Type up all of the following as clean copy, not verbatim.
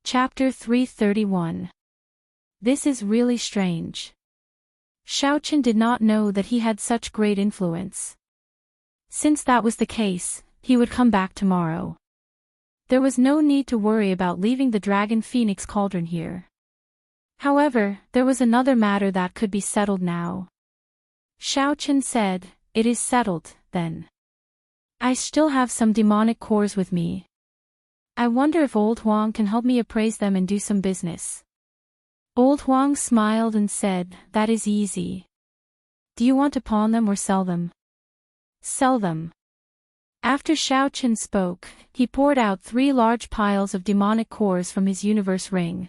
Chapter 331. This is really strange. Xiaochen did not know that he had such great influence. Since that was the case, he would come back tomorrow. There was no need to worry about leaving the Dragon Phoenix Cauldron here. However, there was another matter that could be settled now. Xiaochen said, "It is settled, then. I still have some demonic cores with me. I wonder if Old Huang can help me appraise them and do some business." Old Huang smiled and said, "That is easy. Do you want to pawn them or sell them?" "Sell them." After Xiaochen spoke, he poured out 3 large piles of demonic cores from his universe ring.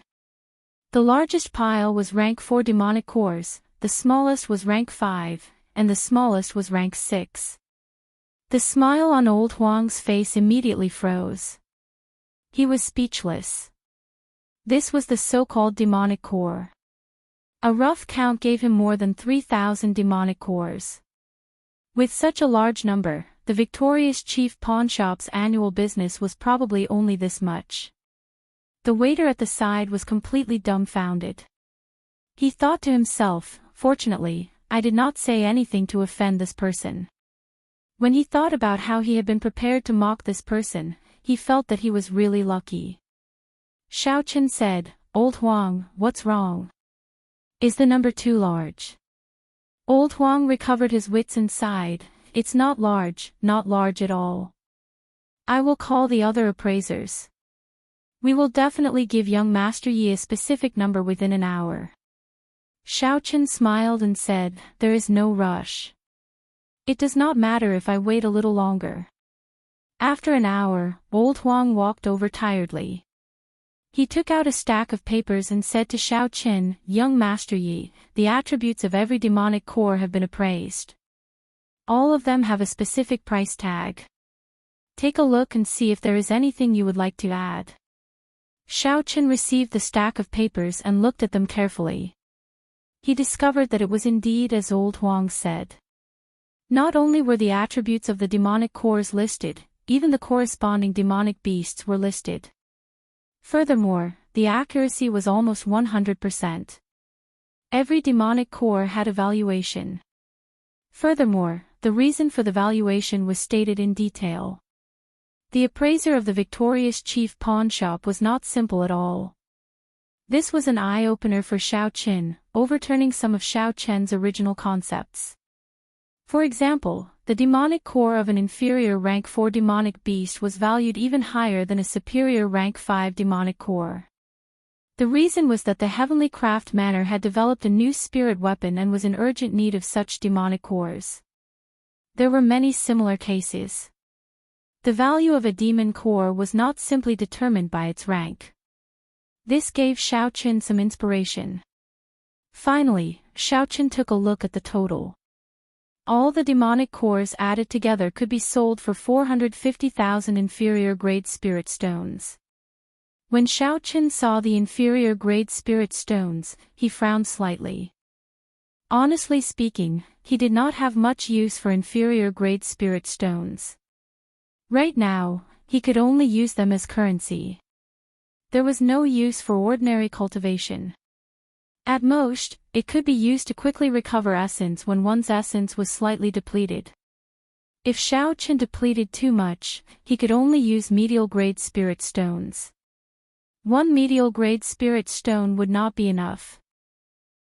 The largest pile was rank 4 demonic cores, the smallest was rank 5, and the smallest was rank 6. The smile on Old Huang's face immediately froze. He was speechless. This was the so-called demonic core. A rough count gave him more than 3,000 demonic cores. With such a large number, the victorious chief pawnshop's annual business was probably only this much. The waiter at the side was completely dumbfounded. He thought to himself, "Fortunately, I did not say anything to offend this person." When he thought about how he had been prepared to mock this person, he felt that he was really lucky. Xiaochen said, "Old Huang, what's wrong? Is the number too large?" Old Huang recovered his wits and sighed, "It's not large at all. I will call the other appraisers. We will definitely give young Master Yi a specific number within an hour." Xiaochen smiled and said, "There is no rush. It does not matter if I wait a little longer." After an hour, Old Huang walked over tiredly. He took out a stack of papers and said to Xiaochen, "Young Master Yi, the attributes of every demonic core have been appraised. All of them have a specific price tag. Take a look and see if there is anything you would like to add." Xiaochen received the stack of papers and looked at them carefully. He discovered that it was indeed as Old Huang said. Not only were the attributes of the demonic cores listed, even the corresponding demonic beasts were listed. Furthermore, the accuracy was almost 100%. Every demonic core had a valuation. Furthermore, the reason for the valuation was stated in detail. The appraiser of the victorious chief pawnshop was not simple at all. This was an eye-opener for Xiaochen, overturning some of Xiaochen's original concepts. For example, the demonic core of an inferior rank 4 demonic beast was valued even higher than a superior rank 5 demonic core. The reason was that the Heavenly Craft Manor had developed a new spirit weapon and was in urgent need of such demonic cores. There were many similar cases. The value of a demon core was not simply determined by its rank. This gave Xiaochen some inspiration. Finally, Xiaochen took a look at the total. All the demonic cores added together could be sold for 450,000 inferior grade spirit stones. When Xiaochen saw the inferior grade spirit stones, he frowned slightly. Honestly speaking, he did not have much use for inferior grade spirit stones. Right now, he could only use them as currency. There was no use for ordinary cultivation. At most, it could be used to quickly recover essence when one's essence was slightly depleted. If Xiaochen depleted too much, he could only use medial-grade spirit stones. 1 medial-grade spirit stone would not be enough.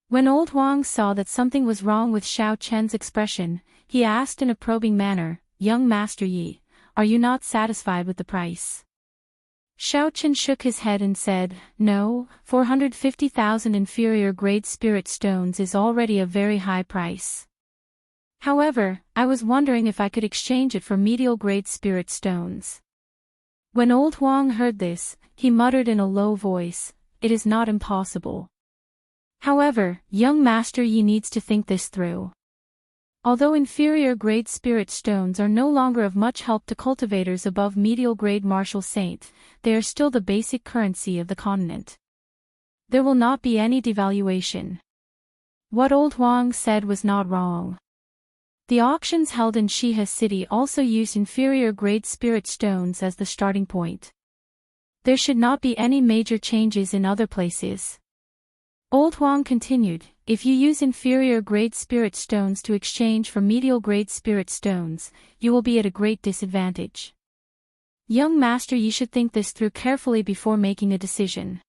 When Old Huang saw that something was wrong with Xiaochen's expression, he asked in a probing manner, "Young Master Yi, are you not satisfied with the price?" Xiaochen shook his head and said, "No, 450,000 inferior grade spirit stones is already a very high price. However, I was wondering if I could exchange it for medial grade spirit stones." When Old Huang heard this, he muttered in a low voice, "It is not impossible. However, young Master Yi needs to think this through. Although inferior grade spirit stones are no longer of much help to cultivators above medial grade martial saint, they are still the basic currency of the continent. There will not be any devaluation." What Old Huang said was not wrong. The auctions held in Shiha City also used inferior grade spirit stones as the starting point. There should not be any major changes in other places. Old Huang continued, if you use inferior grade spirit stones to exchange for medial grade spirit stones, you will be at a great disadvantage. Young master, you should think this through carefully before making a decision.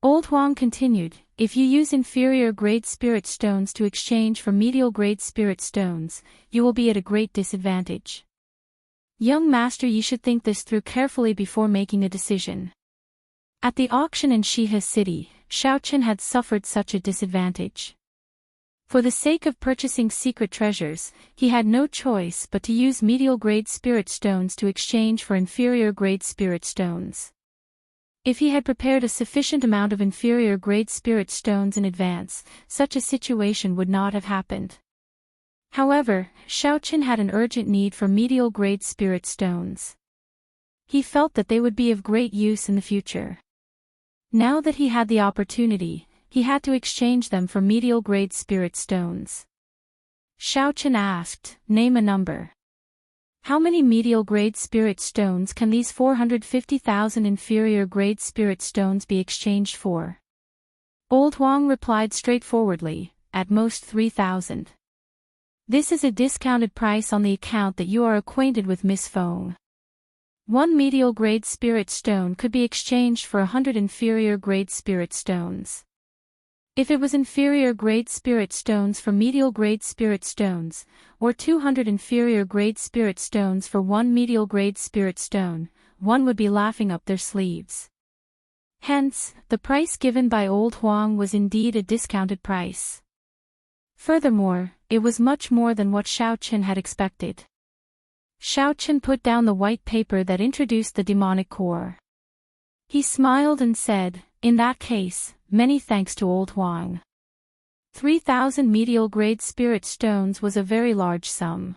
Old Huang continued, if you use inferior grade spirit stones to exchange for medial grade spirit stones, you will be at a great disadvantage. Young master, you should think this through carefully before making a decision. At the auction in Shihe City, Xiaochen had suffered such a disadvantage. For the sake of purchasing secret treasures, he had no choice but to use medial grade spirit stones to exchange for inferior grade spirit stones. If he had prepared a sufficient amount of inferior grade spirit stones in advance, such a situation would not have happened. However, Xiaochen had an urgent need for medial grade spirit stones. He felt that they would be of great use in the future. Now that he had the opportunity, he had to exchange them for medial grade spirit stones. Xiaochen asked, name a number. How many medial grade spirit stones can these 450,000 inferior grade spirit stones be exchanged for? Old Huang replied straightforwardly, at most 3,000. This is a discounted price on the account that you are acquainted with Miss Feng. One medial grade spirit stone could be exchanged for 100 inferior grade spirit stones. If it was inferior grade spirit stones for medial grade spirit stones, or 200 inferior grade spirit stones for one medial grade spirit stone, one would be laughing up their sleeves. Hence, the price given by Old Huang was indeed a discounted price. Furthermore, it was much more than what Xiaochen had expected. Xiaochen put down the white paper that introduced the demonic core. He smiled and said, in that case, many thanks to Old Huang. 3,000 medial grade spirit stones was a very large sum.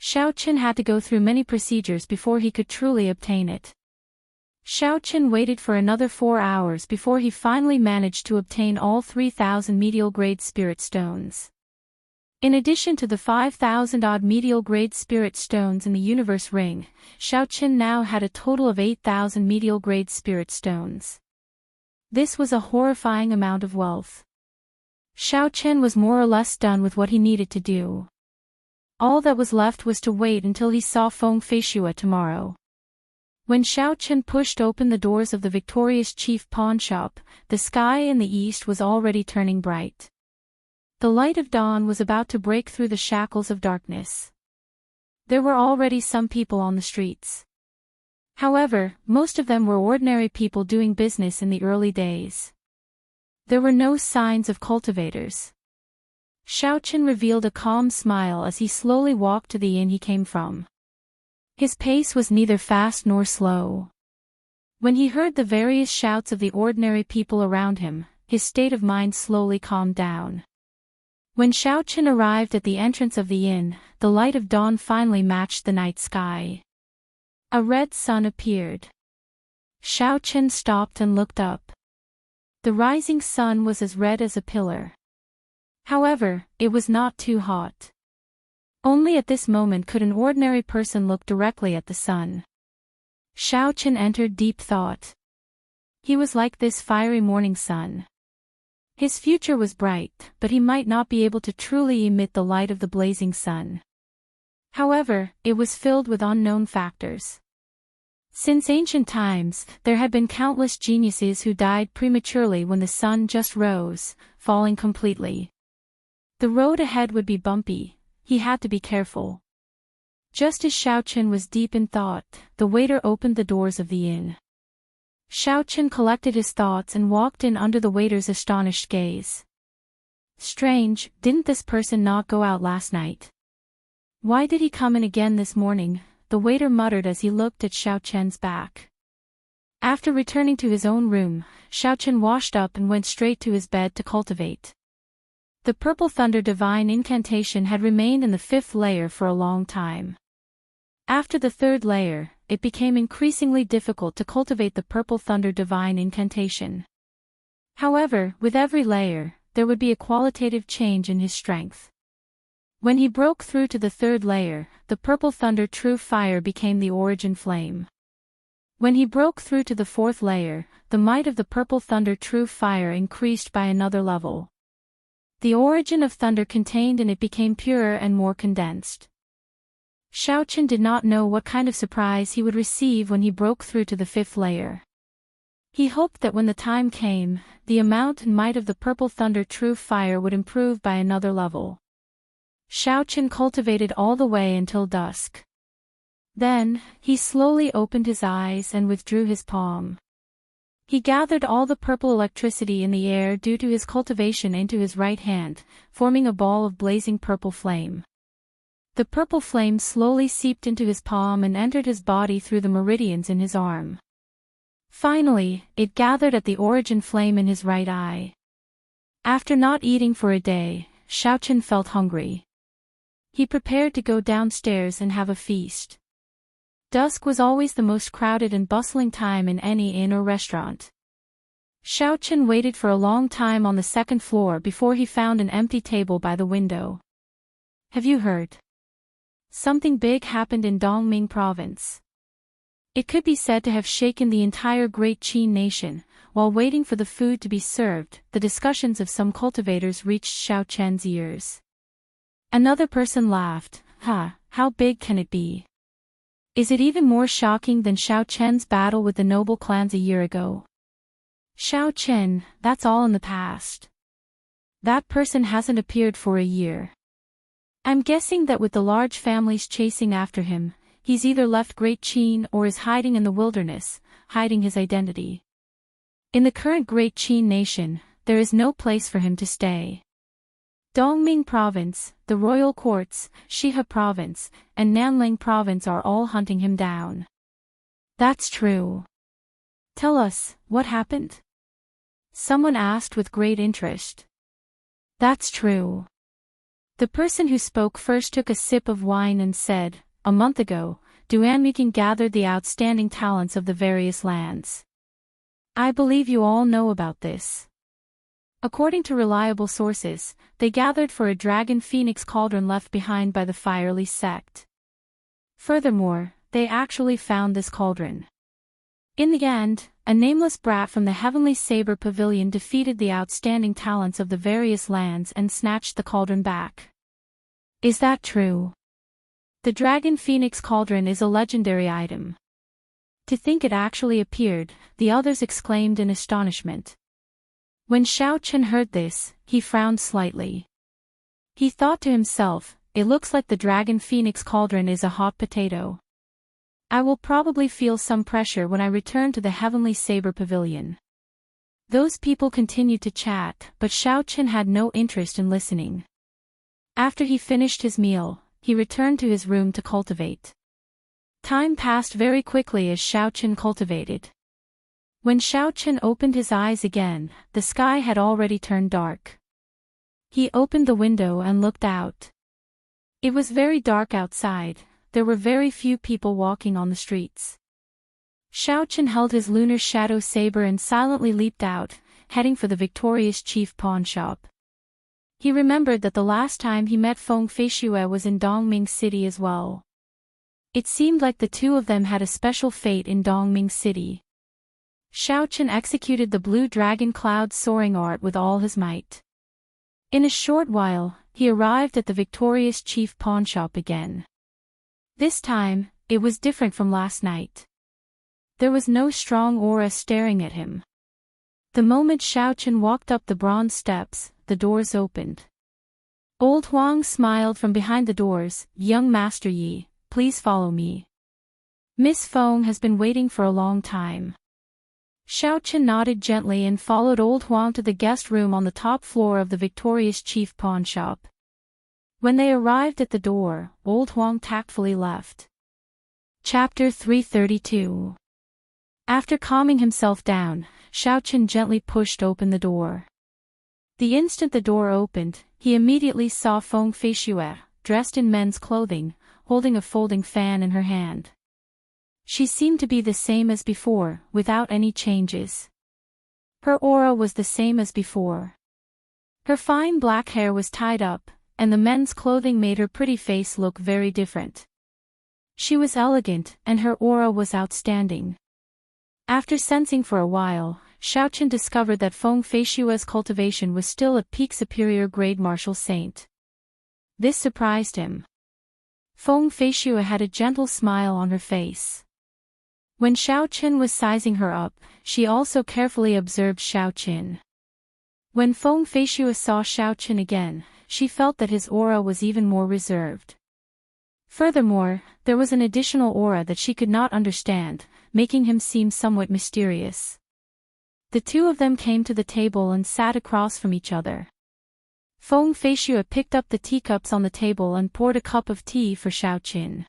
Xiaochen had to go through many procedures before he could truly obtain it. Xiaochen waited for another 4 hours before he finally managed to obtain all 3,000 medial grade spirit stones. In addition to the 5,000-odd medial grade spirit stones in the universe ring, Xiaochen now had a total of 8,000 medial grade spirit stones. This was a horrifying amount of wealth. Xiaochen was more or less done with what he needed to do. All that was left was to wait until he saw Feng Feishua tomorrow. When Xiaochen pushed open the doors of the victorious chief pawnshop, the sky in the east was already turning bright. The light of dawn was about to break through the shackles of darkness. There were already some people on the streets. However, most of them were ordinary people doing business in the early days. There were no signs of cultivators. Xiaochen revealed a calm smile as he slowly walked to the inn he came from. His pace was neither fast nor slow. When he heard the various shouts of the ordinary people around him, his state of mind slowly calmed down. When Xiaochen arrived at the entrance of the inn, the light of dawn finally matched the night sky. A red sun appeared. Xiaochen stopped and looked up. The rising sun was as red as a pillar. However, it was not too hot. Only at this moment could an ordinary person look directly at the sun. Xiaochen entered deep thought. He was like this fiery morning sun. His future was bright, but he might not be able to truly emit the light of the blazing sun. However, it was filled with unknown factors. Since ancient times, there had been countless geniuses who died prematurely when the sun just rose, falling completely. The road ahead would be bumpy. He had to be careful. Just as Xiaochen was deep in thought, the waiter opened the doors of the inn. Xiaochen collected his thoughts and walked in under the waiter's astonished gaze. Strange, didn't this person not go out last night? Why did he come in again this morning? The waiter muttered as he looked at Xiaochen's back. After returning to his own room, Xiaochen washed up and went straight to his bed to cultivate. The Purple Thunder Divine Incantation had remained in the 5th layer for a long time. After the 3rd layer, it became increasingly difficult to cultivate the Purple Thunder Divine Incantation. However, with every layer, there would be a qualitative change in his strength. When he broke through to the 3rd layer, the Purple Thunder True Fire became the origin flame. When he broke through to the fourth layer, the might of the purple thunder true fire increased by another level. The origin of thunder contained in it became purer and more condensed. Xiaochen did not know what kind of surprise he would receive when he broke through to the fifth layer. He hoped that when the time came, the amount and might of the purple thunder true fire would improve by another level. Xiaochen cultivated all the way until dusk. Then, he slowly opened his eyes and withdrew his palm. He gathered all the purple electricity in the air due to his cultivation into his right hand, forming a ball of blazing purple flame. The purple flame slowly seeped into his palm and entered his body through the meridians in his arm. Finally, it gathered at the origin flame in his right eye. After not eating for a day, Xiaochen felt hungry. He prepared to go downstairs and have a feast. Dusk was always the most crowded and bustling time in any inn or restaurant. Xiaochen waited for a long time on the second floor before he found an empty table by the window. Have you heard? Something big happened in Dongming province. It could be said to have shaken the entire Great Qin nation. While waiting for the food to be served, the discussions of some cultivators reached Xiaochen's ears. Another person laughed. How big can it be? Is it even more shocking than Xiaochen's battle with the noble clans a year ago? Xiaochen, that's all in the past. That person hasn't appeared for a year. I'm guessing that with the large families chasing after him, he's either left Great Qin or is hiding in the wilderness, hiding his identity. In the current Great Qin nation, there is no place for him to stay. Dongming province, the royal courts, Shihe province, and Nanling province are all hunting him down. That's true. Tell us, what happened? Someone asked with great interest. That's true. The person who spoke first took a sip of wine and said, a month ago, Duanmuking gathered the outstanding talents of the various lands. I believe you all know about this. According to reliable sources, they gathered for a dragon phoenix cauldron left behind by the Firely sect. Furthermore, they actually found this cauldron. In the end, a nameless brat from the Heavenly Saber Pavilion defeated the outstanding talents of the various lands and snatched the cauldron back. Is that true? The dragon phoenix cauldron is a legendary item. To think it actually appeared, the others exclaimed in astonishment. When Xiaochen heard this, he frowned slightly. He thought to himself, it looks like the dragon phoenix cauldron is a hot potato. I will probably feel some pressure when I return to the Heavenly Saber Pavilion. Those people continued to chat, but Xiaochen had no interest in listening. After he finished his meal, he returned to his room to cultivate. Time passed very quickly as Xiaochen cultivated. When Xiaochen opened his eyes again, the sky had already turned dark. He opened the window and looked out. It was very dark outside, there were very few people walking on the streets. Xiaochen held his lunar shadow saber and silently leaped out, heading for the victorious chief pawn shop. He remembered that the last time he met Feng Feishue was in Dongming City as well. It seemed like the two of them had a special fate in Dongming City. Xiaochen executed the blue dragon cloud soaring art with all his might. In a short while, he arrived at the victorious chief pawnshop again. This time, it was different from last night. There was no strong aura staring at him. The moment Xiaochen walked up the bronze steps, the doors opened. Old Huang smiled from behind the doors. Young Master Yi, please follow me. Miss Feng has been waiting for a long time. Xiaochen nodded gently and followed Old Huang to the guest room on the top floor of the victorious chief pawn shop. When they arrived at the door, Old Huang tactfully left. Chapter 332. After calming himself down, Xiaochen gently pushed open the door. The instant the door opened, he immediately saw Feng Feishue, dressed in men's clothing, holding a folding fan in her hand. She seemed to be the same as before, without any changes. Her aura was the same as before. Her fine black hair was tied up, and the men's clothing made her pretty face look very different. She was elegant, and her aura was outstanding. After sensing for a while, Xiaochen discovered that Feng Feishua's cultivation was still a peak superior grade martial saint. This surprised him. Feng Feishua had a gentle smile on her face. When Xiaochen was sizing her up, she also carefully observed Xiaochen. When Feng Feishua saw Xiaochen again, she felt that his aura was even more reserved. Furthermore, there was an additional aura that she could not understand, making him seem somewhat mysterious. The two of them came to the table and sat across from each other. Feng Feishua picked up the teacups on the table and poured a cup of tea for Xiaochen.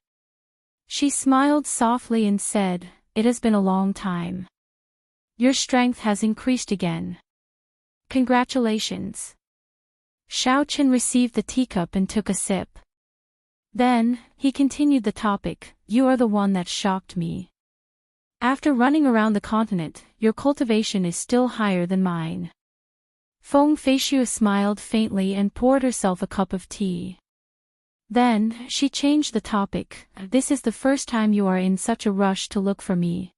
She smiled softly and said, "It has been a long time. Your strength has increased again. Congratulations." Xiaochen received the teacup and took a sip. Then, he continued the topic, "You are the one that shocked me. After running around the continent, your cultivation is still higher than mine." Feng Feishua smiled faintly and poured herself a cup of tea. Then, she changed the topic, "This is the first time you are in such a rush to look for me.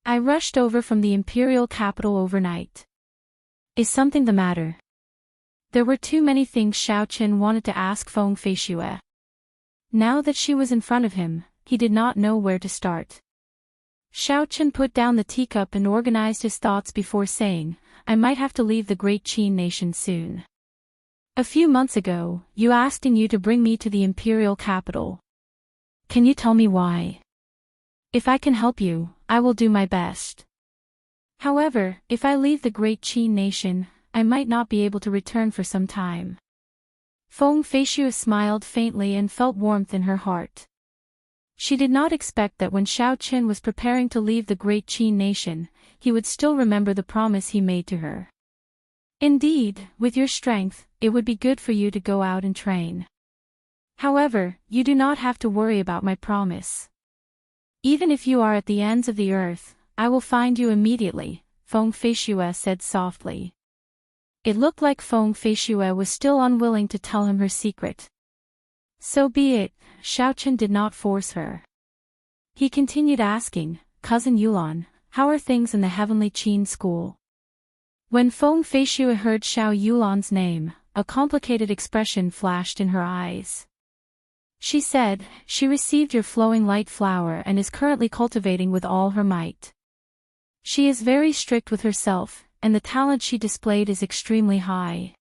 I rushed over from the imperial capital overnight. Is something the matter?" There were too many things Xiaochen wanted to ask Feng Feishua. Now that she was in front of him, he did not know where to start. Xiaochen put down the teacup and organized his thoughts before saying, "I might have to leave the great Qin nation soon. A few months ago, you asked you to bring me to the imperial capital. Can you tell me why? If I can help you, I will do my best. However, if I leave the great Qin nation, I might not be able to return for some time." Feng Feishua smiled faintly and felt warmth in her heart. She did not expect that when Xiaochen was preparing to leave the great Qin nation, he would still remember the promise he made to her. "Indeed, with your strength, it would be good for you to go out and train. However, you do not have to worry about my promise. Even if you are at the ends of the earth, I will find you immediately," Feng Feishua said softly. It looked like Feng Feishua was still unwilling to tell him her secret. "So be it," Xiaochen did not force her. He continued asking, "Cousin Yulan, how are things in the heavenly Qin school?" When Feng Feishua heard Xiao Yulan's name, a complicated expression flashed in her eyes. She said, "She received your flowing light flower and is currently cultivating with all her might. She is very strict with herself, and the talent she displayed is extremely high.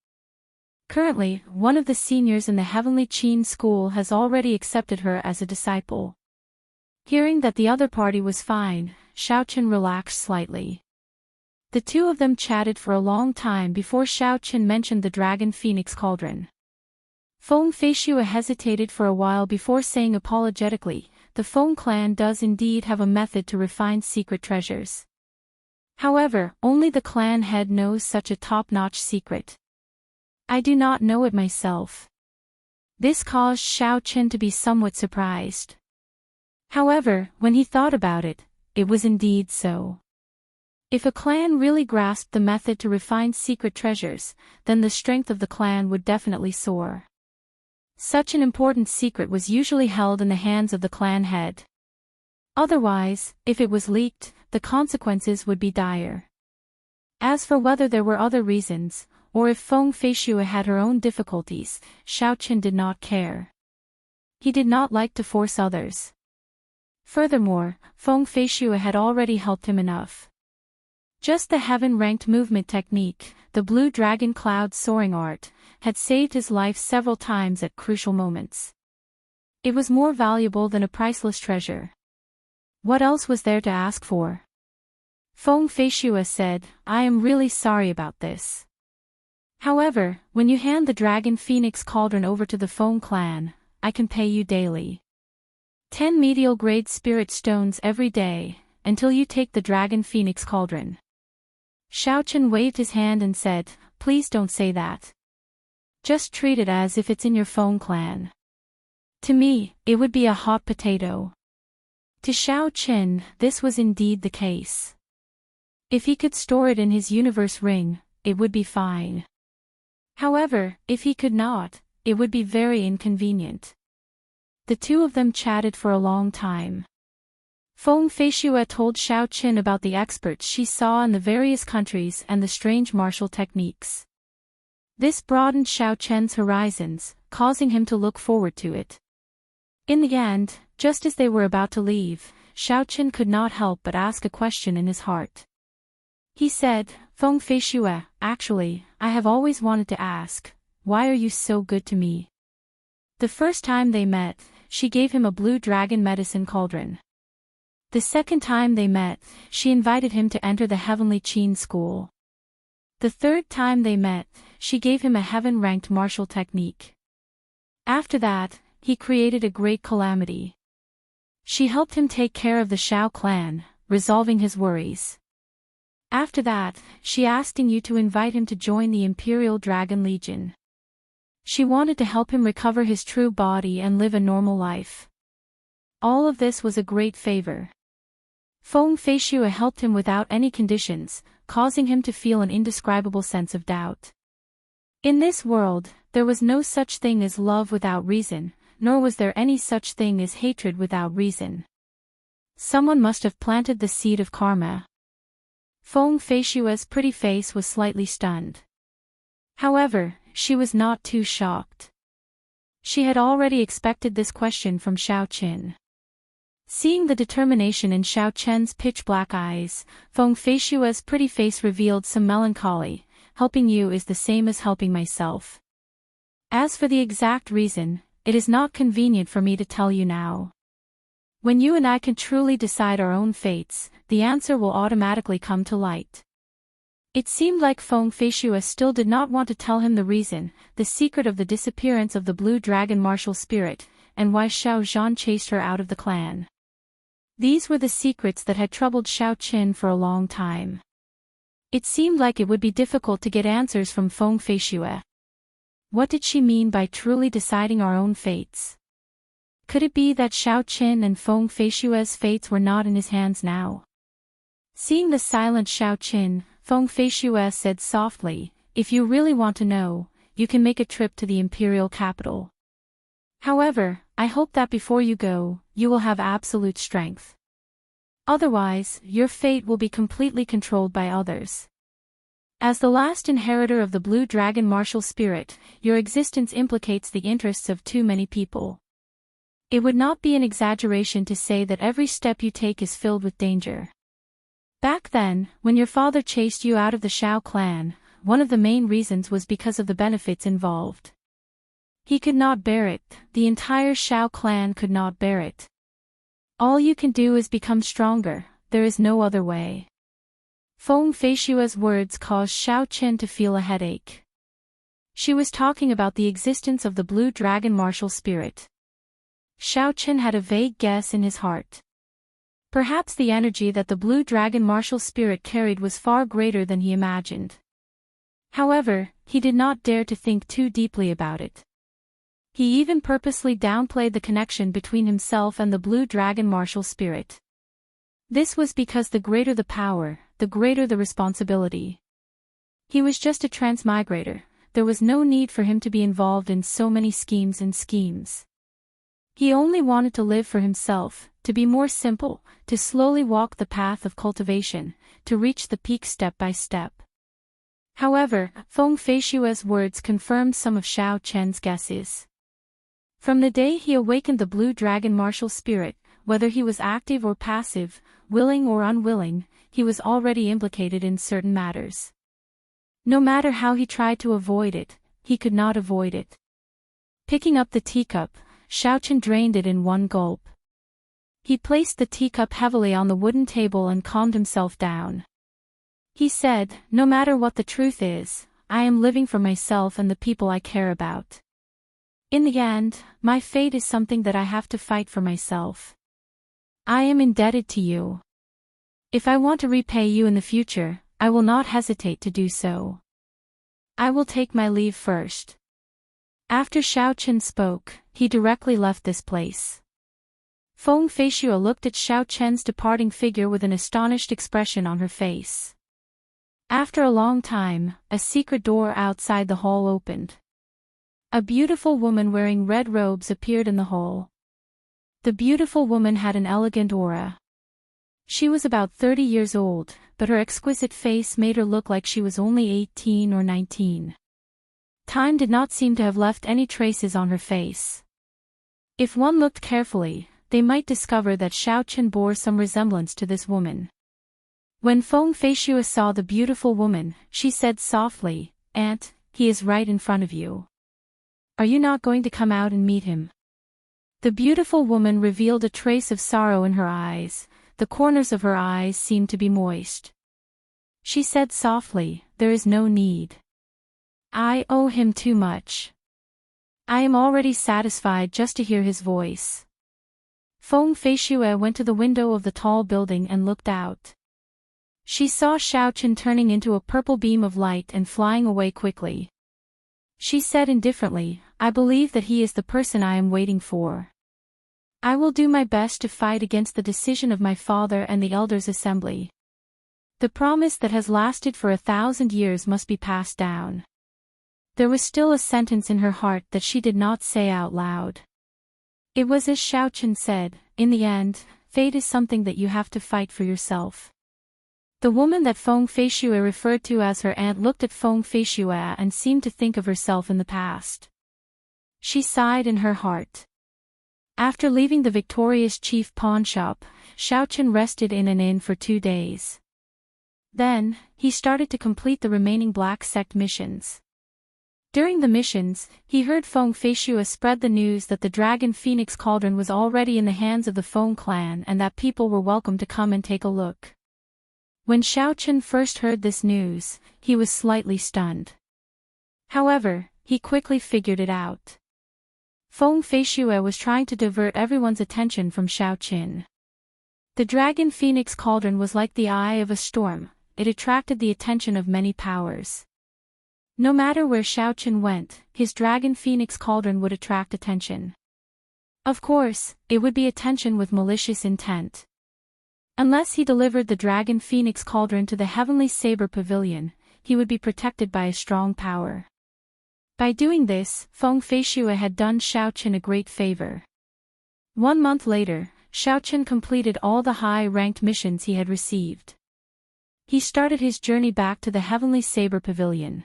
Currently, one of the seniors in the heavenly Qin school has already accepted her as a disciple." Hearing that the other party was fine, Xiaochen relaxed slightly. The two of them chatted for a long time before Xiaochen mentioned the Dragon Phoenix Cauldron. Feng Feishua hesitated for a while before saying apologetically, "The Feng clan does indeed have a method to refine secret treasures. However, only the clan head knows such a top-notch secret. I do not know it myself." This caused Xiaochen to be somewhat surprised. However, when he thought about it, it was indeed so. If a clan really grasped the method to refine secret treasures, then the strength of the clan would definitely soar. Such an important secret was usually held in the hands of the clan head. Otherwise, if it was leaked, the consequences would be dire. As for whether there were other reasons, or if Feng Feishua had her own difficulties, Xiaochen did not care. He did not like to force others. Furthermore, Feng Feishua had already helped him enough. Just the heaven-ranked movement technique, the blue dragon cloud soaring art, had saved his life several times at crucial moments. It was more valuable than a priceless treasure. What else was there to ask for? Feng Feishua said, "I am really sorry about this. However, when you hand the Dragon Phoenix Cauldron over to the Feng clan, I can pay you daily. 10 medial-grade spirit stones every day, until you take the Dragon Phoenix Cauldron." Xiaochen waved his hand and said, "Please don't say that. Just treat it as if it's in your Feng clan. To me, it would be a hot potato." To Xiaochen, this was indeed the case. If he could store it in his universe ring, it would be fine. However, if he could not, it would be very inconvenient. The two of them chatted for a long time. Feng Feishue told Xiao Qin about the experts she saw in the various countries and the strange martial techniques. This broadened Xiao Qian's horizons, causing him to look forward to it. In the end, just as they were about to leave, Xiao Qin could not help but ask a question in his heart. He said, "Feng Feishue, actually, I have always wanted to ask, why are you so good to me?" The first time they met, she gave him a blue dragon medicine cauldron. The second time they met, she invited him to enter the Heavenly Qin school. The third time they met, she gave him a heaven-ranked martial technique. After that, he created a great calamity. She helped him take care of the Shao clan, resolving his worries. After that, she asked you to invite him to join the Imperial Dragon Legion. She wanted to help him recover his true body and live a normal life. All of this was a great favor. Feng Feishue helped him without any conditions, causing him to feel an indescribable sense of doubt. In this world, there was no such thing as love without reason, nor was there any such thing as hatred without reason. Someone must have planted the seed of karma. Feng Feishue's pretty face was slightly stunned. However, she was not too shocked. She had already expected this question from Xiao Qin. Seeing the determination in Xiao Qian's pitch-black eyes, Feng Feishue's pretty face revealed some melancholy. Helping you is the same as helping myself. As for the exact reason, it is not convenient for me to tell you now. When you and I can truly decide our own fates, the answer will automatically come to light. It seemed like Feng Feishue still did not want to tell him the reason, the secret of the disappearance of the blue dragon martial spirit, and why Xiao Zhan chased her out of the clan. These were the secrets that had troubled Xiao Qin for a long time. It seemed like it would be difficult to get answers from Feng Feishue. What did she mean by truly deciding our own fates? Could it be that Xiao Qin and Feng Feishue's fates were not in his hands now? Seeing the silent Xiao Qin, Feng Feishue said softly, "If you really want to know, you can make a trip to the imperial capital. However, I hope that before you go, you will have absolute strength. Otherwise, your fate will be completely controlled by others. As the last inheritor of the blue dragon martial spirit, your existence implicates the interests of too many people. It would not be an exaggeration to say that every step you take is filled with danger. Back then, when your father chased you out of the Shao clan, one of the main reasons was because of the benefits involved. He could not bear it, the entire Shao clan could not bear it. All you can do is become stronger, there is no other way." Feng Feishue's words caused Xiao Qin to feel a headache. She was talking about the existence of the blue dragon martial spirit. Xiao Qin had a vague guess in his heart. Perhaps the energy that the blue dragon martial spirit carried was far greater than he imagined. However, he did not dare to think too deeply about it. He even purposely downplayed the connection between himself and the blue dragon martial spirit. This was because the greater the power, the greater the responsibility. He was just a transmigrator, there was no need for him to be involved in so many schemes. He only wanted to live for himself, to be more simple, to slowly walk the path of cultivation, to reach the peak step by step. However, Feng Feishue's words confirmed some of Xiao Qian's guesses. From the day he awakened the blue dragon martial spirit, whether he was active or passive, willing or unwilling, he was already implicated in certain matters. No matter how he tried to avoid it, he could not avoid it. Picking up the teacup, Xiao Qin drained it in one gulp. He placed the teacup heavily on the wooden table and calmed himself down. He said, "No matter what the truth is, I am living for myself and the people I care about. In the end, my fate is something that I have to fight for myself. I am indebted to you. If I want to repay you in the future, I will not hesitate to do so. I will take my leave first." After Xiao Qin spoke, he directly left this place. Feng Feishue looked at Xiao Qian's departing figure with an astonished expression on her face. After a long time, a secret door outside the hall opened. A beautiful woman wearing red robes appeared in the hall. The beautiful woman had an elegant aura. She was about 30 years old, but her exquisite face made her look like she was only 18 or 19. Time did not seem to have left any traces on her face. If one looked carefully, they might discover that Xiaochen bore some resemblance to this woman. When Feng Feishue saw the beautiful woman, she said softly, "Aunt, he is right in front of you. Are you not going to come out and meet him?" The beautiful woman revealed a trace of sorrow in her eyes. The corners of her eyes seemed to be moist. She said softly, "There is no need. I owe him too much. I am already satisfied just to hear his voice." Feng Feishue went to the window of the tall building and looked out. She saw Xiaochen turning into a purple beam of light and flying away quickly. She said indifferently, "I believe that he is the person I am waiting for. I will do my best to fight against the decision of my father and the Elders' Assembly. The promise that has lasted for 1,000 years must be passed down." There was still a sentence in her heart that she did not say out loud. It was as Xiaochen said, "In the end, fate is something that you have to fight for yourself." The woman that Feng Feishue referred to as her aunt looked at Feng Feishue and seemed to think of herself in the past. She sighed in her heart. After leaving the victorious chief pawn shop, Xiaochen rested in an inn for 2 days. Then, he started to complete the remaining Black Sect missions. During the missions, he heard Feng Feishue spread the news that the Dragon Phoenix Cauldron was already in the hands of the Feng clan and that people were welcome to come and take a look. When Xiaochen first heard this news, he was slightly stunned. However, he quickly figured it out. Feng Feishue was trying to divert everyone's attention from Xiaochen. The Dragon Phoenix Cauldron was like the eye of a storm. It attracted the attention of many powers. No matter where Xiaochen went, his Dragon Phoenix Cauldron would attract attention. Of course, it would be attention with malicious intent. Unless he delivered the Dragon Phoenix Cauldron to the Heavenly Saber Pavilion, he would be protected by a strong power. By doing this, Feng Feishue had done Xiaochen a great favor. 1 month later, Xiaochen completed all the high-ranked missions he had received. He started his journey back to the Heavenly Saber Pavilion.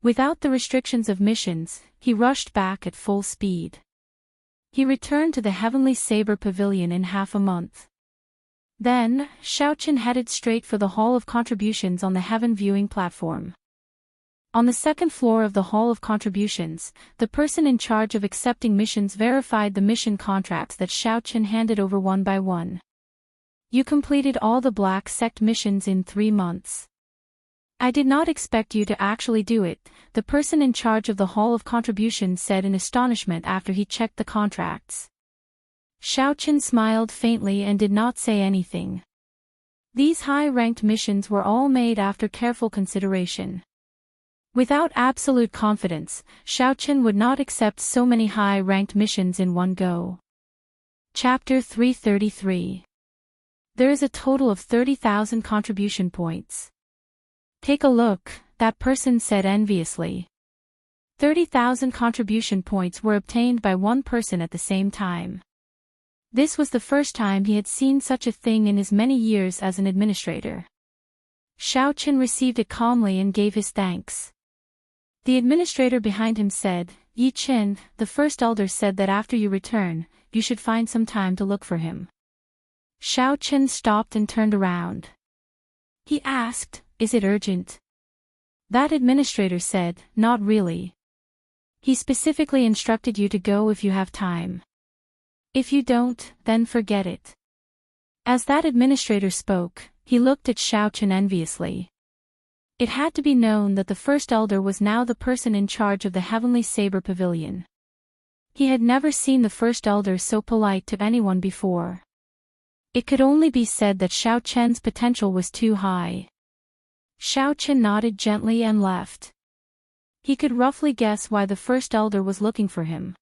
Without the restrictions of missions, he rushed back at full speed. He returned to the Heavenly Saber Pavilion in half a month. Then, Xiaochen headed straight for the Hall of Contributions on the Heaven Viewing platform. On the second floor of the Hall of Contributions, the person in charge of accepting missions verified the mission contracts that Xiaochen handed over one by one. "You completed all the Black Sect missions in 3 months. I did not expect you to actually do it," the person in charge of the Hall of Contributions said in astonishment after he checked the contracts. Xiaochen smiled faintly and did not say anything. These high-ranked missions were all made after careful consideration. Without absolute confidence, Xiaochen would not accept so many high-ranked missions in one go. Chapter 333. There is a total of 30,000 contribution points. "Take a look," that person said enviously. 30,000 contribution points were obtained by one person at the same time. This was the first time he had seen such a thing in his many years as an administrator. Xiaochen received it calmly and gave his thanks. The administrator behind him said, "Yi Qin, the first elder said that after you return, you should find some time to look for him." Xiaochen stopped and turned around. He asked, "Is it urgent?" That administrator said, "Not really. He specifically instructed you to go if you have time. If you don't, then forget it." As that administrator spoke, he looked at Xiaochen enviously. It had to be known that the first elder was now the person in charge of the Heavenly Saber Pavilion. He had never seen the first elder so polite to anyone before. It could only be said that Xiaochen's potential was too high. Xiaochen nodded gently and left. He could roughly guess why the first elder was looking for him.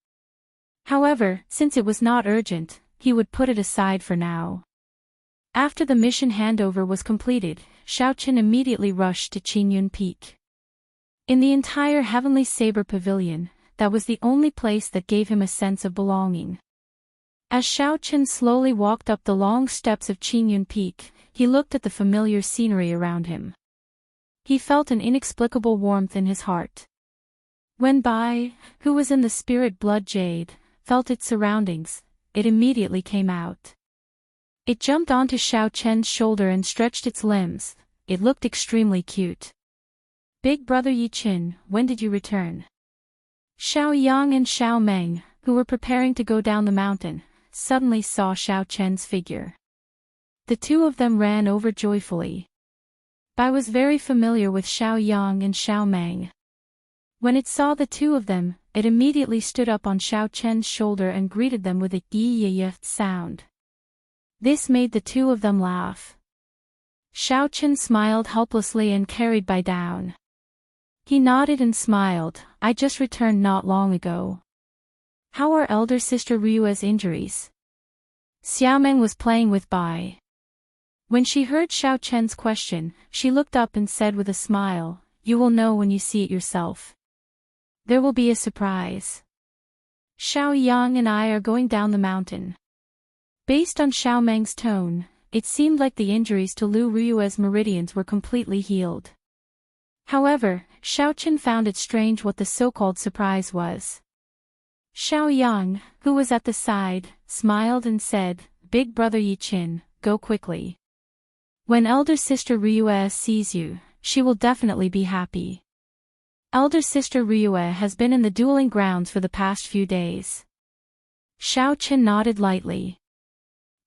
However, since it was not urgent, he would put it aside for now. After the mission handover was completed, Xiaochen immediately rushed to Qingyun Peak. In the entire Heavenly Saber Pavilion, that was the only place that gave him a sense of belonging. As Xiao Chen slowly walked up the long steps of Qingyun Peak, he looked at the familiar scenery around him. He felt an inexplicable warmth in his heart. When Bai, who was in the spirit blood jade, felt its surroundings, it immediately came out. It jumped onto Xiao Chen's shoulder and stretched its limbs. It looked extremely cute. Big brother Yi Qin, when did you return? Xiao Yang and Xiao Meng, who were preparing to go down the mountain, suddenly saw Xiao Chen's figure. The two of them ran over joyfully. Bai was very familiar with Xiao Yang and Xiao Meng. When it saw the two of them, it immediately stood up on Xiao Chen's shoulder and greeted them with a yi-yi-yi sound. This made the two of them laugh. Xiao Chen smiled helplessly and carried Bai down. He nodded and smiled. I just returned not long ago. How are elder sister Ryua's injuries? Xiaomeng was playing with Bai. When she heard Xiao Chen's question, she looked up and said with a smile, you will know when you see it yourself. There will be a surprise. Xiao Yang and I are going down the mountain. Based on Xiao Meng's tone, it seemed like the injuries to Lu Ryua's meridians were completely healed. However, Xiao Chen found it strange what the so-called surprise was. Xiao Yang, who was at the side, smiled and said, Big brother Yi Qin, go quickly. When elder sister Ryua sees you, she will definitely be happy. Elder sister Ryua has been in the dueling grounds for the past few days. Xiao Chen nodded lightly.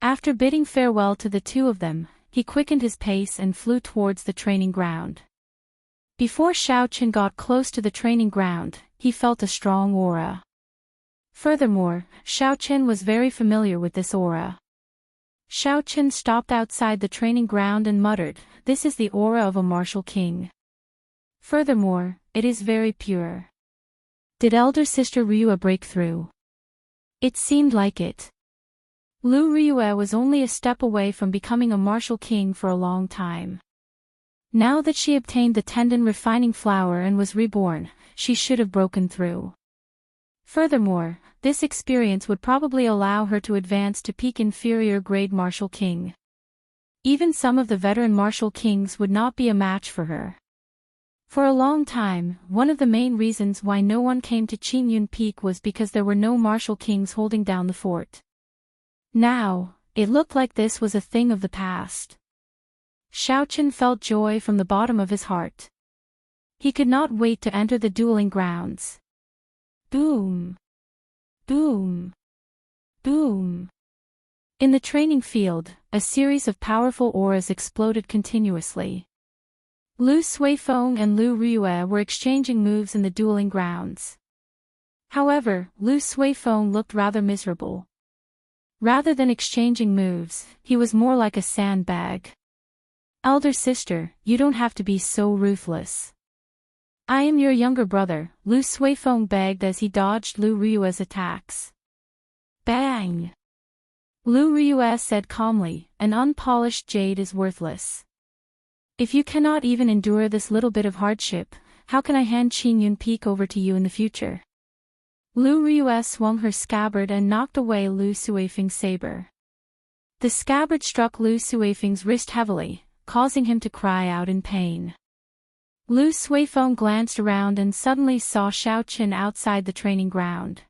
After bidding farewell to the two of them, he quickened his pace and flew towards the training ground. Before Xiao Chen got close to the training ground, he felt a strong aura. Furthermore, Xiao Chen was very familiar with this aura. Xiao Chen stopped outside the training ground and muttered, this is the aura of a martial king. Furthermore, it is very pure. Did elder sister Ryua break through? It seemed like it. Lu Ryua was only a step away from becoming a martial king for a long time. Now that she obtained the tendon refining flower and was reborn, she should have broken through. Furthermore, this experience would probably allow her to advance to peak inferior grade martial king. Even some of the veteran martial kings would not be a match for her. For a long time, one of the main reasons why no one came to Qingyun Peak was because there were no martial kings holding down the fort. Now, it looked like this was a thing of the past. Xiao Chen felt joy from the bottom of his heart. He could not wait to enter the dueling grounds. Boom! Boom! Boom! In the training field, a series of powerful auras exploded continuously. Lu Suifeng and Lu Ryue were exchanging moves in the dueling grounds. However, Lu Suifeng looked rather miserable. Rather than exchanging moves, he was more like a sandbag. Elder sister, you don't have to be so ruthless. I am your younger brother, Lu Suifeng begged as he dodged Lu Ryue's attacks. Bang! Lu Ryue said calmly, an unpolished jade is worthless. If you cannot even endure this little bit of hardship, how can I hand Qingyun Peak over to you in the future? Lu Ryue swung her scabbard and knocked away Lu Suifeng's saber. The scabbard struck Lu Suifeng's wrist heavily, causing him to cry out in pain. Lu Suifeng glanced around and suddenly saw Xiao Chen outside the training ground.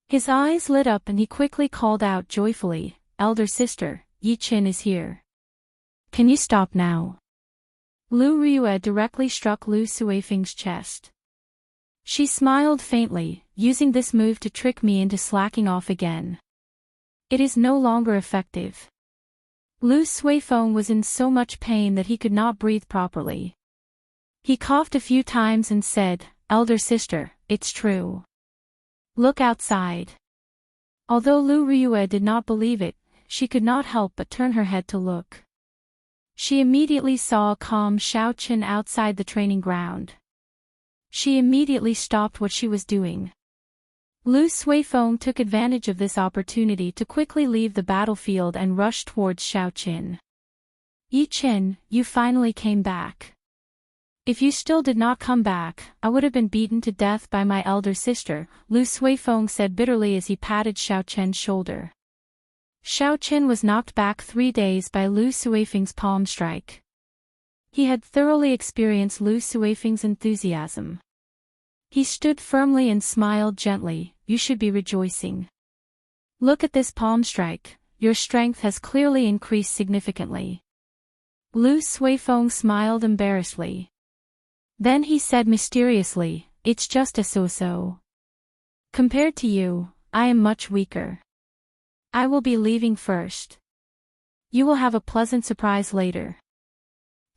His eyes lit up and he quickly called out joyfully, Elder sister, Yi Qin is here. Can you stop now? Lu Ryue directly struck Lu Suifeng's chest. She smiled faintly, using this move to trick me into slacking off again. It is no longer effective. Lu Suifeng was in so much pain that he could not breathe properly. He coughed a few times and said, Elder sister, it's true. Look outside. Although Lu Ryue did not believe it, she could not help but turn her head to look. She immediately saw a calm Xiao Chen outside the training ground. She immediately stopped what she was doing. Lu Suifeng took advantage of this opportunity to quickly leave the battlefield and rush towards Xiao Chen. Yi Qin, you finally came back. If you still did not come back, I would have been beaten to death by my elder sister, Lu Suifeng said bitterly as he patted Xiao Chen's shoulder. Xiao Qin was knocked back 3 days by Lu Suifeng's palm strike. He had thoroughly experienced Lu Suifeng's enthusiasm. He stood firmly and smiled gently. You should be rejoicing. Look at this palm strike, your strength has clearly increased significantly. Lu Suifeng smiled embarrassedly. Then he said mysteriously, it's just a so-so. Compared to you, I am much weaker. I will be leaving first. You will have a pleasant surprise later.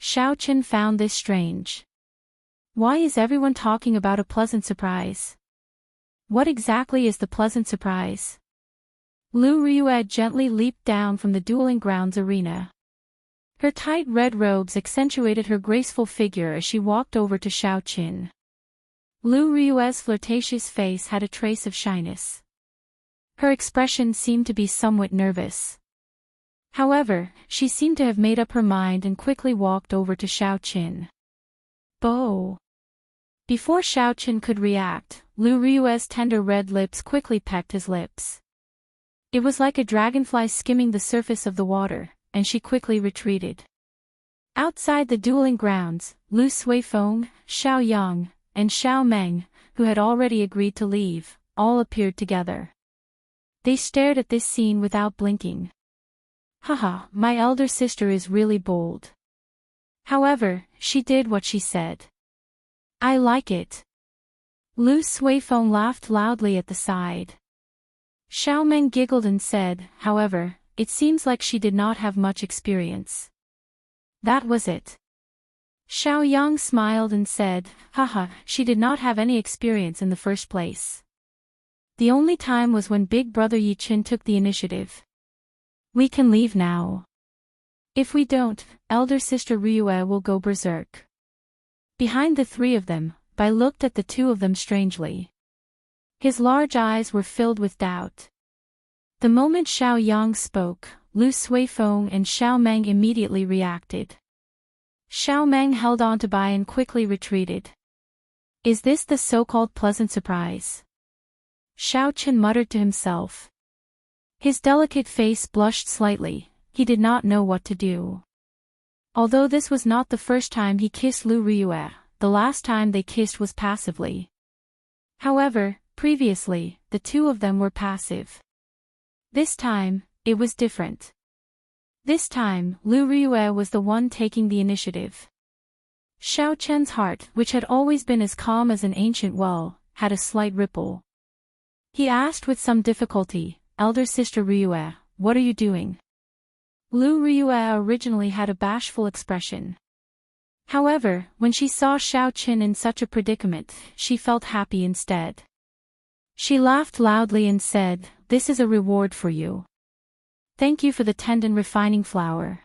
Xiao Qin found this strange. Why is everyone talking about a pleasant surprise? What exactly is the pleasant surprise? Lu Riyue gently leaped down from the dueling grounds arena. Her tight red robes accentuated her graceful figure as she walked over to Xiao Qin. Lu Riyue's flirtatious face had a trace of shyness. Her expression seemed to be somewhat nervous. However, she seemed to have made up her mind and quickly walked over to Xiao Qin. Bo! Before Xiao Qin could react, Lu Riyue's tender red lips quickly pecked his lips. It was like a dragonfly skimming the surface of the water, and she quickly retreated. Outside the dueling grounds, Lu Suifeng, Xiao Yang, and Xiao Meng, who had already agreed to leave, all appeared together. They stared at this scene without blinking. Haha, my elder sister is really bold. However, she did what she said. I like it. Lu Suifeng laughed loudly at the side. Xiao Meng giggled and said, however, it seems like she did not have much experience. That was it. Xiao Yang smiled and said, haha, she did not have any experience in the first place. The only time was when big brother Yi Qin took the initiative. We can leave now. If we don't, elder sister Riyue will go berserk. Behind the three of them, Bai looked at the two of them strangely. His large eyes were filled with doubt. The moment Xiao Yang spoke, Lu Suifeng and Xiao Meng immediately reacted. Xiao Meng held on to Bai and quickly retreated. Is this the so-called pleasant surprise? Xiao Qin muttered to himself. His delicate face blushed slightly, he did not know what to do. Although this was not the first time he kissed Lu Riyue, the last time they kissed was passively. However, previously, the two of them were passive. This time, it was different. This time, Lu Riyue was the one taking the initiative. Xiao Chen's heart, which had always been as calm as an ancient well, had a slight ripple. He asked with some difficulty, elder sister Riyue, what are you doing? Lu Riyue originally had a bashful expression. However, when she saw Xiao Qin in such a predicament, she felt happy instead. She laughed loudly and said, this is a reward for you. Thank you for the tendon refining flower.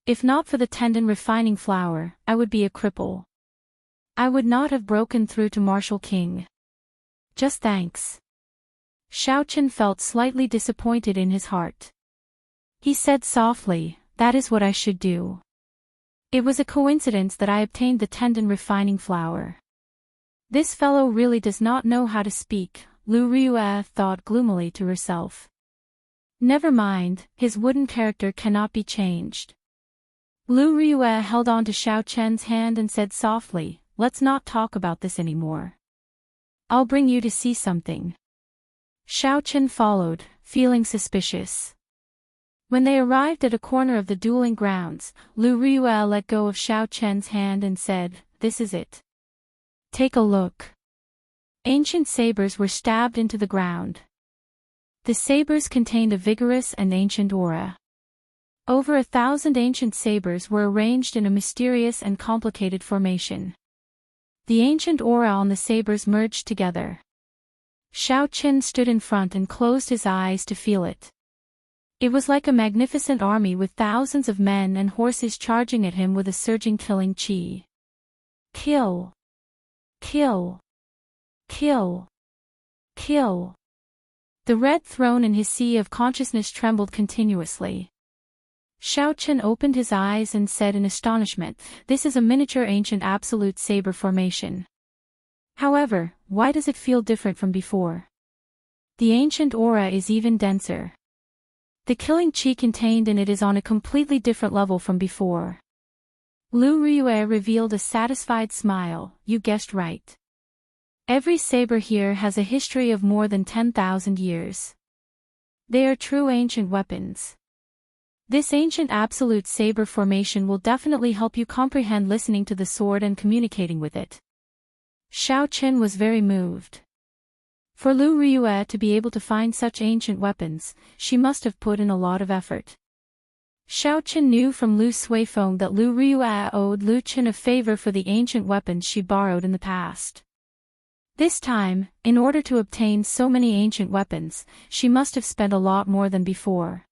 If not for the tendon refining flower, I would be a cripple. I would not have broken through to Martial King. Just thanks. Xiao Qin felt slightly disappointed in his heart. He said softly, that is what I should do. It was a coincidence that I obtained the tendon refining flower. This fellow really does not know how to speak, Lu Riyue thought gloomily to herself. Never mind, his wooden character cannot be changed. Lu Riyue held on to Xiao Chen's hand and said softly, let's not talk about this anymore. I'll bring you to see something. Xiao Chen followed, feeling suspicious. When they arrived at a corner of the dueling grounds, Lu Riyue let go of Xiao Chen's hand and said, this is it. Take a look. Ancient sabers were stabbed into the ground. The sabers contained a vigorous and ancient aura. Over 1,000 ancient sabers were arranged in a mysterious and complicated formation. The ancient aura on the sabers merged together. Xiao Qin stood in front and closed his eyes to feel it. It was like a magnificent army with thousands of men and horses charging at him with a surging killing chi. Kill! Kill! Kill! Kill! The red throne in his sea of consciousness trembled continuously. Xiao Qin opened his eyes and said in astonishment, this is a miniature ancient absolute saber formation. However, why does it feel different from before? The ancient aura is even denser. The killing chi contained in it is on a completely different level from before. Lu Ryue revealed a satisfied smile. You guessed right. Every saber here has a history of more than 10,000 years. They are true ancient weapons. This ancient absolute saber formation will definitely help you comprehend listening to the sword and communicating with it. Xiao Qin was very moved. For Lu Ryue to be able to find such ancient weapons, she must have put in a lot of effort. Xiao Qin knew from Lu Suifeng that Lu Ryue owed Lu Qin a favor for the ancient weapons she borrowed in the past. This time, in order to obtain so many ancient weapons, she must have spent a lot more than before.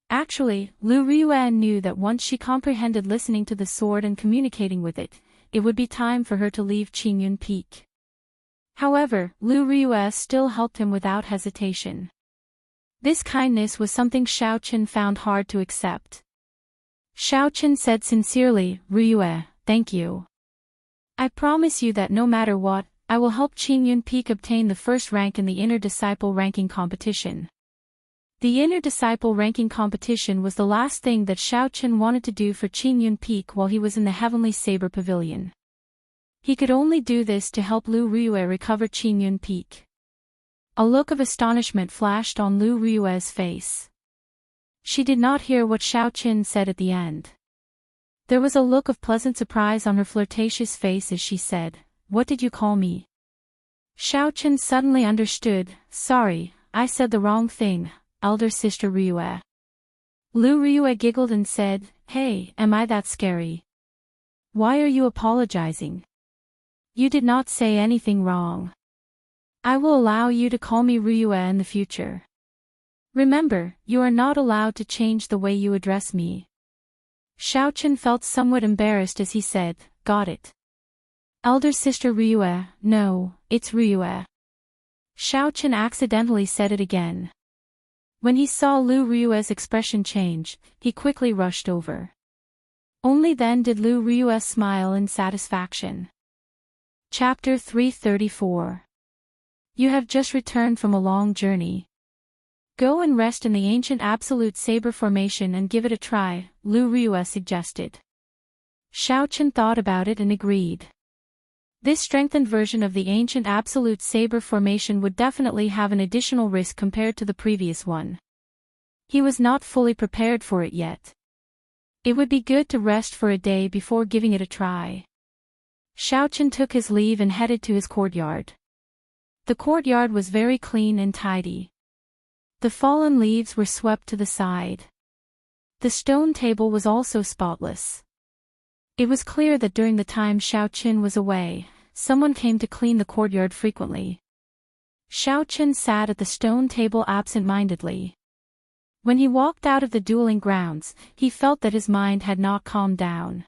Actually, Lu Ryue knew that once she comprehended listening to the sword and communicating with it, it would be time for her to leave Qingyun Peak. However, Lu Ryue still helped him without hesitation. This kindness was something Xiao Qin found hard to accept. Xiao Qin said sincerely, Ryue, thank you. I promise you that no matter what, I will help Qingyun Peak obtain the first rank in the Inner Disciple ranking competition. The Inner Disciple ranking competition was the last thing that Xiao Qin wanted to do for Qingyun Peak while he was in the Heavenly Saber Pavilion. He could only do this to help Lu Ryue recover Qingyun Peak. A look of astonishment flashed on Lu Ryue's face. She did not hear what Xiao Qin said at the end. There was a look of pleasant surprise on her flirtatious face as she said, What did you call me? Xiao Qin suddenly understood, Sorry, I said the wrong thing, elder sister Ryue. Lu Ryue giggled and said, Hey, am I that scary? Why are you apologizing? You did not say anything wrong. I will allow you to call me Ryue in the future. Remember, you are not allowed to change the way you address me. Xiao Qin felt somewhat embarrassed as he said, Got it. Elder sister Ryue, no, it's Ryue. Xiao Qin accidentally said it again. When he saw Lu Ryue's expression change, he quickly rushed over. Only then did Lu Ryue smile in satisfaction. Chapter 334. You have just returned from a long journey. Go and rest in the ancient absolute saber formation and give it a try, Lu Ryue suggested. Xiao Qin thought about it and agreed. This strengthened version of the ancient absolute saber formation would definitely have an additional risk compared to the previous one. He was not fully prepared for it yet. It would be good to rest for a day before giving it a try. Xiao Qin took his leave and headed to his courtyard. The courtyard was very clean and tidy. The fallen leaves were swept to the side. The stone table was also spotless. It was clear that during the time Xiao Qin was away, someone came to clean the courtyard frequently. Xiao Qin sat at the stone table absent-mindedly. When he walked out of the dueling grounds, he felt that his mind had not calmed down.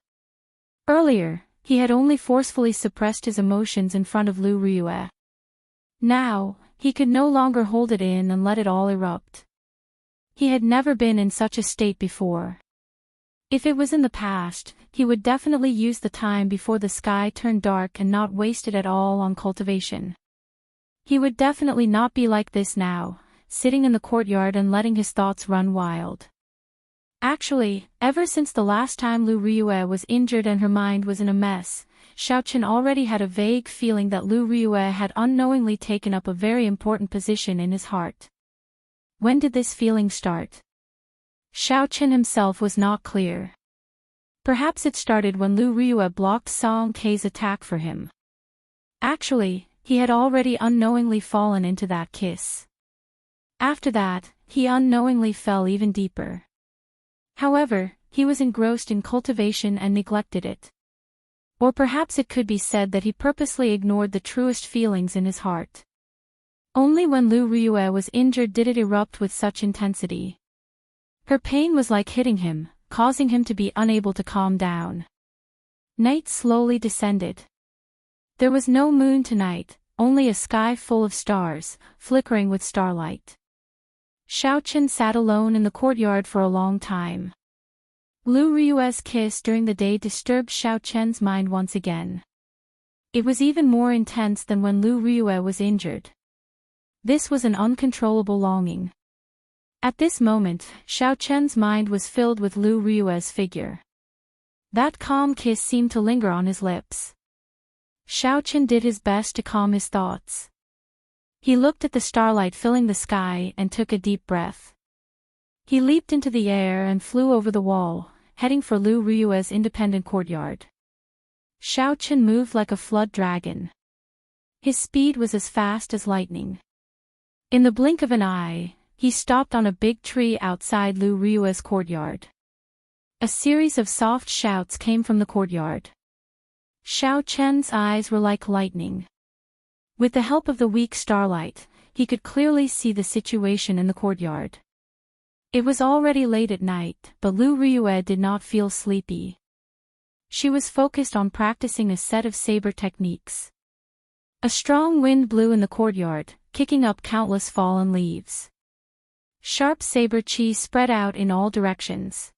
Earlier, he had only forcefully suppressed his emotions in front of Lu Ryue. Now, he could no longer hold it in and let it all erupt. He had never been in such a state before. If it was in the past, he would definitely use the time before the sky turned dark and not waste it at all on cultivation. He would definitely not be like this now, sitting in the courtyard and letting his thoughts run wild. Actually, ever since the last time Lu Ryue was injured and her mind was in a mess, Xiao Qin already had a vague feeling that Lu Ryue had unknowingly taken up a very important position in his heart. When did this feeling start? Xiao Qin himself was not clear. Perhaps it started when Lu Ryue blocked Song Kei's attack for him. Actually, he had already unknowingly fallen into that kiss. After that, he unknowingly fell even deeper. However, he was engrossed in cultivation and neglected it. Or perhaps it could be said that he purposely ignored the truest feelings in his heart. Only when Lu Ryue was injured did it erupt with such intensity. Her pain was like hitting him, causing him to be unable to calm down. Night slowly descended. There was no moon tonight, only a sky full of stars, flickering with starlight. Xiao Qin sat alone in the courtyard for a long time. Lu Ryue's kiss during the day disturbed Xiao Qin's mind once again. It was even more intense than when Lu Ryue was injured. This was an uncontrollable longing. At this moment, Xiao Chen's mind was filled with Lu Rue's figure. That calm kiss seemed to linger on his lips. Xiao Chen did his best to calm his thoughts. He looked at the starlight filling the sky and took a deep breath. He leaped into the air and flew over the wall, heading for Lu Rue's independent courtyard. Xiao Chen moved like a flood dragon. His speed was as fast as lightning. In the blink of an eye, he stopped on a big tree outside Lu Rue's courtyard. A series of soft shouts came from the courtyard. Xiao Chen's eyes were like lightning. With the help of the weak starlight, he could clearly see the situation in the courtyard. It was already late at night, but Lu Rue did not feel sleepy. She was focused on practicing a set of saber techniques. A strong wind blew in the courtyard, kicking up countless fallen leaves. Sharp saber chi spread out in all directions.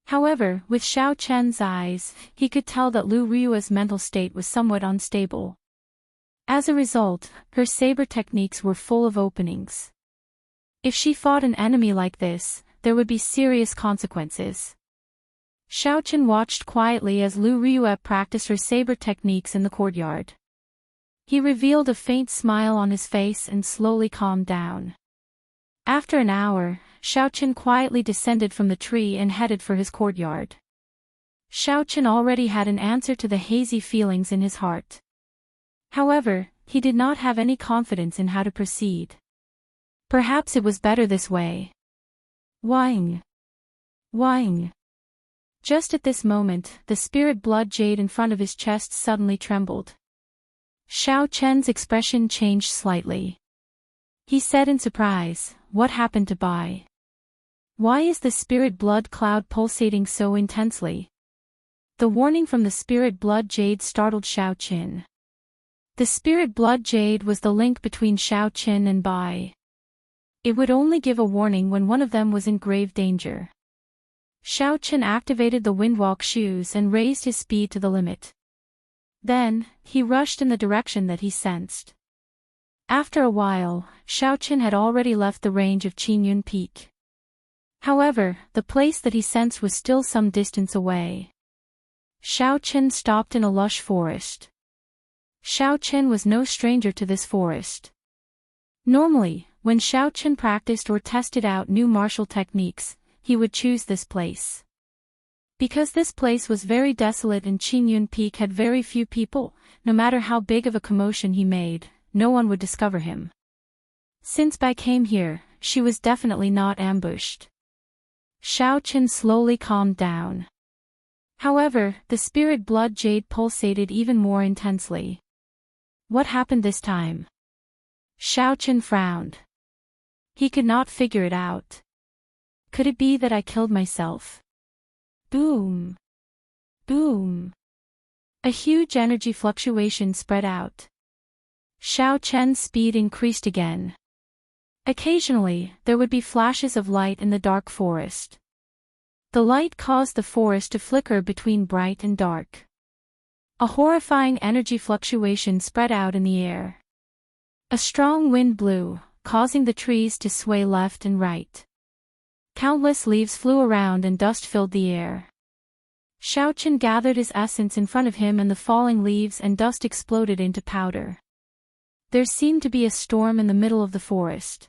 However, with Xiao Chen's eyes, he could tell that Lu Rue's mental state was somewhat unstable. As a result, her saber techniques were full of openings. If she fought an enemy like this, there would be serious consequences. Xiao Chen watched quietly as Lu Rue practiced her saber techniques in the courtyard. He revealed a faint smile on his face and slowly calmed down. After an hour, Xiao Chen quietly descended from the tree and headed for his courtyard. Xiao Chen already had an answer to the hazy feelings in his heart. However, he did not have any confidence in how to proceed. Perhaps it was better this way. Whing! Whing! Just at this moment, the spirit blood jade in front of his chest suddenly trembled. Xiao Chen's expression changed slightly. He said in surprise, "What happened to Bai? Why is the spirit blood cloud pulsating so intensely?" The warning from the spirit blood jade startled Xiao Chen. The spirit blood jade was the link between Xiao Chen and Bai. It would only give a warning when one of them was in grave danger. Xiao Chen activated the windwalk shoes and raised his speed to the limit. Then, he rushed in the direction that he sensed. After a while, Xiao Chen had already left the range of Qinyun Peak. However, the place that he sensed was still some distance away. Xiao Chen stopped in a lush forest. Xiao Chen was no stranger to this forest. Normally, when Xiao Chen practiced or tested out new martial techniques, he would choose this place. Because this place was very desolate and Qinyun Peak had very few people, no matter how big of a commotion he made, no one would discover him. Since Bai came here, she was definitely not ambushed. Xiao Chen slowly calmed down. However, the spirit blood jade pulsated even more intensely. What happened this time? Xiao Chen frowned. He could not figure it out. Could it be that I killed myself? Boom! Boom! A huge energy fluctuation spread out. Xiao Chen's speed increased again. Occasionally, there would be flashes of light in the dark forest. The light caused the forest to flicker between bright and dark. A horrifying energy fluctuation spread out in the air. A strong wind blew, causing the trees to sway left and right. Countless leaves flew around and dust filled the air. Xiao Chen gathered his essence in front of him and the falling leaves and dust exploded into powder. There seemed to be a storm in the middle of the forest.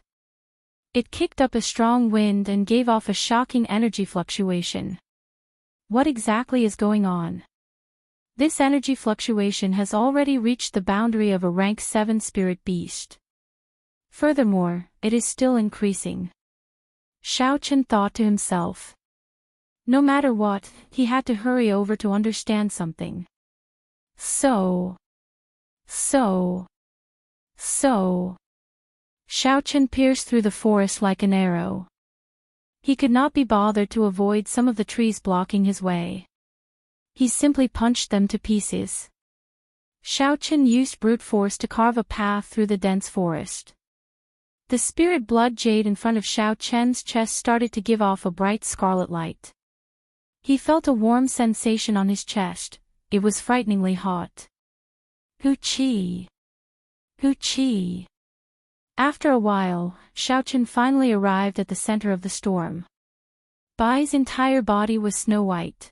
It kicked up a strong wind and gave off a shocking energy fluctuation. What exactly is going on? This energy fluctuation has already reached the boundary of a rank 7 spirit beast. Furthermore, it is still increasing. Xiao Chen thought to himself. No matter what, he had to hurry over to understand something. So. Xiao Chen pierced through the forest like an arrow. He could not be bothered to avoid some of the trees blocking his way. He simply punched them to pieces. Xiao Chen used brute force to carve a path through the dense forest. The spirit blood jade in front of Xiao Chen's chest started to give off a bright scarlet light. He felt a warm sensation on his chest. It was frighteningly hot. Hu-chi! Hu-chi! After a while, Xiaochen finally arrived at the center of the storm. Bai's entire body was snow white.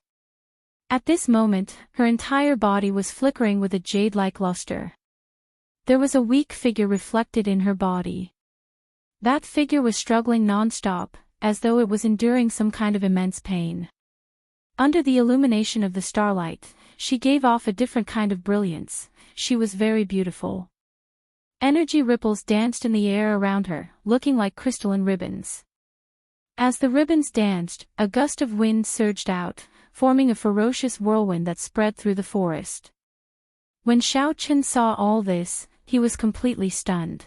At this moment, her entire body was flickering with a jade-like luster. There was a weak figure reflected in her body. That figure was struggling non-stop, as though it was enduring some kind of immense pain. Under the illumination of the starlight, she gave off a different kind of brilliance. She was very beautiful. Energy ripples danced in the air around her, looking like crystalline ribbons. As the ribbons danced, a gust of wind surged out, forming a ferocious whirlwind that spread through the forest. When Xiaochen saw all this, he was completely stunned.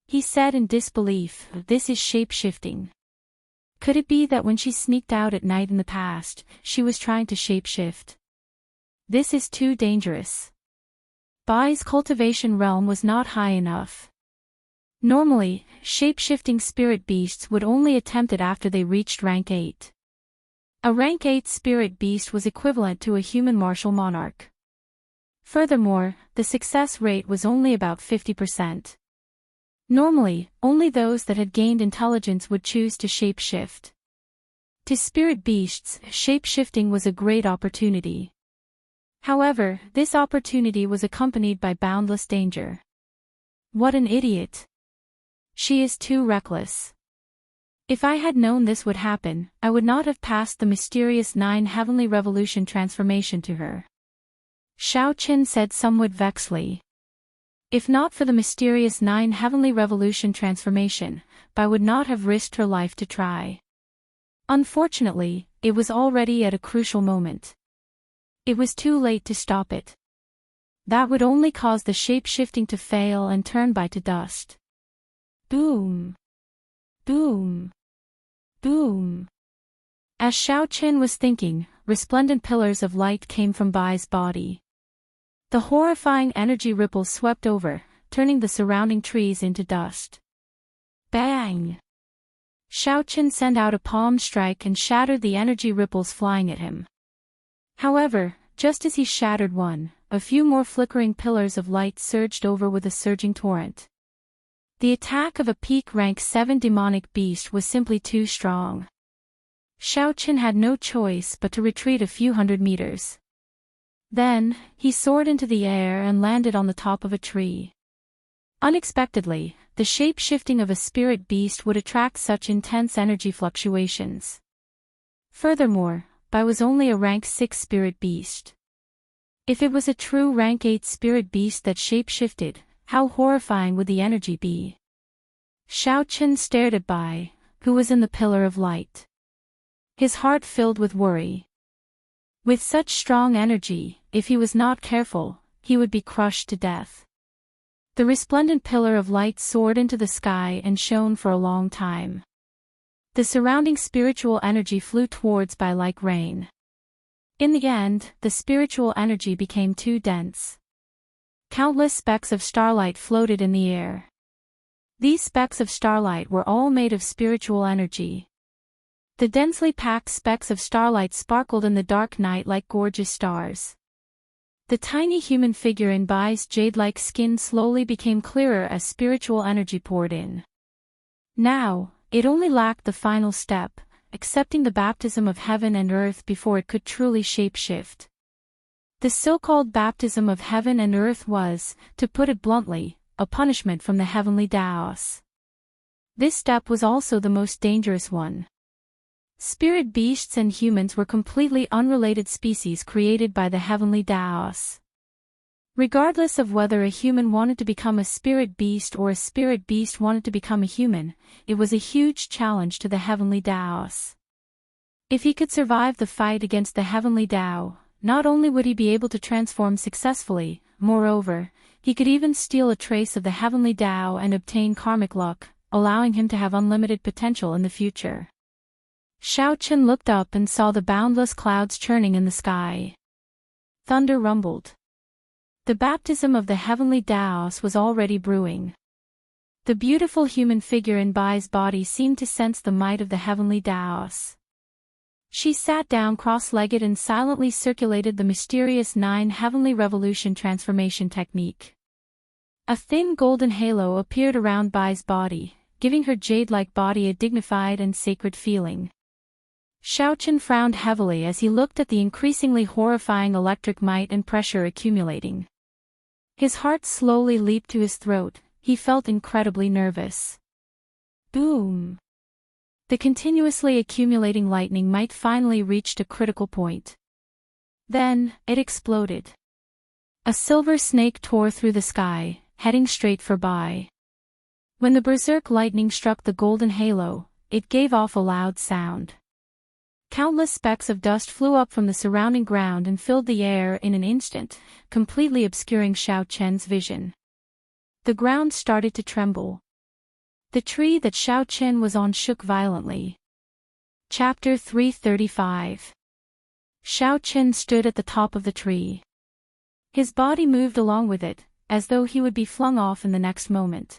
He said in disbelief, "This is shape-shifting. Could it be that when she sneaked out at night in the past, she was trying to shapeshift? This is too dangerous." Bai's cultivation realm was not high enough. Normally, shape-shifting spirit beasts would only attempt it after they reached rank 8. A rank 8 spirit beast was equivalent to a human martial monarch. Furthermore, the success rate was only about 50%. Normally, only those that had gained intelligence would choose to shapeshift. To spirit beasts, shapeshifting was a great opportunity. However, this opportunity was accompanied by boundless danger. What an idiot! She is too reckless. If I had known this would happen, I would not have passed the mysterious 9 heavenly revolution transformation to her. Xiaochen said somewhat vexedly. If not for the mysterious 9 heavenly revolution transformation, Bai would not have risked her life to try. Unfortunately, it was already at a crucial moment. It was too late to stop it. That would only cause the shape-shifting to fail and turn Bai to dust. Boom! Boom! Boom! As Xiaochen was thinking, resplendent pillars of light came from Bai's body. The horrifying energy ripples swept over, turning the surrounding trees into dust. Bang! Xiaochen sent out a palm strike and shattered the energy ripples flying at him. However, just as he shattered one, a few more flickering pillars of light surged over with a surging torrent. The attack of a peak rank 7 demonic beast was simply too strong. Xiaochen had no choice but to retreat a few hundred meters. Then, he soared into the air and landed on the top of a tree. Unexpectedly, the shape-shifting of a spirit beast would attract such intense energy fluctuations. Furthermore, Bai was only a rank 6 spirit beast. If it was a true rank 8 spirit beast that shape-shifted, how horrifying would the energy be? Xiaochen stared at Bai, who was in the pillar of light. His heart filled with worry. With such strong energy, if he was not careful, he would be crushed to death. The resplendent pillar of light soared into the sky and shone for a long time. The surrounding spiritual energy flew towards Bai like rain. In the end, the spiritual energy became too dense. Countless specks of starlight floated in the air. These specks of starlight were all made of spiritual energy. The densely packed specks of starlight sparkled in the dark night like gorgeous stars. The tiny human figure in Bai's jade-like skin slowly became clearer as spiritual energy poured in. Now, it only lacked the final step, accepting the baptism of heaven and earth before it could truly shape-shift. The so-called baptism of heaven and earth was, to put it bluntly, a punishment from the heavenly Daos. This step was also the most dangerous one. Spirit beasts and humans were completely unrelated species created by the heavenly Daos. Regardless of whether a human wanted to become a spirit beast or a spirit beast wanted to become a human, it was a huge challenge to the heavenly Daos. If he could survive the fight against the heavenly Dao, not only would he be able to transform successfully, moreover, he could even steal a trace of the heavenly Dao and obtain karmic luck, allowing him to have unlimited potential in the future. Xiaochen looked up and saw the boundless clouds churning in the sky. Thunder rumbled. The baptism of the heavenly Daos was already brewing. The beautiful human figure in Bai's body seemed to sense the might of the heavenly Daos. She sat down cross-legged and silently circulated the mysterious 9 heavenly revolution transformation technique. A thin golden halo appeared around Bai's body, giving her jade-like body a dignified and sacred feeling. Xiaochen frowned heavily as he looked at the increasingly horrifying electric might and pressure accumulating. His heart slowly leaped to his throat, he felt incredibly nervous. Boom! The continuously accumulating lightning might finally reached a critical point. Then, it exploded. A silver snake tore through the sky, heading straight for Bai. When the berserk lightning struck the golden halo, it gave off a loud sound. Countless specks of dust flew up from the surrounding ground and filled the air in an instant, completely obscuring Xiaochen's vision. The ground started to tremble. The tree that Xiaochen was on shook violently. Chapter 335. Xiaochen stood at the top of the tree. His body moved along with it, as though he would be flung off in the next moment.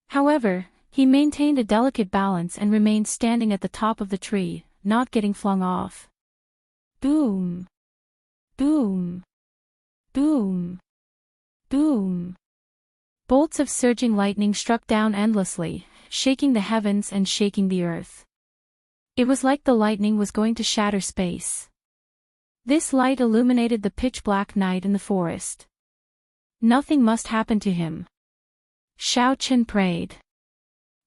However, he maintained a delicate balance and remained standing at the top of the tree, not getting flung off. Boom! Boom! Boom! Boom! Bolts of surging lightning struck down endlessly, shaking the heavens and shaking the earth. It was like the lightning was going to shatter space. This light illuminated the pitch-black night in the forest. Nothing must happen to him. Xiaochen prayed.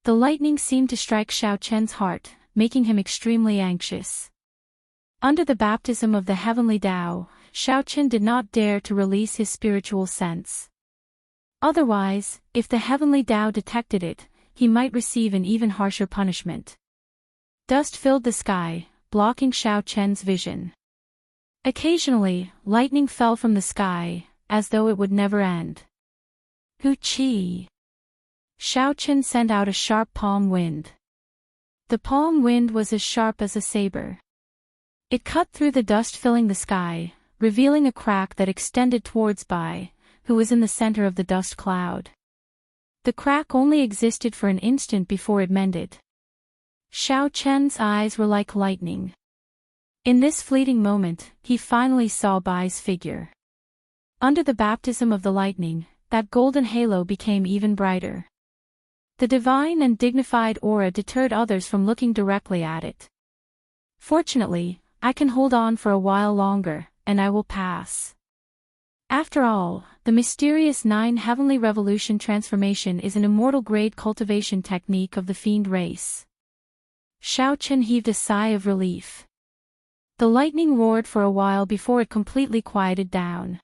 The lightning seemed to strike Xiaochen's heart, making him extremely anxious. Under the baptism of the heavenly Tao, Xiaochen did not dare to release his spiritual sense. Otherwise, if the heavenly Tao detected it, he might receive an even harsher punishment. Dust filled the sky, blocking Xiaochen's vision. Occasionally, lightning fell from the sky, as though it would never end. Hu-chi! Xiaochen sent out a sharp palm wind. The palm wind was as sharp as a saber. It cut through the dust filling the sky, revealing a crack that extended towards Bai, who was in the center of the dust cloud. The crack only existed for an instant before it mended. Xiaochen's eyes were like lightning. In this fleeting moment, he finally saw Bai's figure. Under the baptism of the lightning, that golden halo became even brighter. The divine and dignified aura deterred others from looking directly at it. Fortunately, I can hold on for a while longer, and I will pass. After all, the mysterious 9 heavenly revolution transformation is an immortal grade cultivation technique of the fiend race. Xiaochen heaved a sigh of relief. The lightning roared for a while before it completely quieted down.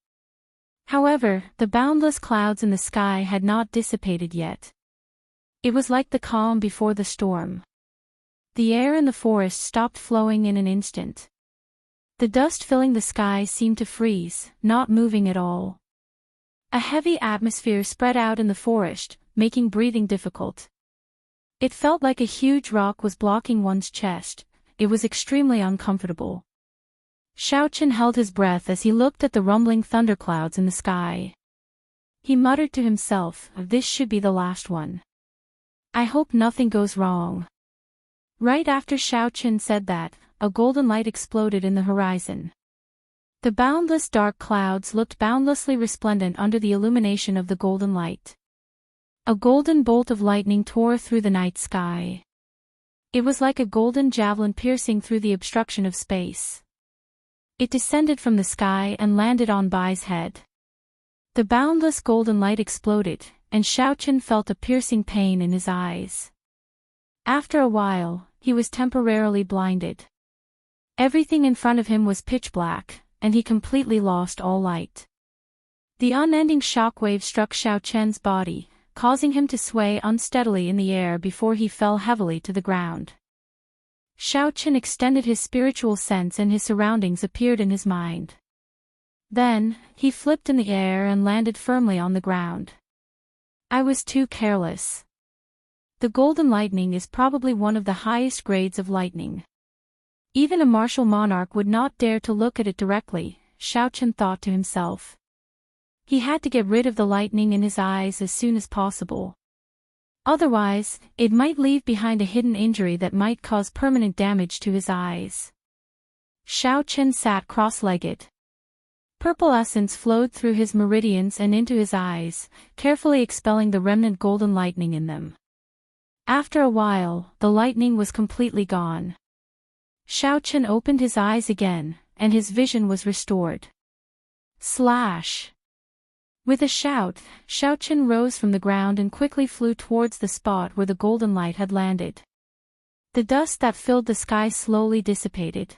However, the boundless clouds in the sky had not dissipated yet. It was like the calm before the storm. The air in the forest stopped flowing in an instant. The dust filling the sky seemed to freeze, not moving at all. A heavy atmosphere spread out in the forest, making breathing difficult. It felt like a huge rock was blocking one's chest. It was extremely uncomfortable. Xiaochen held his breath as he looked at the rumbling thunderclouds in the sky. He muttered to himself, "This should be the last one. I hope nothing goes wrong." Right after Xiaochen said that, a golden light exploded in the horizon. The boundless dark clouds looked boundlessly resplendent under the illumination of the golden light. A golden bolt of lightning tore through the night sky. It was like a golden javelin piercing through the obstruction of space. It descended from the sky and landed on Bai's head. The boundless golden light exploded, and Xiaochen felt a piercing pain in his eyes. After a while, he was temporarily blinded. Everything in front of him was pitch black, and he completely lost all light. The unending shockwave struck Xiaochen's body, causing him to sway unsteadily in the air before he fell heavily to the ground. Xiaochen extended his spiritual sense and his surroundings appeared in his mind. Then, he flipped in the air and landed firmly on the ground. I was too careless. The golden lightning is probably one of the highest grades of lightning. Even a martial monarch would not dare to look at it directly, Xiaochen thought to himself. He had to get rid of the lightning in his eyes as soon as possible. Otherwise, it might leave behind a hidden injury that might cause permanent damage to his eyes. Xiaochen sat cross-legged. Purple essence flowed through his meridians and into his eyes, carefully expelling the remnant golden lightning in them. After a while, the lightning was completely gone. Xiao Chen opened his eyes again, and his vision was restored. Slash! With a shout, Xiao Chen rose from the ground and quickly flew towards the spot where the golden light had landed. The dust that filled the sky slowly dissipated.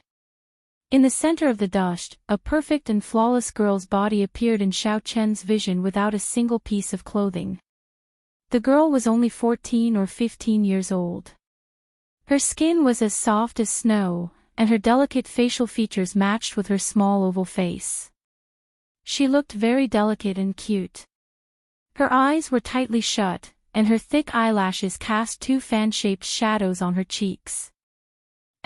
In the center of the dust, a perfect and flawless girl's body appeared in Xiao Chen's vision without a single piece of clothing. The girl was only 14 or 15 years old. Her skin was as soft as snow, and her delicate facial features matched with her small oval face. She looked very delicate and cute. Her eyes were tightly shut, and her thick eyelashes cast two fan-shaped shadows on her cheeks.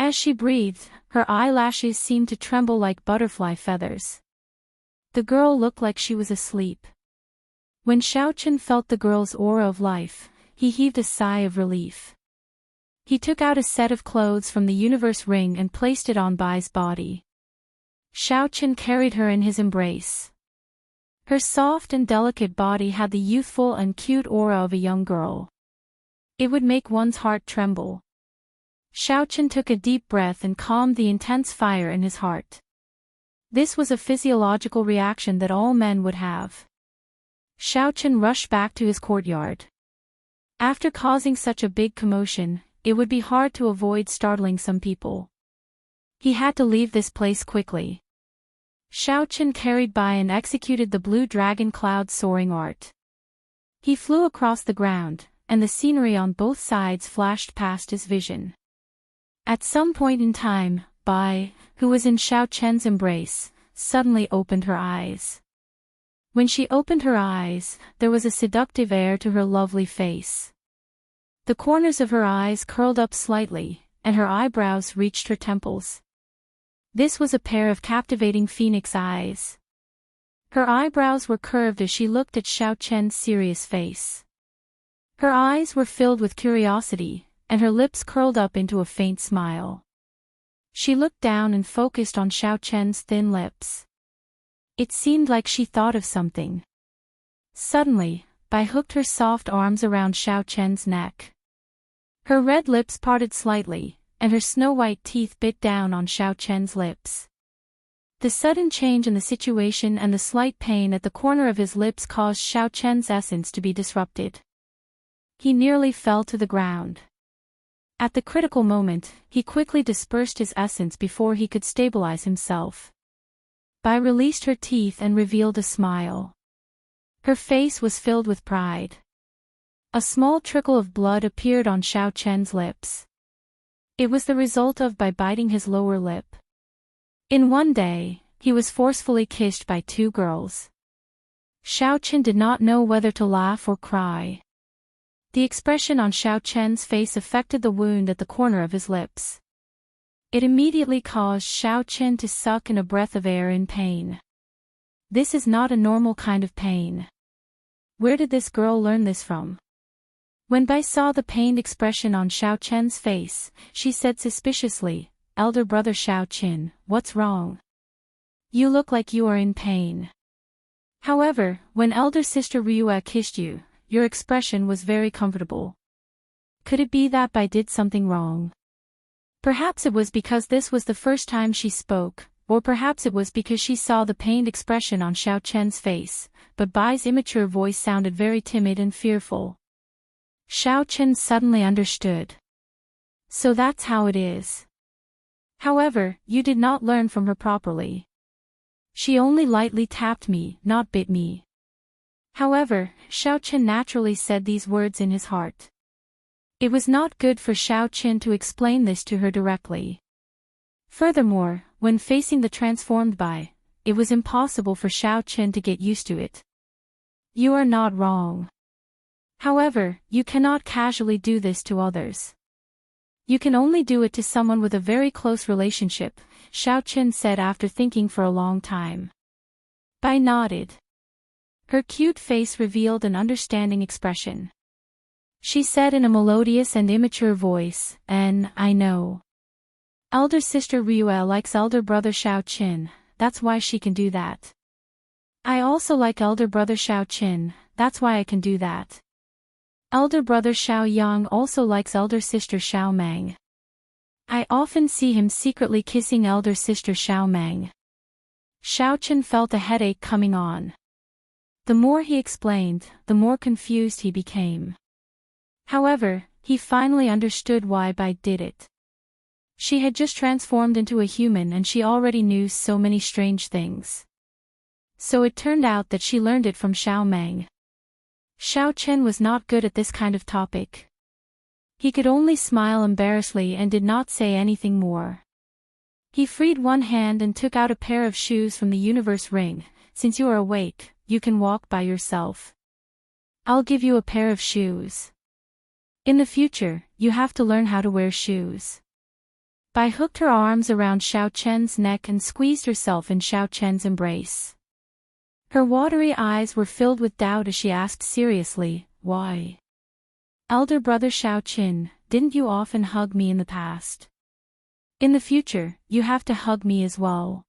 As she breathed, her eyelashes seemed to tremble like butterfly feathers. The girl looked like she was asleep. When Xiao Chen felt the girl's aura of life, he heaved a sigh of relief. He took out a set of clothes from the universe ring and placed it on Bai's body. Xiao Chen carried her in his embrace. Her soft and delicate body had the youthful and cute aura of a young girl. It would make one's heart tremble. Xiao Chen took a deep breath and calmed the intense fire in his heart. This was a physiological reaction that all men would have. Xiao Chen rushed back to his courtyard. After causing such a big commotion, it would be hard to avoid startling some people. He had to leave this place quickly. Xiao Chen carried by and executed the blue dragon cloud soaring art. He flew across the ground, and the scenery on both sides flashed past his vision. At some point in time, Bai, who was in Xiao Chen's embrace, suddenly opened her eyes. When she opened her eyes, there was a seductive air to her lovely face. The corners of her eyes curled up slightly, and her eyebrows reached her temples. This was a pair of captivating phoenix eyes. Her eyebrows were curved as she looked at Xiao Chen's serious face. Her eyes were filled with curiosity, and her lips curled up into a faint smile. She looked down and focused on Xiao Chen's thin lips. It seemed like she thought of something. Suddenly, Bai hooked her soft arms around Xiao Chen's neck. Her red lips parted slightly, and her snow-white teeth bit down on Xiao Chen's lips. The sudden change in the situation and the slight pain at the corner of his lips caused Xiao Chen's essence to be disrupted. He nearly fell to the ground. At the critical moment, he quickly dispersed his essence before he could stabilize himself. Bai released her teeth and revealed a smile. Her face was filled with pride. A small trickle of blood appeared on Xiao Chen's lips. It was the result of Bai biting his lower lip. In one day, he was forcefully kissed by two girls. Xiao Chen did not know whether to laugh or cry. The expression on Xiao Chen's face affected the wound at the corner of his lips. It immediately caused Xiao Chen to suck in a breath of air in pain. This is not a normal kind of pain. Where did this girl learn this from? When Bai saw the pained expression on Xiao Chen's face, she said suspiciously, "Elder brother Xiao Chen, what's wrong? You look like you are in pain. However, when elder sister Ryue kissed you, your expression was very comfortable. Could it be that Bai did something wrong? Perhaps it was because this was the first time she spoke, or perhaps it was because she saw the pained expression on Xiao Chen's face, but Bai's immature voice sounded very timid and fearful. Xiao Chen suddenly understood. So that's how it is. However, you did not learn from her properly. She only lightly tapped me, not bit me. However, Xiao Chen naturally said these words in his heart. It was not good for Xiao Chen to explain this to her directly. Furthermore, when facing the transformed Bai, it was impossible for Xiao Chen to get used to it. You are not wrong. However, you cannot casually do this to others. You can only do it to someone with a very close relationship, Xiao Chen said after thinking for a long time. Bai nodded. Her cute face revealed an understanding expression. She said in a melodious and immature voice, I know. Elder sister Ryue likes elder brother Xiao Chen, that's why she can do that. I also like elder brother Xiao Qin, that's why I can do that. Elder brother Xiao Yang also likes elder sister Xiao Meng. I often see him secretly kissing elder sister Xiao Meng. Xiao Qin felt a headache coming on. The more he explained, the more confused he became. However, he finally understood why Bai did it. She had just transformed into a human and she already knew so many strange things. So it turned out that she learned it from Xiao Meng. Xiao Chen was not good at this kind of topic. He could only smile embarrassedly and did not say anything more. He freed one hand and took out a pair of shoes from the universe ring. Since you are awake, you can walk by yourself. I'll give you a pair of shoes. In the future, you have to learn how to wear shoes. Bai hooked her arms around Xiao Chen's neck and squeezed herself in Xiao Chen's embrace. Her watery eyes were filled with doubt as she asked seriously, why? Elder brother Xiao Qin, didn't you often hug me in the past? In the future, you have to hug me as well.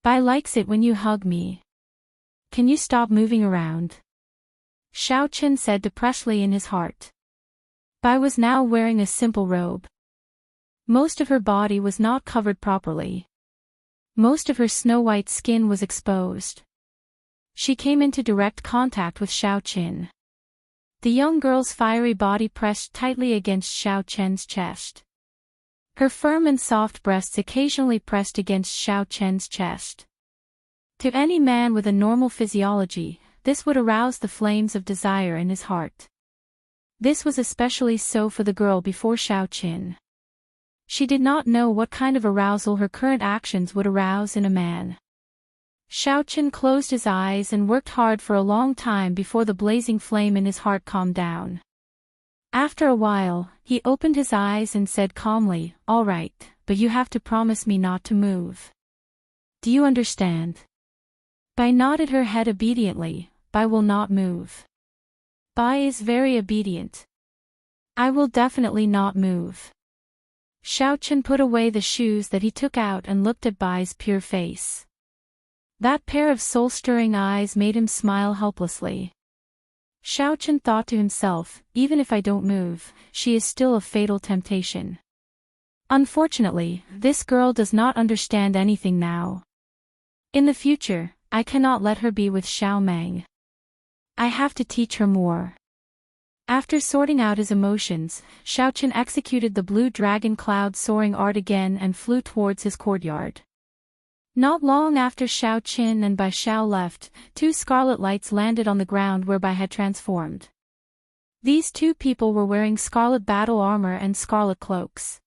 Bai likes it when you hug me. Can you stop moving around? Xiao Qin said depressedly in his heart. Bai was now wearing a simple robe. Most of her body was not covered properly. Most of her snow-white skin was exposed. She came into direct contact with Xiao Qin. The young girl's fiery body pressed tightly against Xiao Chen's chest. Her firm and soft breasts occasionally pressed against Xiao Chen's chest. To any man with a normal physiology, this would arouse the flames of desire in his heart. This was especially so for the girl before Xiao Qin. She did not know what kind of arousal her current actions would arouse in a man. Xiao Qin closed his eyes and worked hard for a long time before the blazing flame in his heart calmed down. After a while, he opened his eyes and said calmly, all right, but you have to promise me not to move. Do you understand? Bai nodded her head obediently. Bai will not move. Bai is very obedient. I will definitely not move. Xiao Qin put away the shoes that he took out and looked at Bai's pure face. That pair of soul-stirring eyes made him smile helplessly. Xiao Qin thought to himself, even if I don't move, she is still a fatal temptation. Unfortunately, this girl does not understand anything now. In the future, I cannot let her be with Xiao Meng. I have to teach her more. After sorting out his emotions, Xiao Qin executed the blue dragon cloud soaring art again and flew towards his courtyard. Not long after Xiao Qin and Bai Xiao left, two scarlet lights landed on the ground where Bai had transformed. These two people were wearing scarlet battle armor and scarlet cloaks.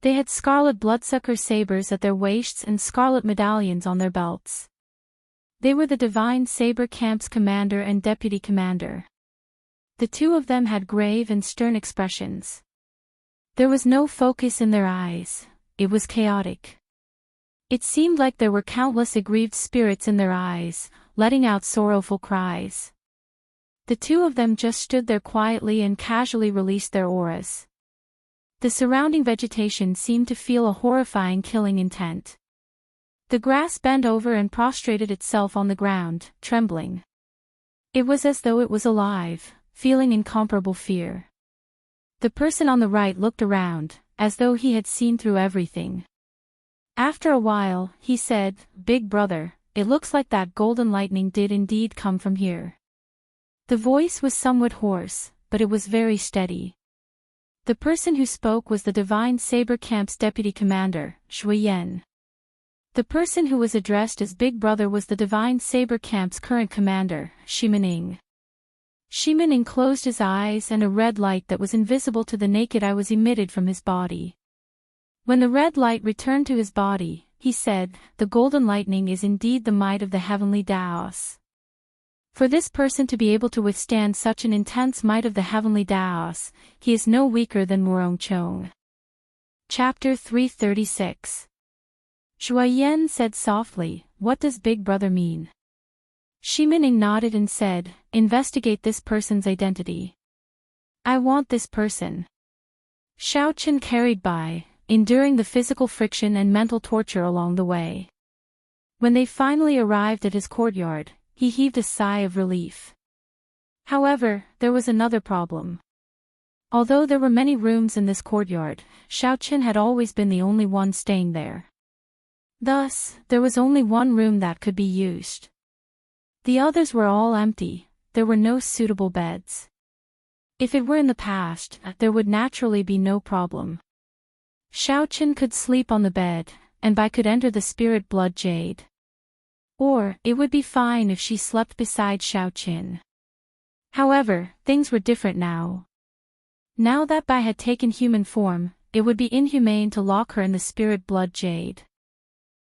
They had scarlet bloodsucker sabers at their waists and scarlet medallions on their belts. They were the Divine Saber Camp's commander and deputy commander. The two of them had grave and stern expressions. There was no focus in their eyes, it was chaotic. It seemed like there were countless aggrieved spirits in their eyes, letting out sorrowful cries. The two of them just stood there quietly and casually released their auras. The surrounding vegetation seemed to feel a horrifying killing intent. The grass bent over and prostrated itself on the ground, trembling. It was as though it was alive, feeling incomparable fear. The person on the right looked around, as though he had seen through everything. After a while, he said, Big brother, it looks like that golden lightning did indeed come from here. The voice was somewhat hoarse, but it was very steady. The person who spoke was the Divine Saber Camp's deputy commander, Shui Yan. The person who was addressed as Big Brother was the Divine Saber Camp's current commander, Shimaning. Shimaning closed his eyes and a red light that was invisible to the naked eye was emitted from his body. When the red light returned to his body, he said, the golden lightning is indeed the might of the heavenly Daos. For this person to be able to withstand such an intense might of the heavenly Daos, he is no weaker than Murong Chong. Chapter 336. Shuaiyan said softly, what does Big Brother mean? Shimaning nodded and said, investigate this person's identity. I want this person. Xiao Qin carried by, enduring the physical friction and mental torture along the way. When they finally arrived at his courtyard, he heaved a sigh of relief. However, there was another problem. Although there were many rooms in this courtyard, Xiaoqin had always been the only one staying there. Thus, there was only one room that could be used. The others were all empty, there were no suitable beds. If it were in the past, there would naturally be no problem. Xiaoqin could sleep on the bed, and Bai could enter the spirit blood jade. Or, it would be fine if she slept beside Xiaoqin. However, things were different now. Now that Bai had taken human form, it would be inhumane to lock her in the spirit blood jade.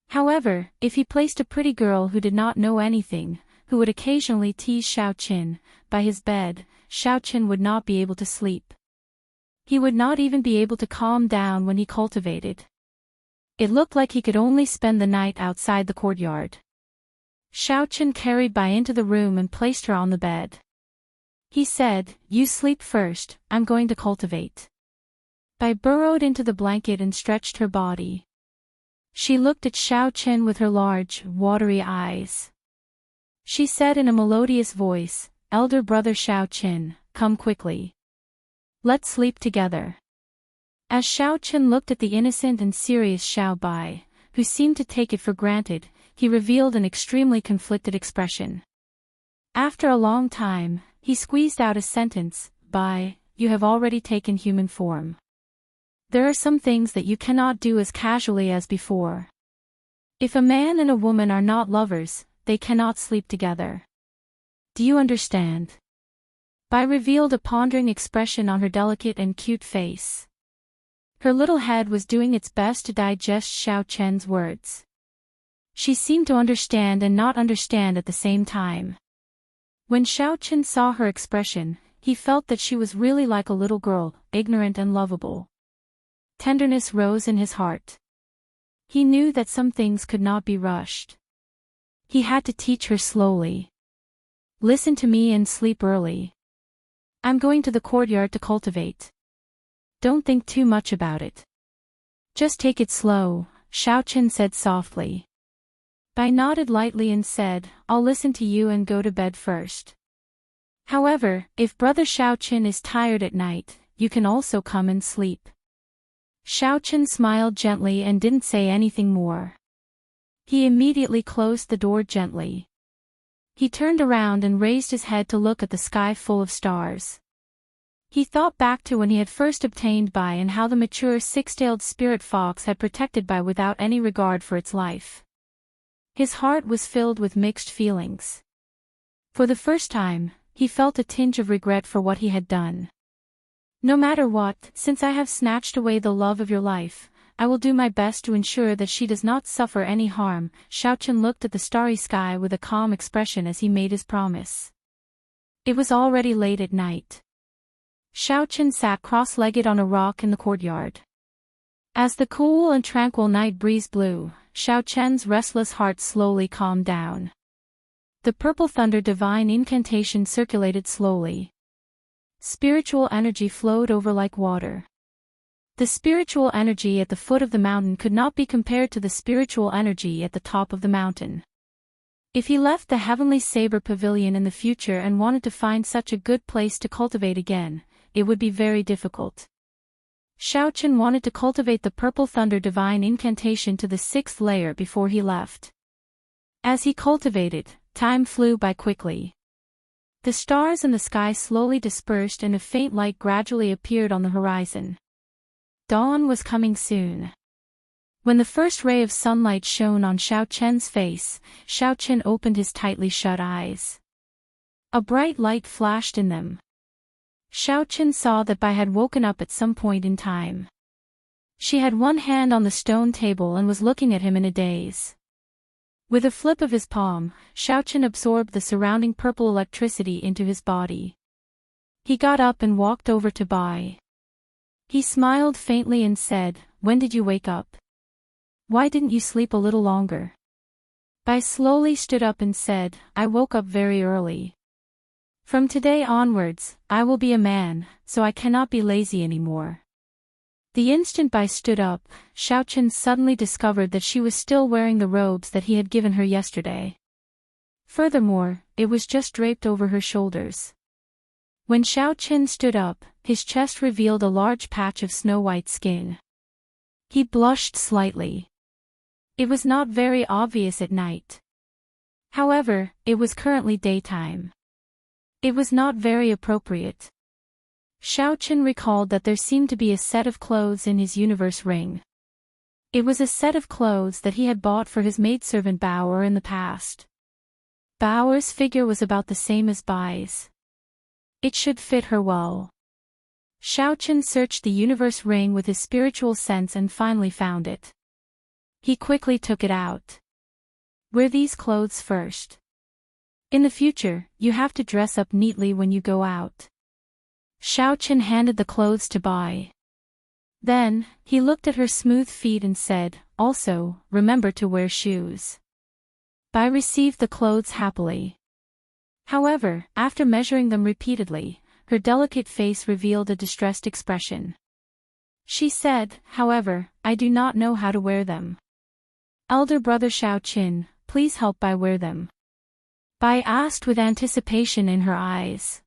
However, if he placed a pretty girl who did not know anything, who would occasionally tease Xiaoqin, by his bed, Xiaoqin would not be able to sleep. He would not even be able to calm down when he cultivated. It looked like he could only spend the night outside the courtyard. Xiaoqin carried Bai into the room and placed her on the bed. He said, "You sleep first, I'm going to cultivate." Bai burrowed into the blanket and stretched her body. She looked at Xiaoqin with her large, watery eyes. She said in a melodious voice, "Elder brother Xiaoqin, come quickly. Let's sleep together." As Xiaoqin looked at the innocent and serious Xiao Bai, who seemed to take it for granted, he revealed an extremely conflicted expression. After a long time, he squeezed out a sentence, "Bai, you have already taken human form. There are some things that you cannot do as casually as before. If a man and a woman are not lovers, they cannot sleep together. Do you understand?" Bai revealed a pondering expression on her delicate and cute face. Her little head was doing its best to digest Xiaoqin's words. She seemed to understand and not understand at the same time. When Xiaoqin saw her expression, he felt that she was really like a little girl, ignorant and lovable. Tenderness rose in his heart. He knew that some things could not be rushed. He had to teach her slowly. "Listen to me and sleep early. I'm going to the courtyard to cultivate. Don't think too much about it. Just take it slow," Xiaoqin said softly. Bai nodded lightly and said, "I'll listen to you and go to bed first. However, if brother Xiaoqin is tired at night, you can also come and sleep." Xiaoqin smiled gently and didn't say anything more. He immediately closed the door gently. He turned around and raised his head to look at the sky full of stars. He thought back to when he had first obtained Bai and how the mature six-tailed spirit fox had protected Bai without any regard for its life. His heart was filled with mixed feelings. For the first time, he felt a tinge of regret for what he had done. "No matter what, since I have snatched away the love of your life, I will do my best to ensure that she does not suffer any harm." Xiaoqin looked at the starry sky with a calm expression as he made his promise. It was already late at night. Xiaoqin sat cross-legged on a rock in the courtyard. As the cool and tranquil night breeze blew, Xiaoqin's restless heart slowly calmed down. The purple thunder divine incantation circulated slowly. Spiritual energy flowed over like water. The spiritual energy at the foot of the mountain could not be compared to the spiritual energy at the top of the mountain. If he left the Heavenly Saber Pavilion in the future and wanted to find such a good place to cultivate again, it would be very difficult. Xiaoqin wanted to cultivate the Purple Thunder Divine Incantation to the 6th layer before he left. As he cultivated, time flew by quickly. The stars in the sky slowly dispersed and a faint light gradually appeared on the horizon. Dawn was coming soon. When the first ray of sunlight shone on Xiaoqin's face, Xiaoqin opened his tightly shut eyes. A bright light flashed in them. Xiaoqin saw that Bai had woken up at some point in time. She had one hand on the stone table and was looking at him in a daze. With a flip of his palm, Xiaoqin absorbed the surrounding purple electricity into his body. He got up and walked over to Bai. He smiled faintly and said, "When did you wake up? Why didn't you sleep a little longer?" Bai slowly stood up and said, "I woke up very early. From today onwards, I will be a man, so I cannot be lazy anymore." The instant Bai stood up, Xiaochen suddenly discovered that she was still wearing the robes that he had given her yesterday. Furthermore, it was just draped over her shoulders. When Xiaochen stood up, his chest revealed a large patch of snow-white skin. He blushed slightly. It was not very obvious at night. However, it was currently daytime. It was not very appropriate. Xiaochen recalled that there seemed to be a set of clothes in his universe ring. It was a set of clothes that he had bought for his maidservant Bauer in the past. Bauer's figure was about the same as Bai's. It should fit her well. Xiaochen searched the universe ring with his spiritual sense and finally found it. He quickly took it out. Wear these clothes first. In the future, you have to dress up neatly when you go out. Xiaochen handed the clothes to Bai. Then, he looked at her smooth feet and said, also, remember to wear shoes. Bai received the clothes happily. However, after measuring them repeatedly, her delicate face revealed a distressed expression. She said, however, I do not know how to wear them. Elder brother Xiaochen, please help Bai wear them. Bai asked with anticipation in her eyes.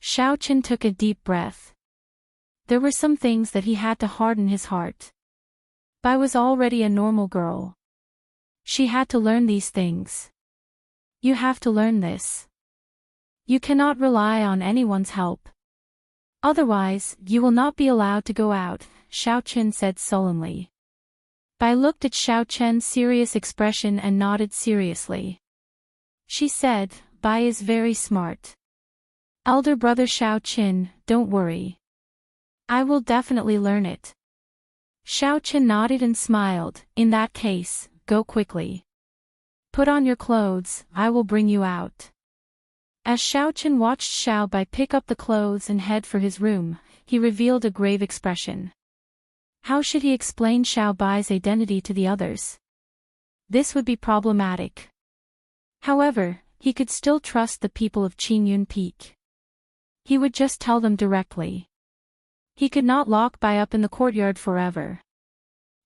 Xiaochen took a deep breath. There were some things that he had to harden his heart. Bai was already a normal girl. She had to learn these things. You have to learn this. You cannot rely on anyone's help. Otherwise, you will not be allowed to go out, Xiaochen said sullenly. Bai looked at Xiaochen's serious expression and nodded seriously. She said, Bai is very smart. Elder brother Xiaochen, don't worry. I will definitely learn it. Xiaochen nodded and smiled, in that case, go quickly. Put on your clothes, I will bring you out. As Xiaochen watched Xiao Bai pick up the clothes and head for his room, he revealed a grave expression. How should he explain Xiao Bai's identity to the others? This would be problematic. However, he could still trust the people of Qingyun Peak. He would just tell them directly. He could not lock Bai up in the courtyard forever.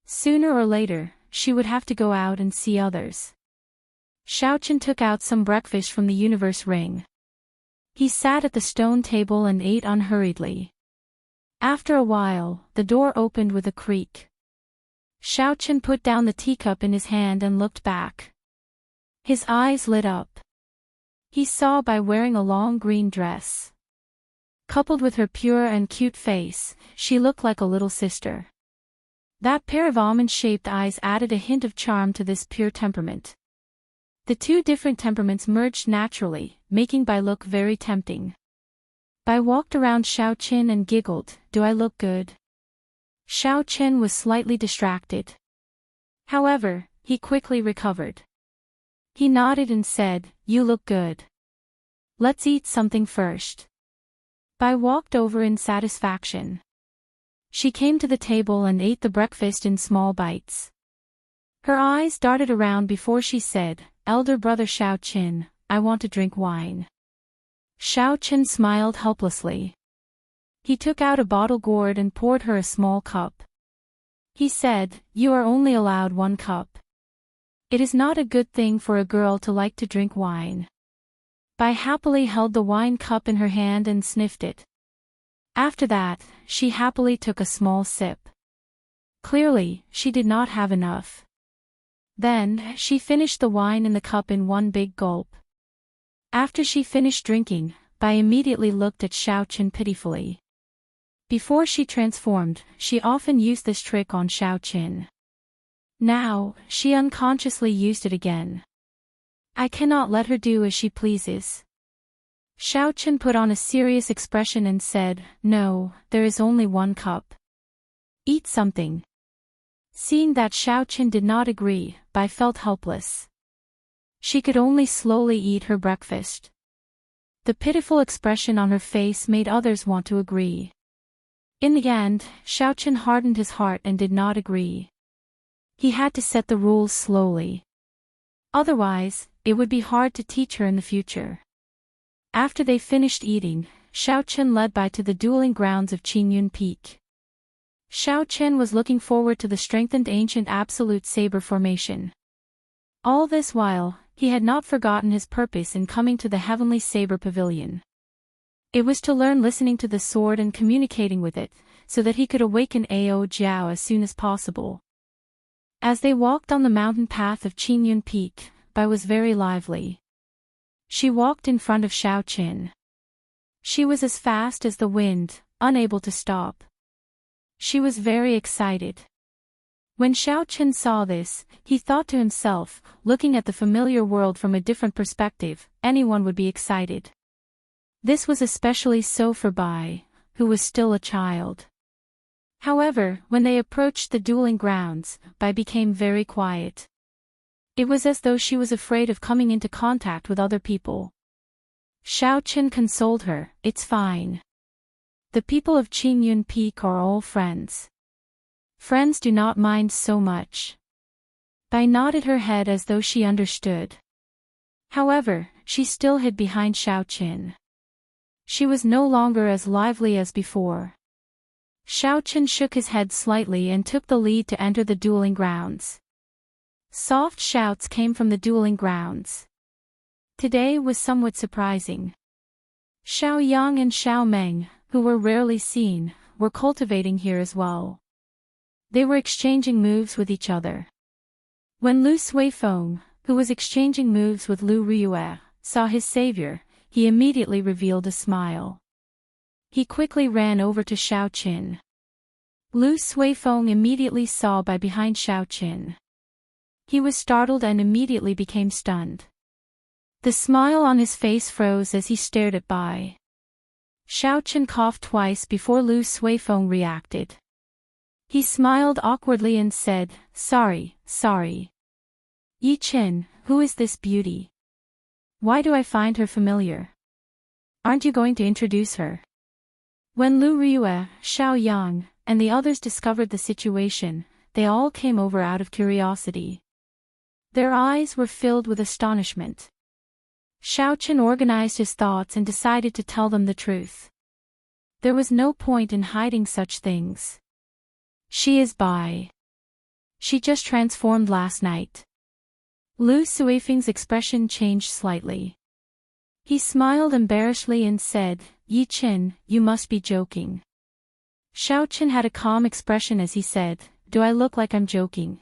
Sooner or later, she would have to go out and see others. Xiaochen took out some breakfast from the universe ring. He sat at the stone table and ate unhurriedly. After a while, the door opened with a creak. Xiaochen put down the teacup in his hand and looked back. His eyes lit up. He saw Bai wearing a long green dress. Coupled with her pure and cute face, she looked like a little sister. That pair of almond-shaped eyes added a hint of charm to this pure temperament. The two different temperaments merged naturally, making Bai look very tempting. Bai walked around Xiaochen and giggled, do I look good? Xiaochen was slightly distracted. However, he quickly recovered. He nodded and said, you look good. Let's eat something first. Bai walked over in satisfaction. She came to the table and ate the breakfast in small bites. Her eyes darted around before she said, Elder brother Xiaochen, I want to drink wine. Xiaochen smiled helplessly. He took out a bottle gourd and poured her a small cup. He said, you are only allowed 1 cup. It is not a good thing for a girl to like to drink wine. Bai happily held the wine cup in her hand and sniffed it. After that, she happily took a small sip. Clearly, she did not have enough. Then, she finished the wine in the cup in one big gulp. After she finished drinking, Bai immediately looked at Xiaochen pitifully. Before she transformed, she often used this trick on Xiaochen. Now, she unconsciously used it again. I cannot let her do as she pleases. Xiaochen put on a serious expression and said, no, there is only 1 cup. Eat something. Seeing that Xiaochen did not agree, Bai felt helpless. She could only slowly eat her breakfast. The pitiful expression on her face made others want to agree. In the end, Xiaochen hardened his heart and did not agree. He had to set the rules slowly. Otherwise, it would be hard to teach her in the future. After they finished eating, Xiaochen led Bai to the dueling grounds of Qingyun Peak. Xiao Chen was looking forward to the strengthened ancient absolute saber formation. All this while, he had not forgotten his purpose in coming to the Heavenly Saber Pavilion. It was to learn listening to the sword and communicating with it, so that he could awaken Ao Jiao as soon as possible. As they walked on the mountain path of Qingyun Peak, Bai was very lively. She walked in front of Xiao Qin. She was as fast as the wind, unable to stop. She was very excited. When Xiao Qin saw this, he thought to himself, looking at the familiar world from a different perspective, anyone would be excited. This was especially so for Bai, who was still a child. However, when they approached the dueling grounds, Bai became very quiet. It was as though she was afraid of coming into contact with other people. Xiao Qin consoled her, "It's fine. The people of Qingyun Peak are all friends. Friends do not mind so much." Bai nodded her head as though she understood. However, she still hid behind Xiao Qin. She was no longer as lively as before. Xiao Qin shook his head slightly and took the lead to enter the dueling grounds. Soft shouts came from the dueling grounds. Today was somewhat surprising. Xiao Yang and Xiao Meng, who were rarely seen, were cultivating here as well. They were exchanging moves with each other. When Lu Suifeng, who was exchanging moves with Lu Riyue, saw his savior, he immediately revealed a smile. He quickly ran over to Xiao Qin. Lu Suifeng immediately saw Bai behind Xiao Qin. He was startled and immediately became stunned. The smile on his face froze as he stared at Bai. Xiao Qin coughed twice before Lu Suifeng reacted. He smiled awkwardly and said, sorry. Yi Qin, who is this beauty? Why do I find her familiar? Aren't you going to introduce her? When Lu Riyue, Xiao Yang, and the others discovered the situation, they all came over out of curiosity. Their eyes were filled with astonishment. Xiao Qin organized his thoughts and decided to tell them the truth. There was no point in hiding such things. She is Bai. She just transformed last night. Lu Suifeng's expression changed slightly. He smiled embarrassedly and said, Yi Qin, you must be joking. Xiao Qin had a calm expression as he said, do I look like I'm joking?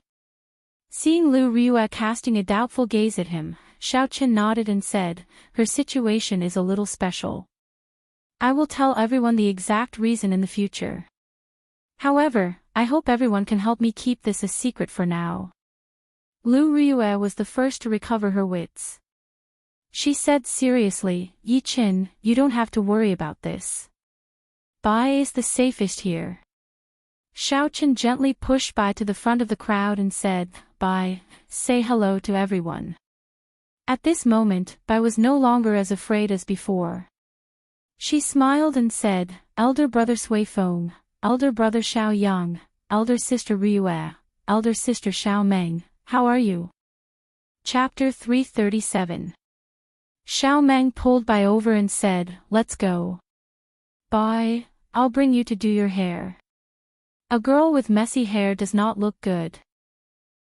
Seeing Lu Riyue casting a doubtful gaze at him, Xiao Qin nodded and said, her situation is a little special. I will tell everyone the exact reason in the future. However, I hope everyone can help me keep this a secret for now. Lu Riyue was the first to recover her wits. She said seriously, Yi Qin, you don't have to worry about this. Bai is the safest here. Xiao Qin gently pushed Bai to the front of the crowd and said, Bai, say hello to everyone. At this moment, Bai was no longer as afraid as before. She smiled and said, Elder brother Suifeng, Elder brother Xiao Yang, Elder sister Riyue, Elder sister Xiao Meng, how are you? Chapter 337. Xiao Meng pulled Bai over and said, let's go. Bai, I'll bring you to do your hair. A girl with messy hair does not look good.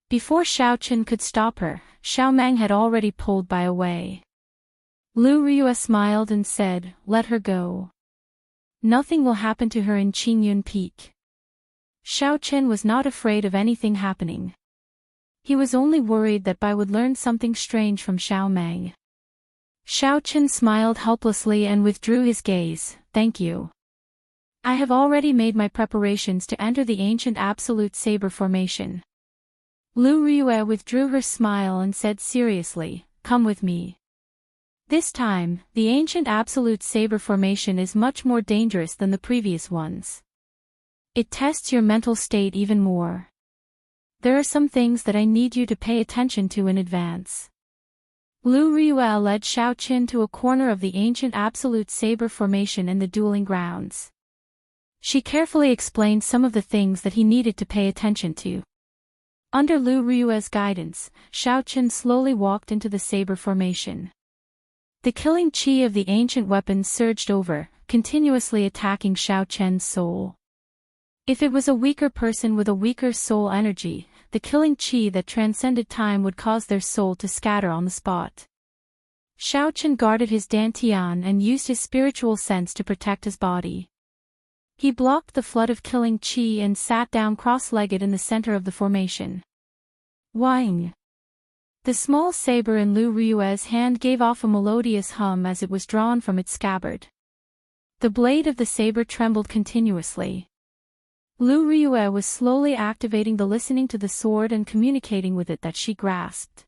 Before Xiao Qin could stop her, Xiao Meng had already pulled Bai away. Lu Riyue smiled and said, let her go. Nothing will happen to her in Qingyun Peak. Xiao Qin was not afraid of anything happening. He was only worried that Bai would learn something strange from Xiao Meng. Xiao Qin smiled helplessly and withdrew his gaze, thank you. I have already made my preparations to enter the ancient absolute saber formation. Lu Riyue withdrew her smile and said seriously, come with me. This time, the ancient absolute saber formation is much more dangerous than the previous ones. It tests your mental state even more. There are some things that I need you to pay attention to in advance. Lu Riyue led Xiao Qin to a corner of the ancient absolute saber formation in the dueling grounds. She carefully explained some of the things that he needed to pay attention to. Under Lu Riyue's guidance, Xiao Qin slowly walked into the saber formation. The killing qi of the ancient weapons surged over, continuously attacking Xiao Qian's soul. If it was a weaker person with a weaker soul energy, the killing chi that transcended time would cause their soul to scatter on the spot. Xiaochen guarded his dantian and used his spiritual sense to protect his body. He blocked the flood of killing chi and sat down cross-legged in the center of the formation. Wang! The small saber in Lu Rue's hand gave off a melodious hum as it was drawn from its scabbard. The blade of the saber trembled continuously. Lu Rue was slowly activating the listening to the sword and communicating with it that she grasped.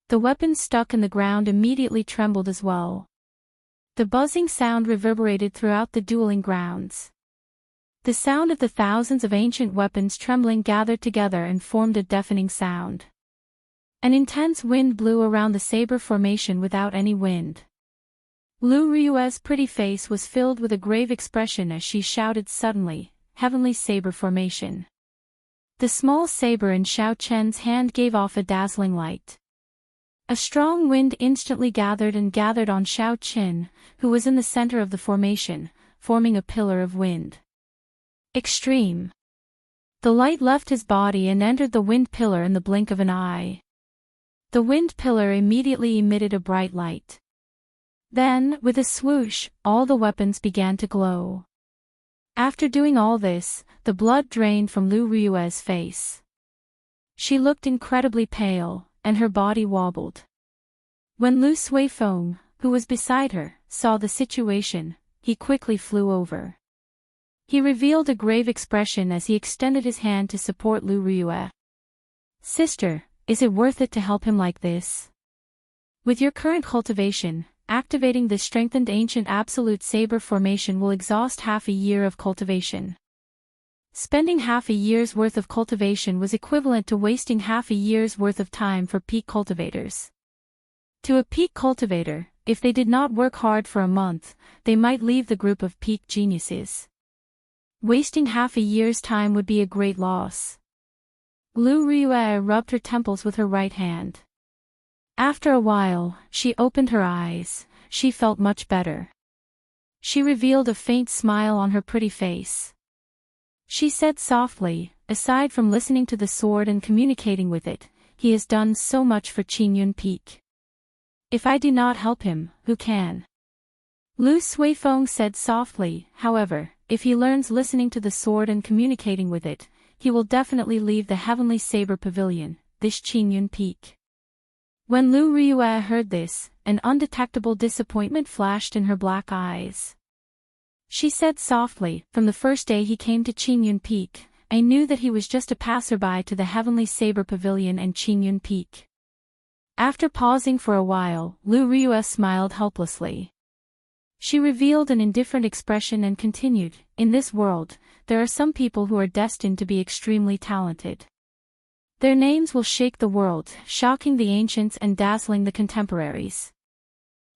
The weapon stuck in the ground immediately trembled as well. The buzzing sound reverberated throughout the dueling grounds. The sound of the thousands of ancient weapons trembling gathered together and formed a deafening sound. An intense wind blew around the saber formation without any wind. Lu Rue's pretty face was filled with a grave expression as she shouted suddenly, "Heavenly Saber Formation." The small saber in Xiao Chen's hand gave off a dazzling light. A strong wind instantly gathered on Xiao Chen, who was in the center of the formation, forming a pillar of wind. Extreme. The light left his body and entered the wind pillar in the blink of an eye. The wind pillar immediately emitted a bright light. Then, with a swoosh, all the weapons began to glow. After doing all this, the blood drained from Lu Rue's face. She looked incredibly pale, and her body wobbled. When Lu Suifeng, who was beside her, saw the situation, he quickly flew over. He revealed a grave expression as he extended his hand to support Lu Rue. "Sister, is it worth it to help him like this? With your current cultivation, activating the strengthened ancient absolute saber formation will exhaust half a year of cultivation." Spending half a year's worth of cultivation was equivalent to wasting half a year's worth of time for peak cultivators. To a peak cultivator, if they did not work hard for a month, they might leave the group of peak geniuses. Wasting half a year's time would be a great loss. Lu Rue rubbed her temples with her right hand. After a while, she opened her eyes. She felt much better. She revealed a faint smile on her pretty face. She said softly, "Aside from listening to the sword and communicating with it, he has done so much for Qingyun Peak. If I do not help him, who can?" Lu Suifeng said softly, "However, if he learns listening to the sword and communicating with it, he will definitely leave the Heavenly Saber Pavilion, this Qingyun Peak." When Lu Rue heard this, an undetectable disappointment flashed in her black eyes. She said softly, "From the first day he came to Qingyun Peak, I knew that he was just a passerby to the Heavenly Saber Pavilion and Qingyun Peak." After pausing for a while, Lu Rue smiled helplessly. She revealed an indifferent expression and continued, "In this world, there are some people who are destined to be extremely talented. Their names will shake the world, shocking the ancients and dazzling the contemporaries.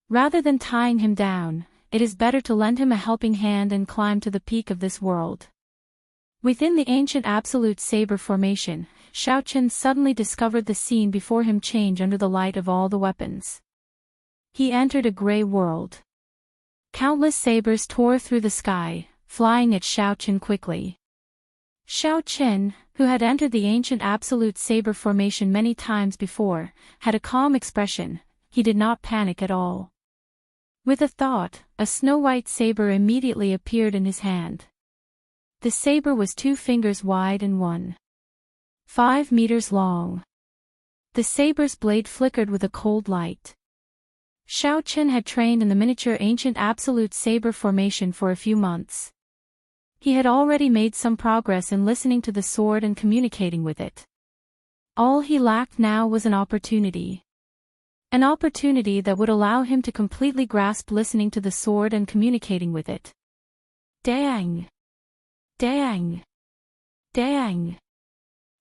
Rather than tying him down, it is better to lend him a helping hand and climb to the peak of this world." Within the ancient absolute saber formation, Xiaochen suddenly discovered the scene before him change under the light of all the weapons. He entered a gray world. Countless sabers tore through the sky, flying at Xiaochen quickly. Xiaochen, who had entered the ancient absolute saber formation many times before, had a calm expression. He did not panic at all. With a thought, a snow-white saber immediately appeared in his hand. The saber was 2 fingers wide and 1.5 meters long. The saber's blade flickered with a cold light. Xiaochen had trained in the miniature ancient absolute saber formation for a few months. He had already made some progress in listening to the sword and communicating with it. All he lacked now was an opportunity. An opportunity that would allow him to completely grasp listening to the sword and communicating with it. Dang! Dang! Dang!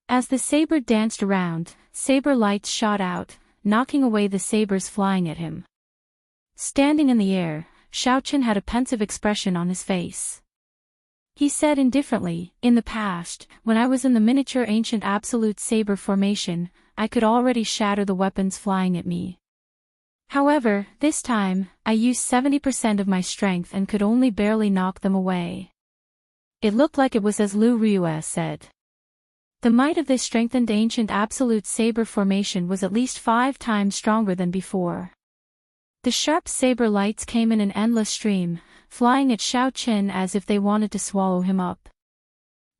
As the saber danced around, saber lights shot out, knocking away the sabers flying at him. Standing in the air, Xiaochen had a pensive expression on his face. He said indifferently, "In the past, when I was in the miniature ancient absolute saber formation, I could already shatter the weapons flying at me. However, this time, I used 70% of my strength and could only barely knock them away." It looked like it was as Lu Ryue said. The might of this strengthened ancient absolute saber formation was at least 5 times stronger than before. The sharp saber lights came in an endless stream, flying at Xiao Qin as if they wanted to swallow him up.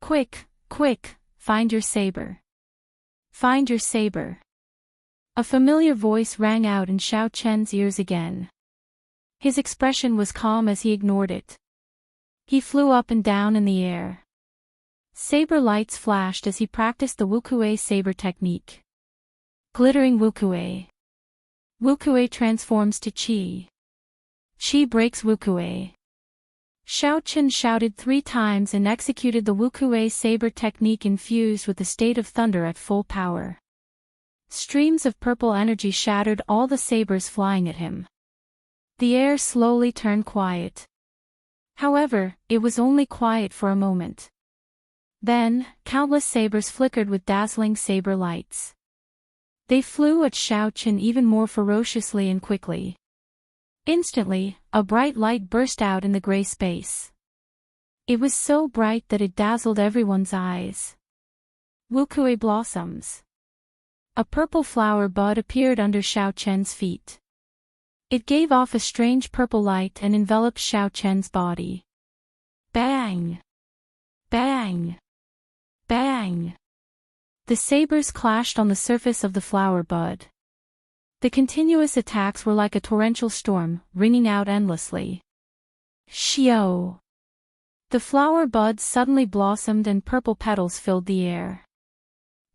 Quick, quick, find your saber. Find your saber. A familiar voice rang out in Xiao Qian's ears again. His expression was calm as he ignored it. He flew up and down in the air. Saber lights flashed as he practiced the Wukue saber technique. Glittering Wukue. Wukue transforms to Qi. Qi breaks Wukue. Xiao Qin shouted 3 times and executed the Wukue saber technique infused with the state of thunder at full power. Streams of purple energy shattered all the sabers flying at him. The air slowly turned quiet. However, it was only quiet for a moment. Then, countless sabers flickered with dazzling saber lights. They flew at Xiao Qin even more ferociously and quickly. Instantly, a bright light burst out in the gray space. It was so bright that it dazzled everyone's eyes. Wukue blossoms. A purple flower bud appeared under Xiao Qian's feet. It gave off a strange purple light and enveloped Xiao Qian's body. Bang! Bang! Bang! The sabers clashed on the surface of the flower bud. The continuous attacks were like a torrential storm, ringing out endlessly. Xiao! The flower bud suddenly blossomed and purple petals filled the air.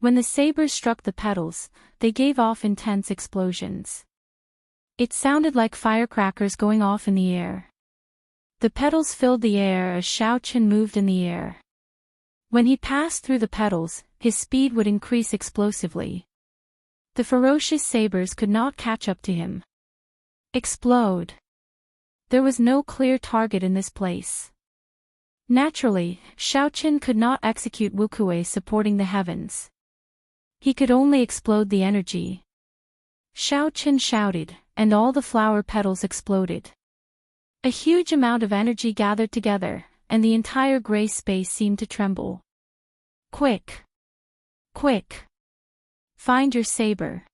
When the sabers struck the petals, they gave off intense explosions. It sounded like firecrackers going off in the air. The petals filled the air as Xiao Qin moved in the air. When he passed through the petals, his speed would increase explosively. The ferocious sabers could not catch up to him. Explode. There was no clear target in this place. Naturally, Xiao Qin could not execute Wukue supporting the heavens. He could only explode the energy. Xiao Qin shouted, and all the flower petals exploded. A huge amount of energy gathered together, and the entire gray space seemed to tremble. Quick! Quick! Find your saber.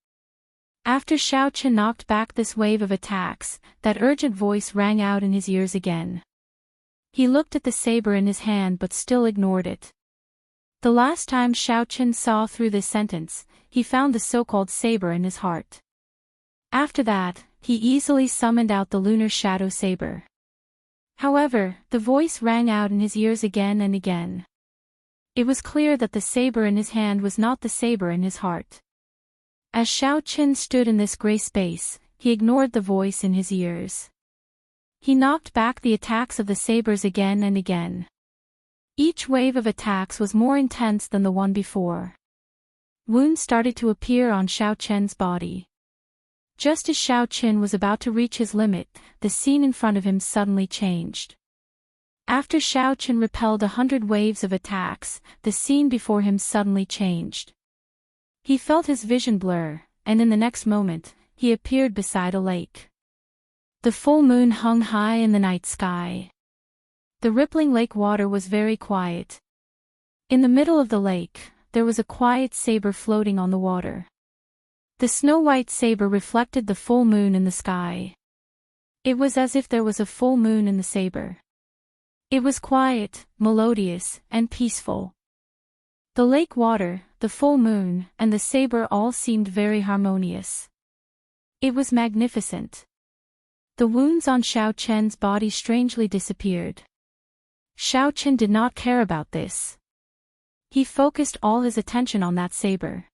After Xiao Qin knocked back this wave of attacks, that urgent voice rang out in his ears again. He looked at the saber in his hand but still ignored it. The last time Xiao Qin saw through this sentence, he found the so-called saber in his heart. After that, he easily summoned out the lunar shadow saber. However, the voice rang out in his ears again and again. It was clear that the saber in his hand was not the saber in his heart. As Xiao Qin stood in this gray space, he ignored the voice in his ears. He knocked back the attacks of the sabers again and again. Each wave of attacks was more intense than the one before. Wounds started to appear on Xiao Qian's body. Just as Xiao Qin was about to reach his limit, the scene in front of him suddenly changed. After Xiao Qin repelled 100 waves of attacks, the scene before him suddenly changed. He felt his vision blur, and in the next moment, he appeared beside a lake. The full moon hung high in the night sky. The rippling lake water was very quiet. In the middle of the lake, there was a quiet saber floating on the water. The snow-white saber reflected the full moon in the sky. It was as if there was a full moon in the saber. It was quiet, melodious, and peaceful. The lake water, the full moon, and the saber all seemed very harmonious. It was magnificent. The wounds on Xiao Qian's body strangely disappeared. Xiao Qin did not care about this. He focused all his attention on that saber.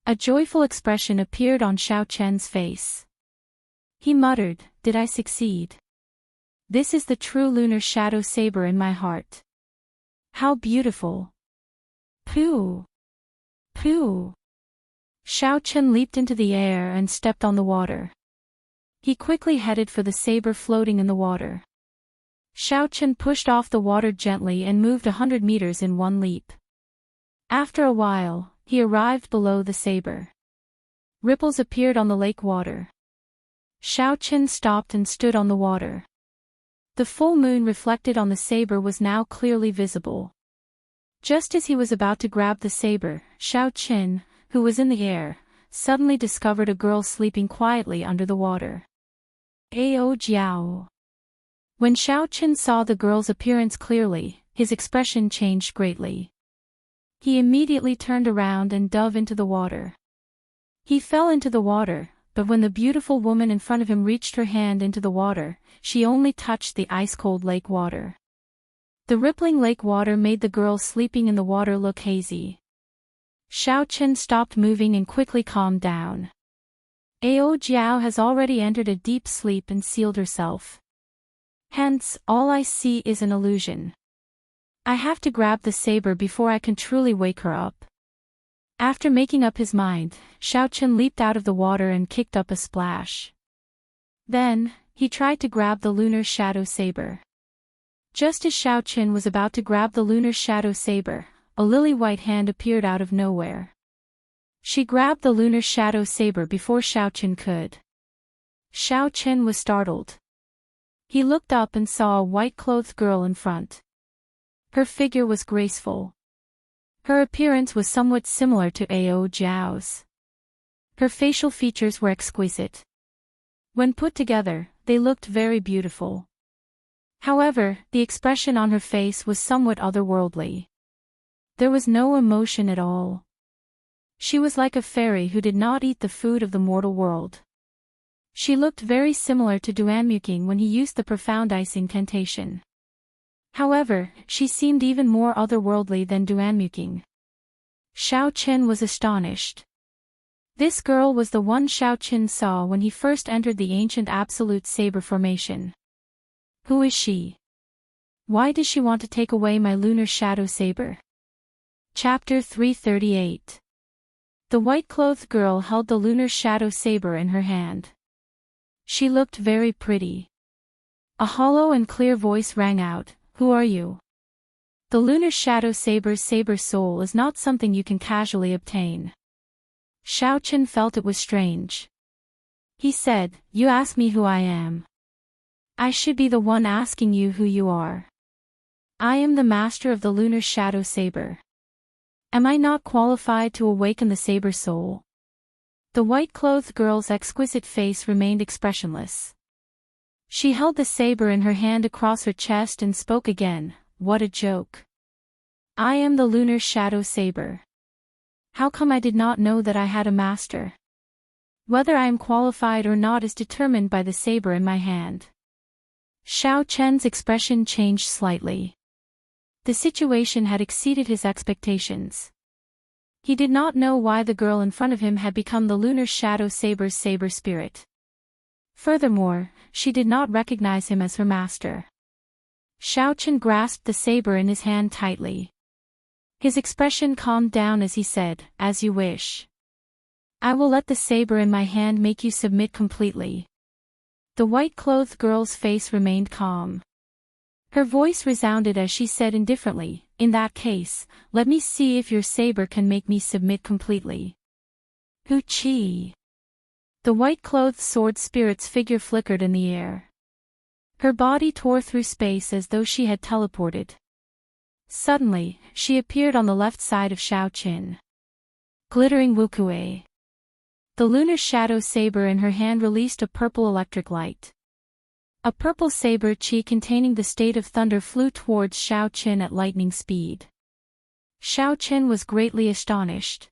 A joyful expression appeared on Xiao Qian's face. He muttered, "Did I succeed? This is the true lunar shadow saber in my heart. How beautiful! Pooh! Pooh!" Xiao Qin leaped into the air and stepped on the water. He quickly headed for the saber floating in the water. Xiao Qin pushed off the water gently and moved 100 meters in one leap. After a while, he arrived below the saber. Ripples appeared on the lake water. Xiao Qin stopped and stood on the water. The full moon reflected on the saber was now clearly visible. Just as he was about to grab the saber, Xiao Qin, who was in the air, suddenly discovered a girl sleeping quietly under the water. Ao Jiao. When Xiao Qin saw the girl's appearance clearly, his expression changed greatly. He immediately turned around and dove into the water. He fell into the water, but when the beautiful woman in front of him reached her hand into the water, she only touched the ice-cold lake water. The rippling lake water made the girl sleeping in the water look hazy. Xiao Qin stopped moving and quickly calmed down. Ao Jiao has already entered a deep sleep and sealed herself. Hence, all I see is an illusion. I have to grab the saber before I can truly wake her up. After making up his mind, Xiao Qin leaped out of the water and kicked up a splash. Then, he tried to grab the lunar shadow saber. Just as Xiao Qin was about to grab the lunar shadow saber, a lily-white hand appeared out of nowhere. She grabbed the lunar shadow saber before Xiao Qin could. Xiao Qin was startled. He looked up and saw a white-clothed girl in front. Her figure was graceful. Her appearance was somewhat similar to Ao Jiao's. Her facial features were exquisite. When put together, they looked very beautiful. However, the expression on her face was somewhat otherworldly. There was no emotion at all. She was like a fairy who did not eat the food of the mortal world. She looked very similar to Duanmuking when he used the profound ice incantation. However, she seemed even more otherworldly than Duanmuking. Xiao Qin was astonished. This girl was the one Xiao Qin saw when he first entered the ancient absolute saber formation. Who is she? Why does she want to take away my lunar shadow saber? Chapter 338. The white-clothed girl held the lunar shadow saber in her hand. She looked very pretty. A hollow and clear voice rang out, "Who are you?" The lunar shadow saber's saber soul is not something you can casually obtain. Xiao Qin felt it was strange. He said, "You ask me who I am. I should be the one asking you who you are. I am the master of the lunar shadow saber. Am I not qualified to awaken the saber soul?" The white-clothed girl's exquisite face remained expressionless. She held the saber in her hand across her chest and spoke again, "What a joke. I am the lunar shadow saber. How come I did not know that I had a master? Whether I am qualified or not is determined by the saber in my hand." Xiao Qin's expression changed slightly. The situation had exceeded his expectations. He did not know why the girl in front of him had become the lunar shadow saber's saber spirit. Furthermore, she did not recognize him as her master. Xiao Qin grasped the saber in his hand tightly. His expression calmed down as he said, "As you wish. I will let the saber in my hand make you submit completely." The white-clothed girl's face remained calm. Her voice resounded as she said indifferently, "In that case, let me see if your saber can make me submit completely." Hu Qi. The white-clothed sword spirit's figure flickered in the air. Her body tore through space as though she had teleported. Suddenly, she appeared on the left side of Xiao Qin. Glittering Wukue. The lunar shadow saber in her hand released a purple electric light. A purple saber chi containing the state of thunder flew towards Xiao Qin at lightning speed. Xiao Qin was greatly astonished.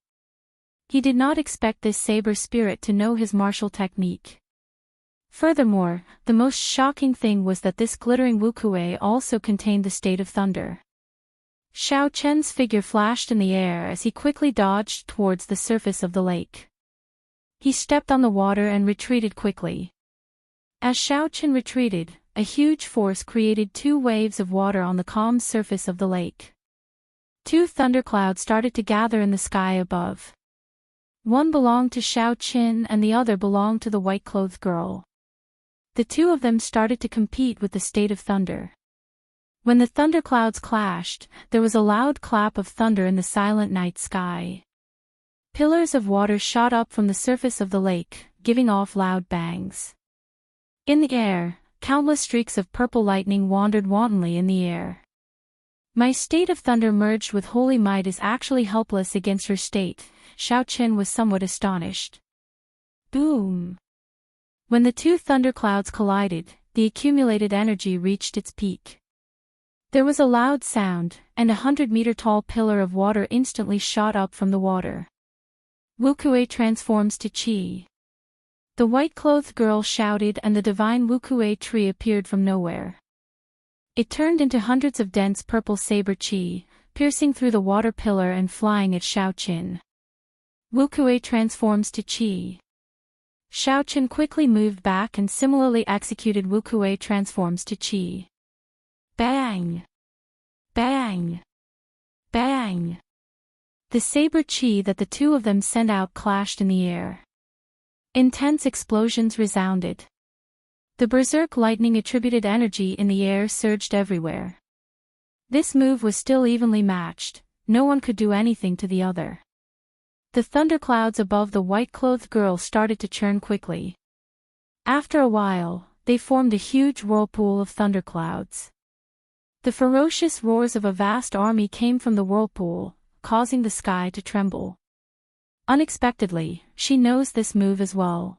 He did not expect this saber spirit to know his martial technique. Furthermore, the most shocking thing was that this glittering Wukue also contained the state of thunder. Xiao Qin's figure flashed in the air as he quickly dodged towards the surface of the lake. He stepped on the water and retreated quickly. As Xiao Qin retreated, a huge force created 2 waves of water on the calm surface of the lake. 2 thunderclouds started to gather in the sky above. One belonged to Xiao Qin and the other belonged to the white-clothed girl. The 2 of them started to compete with the state of thunder. When the thunderclouds clashed, there was a loud clap of thunder in the silent night sky. Pillars of water shot up from the surface of the lake, giving off loud bangs. In the air, countless streaks of purple lightning wandered wantonly in the air. My state of thunder merged with holy might is actually helpless against her state. Xiao Qin was somewhat astonished. Boom! When the two thunderclouds collided, the accumulated energy reached its peak. There was a loud sound, and a 100-meter-tall pillar of water instantly shot up from the water. Wukue transforms to Qi. The white-clothed girl shouted, and the divine Wukue tree appeared from nowhere. It turned into hundreds of dense purple saber Qi, piercing through the water pillar and flying at Xiao Qin. Wukue transforms to Qi. Xiao Qin quickly moved back and similarly executed Wukue transforms to Qi. Bang! Bang! Bang! The saber Qi that the two of them sent out clashed in the air. Intense explosions resounded. The berserk lightning attributed energy in the air surged everywhere. This move was still evenly matched, no one could do anything to the other. The thunderclouds above the white-clothed girl started to churn quickly. After a while, they formed a huge whirlpool of thunderclouds. The ferocious roars of a vast army came from the whirlpool, causing the sky to tremble. Unexpectedly, she knows this move as well.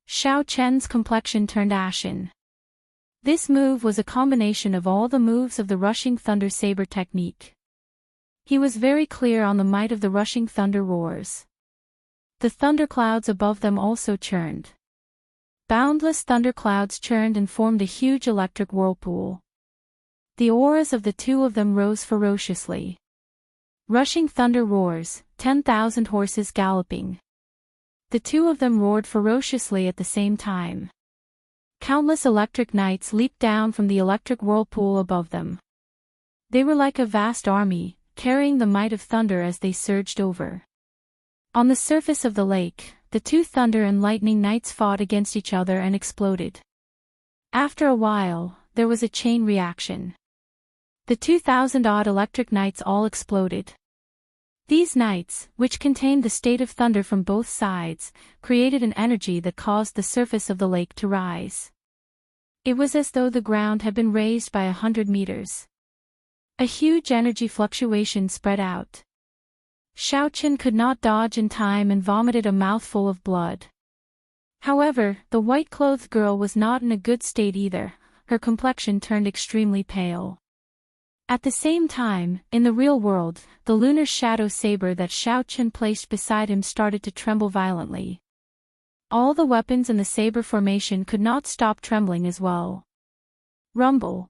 Xiao Chen's complexion turned ashen. This move was a combination of all the moves of the rushing thunder saber technique. He was very clear on the might of the rushing thunder roars. The thunderclouds above them also churned. Boundless thunderclouds churned and formed a huge electric whirlpool. The auras of the two of them rose ferociously. Rushing thunder roars, 10,000 horses galloping. The two of them roared ferociously at the same time. Countless electric knights leaped down from the electric whirlpool above them. They were like a vast army, carrying the might of thunder as they surged over. On the surface of the lake, the two thunder and lightning knights fought against each other and exploded. After a while, there was a chain reaction. The 2,000-odd electric knights all exploded. These knights, which contained the state of thunder from both sides, created an energy that caused the surface of the lake to rise. It was as though the ground had been raised by 100 meters. A huge energy fluctuation spread out. Xiao Qin could not dodge in time and vomited a mouthful of blood. However, the white-clothed girl was not in a good state either. Her complexion turned extremely pale. At the same time, in the real world, the lunar shadow saber that Xiao Qin placed beside him started to tremble violently. All the weapons in the saber formation could not stop trembling as well. Rumble.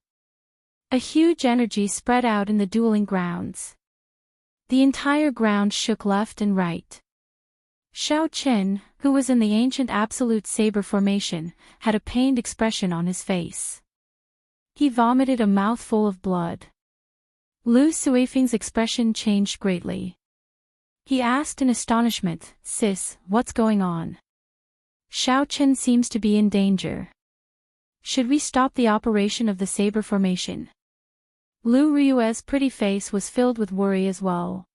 A huge energy spread out in the dueling grounds. The entire ground shook left and right. Xiao Qin, who was in the ancient absolute saber formation, had a pained expression on his face. He vomited a mouthful of blood. Lu Suifeng's expression changed greatly. He asked in astonishment, "Sis, what's going on? Xiao Qin seems to be in danger. Should we stop the operation of the saber formation?" Lu Ryue's pretty face was filled with worry as well.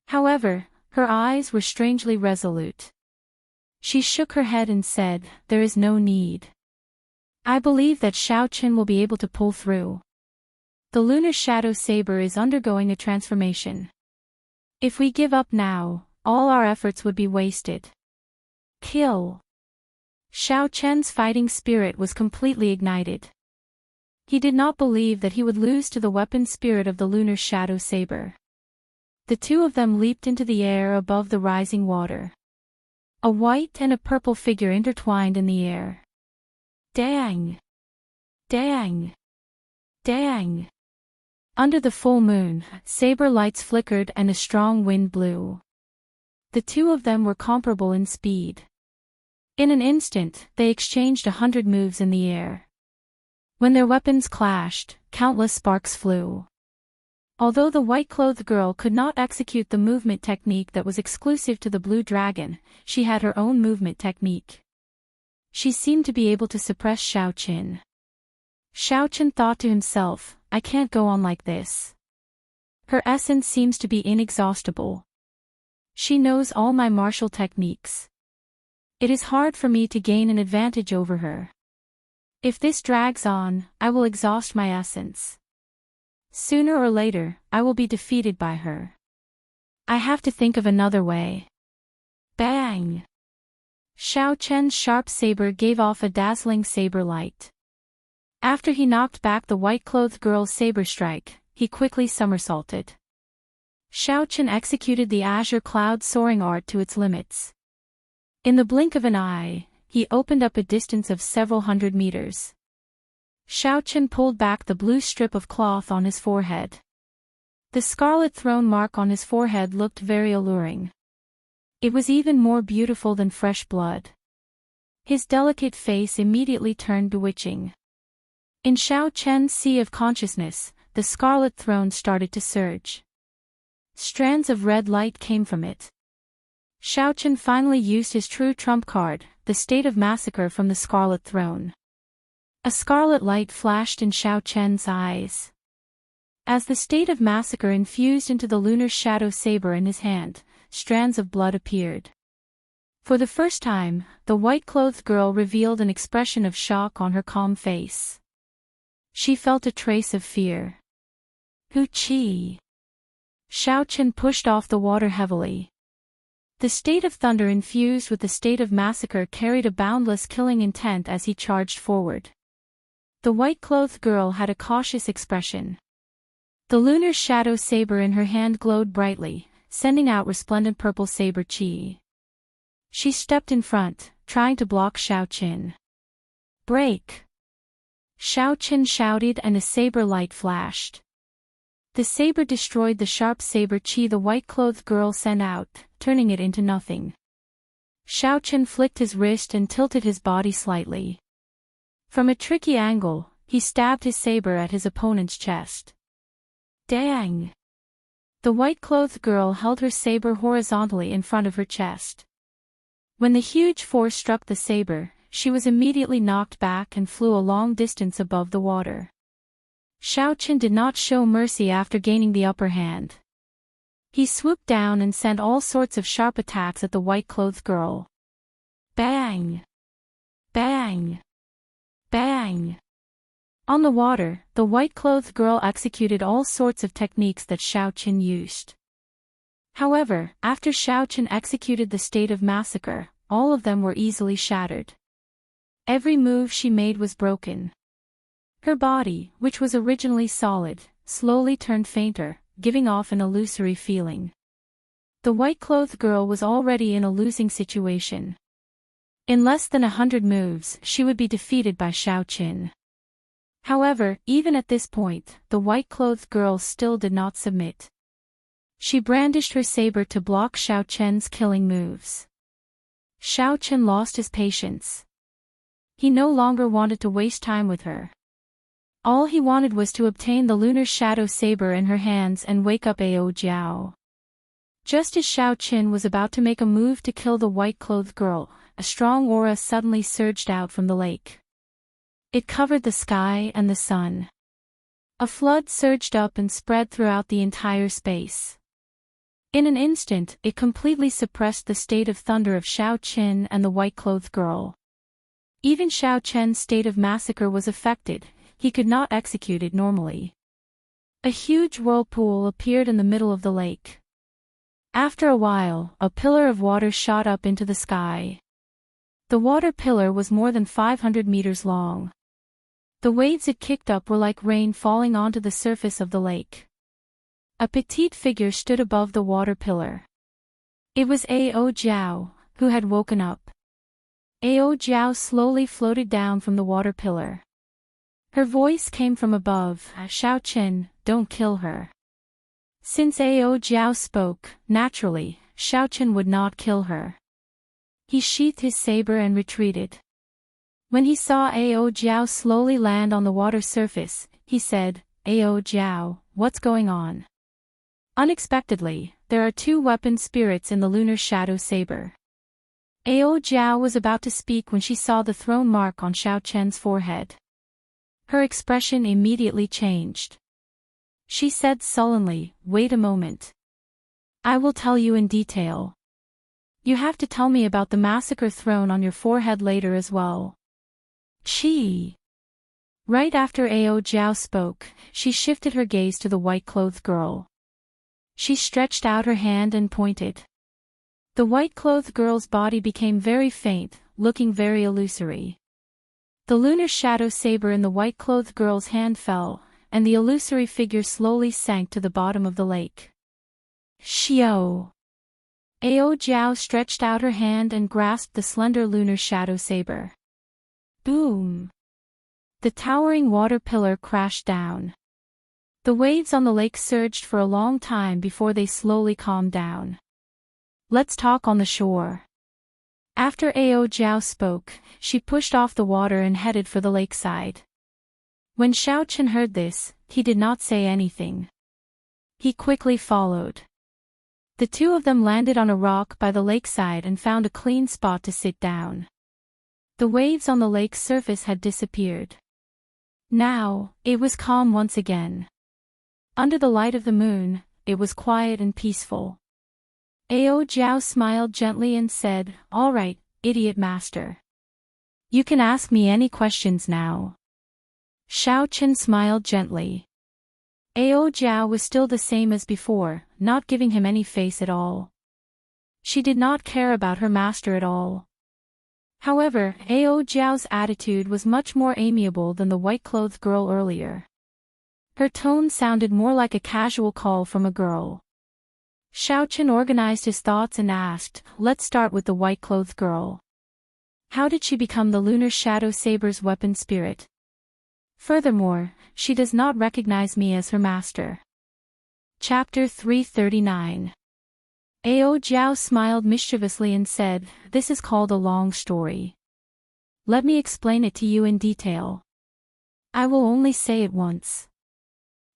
However, her eyes were strangely resolute. She shook her head and said, "There is no need. I believe that Xiao Qin will be able to pull through. The lunar shadow saber is undergoing a transformation. If we give up now, all our efforts would be wasted." Kill. Xiao Chen's fighting spirit was completely ignited. He did not believe that he would lose to the weapon spirit of the lunar shadow saber. The two of them leaped into the air above the rising water. A white and a purple figure intertwined in the air. Dang! Dang! Dang! Under the full moon, saber lights flickered and a strong wind blew. The two of them were comparable in speed. In an instant, they exchanged 100 moves in the air. When their weapons clashed, countless sparks flew. Although the white-clothed girl could not execute the movement technique that was exclusive to the blue dragon, she had her own movement technique. She seemed to be able to suppress Xiao Qin. Xiao Qin thought to himself, "I can't go on like this. Her essence seems to be inexhaustible. She knows all my martial techniques. It is hard for me to gain an advantage over her. If this drags on, I will exhaust my essence. Sooner or later, I will be defeated by her. I have to think of another way. Bang! Xiao Chen's sharp saber gave off a dazzling saber light. After he knocked back the white-clothed girl's saber strike, he quickly somersaulted. Xiao Chen executed the azure cloud soaring art to its limits. In the blink of an eye, he opened up a distance of several hundred meters. Xiao Chen pulled back the blue strip of cloth on his forehead. The scarlet throne mark on his forehead looked very alluring. It was even more beautiful than fresh blood. His delicate face immediately turned bewitching. In Xiao Chen's sea of consciousness, the scarlet throne started to surge. Strands of red light came from it. Xiao Chen finally used his true trump card, the state of massacre from the scarlet throne. A scarlet light flashed in Xiao Chen's eyes. As the state of massacre infused into the lunar shadow saber in his hand, strands of blood appeared. For the first time, the white-clothed girl revealed an expression of shock on her calm face. She felt a trace of fear. Hu Qi. Xiao Chen pushed off the water heavily. The state of thunder infused with the state of massacre carried a boundless killing intent as he charged forward. The white-clothed girl had a cautious expression. The lunar shadow saber in her hand glowed brightly, sending out resplendent purple saber qi. She stepped in front, trying to block Xiao Chen. Break! Xiao Chen shouted and a saber light flashed. The saber destroyed the sharp saber qi the white-clothed girl sent out, turning it into nothing. Xiao Chen flicked his wrist and tilted his body slightly. From a tricky angle, he stabbed his saber at his opponent's chest. Dang! The white-clothed girl held her saber horizontally in front of her chest. When the huge force struck the saber, she was immediately knocked back and flew a long distance above the water. Xiao Chen did not show mercy after gaining the upper hand. He swooped down and sent all sorts of sharp attacks at the white-clothed girl. Bang! Bang! Bang! On the water, the white-clothed girl executed all sorts of techniques that Xiao Chen used. However, after Xiao Chen executed the state of massacre, all of them were easily shattered. Every move she made was broken. Her body, which was originally solid, slowly turned fainter, giving off an illusory feeling. The white-clothed girl was already in a losing situation. In less than 100 moves, she would be defeated by Xiao Chen. However, even at this point, the white-clothed girl still did not submit. She brandished her saber to block Xiao Chen's killing moves. Xiao Chen lost his patience. He no longer wanted to waste time with her. All he wanted was to obtain the lunar shadow saber in her hands and wake up Ao Jiao. Just as Xiao Chen was about to make a move to kill the white-clothed girl, a strong aura suddenly surged out from the lake. It covered the sky and the sun. A flood surged up and spread throughout the entire space. In an instant, it completely suppressed the state of thunder of Xiao Chen and the white-clothed girl. Even Xiao Chen's state of massacre was affected. He could not execute it normally. A huge whirlpool appeared in the middle of the lake. After a while, a pillar of water shot up into the sky. The water pillar was more than 500 meters long. The waves it kicked up were like rain falling onto the surface of the lake. A petite figure stood above the water pillar. It was Ao Jiao, who had woken up. Ao Jiao slowly floated down from the water pillar. Her voice came from above. Xiao Chen, don't kill her. Since Ao Jiao spoke, naturally, Xiao Chen would not kill her. He sheathed his saber and retreated. When he saw Ao Jiao slowly land on the water surface, he said, Ao Jiao, what's going on? Unexpectedly, there are two weapon spirits in the lunar shadow saber. Ao Jiao was about to speak when she saw the throne mark on Xiao Chen's forehead. Her expression immediately changed. She said sullenly, wait a moment. I will tell you in detail. You have to tell me about the massacre throne on your forehead later as well. Chi. Right after Ao Jiao spoke, she shifted her gaze to the white-clothed girl. She stretched out her hand and pointed. The white-clothed girl's body became very faint, looking very illusory. The lunar shadow saber in the white-clothed girl's hand fell, and the illusory figure slowly sank to the bottom of the lake. Xiao! Ao Jiao stretched out her hand and grasped the slender lunar shadow saber. Boom! The towering water pillar crashed down. The waves on the lake surged for a long time before they slowly calmed down. Let's talk on the shore. After Ao Jiao spoke, she pushed off the water and headed for the lakeside. When Xiao Chen heard this, he did not say anything. He quickly followed. The two of them landed on a rock by the lakeside and found a clean spot to sit down. The waves on the lake's surface had disappeared. Now, it was calm once again. Under the light of the moon, it was quiet and peaceful. Ao Jiao smiled gently and said, "All right, idiot master. You can ask me any questions now." Xiao Chen smiled gently. Ao Jiao was still the same as before, not giving him any face at all. She did not care about her master at all. However, Ao Jiao's attitude was much more amiable than the white-clothed girl earlier. Her tone sounded more like a casual call from a girl. Xiao Chen organized his thoughts and asked, "Let's start with the white-clothed girl. How did she become the lunar shadow saber's weapon spirit? Furthermore, she does not recognize me as her master." Chapter 339. Ao Jiao smiled mischievously and said, "This is called a long story. Let me explain it to you in detail. I will only say it once.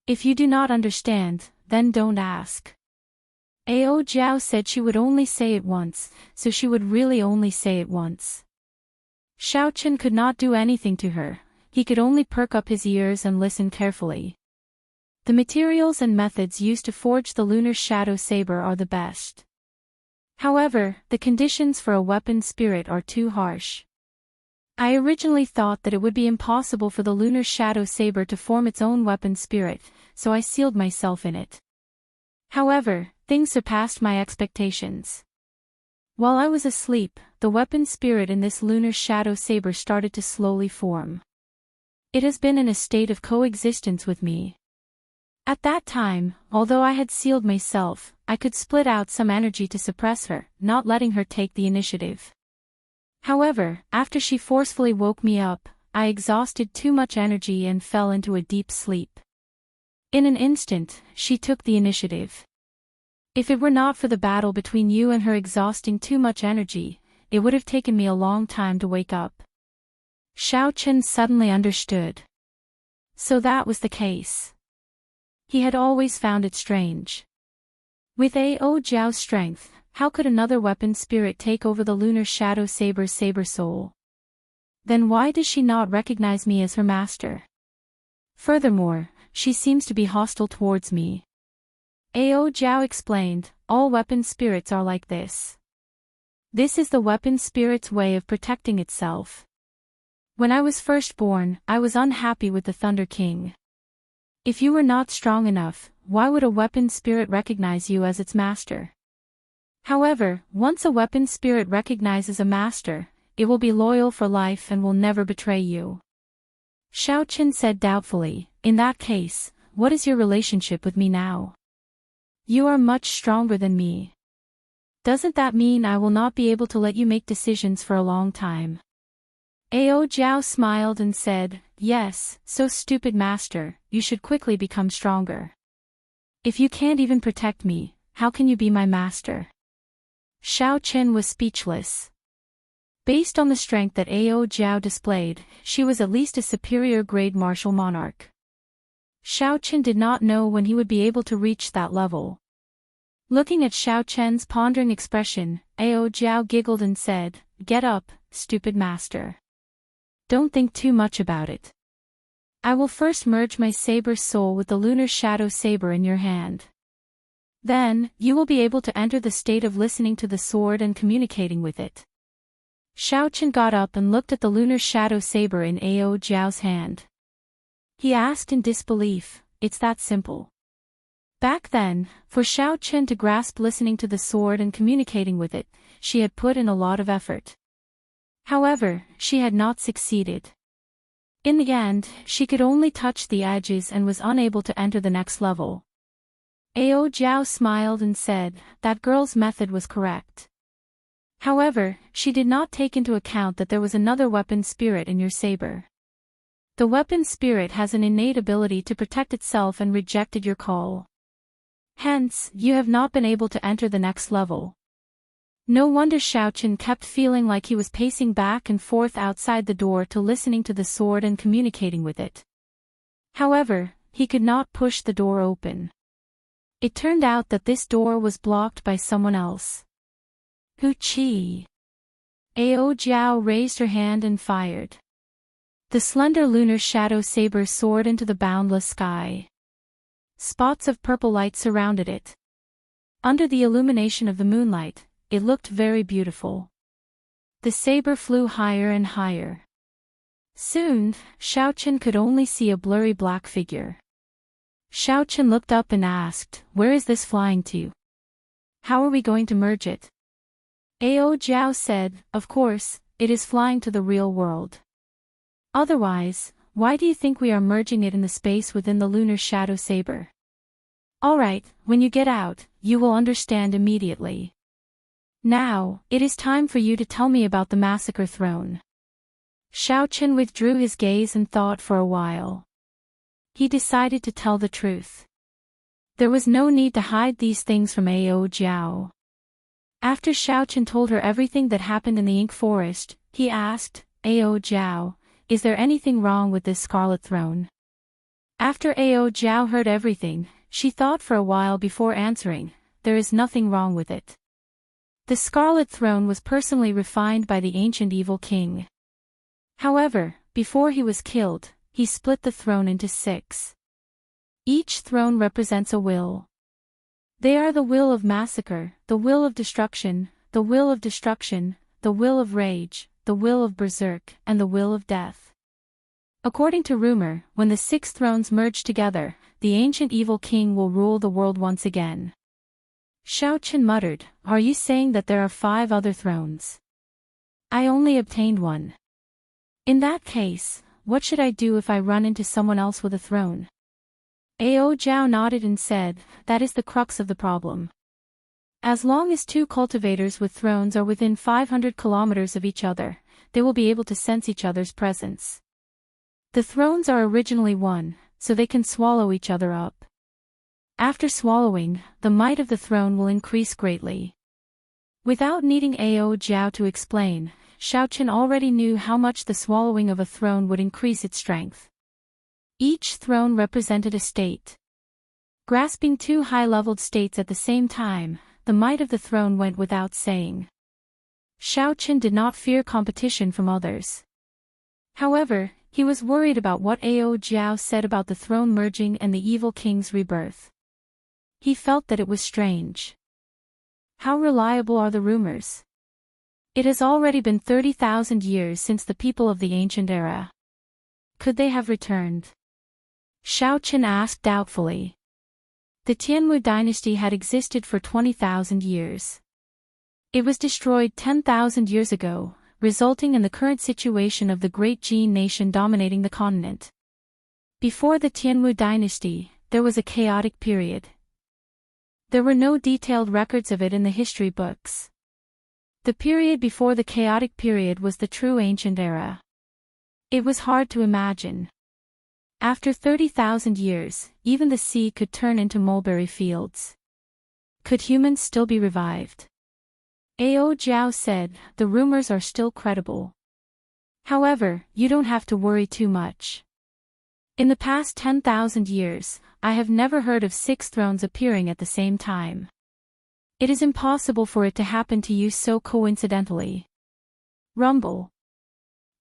If you do not understand, then don't ask." Ao Jiao said she would only say it once, so she would really only say it once. Xiao Chen could not do anything to her, he could only perk up his ears and listen carefully. The materials and methods used to forge the lunar shadow saber are the best. However, the conditions for a weapon spirit are too harsh. I originally thought that it would be impossible for the lunar shadow saber to form its own weapon spirit, so I sealed myself in it. However, things surpassed my expectations. While I was asleep, the weapon spirit in this lunar shadow saber started to slowly form. It has been in a state of coexistence with me. At that time, although I had sealed myself, I could split out some energy to suppress her, not letting her take the initiative. However, after she forcefully woke me up, I exhausted too much energy and fell into a deep sleep. In an instant, she took the initiative. If it were not for the battle between you and her exhausting too much energy, it would have taken me a long time to wake up. Xiao Chen suddenly understood. So that was the case. He had always found it strange. With Ao Jiao's strength, how could another weapon spirit take over the lunar shadow saber's saber soul? Then why does she not recognize me as her master? Furthermore, she seems to be hostile towards me. Ao Jiao explained, all weapon spirits are like this. This is the weapon spirit's way of protecting itself. When I was first born, I was unhappy with the Thunder King. If you were not strong enough, why would a weapon spirit recognize you as its master? However, once a weapon spirit recognizes a master, it will be loyal for life and will never betray you. Xiao Chen said doubtfully, in that case, what is your relationship with me now? You are much stronger than me. Doesn't that mean I will not be able to let you make decisions for a long time? Ao Jiao smiled and said, yes, so stupid master, you should quickly become stronger. If you can't even protect me, how can you be my master? Xiao Chen was speechless. Based on the strength that Ao Jiao displayed, she was at least a superior grade martial monarch. Xiao Chen did not know when he would be able to reach that level. Looking at Xiao Chen's pondering expression, Ao Jiao giggled and said, get up, stupid master. Don't think too much about it. I will first merge my saber soul with the lunar shadow saber in your hand. Then, you will be able to enter the state of listening to the sword and communicating with it. Xiao Chen got up and looked at the lunar shadow saber in Ao Jiao's hand. He asked in disbelief. It's that simple. Back then, for Xiao Chen to grasp listening to the sword and communicating with it, she had put in a lot of effort. However, she had not succeeded. In the end, she could only touch the edges and was unable to enter the next level. Ao Jiao smiled and said, that girl's method was correct. However, she did not take into account that there was another weapon spirit in your saber. The weapon spirit has an innate ability to protect itself and rejected your call. Hence, you have not been able to enter the next level. No wonder Xiaochen kept feeling like he was pacing back and forth outside the door to listening to the sword and communicating with it. However, he could not push the door open. It turned out that this door was blocked by someone else. Hu Qi. Ao Jiao raised her hand and fired. The slender lunar shadow saber soared into the boundless sky. Spots of purple light surrounded it. Under the illumination of the moonlight, it looked very beautiful. The saber flew higher and higher. Soon, Xiaochen could only see a blurry black figure. Xiaochen looked up and asked, where is this flying to? How are we going to merge it? Ao Jiao said, of course, it is flying to the real world. Otherwise, why do you think we are merging it in the space within the lunar shadow saber? Alright, when you get out, you will understand immediately. Now, it is time for you to tell me about the massacre throne. Xiaochen withdrew his gaze and thought for a while. He decided to tell the truth. There was no need to hide these things from Ao Jiao. After Xiaochen told her everything that happened in the ink forest, he asked, Ao Jiao, is there anything wrong with this scarlet throne? After Ao Jiao heard everything, she thought for a while before answering, there is nothing wrong with it. The scarlet throne was personally refined by the ancient evil king. However, before he was killed, he split the throne into 6. Each throne represents a will. They are the will of massacre, the will of destruction, the will of destruction, the will of rage, the will of berserk, and the will of death. According to rumor, when the 6 thrones merge together, the ancient evil king will rule the world once again. Xiaochen muttered, are you saying that there are 5 other thrones? I only obtained 1. In that case, what should I do if I run into someone else with a throne? Ao Jiao nodded and said, that is the crux of the problem. As long as 2 cultivators with thrones are within 500 kilometers of each other, they will be able to sense each other's presence. The thrones are originally 1, so they can swallow each other up. After swallowing, the might of the throne will increase greatly. Without needing Ao Jiao to explain, Xiaochen already knew how much the swallowing of a throne would increase its strength. Each throne represented a state. Grasping 2 high-leveled states at the same time, the might of the throne went without saying. Xiaochen did not fear competition from others. However, he was worried about what Ao Jiao said about the throne merging and the evil king's rebirth. He felt that it was strange. How reliable are the rumors? It has already been 30,000 years since the people of the ancient era. Could they have returned? Xiaochen asked doubtfully. The Tianwu dynasty had existed for 20,000 years. It was destroyed 10,000 years ago, resulting in the current situation of the Great Jin nation dominating the continent. Before the Tianwu dynasty, there was a chaotic period. There were no detailed records of it in the history books. The period before the chaotic period was the true ancient era. It was hard to imagine. After 30,000 years, even the sea could turn into mulberry fields. Could humans still be revived? Ao Jiao said, the rumors are still credible. However, you don't have to worry too much. In the past 10,000 years, I have never heard of 6 thrones appearing at the same time. It is impossible for it to happen to you so coincidentally. Rumble.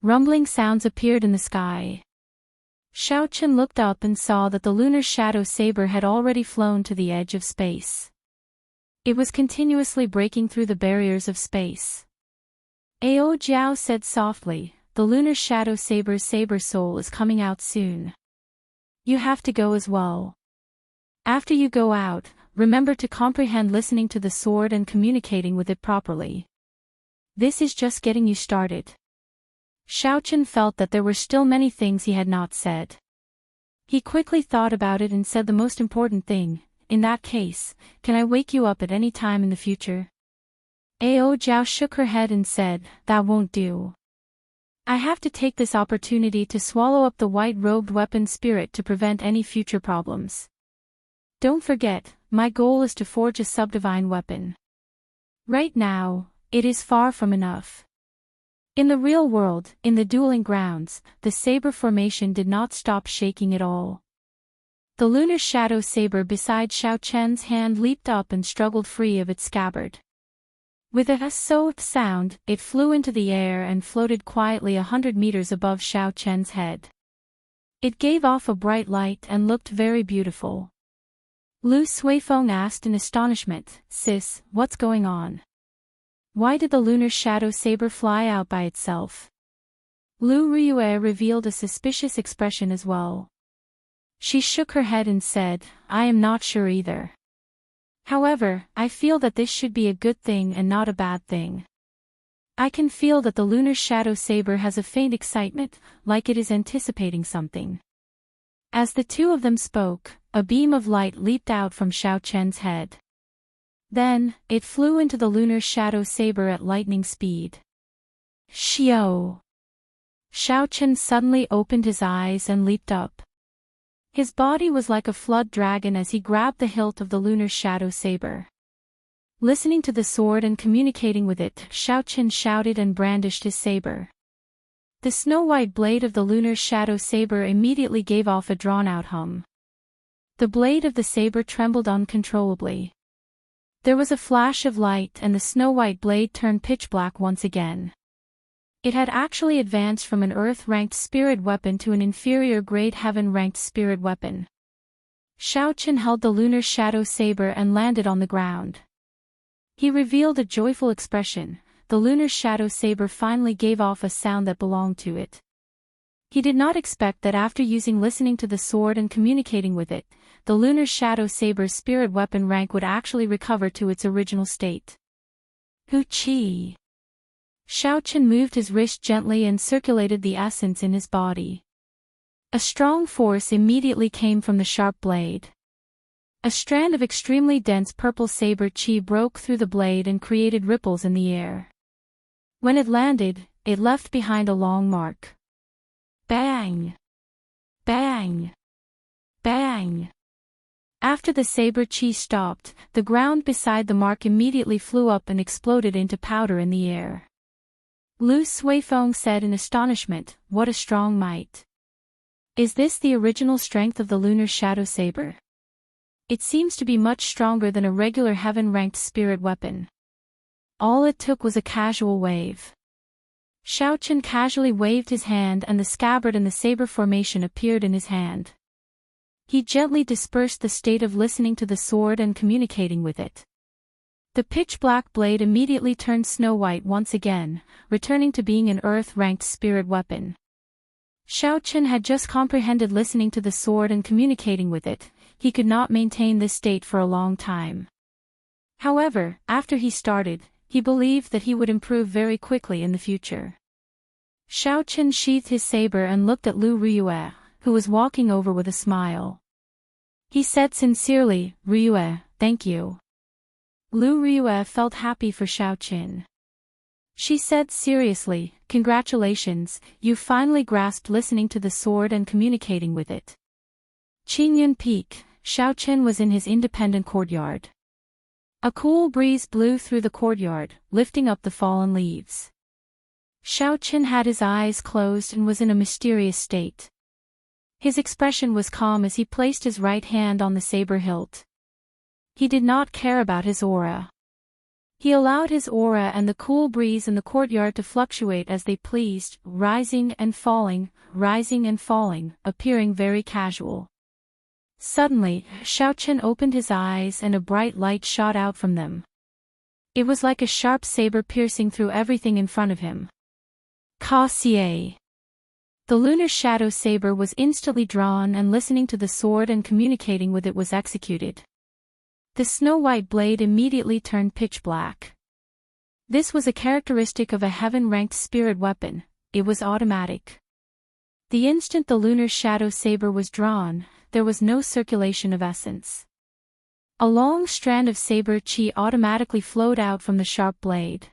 Rumbling sounds appeared in the sky. Xiaochen looked up and saw that the lunar shadow saber had already flown to the edge of space. It was continuously breaking through the barriers of space. Ao Jiao said softly, the lunar shadow saber's saber soul is coming out soon. You have to go as well. After you go out, remember to comprehend listening to the sword and communicating with it properly. This is just getting you started. Xiaochen felt that there were still many things he had not said. He quickly thought about it and said the most important thing, in that case, can I wake you up at any time in the future? Ao Jiao shook her head and said, that won't do. I have to take this opportunity to swallow up the white-robed weapon spirit to prevent any future problems. Don't forget, my goal is to forge a subdivine weapon. Right now, it is far from enough. In the real world, in the dueling grounds, the saber formation did not stop shaking at all. The lunar shadow saber beside Xiaochen's hand leaped up and struggled free of its scabbard. With a soft sound, it flew into the air and floated quietly 100 meters above Xiaochen's head. It gave off a bright light and looked very beautiful. Lu Suifeng asked in astonishment, Sis, what's going on? Why did the lunar shadow saber fly out by itself? Lu Riyue revealed a suspicious expression as well. She shook her head and said, I am not sure either. However, I feel that this should be a good thing and not a bad thing. I can feel that the lunar shadow saber has a faint excitement, like it is anticipating something. As the two of them spoke, a beam of light leaped out from Xiaochen's head. Then, it flew into the lunar shadow saber at lightning speed. Xiao! Xiaochen suddenly opened his eyes and leaped up. His body was like a flood dragon as he grabbed the hilt of the lunar shadow saber. Listening to the sword and communicating with it, Xiaochen shouted and brandished his saber. The snow-white blade of the lunar shadow saber immediately gave off a drawn-out hum. The blade of the saber trembled uncontrollably. There was a flash of light and the snow-white blade turned pitch black once again. It had actually advanced from an Earth-ranked spirit weapon to an inferior grade Heaven-ranked spirit weapon. Xiaochen held the lunar shadow saber and landed on the ground. He revealed a joyful expression. The lunar shadow saber finally gave off a sound that belonged to it. He did not expect that after using listening to the sword and communicating with it, the lunar shadow saber's spirit weapon rank would actually recover to its original state. Hu-chi! Xiaochen moved his wrist gently and circulated the essence in his body. A strong force immediately came from the sharp blade. A strand of extremely dense purple saber chi broke through the blade and created ripples in the air. When it landed, it left behind a long mark. Bang! Bang! Bang! After the saber chi stopped, the ground beside the mark immediately flew up and exploded into powder in the air. Lu Suifeng said in astonishment, what a strong might. Is this the original strength of the lunar shadow saber? It seems to be much stronger than a regular heaven-ranked spirit weapon. All it took was a casual wave. Xiaochen casually waved his hand and the scabbard and the saber formation appeared in his hand. He gently dispersed the state of listening to the sword and communicating with it. The pitch-black blade immediately turned snow-white once again, returning to being an Earth-ranked spirit weapon. Xiaochen had just comprehended listening to the sword and communicating with it. He could not maintain this state for a long time. However, after he started, he believed that he would improve very quickly in the future. Xiaochen sheathed his saber and looked at Lu Riyue, who was walking over with a smile. He said sincerely, Riyue, thank you. Lu Riyue felt happy for Xiaochen. She said seriously, congratulations, you finally grasped listening to the sword and communicating with it. Qingyun Peak, Xiaochen was in his independent courtyard. A cool breeze blew through the courtyard, lifting up the fallen leaves. Xiaochen had his eyes closed and was in a mysterious state. His expression was calm as he placed his right hand on the saber hilt. He did not care about his aura. He allowed his aura and the cool breeze in the courtyard to fluctuate as they pleased, rising and falling, appearing very casual. Suddenly, Xiaochen opened his eyes and a bright light shot out from them. It was like a sharp saber piercing through everything in front of him. Ka Xie. The lunar shadow saber was instantly drawn, and listening to the sword and communicating with it was executed. The snow-white blade immediately turned pitch black. This was a characteristic of a heaven-ranked spirit weapon. It was automatic. The instant the lunar shadow saber was drawn, there was no circulation of essence. A long strand of saber chi automatically flowed out from the sharp blade.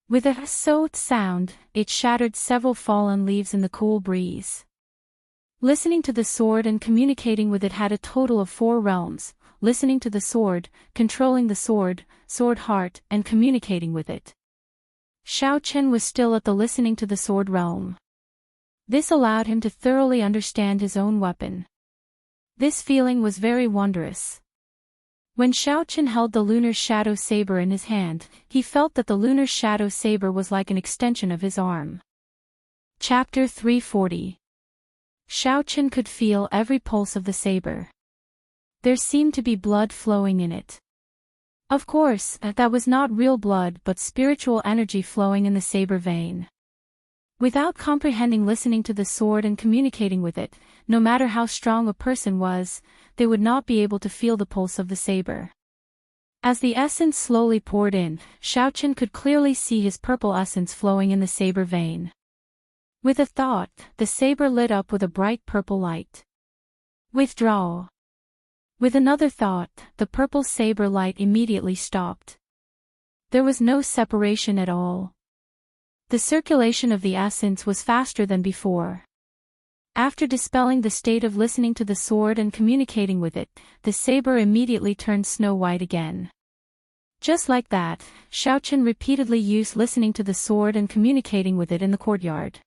With a "soot" sound, it shattered several fallen leaves in the cool breeze. Listening to the sword and communicating with it had a total of 4 realms: listening to the sword, controlling the sword, sword heart, and communicating with it. Xiao Chen was still at the listening to the sword realm. This allowed him to thoroughly understand his own weapon. This feeling was very wondrous. When Xiao Chen held the lunar shadow saber in his hand, he felt that the lunar shadow saber was like an extension of his arm. Chapter 340. Xiao Chen could feel every pulse of the saber. There seemed to be blood flowing in it. Of course, that was not real blood but spiritual energy flowing in the saber vein. Without comprehending listening to the sword and communicating with it, no matter how strong a person was, they would not be able to feel the pulse of the saber. As the essence slowly poured in, Xiao Chen could clearly see his purple essence flowing in the saber vein. With a thought, the saber lit up with a bright purple light. Withdraw. With another thought, the purple saber light immediately stopped. There was no separation at all. The circulation of the essence was faster than before. After dispelling the state of listening to the sword and communicating with it, the saber immediately turned snow-white again. Just like that, Xiao Chen repeatedly used listening to the sword and communicating with it in the courtyard.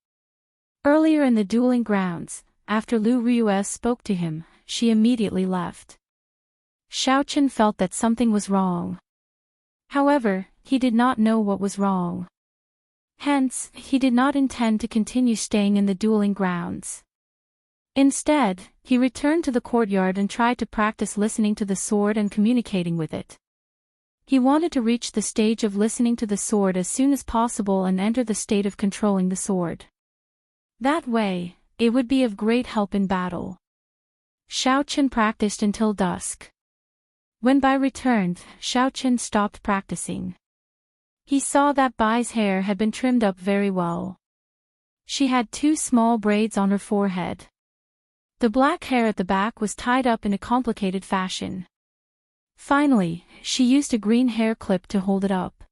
Earlier in the dueling grounds, after Lu Rues spoke to him, she immediately left. Xiao Chen felt that something was wrong. However, he did not know what was wrong. Hence, he did not intend to continue staying in the dueling grounds. Instead, he returned to the courtyard and tried to practice listening to the sword and communicating with it. He wanted to reach the stage of listening to the sword as soon as possible and enter the state of controlling the sword. That way, it would be of great help in battle. Xiao Chen practiced until dusk. When Bai returned, Xiao Chen stopped practicing. He saw that Bai's hair had been trimmed up very well. She had 2 small braids on her forehead. The black hair at the back was tied up in a complicated fashion. Finally, she used a green hair clip to hold it up.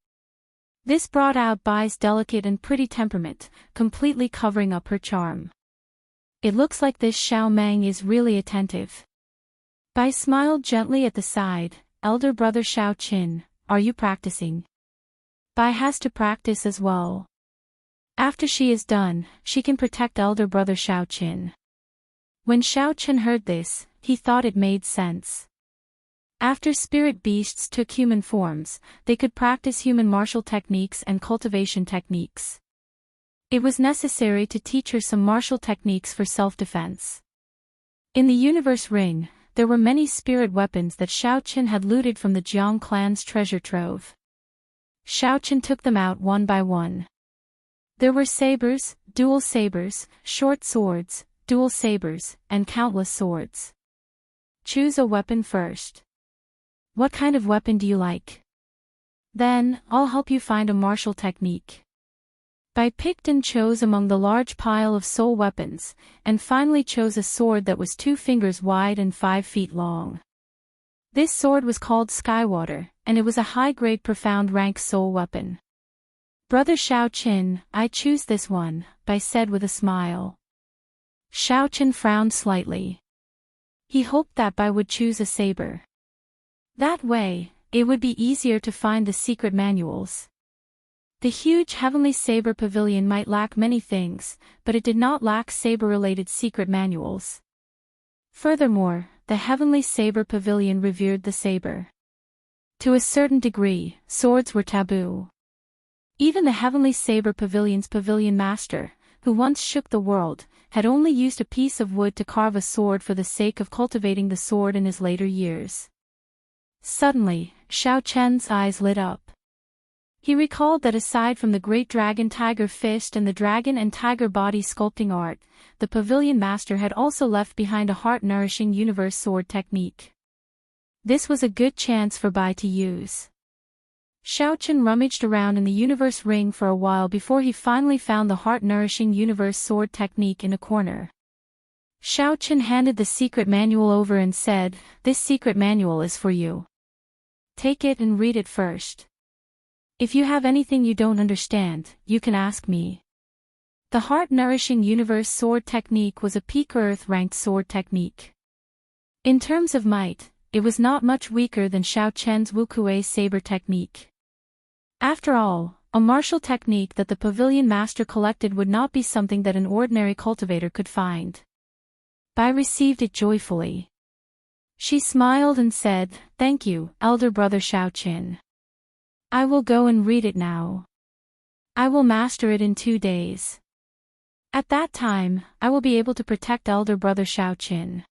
This brought out Bai's delicate and pretty temperament, completely covering up her charm. It looks like this Xiao Meng is really attentive. Bai smiled gently at the side. Elder brother Xiao Qin, are you practicing? Bai has to practice as well. After she is done, she can protect elder brother Xiao Qin. When Xiao Chen heard this, he thought it made sense. After spirit beasts took human forms, they could practice human martial techniques and cultivation techniques. It was necessary to teach her some martial techniques for self-defense. In the Universe Ring, there were many spirit weapons that Xiao Chen had looted from the Jiang clan's treasure trove. Xiao Chen took them out one by one. There were sabers, dual sabers, short swords, dual sabers, and countless swords. Choose a weapon first. What kind of weapon do you like? Then, I'll help you find a martial technique. Bai picked and chose among the large pile of soul weapons, and finally chose a sword that was 2 fingers wide and 5 feet long. This sword was called Skywater, and it was a high-grade profound rank soul weapon. Brother Xiao Qin, I choose this one, Bai said with a smile. Xiao Qin frowned slightly. He hoped that Bai would choose a saber. That way, it would be easier to find the secret manuals. The huge heavenly saber pavilion might lack many things, but it did not lack saber-related secret manuals. Furthermore, the heavenly saber pavilion revered the saber. To a certain degree, swords were taboo. Even the heavenly saber pavilion's pavilion master, who once shook the world, had only used a piece of wood to carve a sword for the sake of cultivating the sword in his later years. Suddenly, Xiao Chen's eyes lit up. He recalled that aside from the great dragon tiger fist and the dragon and tiger body sculpting art, the pavilion master had also left behind a heart-nourishing universe sword technique. This was a good chance for Bai to use. Xiaochen rummaged around in the universe ring for a while before he finally found the heart-nourishing universe sword technique in a corner. Xiaochen handed the secret manual over and said, "This secret manual is for you. Take it and read it first. If you have anything you don't understand, you can ask me." The heart-nourishing universe sword technique was a peak Earth-ranked sword technique. In terms of might, it was not much weaker than Xiaochen's Wukuei saber technique. After all, a martial technique that the pavilion master collected would not be something that an ordinary cultivator could find. Bai received it joyfully. She smiled and said, "Thank you, elder brother Xiaochen. I will go and read it now. I will master it in 2 days. At that time, I will be able to protect elder brother Xiaochen."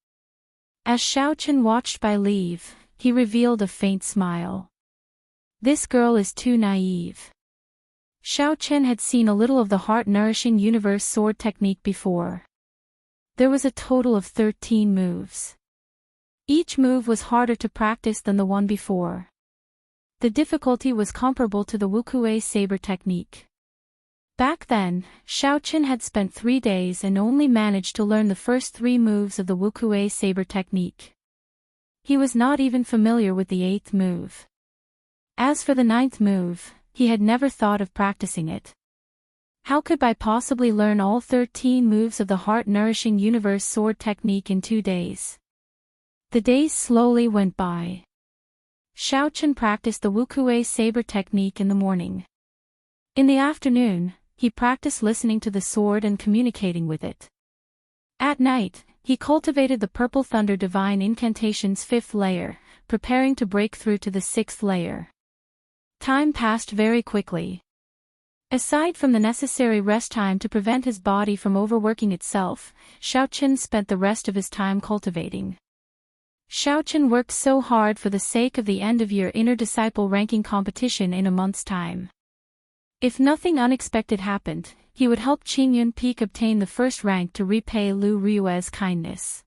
As Xiaochen watched Bai leave, he revealed a faint smile. This girl is too naive. Xiaochen had seen a little of the heart-nourishing universe sword technique before. There was a total of 13 moves. Each move was harder to practice than the one before. The difficulty was comparable to the Wukuei saber technique. Back then, Xiaochen had spent 3 days and only managed to learn the first 3 moves of the Wukuei saber technique. He was not even familiar with the 8th move. As for the 9th move, he had never thought of practicing it. How could Bai possibly learn all 13 moves of the heart-nourishing universe sword technique in 2 days? The days slowly went by. Xiaochen practiced the Wukuei saber technique in the morning. In the afternoon, he practiced listening to the sword and communicating with it. At night, he cultivated the Purple Thunder Divine Incantation's 5th layer, preparing to break through to the 6th layer. Time passed very quickly. Aside from the necessary rest time to prevent his body from overworking itself, Xiaochen spent the rest of his time cultivating. Xiaochen worked so hard for the sake of the end-of-year inner disciple ranking competition in a month's time. If nothing unexpected happened, he would help Qingyun Peak obtain the first rank to repay Lu Ryue's kindness.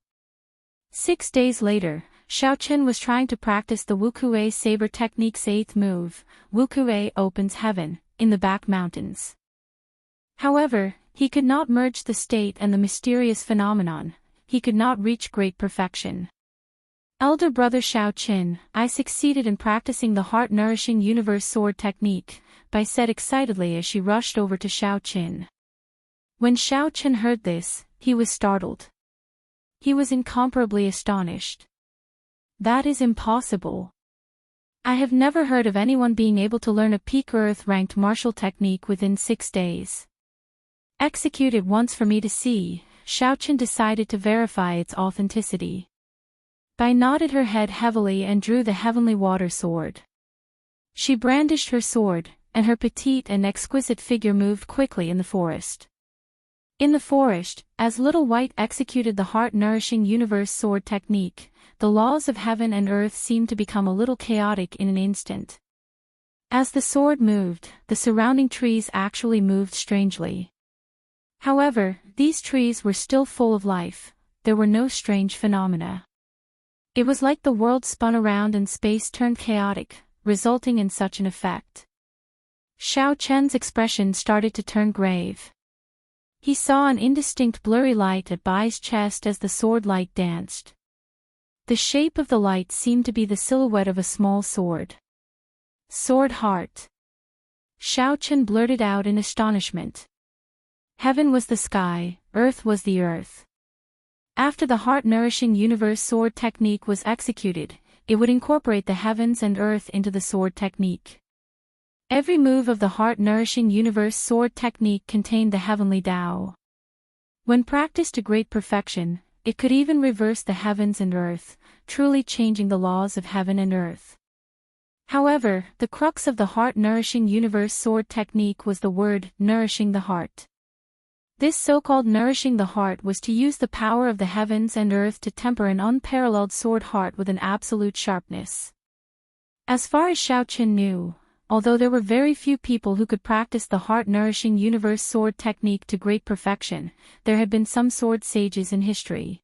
6 days later, Xiaochen was trying to practice the Wukuei saber technique's 8th move, Wukuei opens heaven, in the back mountains. However, he could not merge the state and the mysterious phenomenon. He could not reach great perfection. Elder brother Xiaochen, I succeeded in practicing the heart-nourishing universe sword technique, Bai said excitedly as she rushed over to Xiaochen. When Xiaochen heard this, he was startled. He was incomparably astonished. That is impossible. I have never heard of anyone being able to learn a peak Earth-ranked martial technique within 6 days. Execute it once for me to see. Xiaochen decided to verify its authenticity. Bai nodded her head heavily and drew the heavenly water sword. She brandished her sword, and her petite and exquisite figure moved quickly in the forest. In the forest, as Little White executed the heart-nourishing universe sword technique, the laws of heaven and earth seemed to become a little chaotic in an instant. As the sword moved, the surrounding trees actually moved strangely. However, these trees were still full of life. There were no strange phenomena. It was like the world spun around and space turned chaotic, resulting in such an effect. Xiaochen's expression started to turn grave. He saw an indistinct blurry light at Bai's chest as the sword light danced. The shape of the light seemed to be the silhouette of a small sword. Sword heart. Xiaochen blurted out in astonishment. Heaven was the sky, earth was the earth. After the heart-nourishing universe sword technique was executed, it would incorporate the heavens and earth into the sword technique. Every move of the heart-nourishing universe sword technique contained the heavenly Tao. When practiced to great perfection, it could even reverse the heavens and earth, truly changing the laws of heaven and earth. However, the crux of the heart-nourishing universe sword technique was the word, nourishing the heart. This so-called nourishing the heart was to use the power of the heavens and earth to temper an unparalleled sword heart with an absolute sharpness. As far as Xiaochen knew, although there were very few people who could practice the heart-nourishing universe sword technique to great perfection, there had been some sword sages in history.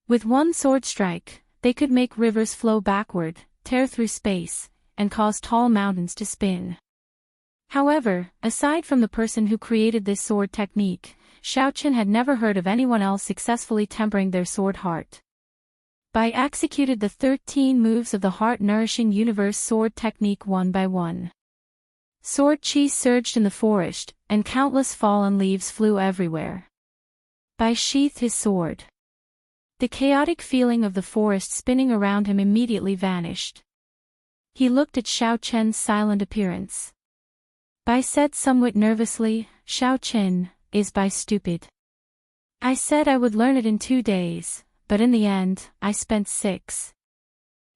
With one sword strike, they could make rivers flow backward, tear through space, and cause tall mountains to spin. However, aside from the person who created this sword technique, Xiaochen had never heard of anyone else successfully tempering their sword heart. Bai executed the 13 moves of the heart-nourishing universe sword technique one by one. Sword chi surged in the forest, and countless fallen leaves flew everywhere. Bai sheathed his sword. The chaotic feeling of the forest spinning around him immediately vanished. He looked at Xiaochen's silent appearance. Bai said somewhat nervously, "Xiaochen, is Bai stupid? I said I would learn it in 2 days, but in the end, I spent 6.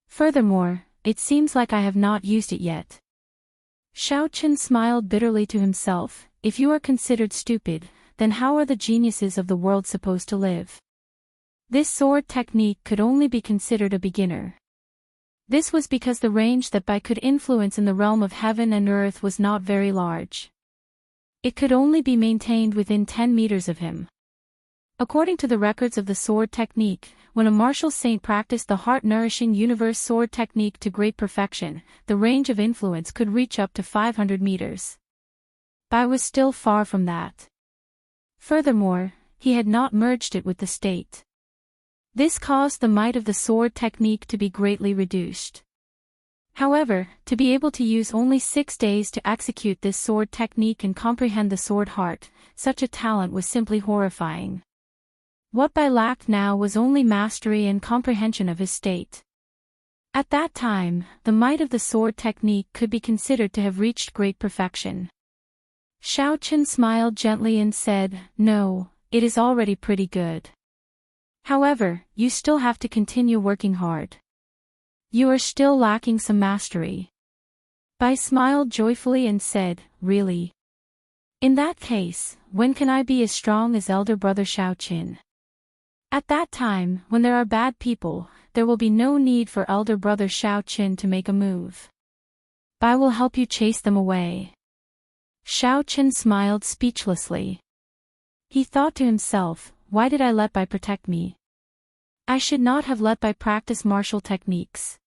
Furthermore, it seems like I have not used it yet." Xiaochen smiled bitterly to himself. If you are considered stupid, then how are the geniuses of the world supposed to live? This sword technique could only be considered a beginner. This was because the range that Bai could influence in the realm of heaven and earth was not very large. It could only be maintained within 10 meters of him. According to the records of the sword technique, when a martial saint practiced the heart-nourishing universe sword technique to great perfection, the range of influence could reach up to 500 meters. Bai was still far from that. Furthermore, he had not merged it with the state. This caused the might of the sword technique to be greatly reduced. However, to be able to use only 6 days to execute this sword technique and comprehend the sword heart, such a talent was simply horrifying. What Bai lacked now was only mastery and comprehension of his state. At that time, the might of the sword technique could be considered to have reached great perfection. Xiaochen smiled gently and said, "No, it is already pretty good. However, you still have to continue working hard. You are still lacking some mastery." Bai smiled joyfully and said, "Really? In that case, when can I be as strong as elder brother Xiaochen? At that time, when there are bad people, there will be no need for elder brother Xiaochen to make a move. Bai will help you chase them away." Xiaochen smiled speechlessly. He thought to himself, "Why did I let Bai protect me? I should not have let Bai practice martial techniques.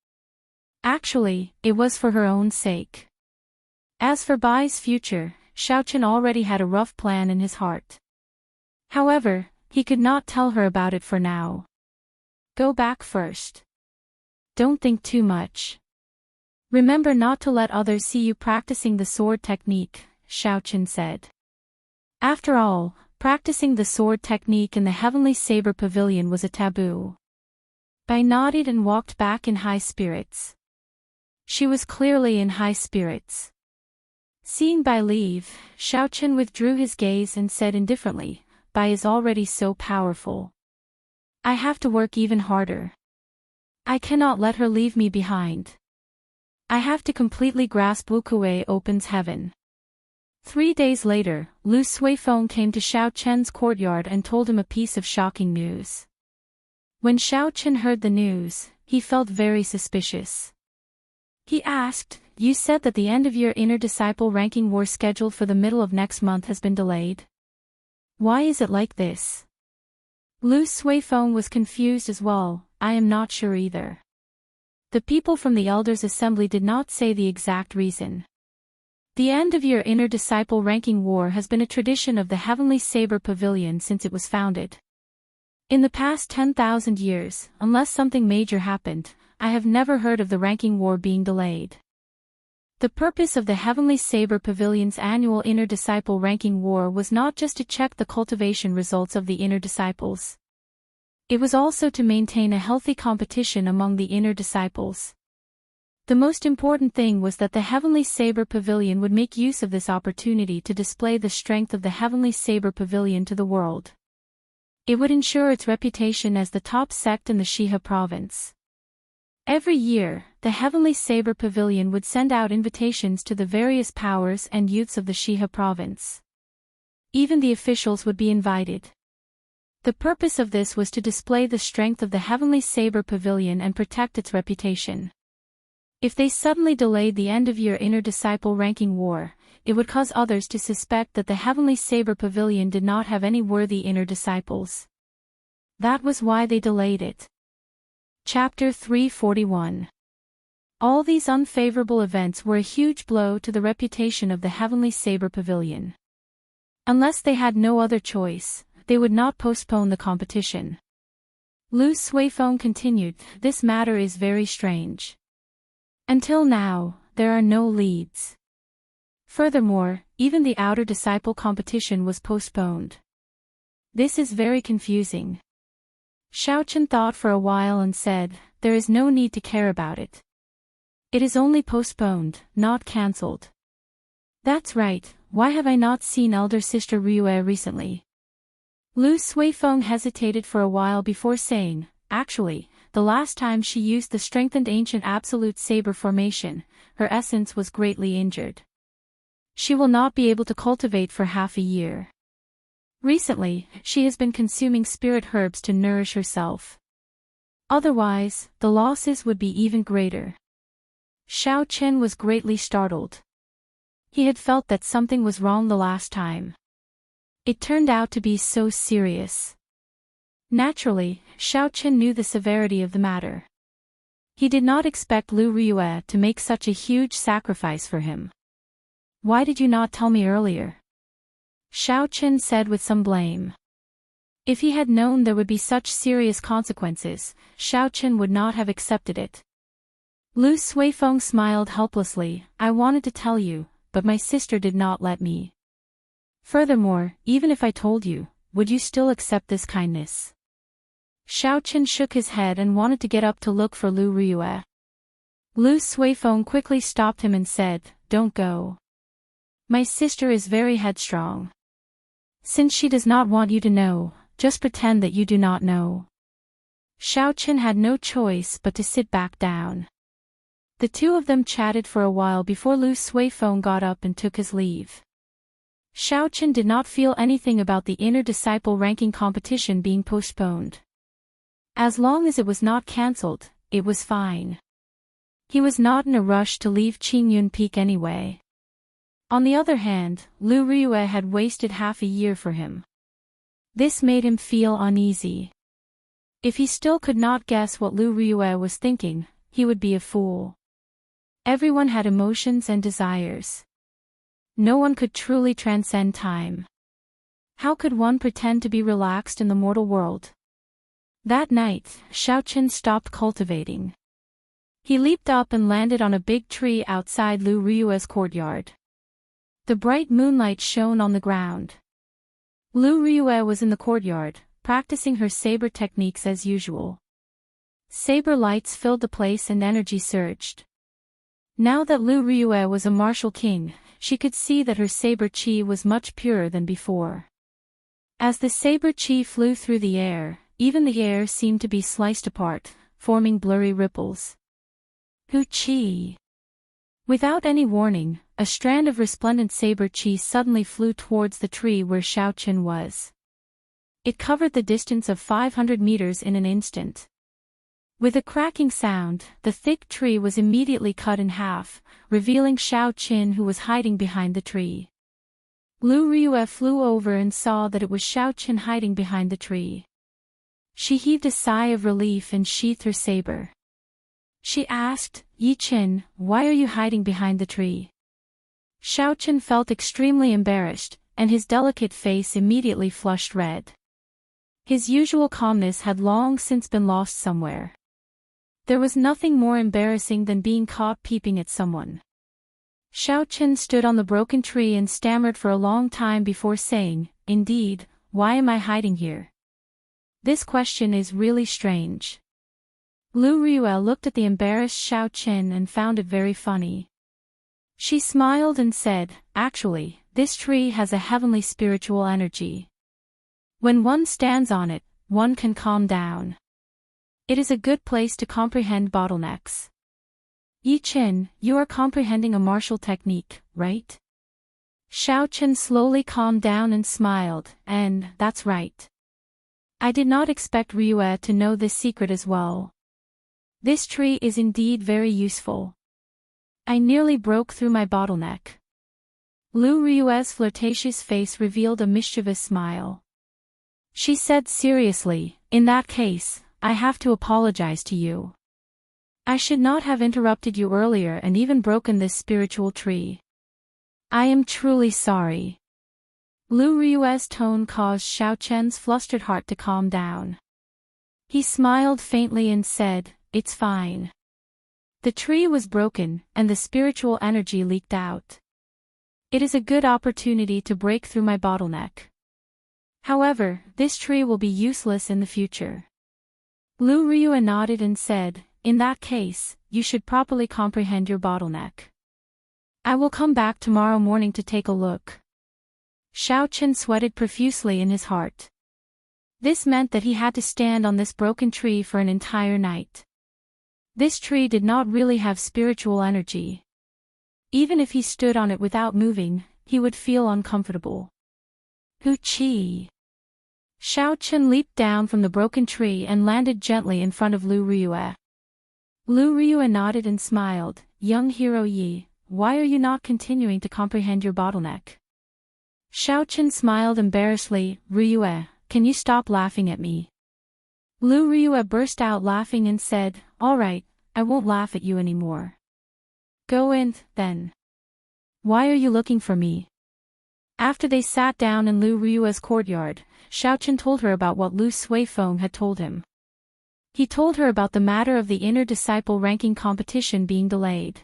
Actually, it was for her own sake." As for Bai's future, Xiaochen already had a rough plan in his heart. However, he could not tell her about it for now. "Go back first. Don't think too much. Remember not to let others see you practicing the sword technique," Xiaochen said. After all, practicing the sword technique in the Heavenly Saber Pavilion was a taboo. Bai nodded and walked back in high spirits. She was clearly in high spirits. Seeing Bai leave, Xiaochen withdrew his gaze and said indifferently, "Bai is already so powerful. I have to work even harder. I cannot let her leave me behind. I have to completely grasp Wukuei opens heaven." 3 days later, Lu Suifeng came to Xiaochen's courtyard and told him a piece of shocking news. When Xiaochen heard the news, he felt very suspicious. He asked, "You said that the end of your inner disciple ranking war scheduled for the middle of next month has been delayed. Why is it like this?" Lu Suifeng was confused as well. "I am not sure either. The people from the Elders' Assembly did not say the exact reason. The end of your inner disciple ranking war has been a tradition of the Heavenly Saber Pavilion since it was founded. In the past 10,000 years, unless something major happened, I have never heard of the ranking war being delayed. The purpose of the Heavenly Saber Pavilion's annual Inner Disciple Ranking War was not just to check the cultivation results of the inner disciples. It was also to maintain a healthy competition among the inner disciples. The most important thing was that the Heavenly Saber Pavilion would make use of this opportunity to display the strength of the Heavenly Saber Pavilion to the world. It would ensure its reputation as the top sect in the Shiha province. Every year, the Heavenly Saber Pavilion would send out invitations to the various powers and youths of the Shiha province. Even the officials would be invited. The purpose of this was to display the strength of the Heavenly Saber Pavilion and protect its reputation. If they suddenly delayed the end of your inner disciple ranking war, it would cause others to suspect that the Heavenly Saber Pavilion did not have any worthy inner disciples. That was why they delayed it. Chapter 341. All these unfavorable events were a huge blow to the reputation of the Heavenly Saber Pavilion. Unless they had no other choice, they would not postpone the competition. Lu Suifeng continued, "This matter is very strange. Until now, there are no leads. Furthermore, even the outer disciple competition was postponed. This is very confusing." Xiaochen thought for a while and said, "There is no need to care about it. It is only postponed, not cancelled." "That's right, why have I not seen elder sister Ryue recently?" Lu Suifeng hesitated for a while before saying, "Actually, the last time she used the strengthened ancient absolute saber formation, her essence was greatly injured. She will not be able to cultivate for half a year. Recently, she has been consuming spirit herbs to nourish herself. Otherwise, the losses would be even greater." Xiao Chen was greatly startled. He had felt that something was wrong the last time. It turned out to be so serious. Naturally, Xiao Chen knew the severity of the matter. He did not expect Lu Ryue to make such a huge sacrifice for him. "Why did you not tell me earlier?" Xiao Chen said with some blame. If he had known there would be such serious consequences, Xiao Chen would not have accepted it. Lu Suifeng smiled helplessly, "I wanted to tell you, but my sister did not let me. Furthermore, even if I told you, would you still accept this kindness?" Xiao Chen shook his head and wanted to get up to look for Lu Ryue. Lu Suifeng quickly stopped him and said, "Don't go. My sister is very headstrong. Since she does not want you to know, just pretend that you do not know." Xiao Chen had no choice but to sit back down. The two of them chatted for a while before Lu Suifeng got up and took his leave. Xiao Chen did not feel anything about the inner disciple ranking competition being postponed. As long as it was not cancelled, it was fine. He was not in a rush to leave Qingyun Peak anyway. On the other hand, Lu Ryue had wasted half a year for him. This made him feel uneasy. If he still could not guess what Lu Ryue was thinking, he would be a fool. Everyone had emotions and desires. No one could truly transcend time. How could one pretend to be relaxed in the mortal world? That night, Xiao Chen stopped cultivating. He leaped up and landed on a big tree outside Lu Ryue's courtyard. The bright moonlight shone on the ground. Lu Ryue was in the courtyard, practicing her saber techniques as usual. Saber lights filled the place and energy surged. Now that Lu Ryue was a martial king, she could see that her saber chi was much purer than before. As the saber chi flew through the air, even the air seemed to be sliced apart, forming blurry ripples. Hu chi! Without any warning, a strand of resplendent saber chi suddenly flew towards the tree where Xiao Chen was. It covered the distance of 500 meters in an instant. With a cracking sound, the thick tree was immediately cut in half, revealing Xiao Chen who was hiding behind the tree. Lu Ryue flew over and saw that it was Xiao Chen hiding behind the tree. She heaved a sigh of relief and sheathed her saber. She asked, "Yi Chen, why are you hiding behind the tree?" Xiao Chen felt extremely embarrassed, and his delicate face immediately flushed red. His usual calmness had long since been lost somewhere. There was nothing more embarrassing than being caught peeping at someone. Xiao Chen stood on the broken tree and stammered for a long time before saying, "Indeed, why am I hiding here? This question is really strange." Lu Ryue looked at the embarrassed Xiao Chen and found it very funny. She smiled and said, "Actually, this tree has a heavenly spiritual energy. When one stands on it, one can calm down. It is a good place to comprehend bottlenecks. Yi Chen, you are comprehending a martial technique, right?" Xiao Chen slowly calmed down and smiled, and, "That's right. I did not expect Ryue to know this secret as well. This tree is indeed very useful. I nearly broke through my bottleneck. Lu Ryue's flirtatious face revealed a mischievous smile. She said seriously, in that case, I have to apologize to you. I should not have interrupted you earlier and even broken this spiritual tree. I am truly sorry. Lu Ryue's tone caused Xiao Chen's flustered heart to calm down. He smiled faintly and said, "It's fine." The tree was broken, and the spiritual energy leaked out. It is a good opportunity to break through my bottleneck. However, this tree will be useless in the future. Lu Ryue nodded and said, "In that case, you should properly comprehend your bottleneck. I will come back tomorrow morning to take a look." Xiao Chen sweated profusely in his heart. This meant that he had to stand on this broken tree for an entire night. This tree did not really have spiritual energy. Even if he stood on it without moving, he would feel uncomfortable. Hu-chi! Xiao Chen leaped down from the broken tree and landed gently in front of Lu Ryue. Lu Ryue nodded and smiled. "Young hero Yi, why are you not continuing to comprehend your bottleneck?" Xiao Chen smiled embarrassedly. "Ryue, can you stop laughing at me?" Lu Ryue burst out laughing and said, "All right, I won't laugh at you anymore. Go in, then. Why are you looking for me?" After they sat down in Lu Ryue's courtyard, Xiao Chen told her about what Lu Suifeng had told him. He told her about the matter of the inner disciple ranking competition being delayed.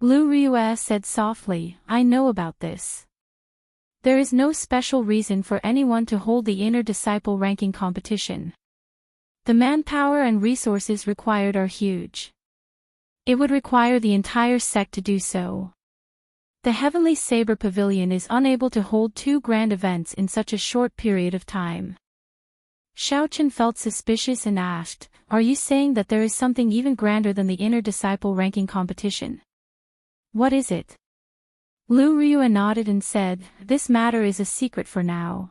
Lu Ryue said softly, "I know about this. There is no special reason for anyone to hold the inner disciple ranking competition. The manpower and resources required are huge. It would require the entire sect to do so. The Heavenly Saber Pavilion is unable to hold two grand events in such a short period of time." Xiao Chen felt suspicious and asked, "Are you saying that there is something even grander than the inner disciple ranking competition? What is it?" Lu Ryue nodded and said, "This matter is a secret for now.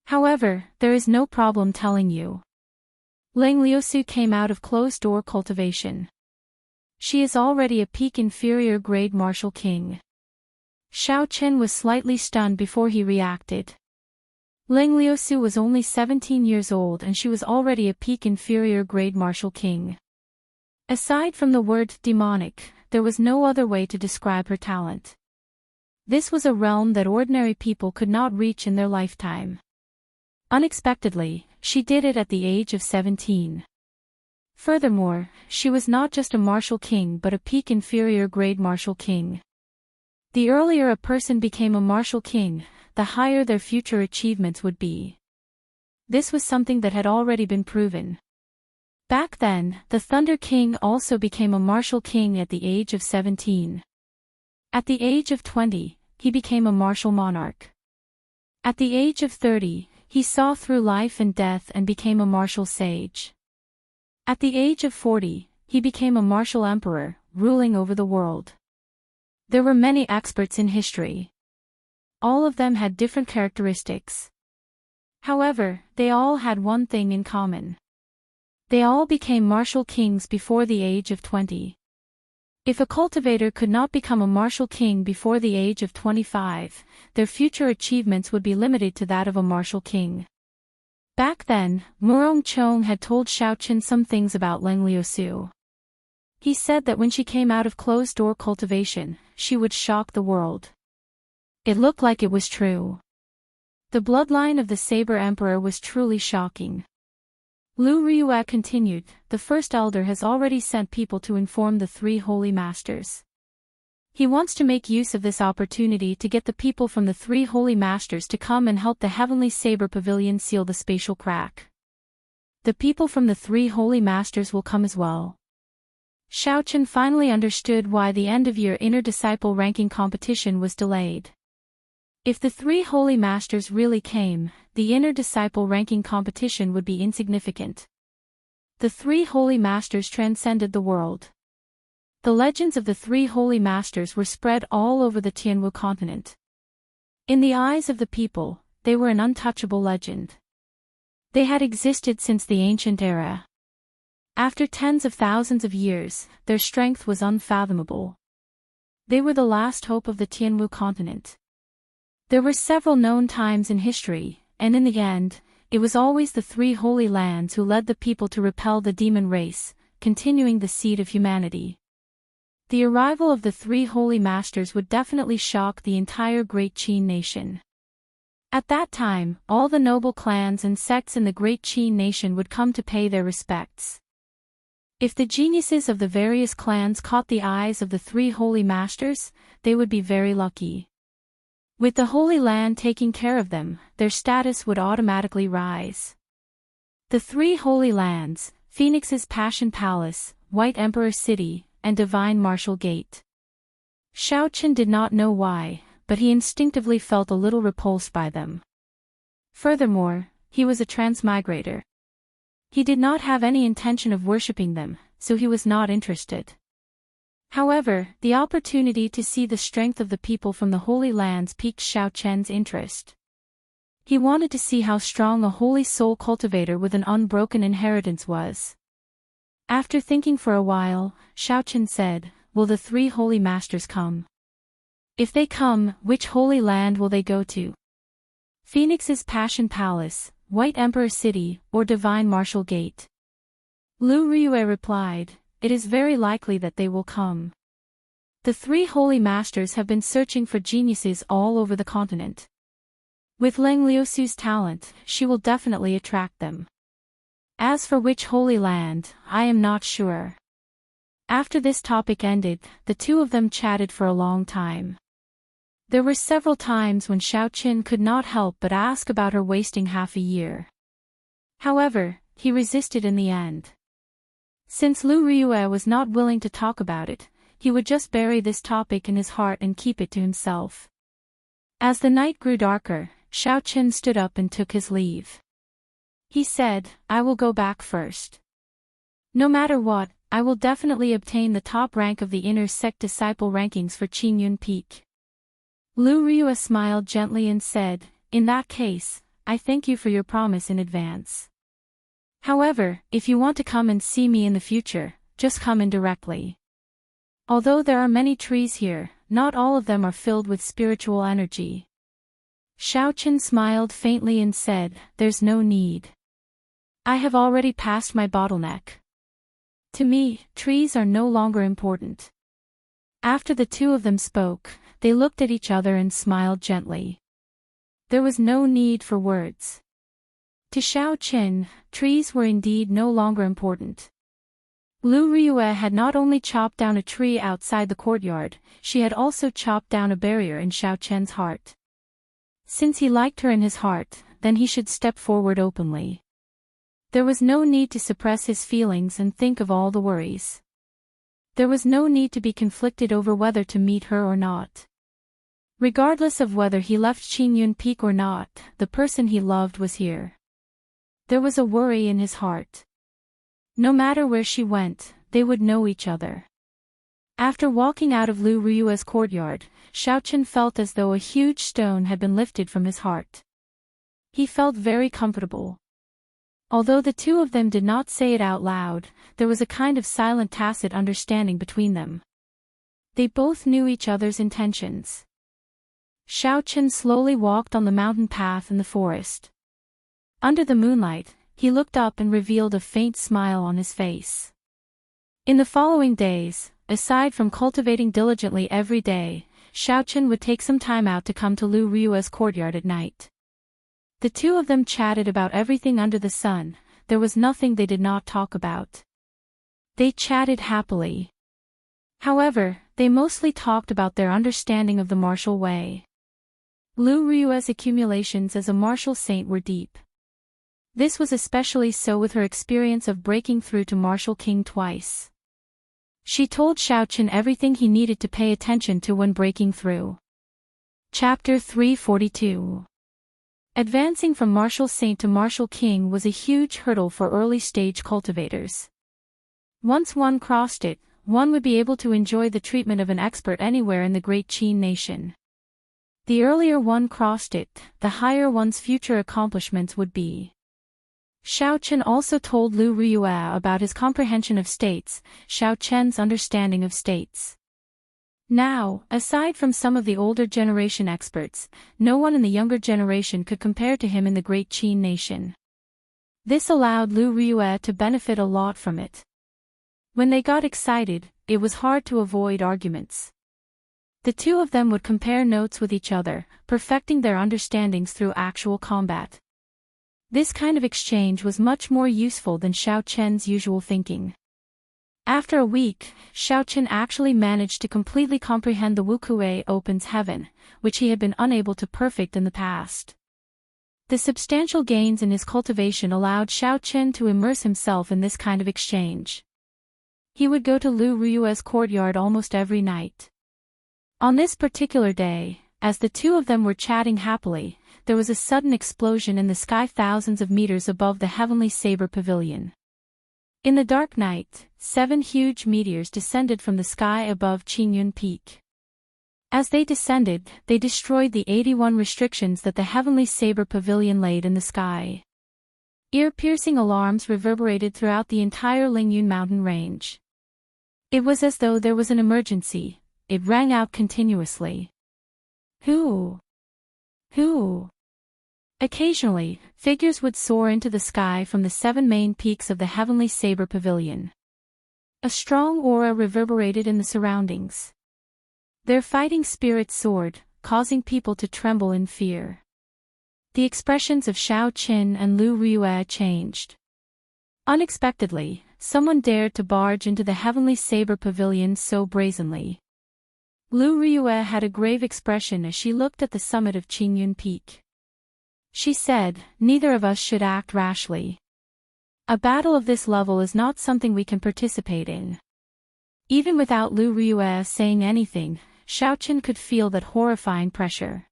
However, there is no problem telling you. Ling Liusu came out of closed-door cultivation. She is already a peak inferior grade martial king." Xiao Chen was slightly stunned before he reacted. Ling Liusu was only 17 years old and she was already a peak inferior grade martial king. Aside from the word demonic, there was no other way to describe her talent. This was a realm that ordinary people could not reach in their lifetime. Unexpectedly, she did it at the age of 17. Furthermore, she was not just a martial king but a peak inferior grade martial king. The earlier a person became a martial king, the higher their future achievements would be. This was something that had already been proven. Back then, the Thunder King also became a martial king at the age of 17. At the age of 20, he became a martial monarch. At the age of 30, he saw through life and death and became a martial sage. At the age of 40, he became a martial emperor, ruling over the world. There were many experts in history. All of them had different characteristics. However, they all had one thing in common. They all became martial kings before the age of 20. If a cultivator could not become a martial king before the age of 25, their future achievements would be limited to that of a martial king. Back then, Murong Chong had told Xiao Chen some things about Ling Liusu. He said that when she came out of closed-door cultivation, she would shock the world. It looked like it was true. The bloodline of the Saber Emperor was truly shocking. Lu Ryue continued, "The First Elder has already sent people to inform the three Holy Masters. He wants to make use of this opportunity to get the people from the three Holy Masters to come and help the Heavenly Saber Pavilion seal the spatial crack. The people from the three Holy Masters will come as well." Xiao Chen finally understood why the end-of-year inner disciple ranking competition was delayed. If the three Holy Masters really came, the inner disciple ranking competition would be insignificant. The three Holy Masters transcended the world. The legends of the three Holy Masters were spread all over the Tianwu continent. In the eyes of the people, they were an untouchable legend. They had existed since the ancient era. After tens of thousands of years, their strength was unfathomable. They were the last hope of the Tianwu continent. There were several known times in history, and in the end, it was always the three holy lands who led the people to repel the demon race, continuing the seed of humanity. The arrival of the three holy masters would definitely shock the entire Great Qin nation. At that time, all the noble clans and sects in the Great Qin nation would come to pay their respects. If the geniuses of the various clans caught the eyes of the three holy masters, they would be very lucky. With the Holy Land taking care of them, their status would automatically rise. The three holy lands, Phoenix's Passion Palace, White Emperor City, and Divine Martial Gate. Xiao Qian did not know why, but he instinctively felt a little repulsed by them. Furthermore, he was a transmigrator. He did not have any intention of worshipping them, so he was not interested. However, the opportunity to see the strength of the people from the Holy Lands piqued Xiao Qian's interest. He wanted to see how strong a holy soul cultivator with an unbroken inheritance was. After thinking for a while, Xiao Qian said, "Will the three holy masters come? If they come, which holy land will they go to? Phoenix's Passion Palace, White Emperor City, or Divine Martial Gate?" Lu Riyue replied, "It is very likely that they will come. The three holy masters have been searching for geniuses all over the continent. With Leng Liusu's talent, she will definitely attract them. As for which holy land, I am not sure." After this topic ended, the two of them chatted for a long time. There were several times when Xiao Qian could not help but ask about her wasting half a year. However, he resisted in the end. Since Lu Riyue was not willing to talk about it, he would just bury this topic in his heart and keep it to himself. As the night grew darker, Xiao Qian stood up and took his leave. He said, "I will go back first. No matter what, I will definitely obtain the top rank of the inner sect disciple rankings for Qingyun Peak." Lu Riyue smiled gently and said, "In that case, I thank you for your promise in advance. However, if you want to come and see me in the future, just come in directly. Although there are many trees here, not all of them are filled with spiritual energy." Xiao Qian smiled faintly and said, "There's no need. I have already passed my bottleneck. To me, trees are no longer important." After the two of them spoke, they looked at each other and smiled gently. There was no need for words. To Xiao Qian, trees were indeed no longer important. Lu Riyue had not only chopped down a tree outside the courtyard, she had also chopped down a barrier in Xiao Qian's heart. Since he liked her in his heart, then he should step forward openly. There was no need to suppress his feelings and think of all the worries. There was no need to be conflicted over whether to meet her or not. Regardless of whether he left Qingyun Peak or not, the person he loved was here. There was a worry in his heart. No matter where she went, they would know each other. After walking out of Lu Riyue's courtyard, Xiao Qian felt as though a huge stone had been lifted from his heart. He felt very comfortable. Although the two of them did not say it out loud, there was a kind of silent tacit understanding between them. They both knew each other's intentions. Xiao Qian slowly walked on the mountain path in the forest. Under the moonlight, he looked up and revealed a faint smile on his face. In the following days, aside from cultivating diligently every day, Xiao Qian would take some time out to come to Lu Riyue's courtyard at night. The two of them chatted about everything under the sun. There was nothing they did not talk about. They chatted happily. However, they mostly talked about their understanding of the martial way. Lu Riyue's accumulations as a martial saint were deep. This was especially so with her experience of breaking through to Martial King twice. She told Xiao Qian everything he needed to pay attention to when breaking through. Chapter 342. Advancing from Martial Saint to Martial King was a huge hurdle for early-stage cultivators. Once one crossed it, one would be able to enjoy the treatment of an expert anywhere in the Great Qin nation. The earlier one crossed it, the higher one's future accomplishments would be. Xiao Qian also told Lu Riyue about his comprehension of states, Xiao Qian's understanding of states. Now, aside from some of the older generation experts, no one in the younger generation could compare to him in the great Qin nation. This allowed Lu Ryue to benefit a lot from it. When they got excited, it was hard to avoid arguments. The two of them would compare notes with each other, perfecting their understandings through actual combat. This kind of exchange was much more useful than Xiao Chen's usual thinking. After a week, Xiao Chen actually managed to completely comprehend the Wukue opens heaven, which he had been unable to perfect in the past. The substantial gains in his cultivation allowed Xiao Chen to immerse himself in this kind of exchange. He would go to Lu Ryue's courtyard almost every night. On this particular day, as the two of them were chatting happily, there was a sudden explosion in the sky thousands of meters above the heavenly saber pavilion. In the dark night, 7 huge meteors descended from the sky above Qingyun Peak. As they descended, they destroyed the 81 restrictions that the heavenly saber pavilion laid in the sky. Ear-piercing alarms reverberated throughout the entire Lingyun mountain range. It was as though there was an emergency. It rang out continuously. Who? Occasionally, figures would soar into the sky from the 7 main peaks of the heavenly saber pavilion. A strong aura reverberated in the surroundings. Their fighting spirits soared, causing people to tremble in fear. The expressions of Xiao Qin and Lu Ryue changed. Unexpectedly, someone dared to barge into the heavenly saber pavilion so brazenly. Lu Ryue had a grave expression as she looked at the summit of Qingyun Peak. She said, "Neither of us should act rashly. A battle of this level is not something we can participate in." Even without Lu Ryue saying anything, Xiao Chen could feel that horrifying pressure.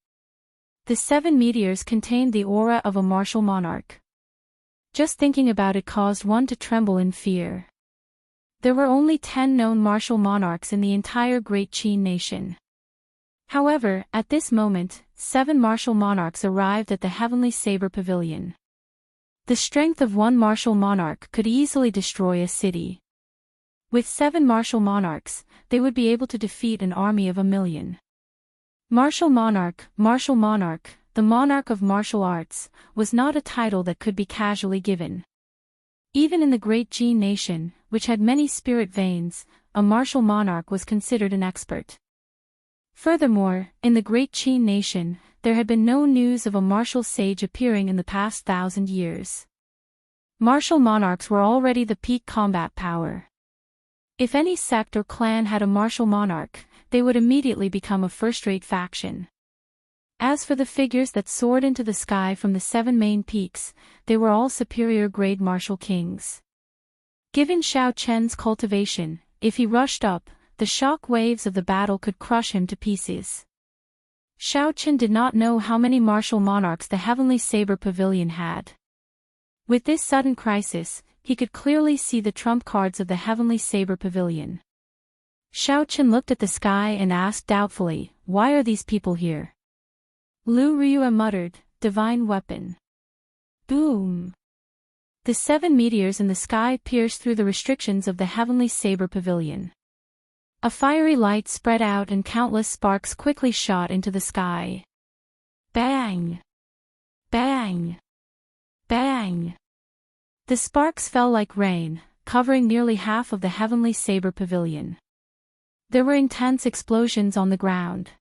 The 7 meteors contained the aura of a martial monarch. Just thinking about it caused one to tremble in fear. There were only 10 known martial monarchs in the entire Great Qin nation. However, at this moment, 7 martial monarchs arrived at the heavenly saber pavilion. The strength of one martial monarch could easily destroy a city. With 7 martial monarchs, they would be able to defeat an army of 1,000,000. Martial monarch, the monarch of martial arts, was not a title that could be casually given. Even in the Great Qin nation, which had many spirit veins, a martial monarch was considered an expert. Furthermore, in the Great Qin nation, there had been no news of a martial sage appearing in the past 1,000 years. Martial monarchs were already the peak combat power. If any sect or clan had a martial monarch, they would immediately become a first-rate faction. As for the figures that soared into the sky from the 7 main peaks, they were all superior-grade martial kings. Given Xiao Chen's cultivation, if he rushed up, the shock waves of the battle could crush him to pieces. Xiao Chen did not know how many martial monarchs the heavenly saber pavilion had. With this sudden crisis, he could clearly see the trump cards of the heavenly saber pavilion. Xiao Chen looked at the sky and asked doubtfully, "Why are these people here?" Lu Ryue muttered, "Divine weapon." Boom! The 7 meteors in the sky pierced through the restrictions of the heavenly saber pavilion. A fiery light spread out and countless sparks quickly shot into the sky. Bang! Bang! Bang! The sparks fell like rain, covering nearly half of the heavenly saber pavilion. There were intense explosions on the ground.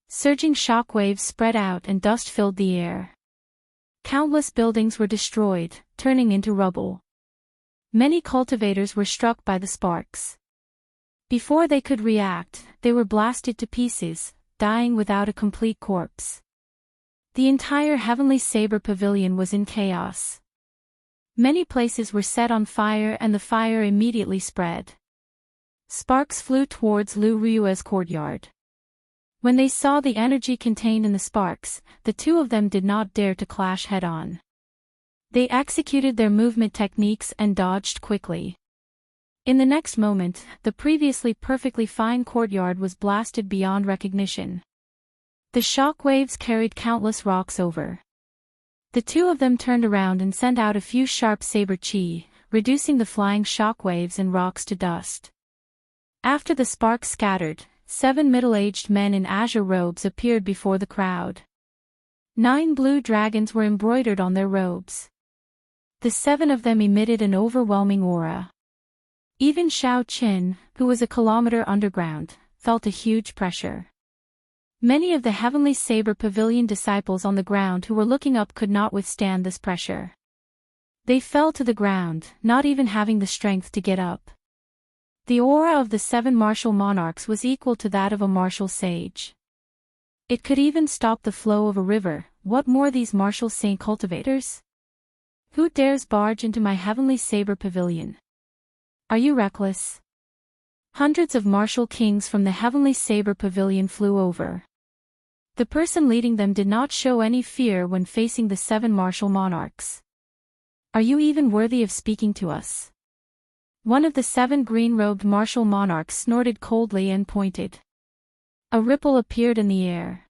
Surging shock waves spread out and dust filled the air. Countless buildings were destroyed, turning into rubble. Many cultivators were struck by the sparks. Before they could react, they were blasted to pieces, dying without a complete corpse. The entire heavenly saber pavilion was in chaos. Many places were set on fire and the fire immediately spread. Sparks flew towards Lu Ryue's courtyard. When they saw the energy contained in the sparks, the two of them did not dare to clash head-on. They executed their movement techniques and dodged quickly. In the next moment, the previously perfectly fine courtyard was blasted beyond recognition. The shock waves carried countless rocks over. The two of them turned around and sent out a few sharp saber chi, reducing the flying shock waves and rocks to dust. After the sparks scattered, 7 middle-aged men in azure robes appeared before the crowd. 9 blue dragons were embroidered on their robes. The 7 of them emitted an overwhelming aura. Even Xiao Qin, who was a kilometer underground, felt a huge pressure. Many of the Heavenly Saber Pavilion disciples on the ground who were looking up could not withstand this pressure. They fell to the ground, not even having the strength to get up. The aura of the 7 martial monarchs was equal to that of a martial sage. It could even stop the flow of a river. What more these martial saint cultivators? Who dares barge into my Heavenly Saber Pavilion? Are you reckless? Hundreds of martial kings from the Heavenly Saber Pavilion flew over. The person leading them did not show any fear when facing the 7 martial monarchs. Are you even worthy of speaking to us? One of the 7 green-robed martial monarchs snorted coldly and pointed. A ripple appeared in the air.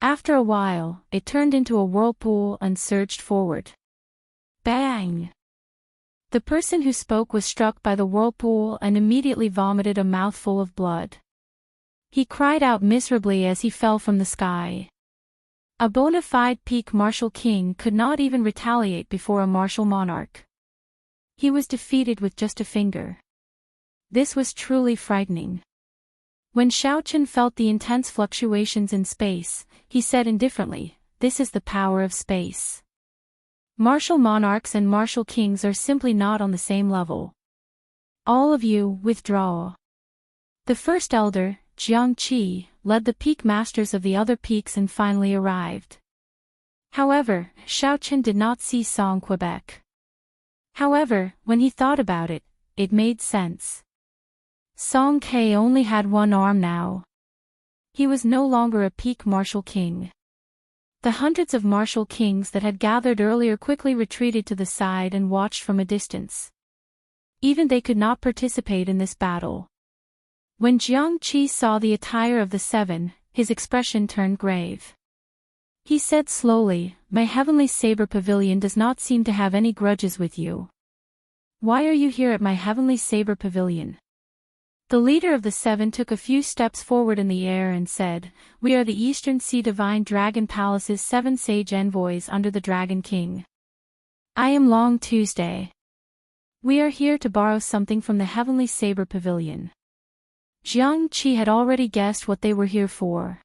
After a while, it turned into a whirlpool and surged forward. Bang! The person who spoke was struck by the whirlpool and immediately vomited a mouthful of blood. He cried out miserably as he fell from the sky. A bona fide peak martial king could not even retaliate before a martial monarch. He was defeated with just a finger. This was truly frightening. When Xiaochen felt the intense fluctuations in space, he said indifferently, "This is the power of space." Martial monarchs and martial kings are simply not on the same level. All of you, withdraw. The first elder, Jiang Qi, led the peak masters of the other peaks and finally arrived. However, Xiaochen did not see Song Quebec. However, when he thought about it, it made sense. Song Ke only had one arm now. He was no longer a peak martial king. The hundreds of martial kings that had gathered earlier quickly retreated to the side and watched from a distance. Even they could not participate in this battle. When Jiang Qi saw the attire of the 7, his expression turned grave. He said slowly, "My Heavenly Saber Pavilion does not seem to have any grudges with you. Why are you here at my Heavenly Saber Pavilion?" The leader of the 7 took a few steps forward in the air and said, "We are the Eastern Sea Divine Dragon Palace's 7 sage envoys under the Dragon King. I am Long Tuesday. We are here to borrow something from the Heavenly Saber Pavilion." Jiang Qi had already guessed what they were here for.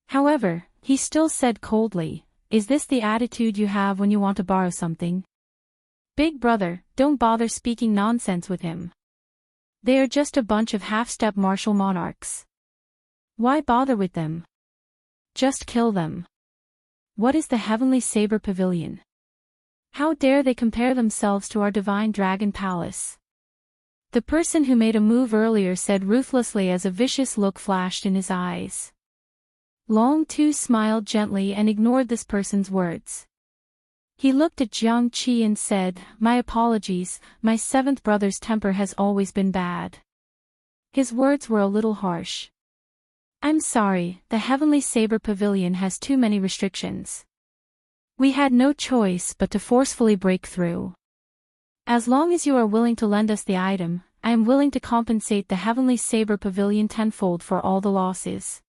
However, he still said coldly, "Is this the attitude you have when you want to borrow something? Big brother, don't bother speaking nonsense with him. They are just a bunch of half-step martial monarchs. Why bother with them? Just kill them. What is the Heavenly Saber Pavilion? How dare they compare themselves to our Divine Dragon Palace?" The person who made a move earlier said ruthlessly as a vicious look flashed in his eyes. Long Tu smiled gently and ignored this person's words. He looked at Jiang Qi and said, "My apologies, my 7th brother's temper has always been bad." His words were a little harsh. "I'm sorry, the Heavenly Saber Pavilion has too many restrictions. We had no choice but to forcefully break through. As long as you are willing to lend us the item, I am willing to compensate the Heavenly Saber Pavilion tenfold for all the losses."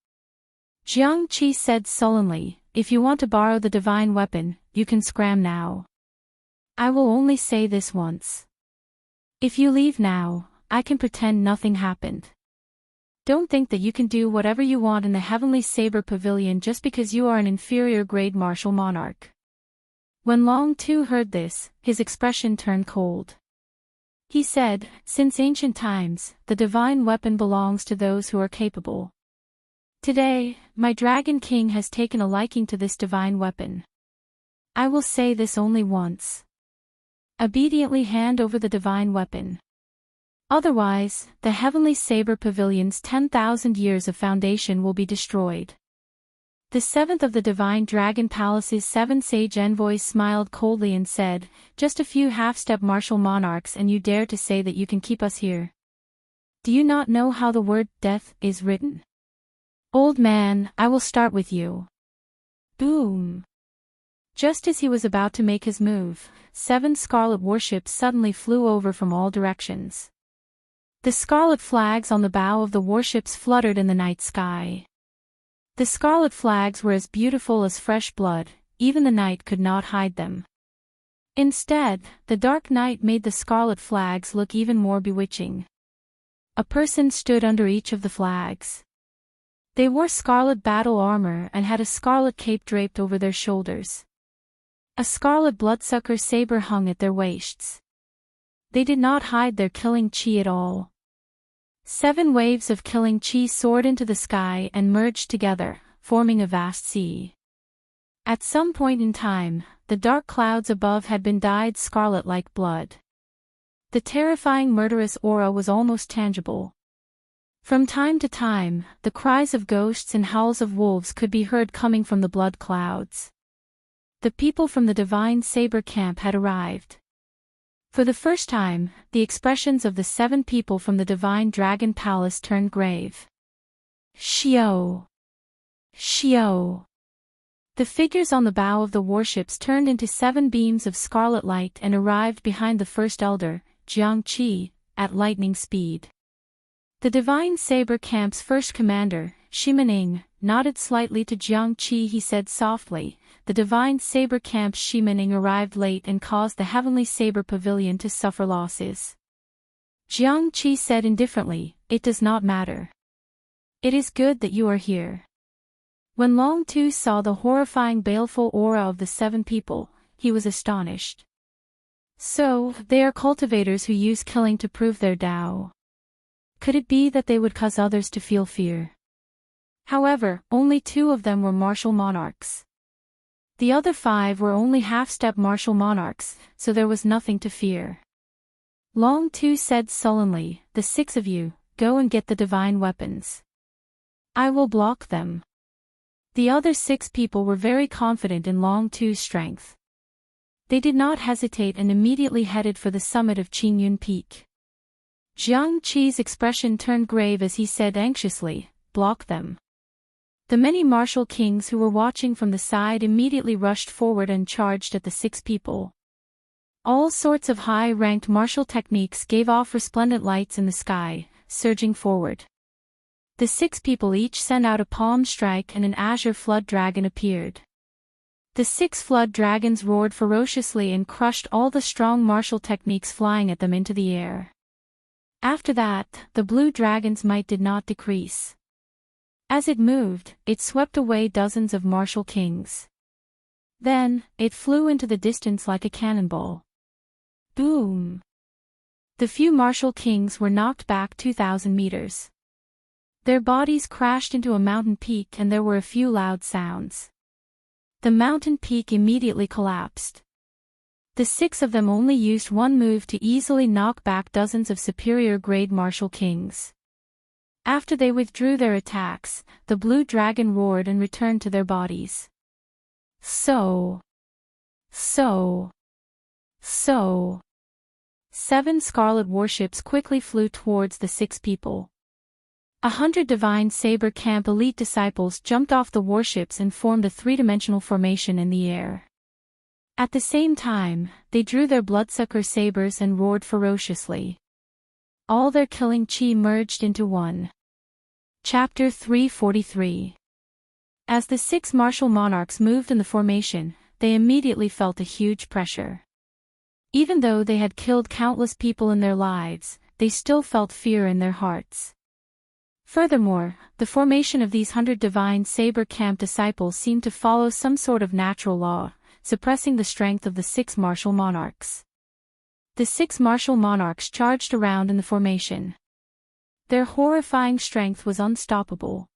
Jiang Qi said sullenly, "If you want to borrow the divine weapon, you can scram now. I will only say this once. If you leave now, I can pretend nothing happened. Don't think that you can do whatever you want in the Heavenly Saber Pavilion just because you are an inferior grade martial monarch." When Long Tu heard this, his expression turned cold. He said, "Since ancient times, the divine weapon belongs to those who are capable. Today, my Dragon King has taken a liking to this divine weapon. I will say this only once. Obediently hand over the divine weapon. Otherwise, the Heavenly Saber Pavilion's 10,000 years of foundation will be destroyed." The 7th of the Divine Dragon Palace's 7 sage envoys smiled coldly and said, "Just a few half-step martial monarchs and you dare to say that you can keep us here? Do you not know how the word death is written? Old man, I will start with you." Boom! Just as he was about to make his move, 7 scarlet warships suddenly flew over from all directions. The scarlet flags on the bow of the warships fluttered in the night sky. The scarlet flags were as beautiful as fresh blood, even the night could not hide them. Instead, the dark night made the scarlet flags look even more bewitching. A person stood under each of the flags. They wore scarlet battle armor and had a scarlet cape draped over their shoulders. A scarlet bloodsucker saber hung at their waists. They did not hide their killing chi at all. 7 waves of killing chi soared into the sky and merged together, forming a vast sea. At some point in time, the dark clouds above had been dyed scarlet like blood. The terrifying murderous aura was almost tangible. From time to time, the cries of ghosts and howls of wolves could be heard coming from the blood clouds. The people from the Divine Saber camp had arrived. For the first time, the expressions of the 7 people from the Divine Dragon Palace turned grave. Shio! Shio! The figures on the bow of the warships turned into 7 beams of scarlet light and arrived behind the first elder, Jiangqi, at lightning speed. The Divine Saber Camp's first commander, Shimaning, nodded slightly to Jiangqi. He said softly, "The Divine Saber Camp's Shimaning arrived late and caused the Heavenly Saber Pavilion to suffer losses." Jiangqi said indifferently, "It does not matter. It is good that you are here." When Long Tu saw the horrifying baleful aura of the 7 people, he was astonished. So, they are cultivators who use killing to prove their Tao. Could it be that they would cause others to feel fear? However, only 2 of them were martial monarchs. The other 5 were only half-step martial monarchs, so there was nothing to fear. Long Tu said sullenly, "The 6 of you, go and get the divine weapons. I will block them." The other 6 people were very confident in Long Tu's strength. They did not hesitate and immediately headed for the summit of Qingyun Peak. Jiangqi's expression turned grave as he said anxiously, "Block them." The many martial kings who were watching from the side immediately rushed forward and charged at the 6 people. All sorts of high-ranked martial techniques gave off resplendent lights in the sky, surging forward. The 6 people each sent out a palm strike and an azure flood dragon appeared. The 6 flood dragons roared ferociously and crushed all the strong martial techniques flying at them into the air. After that, the blue dragon's might did not decrease. As it moved, it swept away dozens of martial kings. Then, it flew into the distance like a cannonball. Boom! The few martial kings were knocked back 2,000 meters. Their bodies crashed into a mountain peak and there were a few loud sounds. The mountain peak immediately collapsed. The 6 of them only used one move to easily knock back dozens of superior-grade martial kings. After they withdrew their attacks, the blue dragon roared and returned to their bodies. So. 7 scarlet warships quickly flew towards the 6 people. 100 Divine Saber Camp elite disciples jumped off the warships and formed a 3-dimensional formation in the air. At the same time, they drew their bloodsucker sabers and roared ferociously. All their killing chi merged into one. Chapter 343. As the 6 martial monarchs moved in the formation, they immediately felt a huge pressure. Even though they had killed countless people in their lives, they still felt fear in their hearts. Furthermore, the formation of these 100 Divine Saber Camp disciples seemed to follow some sort of natural law, suppressing the strength of the 6 martial monarchs. The 6 martial monarchs charged around in the formation. Their horrifying strength was unstoppable.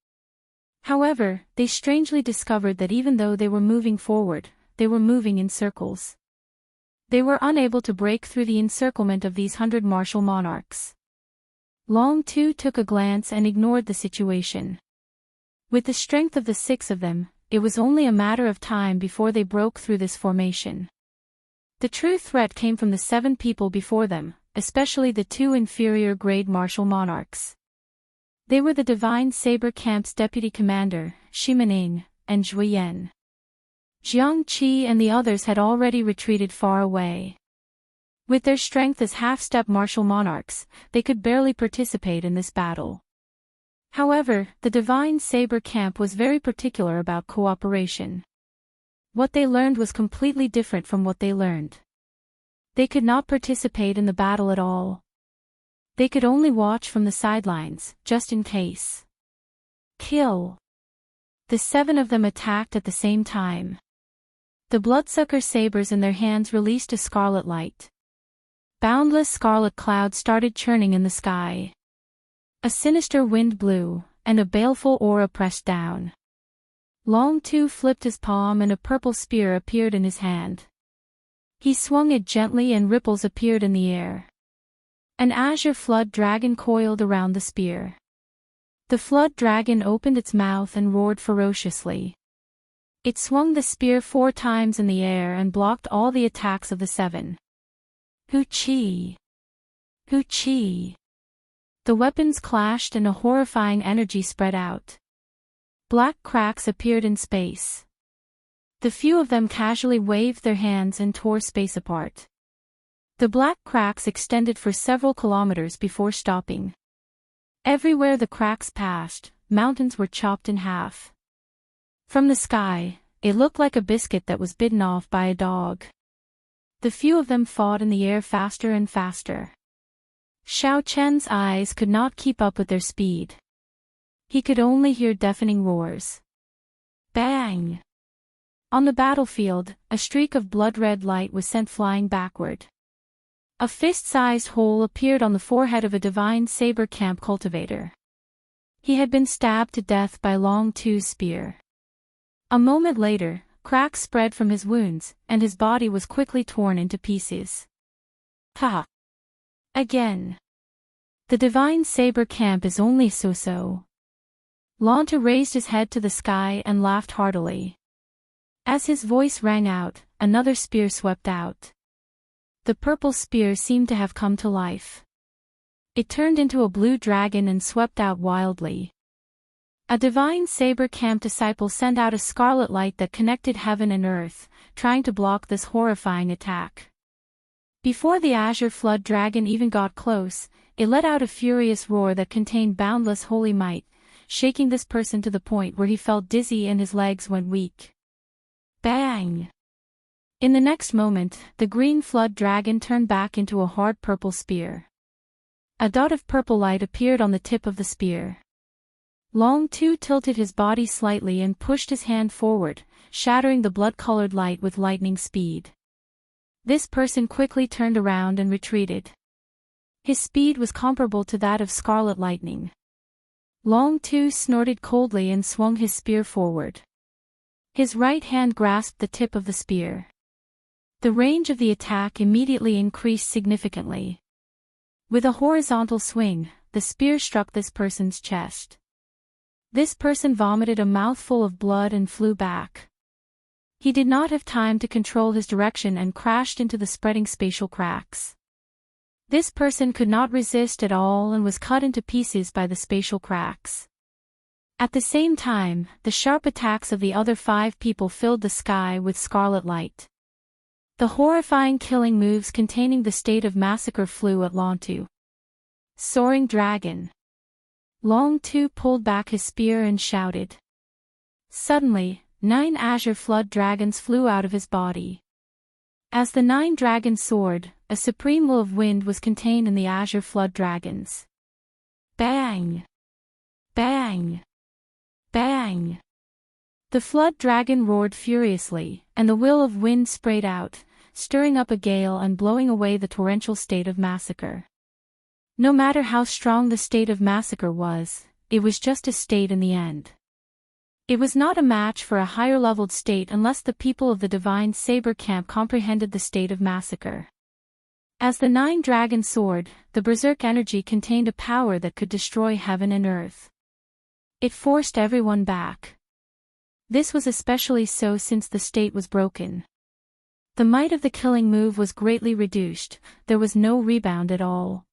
However, they strangely discovered that even though they were moving forward, they were moving in circles. They were unable to break through the encirclement of these 100 martial monarchs. Long Tu took a glance and ignored the situation. With the strength of the 6 of them, it was only a matter of time before they broke through this formation. The true threat came from the 7 people before them, especially the 2 inferior-grade martial monarchs. They were the Divine Saber Camp's deputy commander, Shimaning, and Zhuyen. Jiangqi and the others had already retreated far away. With their strength as half-step martial monarchs, they could barely participate in this battle. However, the Divine Saber camp was very particular about cooperation. What they learned was completely different from what they learned. They could not participate in the battle at all. They could only watch from the sidelines, just in case. Kill. The 7 of them attacked at the same time. The bloodsucker sabers in their hands released a scarlet light. Boundless scarlet clouds started churning in the sky. A sinister wind blew, and a baleful aura pressed down. Long Two flipped his palm and a purple spear appeared in his hand. He swung it gently and ripples appeared in the air. An azure flood dragon coiled around the spear. The flood dragon opened its mouth and roared ferociously. It swung the spear 4 times in the air and blocked all the attacks of the 7. Hoo-chee! Hoo-chee! The weapons clashed and a horrifying energy spread out. Black cracks appeared in space. The few of them casually waved their hands and tore space apart. The black cracks extended for several kilometers before stopping. Everywhere the cracks passed, mountains were chopped in half. From the sky, it looked like a biscuit that was bitten off by a dog. The few of them fought in the air faster and faster. Xiao Chen's eyes could not keep up with their speed. He could only hear deafening roars. Bang! On the battlefield, a streak of blood-red light was sent flying backward. A fist-sized hole appeared on the forehead of a Divine Saber camp cultivator. He had been stabbed to death by Long Two's spear. A moment later, cracks spread from his wounds, and his body was quickly torn into pieces. Ha! Again. The Divine Saber camp is only so-so. Lonta raised his head to the sky and laughed heartily. As his voice rang out, another spear swept out. The purple spear seemed to have come to life. It turned into a blue dragon and swept out wildly. A Divine Saber camp disciple sent out a scarlet light that connected heaven and earth, trying to block this horrifying attack. Before the azure flood dragon even got close, it let out a furious roar that contained boundless holy might, shaking this person to the point where he felt dizzy and his legs went weak. Bang! In the next moment, the green flood dragon turned back into a hard purple spear. A dot of purple light appeared on the tip of the spear. Long Two tilted his body slightly and pushed his hand forward, shattering the blood-colored light with lightning speed. This person quickly turned around and retreated. His speed was comparable to that of scarlet lightning. Long Two snorted coldly and swung his spear forward. His right hand grasped the tip of the spear. The range of the attack immediately increased significantly. With a horizontal swing, the spear struck this person's chest. This person vomited a mouthful of blood and flew back. He did not have time to control his direction and crashed into the spreading spatial cracks. This person could not resist at all and was cut into pieces by the spatial cracks. At the same time, the sharp attacks of the other 5 people filled the sky with scarlet light. The horrifying killing moves containing the state of massacre flew at Long Two. Soaring Dragon. Long Two pulled back his spear and shouted. Suddenly, 9 azure flood dragons flew out of his body. As the 9 dragons soared, a supreme will of wind was contained in the azure flood dragons. Bang! Bang! Bang! The flood dragon roared furiously, and the will of wind sprayed out, stirring up a gale and blowing away the torrential state of massacre. No matter how strong the state of massacre was, it was just a state in the end. It was not a match for a higher-leveled state unless the people of the Divine Saber camp comprehended the state of massacre. As the 9 dragons soared, the berserk energy contained a power that could destroy heaven and earth. It forced everyone back. This was especially so since the state was broken. The might of the killing move was greatly reduced, there was no rebound at all.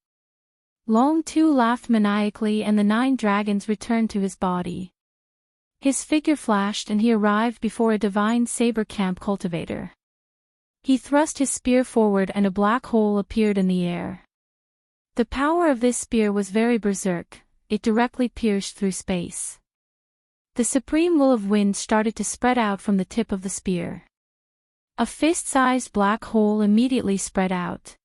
Long Two laughed maniacally and the 9 dragons returned to his body. His figure flashed and he arrived before a Divine Saber camp cultivator. He thrust his spear forward and a black hole appeared in the air. The power of this spear was very berserk, it directly pierced through space. The supreme will of wind started to spread out from the tip of the spear. A fist-sized black hole immediately spread out.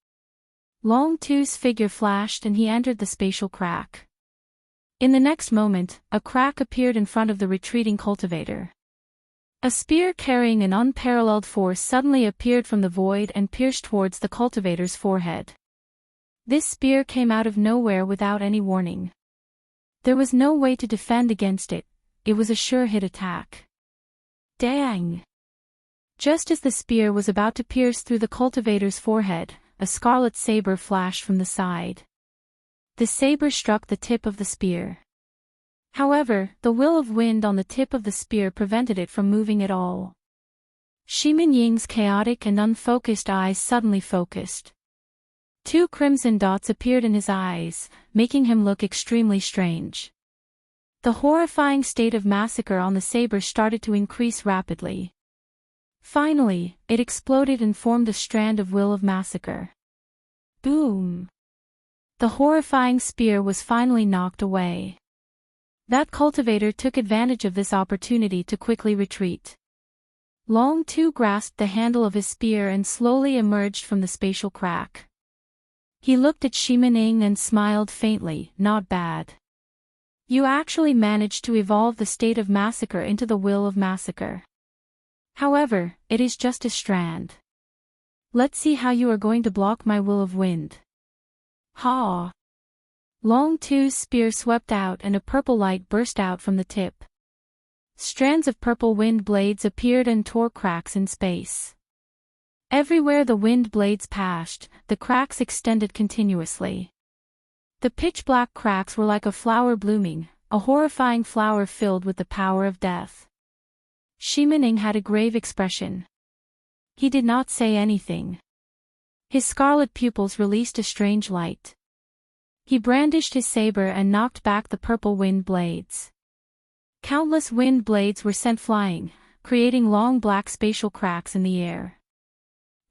Long Two's figure flashed and he entered the spatial crack. In the next moment, a crack appeared in front of the retreating cultivator. A spear carrying an unparalleled force suddenly appeared from the void and pierced towards the cultivator's forehead. This spear came out of nowhere without any warning. There was no way to defend against it, it was a sure hit attack. Dang! Just as the spear was about to pierce through the cultivator's forehead, a scarlet saber flashed from the side. The saber struck the tip of the spear. However, the will of wind on the tip of the spear prevented it from moving at all. Shimin Ying's chaotic and unfocused eyes suddenly focused. 2 crimson dots appeared in his eyes, making him look extremely strange. The horrifying state of massacre on the saber started to increase rapidly. Finally, it exploded and formed a strand of will of massacre. Boom! The horrifying spear was finally knocked away. That cultivator took advantage of this opportunity to quickly retreat. Long Two grasped the handle of his spear and slowly emerged from the spatial crack. He looked at Shimin Ying and smiled faintly, not bad. You actually managed to evolve the state of massacre into the will of massacre. However, it is just a strand. Let's see how you are going to block my will of wind. Ha! Long Two's spear swept out and a purple light burst out from the tip. Strands of purple wind blades appeared and tore cracks in space. Everywhere the wind blades passed, the cracks extended continuously. The pitch-black cracks were like a flower blooming, a horrifying flower filled with the power of death. Shimin Ying had a grave expression. He did not say anything. His scarlet pupils released a strange light. He brandished his saber and knocked back the purple wind blades. Countless wind blades were sent flying, creating long black spatial cracks in the air.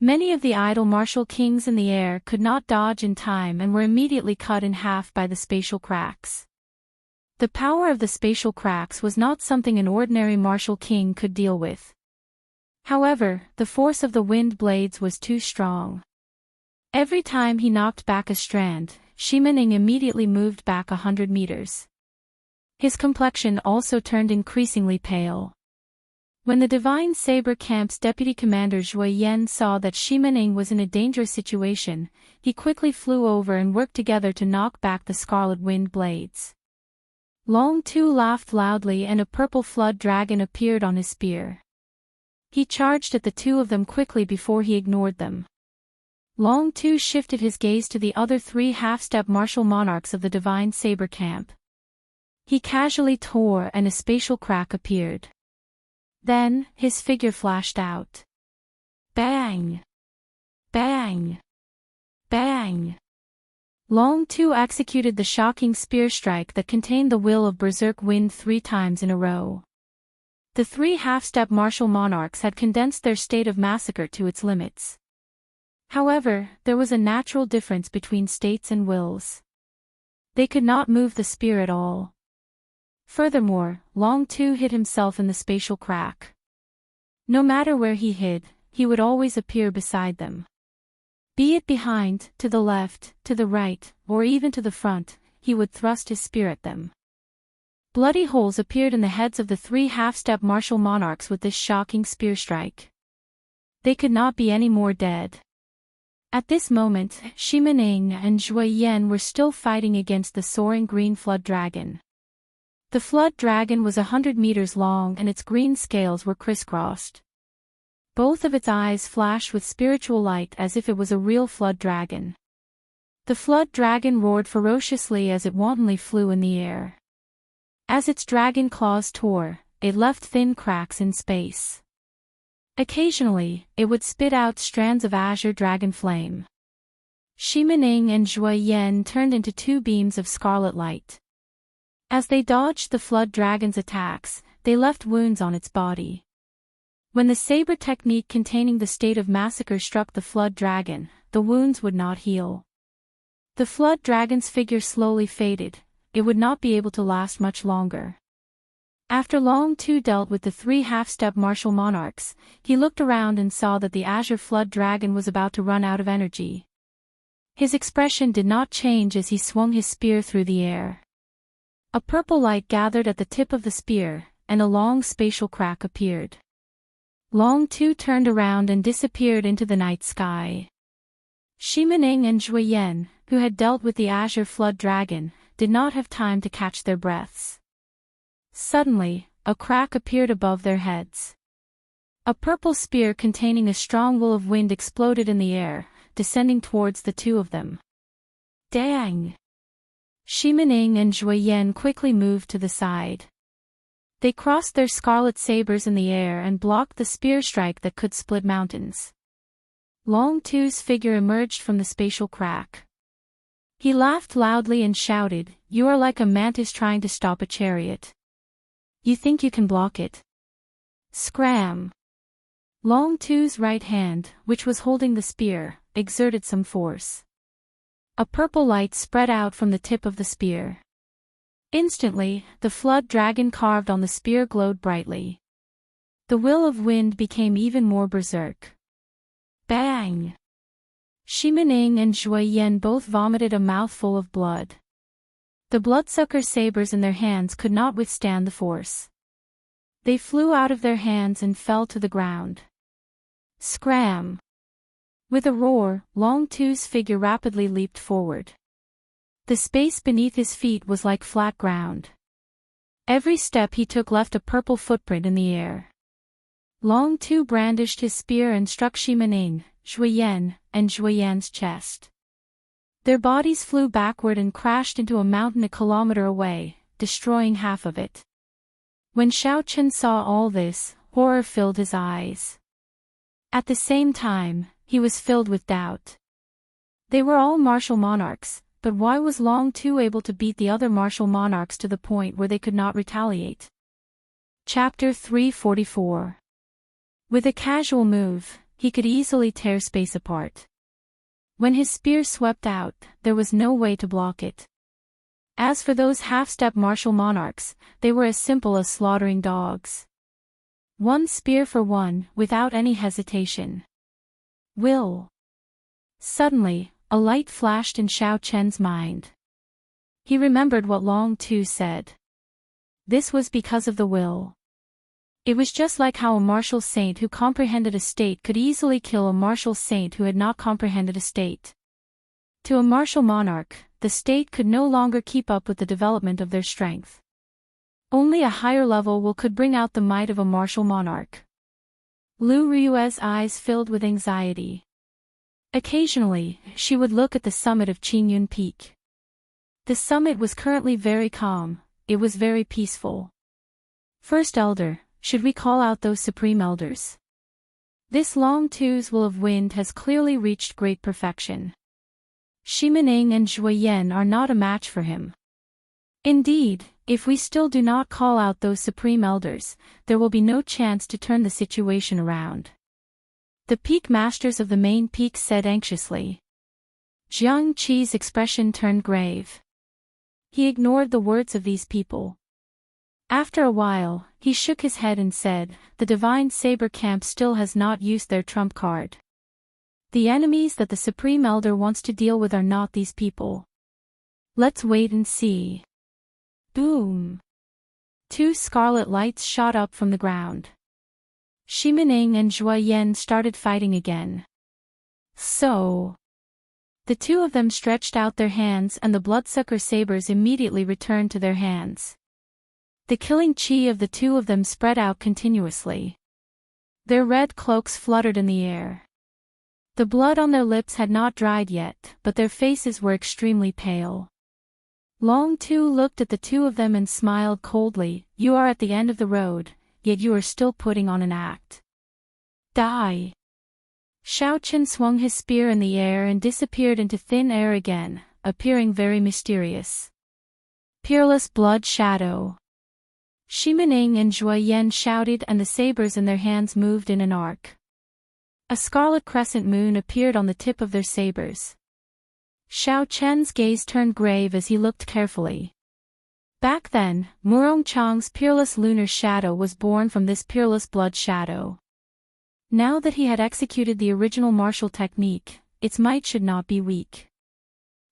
Many of the idle martial kings in the air could not dodge in time and were immediately cut in half by the spatial cracks. The power of the spatial cracks was not something an ordinary martial king could deal with. However, the force of the wind blades was too strong. Every time he knocked back a strand, Shimin Ying immediately moved back 100 meters. His complexion also turned increasingly pale. When the Divine Saber Camp's Deputy Commander Zhui Yan saw that Shimin Ying was in a dangerous situation, he quickly flew over and worked together to knock back the scarlet wind blades. Long Two laughed loudly and a purple flood dragon appeared on his spear. He charged at the two of them quickly before he ignored them. Long Two shifted his gaze to the other 3 half-step martial monarchs of the Divine Saber Camp. He casually tore and a spatial crack appeared. Then, his figure flashed out. Bang! Bang! Bang! Long Two executed the shocking spear strike that contained the will of berserk wind 3 times in a row. The 3 half-step martial monarchs had condensed their state of massacre to its limits. However, there was a natural difference between states and wills. They could not move the spear at all. Furthermore, Long Two hid himself in the spatial crack. No matter where he hid, he would always appear beside them. Be it behind, to the left, to the right, or even to the front, he would thrust his spear at them. Bloody holes appeared in the heads of the 3 half-step martial monarchs with this shocking spear strike. They could not be any more dead. At this moment, Shimin Ying and Zhui Yan were still fighting against the soaring green flood dragon. The flood dragon was 100 meters long and its green scales were crisscrossed. Both of its eyes flashed with spiritual light as if it was a real flood dragon. The flood dragon roared ferociously as it wantonly flew in the air. As its dragon claws tore, it left thin cracks in space. Occasionally, it would spit out strands of azure dragon flame. Shimin Ying and Zhui Yan turned into 2 beams of scarlet light. As they dodged the flood dragon's attacks, they left wounds on its body. When the saber technique containing the state of massacre struck the flood dragon, the wounds would not heal. The flood dragon's figure slowly faded. It would not be able to last much longer. After Long Tu dealt with the 3 half-step martial monarchs, he looked around and saw that the azure flood dragon was about to run out of energy. His expression did not change as he swung his spear through the air. A purple light gathered at the tip of the spear, and a long spatial crack appeared. Long Tu turned around and disappeared into the night sky. Shimening and Zhuoyan, who had dealt with the azure flood dragon, did not have time to catch their breaths. Suddenly, a crack appeared above their heads. A purple spear containing a strong will of wind exploded in the air, descending towards the 2 of them. Dang! Shimening and Zhuoyan quickly moved to the side. They crossed their scarlet sabers in the air and blocked the spear strike that could split mountains. Long Tu's figure emerged from the spatial crack. He laughed loudly and shouted, "You are like a mantis trying to stop a chariot. You think you can block it?" Scram! Long Tu's right hand, which was holding the spear, exerted some force. A purple light spread out from the tip of the spear. Instantly, the flood dragon carved on the spear glowed brightly. The will of wind became even more berserk. Bang! Shimening and Zhuoyan both vomited a mouthful of blood. The bloodsucker sabers in their hands could not withstand the force. They flew out of their hands and fell to the ground. Scram! With a roar, Long Tu's figure rapidly leaped forward. The space beneath his feet was like flat ground. Every step he took left a purple footprint in the air. Long Tu brandished his spear and struck Shimening, Zhuoyan, and Zhuoyan's chest. Their bodies flew backward and crashed into a mountain a kilometer away, destroying half of it. When Xiao Chen saw all this, horror filled his eyes. At the same time, he was filled with doubt. They were all martial monarchs, but why was Long Tu able to beat the other martial monarchs to the point where they could not retaliate? Chapter 344. With a casual move, he could easily tear space apart. When his spear swept out, there was no way to block it. As for those half-step martial monarchs, they were as simple as slaughtering dogs. One spear for one, without any hesitation. Will. Suddenly, a light flashed in Xiao Chen's mind. He remembered what Long Tu said. This was because of the will. It was just like how a martial saint who comprehended a state could easily kill a martial saint who had not comprehended a state. To a martial monarch, the state could no longer keep up with the development of their strength. Only a higher level will could bring out the might of a martial monarch. Lu Ryue's eyes filled with anxiety. Occasionally, she would look at the summit of Qingyun Peak. The summit was currently very calm, it was very peaceful. First Elder, should we call out those Supreme Elders? This Long Tu's will of wind has clearly reached great perfection. Shimening and Zhuoyan are not a match for him. Indeed, if we still do not call out those Supreme Elders, there will be no chance to turn the situation around. The peak masters of the main peak said anxiously. Jiang Qi's expression turned grave. He ignored the words of these people. After a while, he shook his head and said, "The Divine Saber Camp still has not used their trump card. The enemies that the Supreme Elder wants to deal with are not these people. Let's wait and see." Boom! 2 scarlet lights shot up from the ground. Shimening and Zhuoyan started fighting again. So. The 2 of them stretched out their hands and the bloodsucker sabers immediately returned to their hands. The killing chi of the 2 of them spread out continuously. Their red cloaks fluttered in the air. The blood on their lips had not dried yet, but their faces were extremely pale. Long Tu looked at the 2 of them and smiled coldly. "You are at the end of the road, yet you are still putting on an act. Die!" Xiao Chen swung his spear in the air and disappeared into thin air again, appearing very mysterious. Peerless blood shadow. Shimaning and Jueyan shouted and the sabers in their hands moved in an arc. A scarlet crescent moon appeared on the tip of their sabers. Xiao Chen's gaze turned grave as he looked carefully. Back then, Murong Chang's peerless lunar shadow was born from this peerless blood shadow. Now that he had executed the original martial technique, its might should not be weak.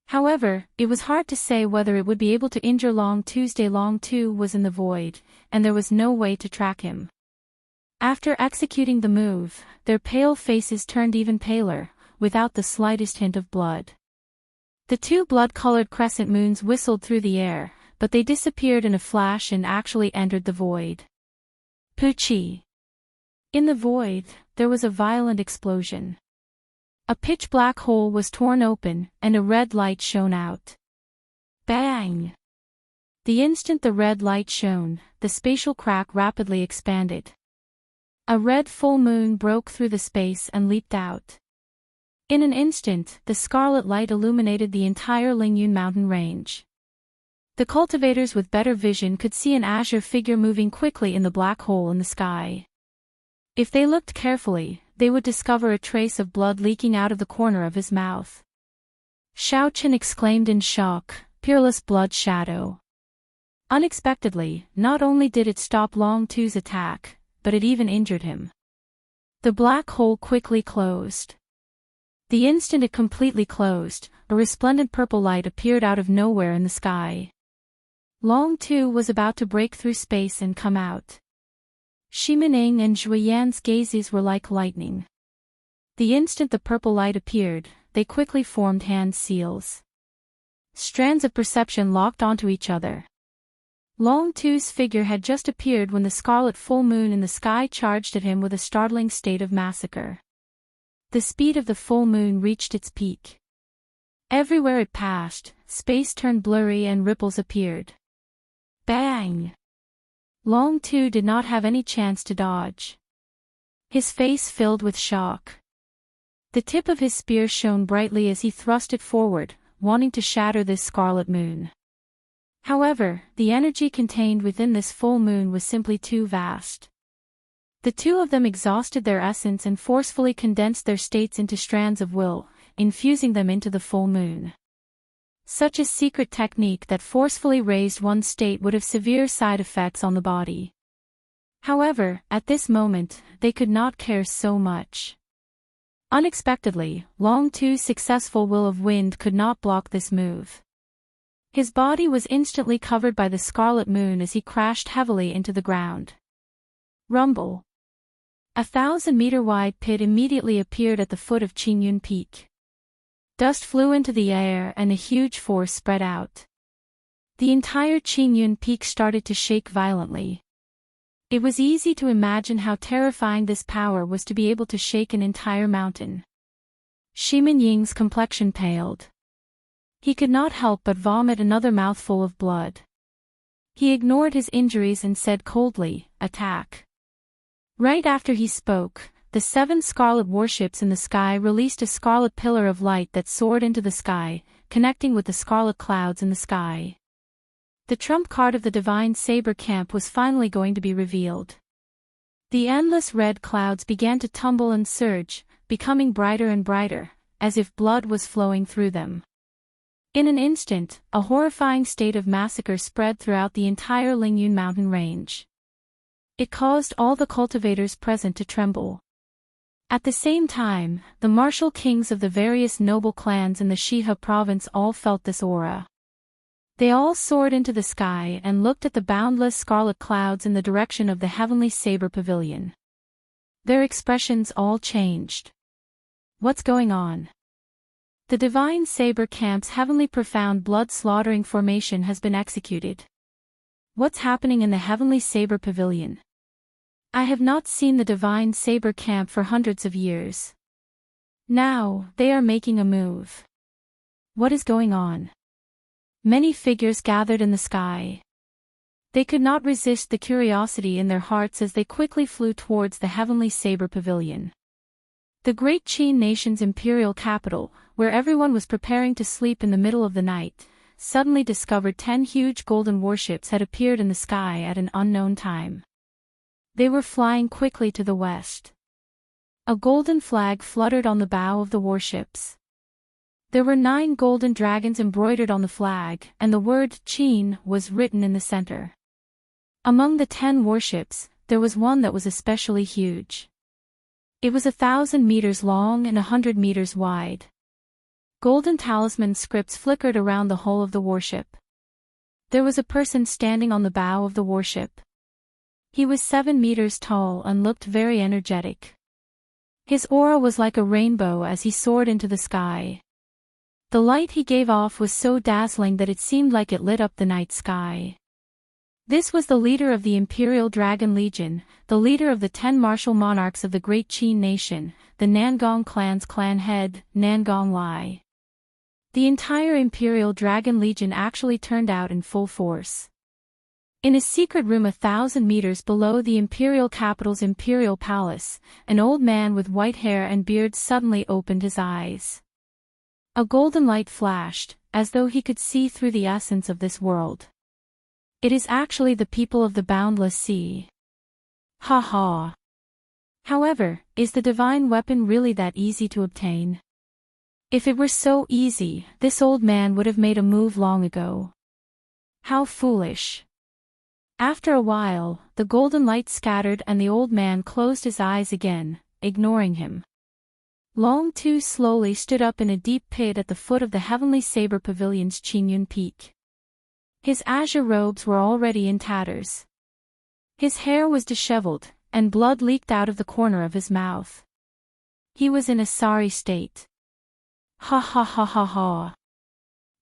However, it was hard to say whether it would be able to injure Long Tuesday. Long Tu was in the void, and there was no way to track him. After executing the move, their pale faces turned even paler, without the slightest hint of blood. The two blood-colored crescent moons whistled through the air, but they disappeared in a flash and actually entered the void. Puchi. In the void, there was a violent explosion. A pitch-black hole was torn open, and a red light shone out. Bang! The instant the red light shone, the spatial crack rapidly expanded. A red full moon broke through the space and leaped out. In an instant, the scarlet light illuminated the entire Lingyun mountain range. The cultivators with better vision could see an azure figure moving quickly in the black hole in the sky. If they looked carefully, they would discover a trace of blood leaking out of the corner of his mouth. Xiao Chen exclaimed in shock, "Peerless blood shadow." Unexpectedly, not only did it stop Long Tu's attack, but it even injured him. The black hole quickly closed. The instant it completely closed, a resplendent purple light appeared out of nowhere in the sky. Long Tu was about to break through space and come out. Shimaning and Jueyan's gazes were like lightning. The instant the purple light appeared, they quickly formed hand seals. Strands of perception locked onto each other. Long Tu's figure had just appeared when the scarlet full moon in the sky charged at him with a startling state of massacre. The speed of the full moon reached its peak. Everywhere it passed, space turned blurry and ripples appeared. Bang! Long Tu did not have any chance to dodge. His face filled with shock. The tip of his spear shone brightly as he thrust it forward, wanting to shatter this scarlet moon. However, the energy contained within this full moon was simply too vast. The two of them exhausted their essence and forcefully condensed their states into strands of will, infusing them into the full moon. Such a secret technique that forcefully raised one state would have severe side effects on the body. However, at this moment, they could not care so much. Unexpectedly, Long Tu's successful will of wind could not block this move. His body was instantly covered by the scarlet moon as he crashed heavily into the ground. Rumble. A 1,000-meter-wide pit immediately appeared at the foot of Qingyun Peak. Dust flew into the air and a huge force spread out. The entire Qingyun Peak started to shake violently. It was easy to imagine how terrifying this power was to be able to shake an entire mountain. Shimin Ying's complexion paled. He could not help but vomit another mouthful of blood. He ignored his injuries and said coldly, "Attack." Right after he spoke, the 7 scarlet warships in the sky released a scarlet pillar of light that soared into the sky, connecting with the scarlet clouds in the sky. The trump card of the Divine Saber camp was finally going to be revealed. The endless red clouds began to tumble and surge, becoming brighter and brighter, as if blood was flowing through them. In an instant, a horrifying state of massacre spread throughout the entire Lingyun mountain range. It caused all the cultivators present to tremble. At the same time, the martial kings of the various noble clans in the Shihe province all felt this aura. They all soared into the sky and looked at the boundless scarlet clouds in the direction of the heavenly saber pavilion. Their expressions all changed. What's going on? The Divine Saber camp's heavenly profound blood-slaughtering formation has been executed. What's happening in the heavenly saber pavilion? I have not seen the Divine Saber camp for hundreds of years. Now, they are making a move. What is going on? Many figures gathered in the sky. They could not resist the curiosity in their hearts as they quickly flew towards the heavenly saber pavilion. The great Qin nation's imperial capital, where everyone was preparing to sleep in the middle of the night, suddenly discovered 10 huge golden warships had appeared in the sky at an unknown time. They were flying quickly to the west. A golden flag fluttered on the bow of the warships. There were 9 golden dragons embroidered on the flag, and the word Chin was written in the center. Among the 10 warships, there was one that was especially huge. It was 1,000 meters long and 100 meters wide. Golden talisman scripts flickered around the hull of the warship. There was a person standing on the bow of the warship. He was 7 meters tall and looked very energetic. His aura was like a rainbow as he soared into the sky. The light he gave off was so dazzling that it seemed like it lit up the night sky. This was the leader of the Imperial Dragon Legion, the leader of the 10 martial monarchs of the Great Qin Nation, the Nangong clan's clan head, Nangong Lai. The entire Imperial Dragon Legion actually turned out in full force. In a secret room 1,000 meters below the imperial capital's imperial palace, an old man with white hair and beard suddenly opened his eyes. A golden light flashed, as though he could see through the essence of this world. It is actually the people of the boundless sea. Ha ha. However, is the divine weapon really that easy to obtain? If it were so easy, this old man would have made a move long ago. How foolish. After a while, the golden light scattered and the old man closed his eyes again, ignoring him. Long Tu slowly stood up in a deep pit at the foot of the Heavenly Saber Pavilion's Qinyun Peak. His azure robes were already in tatters. His hair was disheveled, and blood leaked out of the corner of his mouth. He was in a sorry state. Ha ha ha ha ha.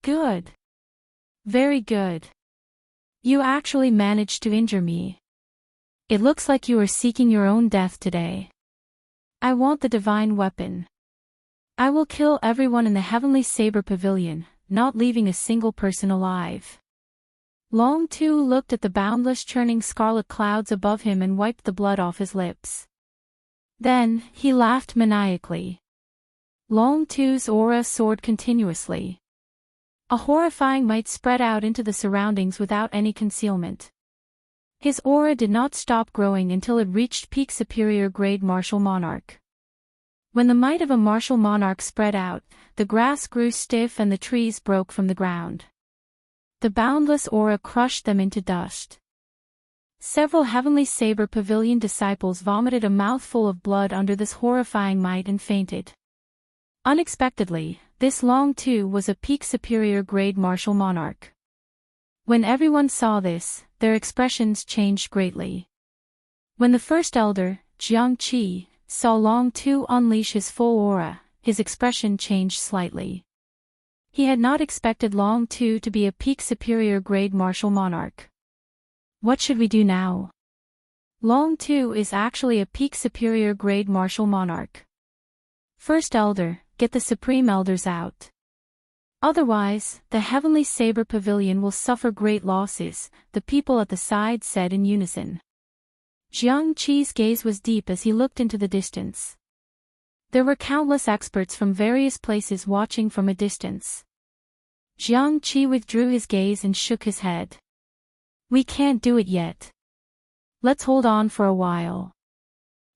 Good. Very good. You actually managed to injure me. It looks like you are seeking your own death today. I want the divine weapon. I will kill everyone in the Heavenly Saber Pavilion, not leaving a single person alive. Long Tu looked at the boundless churning scarlet clouds above him and wiped the blood off his lips. Then, he laughed maniacally. Long Tu's aura soared continuously. A horrifying might spread out into the surroundings without any concealment. His aura did not stop growing until it reached peak superior grade martial monarch. When the might of a martial monarch spread out, the grass grew stiff and the trees broke from the ground. The boundless aura crushed them into dust. Several Heavenly Saber Pavilion disciples vomited a mouthful of blood under this horrifying might and fainted. Unexpectedly, this Long Tu was a peak superior grade martial monarch. When everyone saw this, their expressions changed greatly. When the first elder, Jiang Qi, saw Long Tu unleash his full aura, his expression changed slightly. He had not expected Long Tu to be a peak superior grade martial monarch. What should we do now? Long Tu is actually a peak superior grade martial monarch. First elder, get the supreme elders out. Otherwise, the Heavenly Saber Pavilion will suffer great losses, the people at the side said in unison. Jiang Qi's gaze was deep as he looked into the distance. There were countless experts from various places watching from a distance. Jiang Qi withdrew his gaze and shook his head. We can't do it yet. Let's hold on for a while.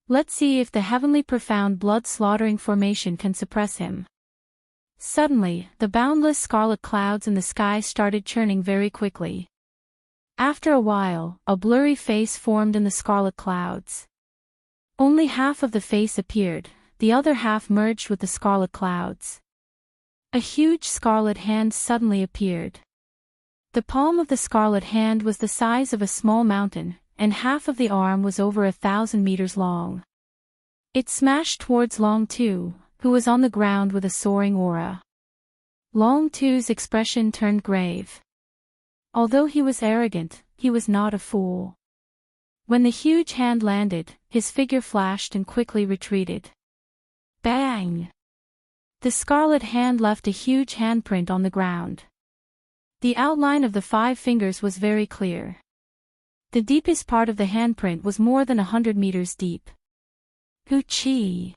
Let's see if the heavenly profound blood-slaughtering formation can suppress him. Suddenly, the boundless scarlet clouds in the sky started churning very quickly. After a while, a blurry face formed in the scarlet clouds. Only half of the face appeared, the other half merged with the scarlet clouds. A huge scarlet hand suddenly appeared. The palm of the scarlet hand was the size of a small mountain, and half of the arm was over 1,000 meters long. It smashed towards Long Tu, who was on the ground with a soaring aura. Long Tu's expression turned grave. Although he was arrogant, he was not a fool. When the huge hand landed, his figure flashed and quickly retreated. Bang! The scarlet hand left a huge handprint on the ground. The outline of the 5 fingers was very clear. The deepest part of the handprint was more than 100 meters deep. Hu Chi!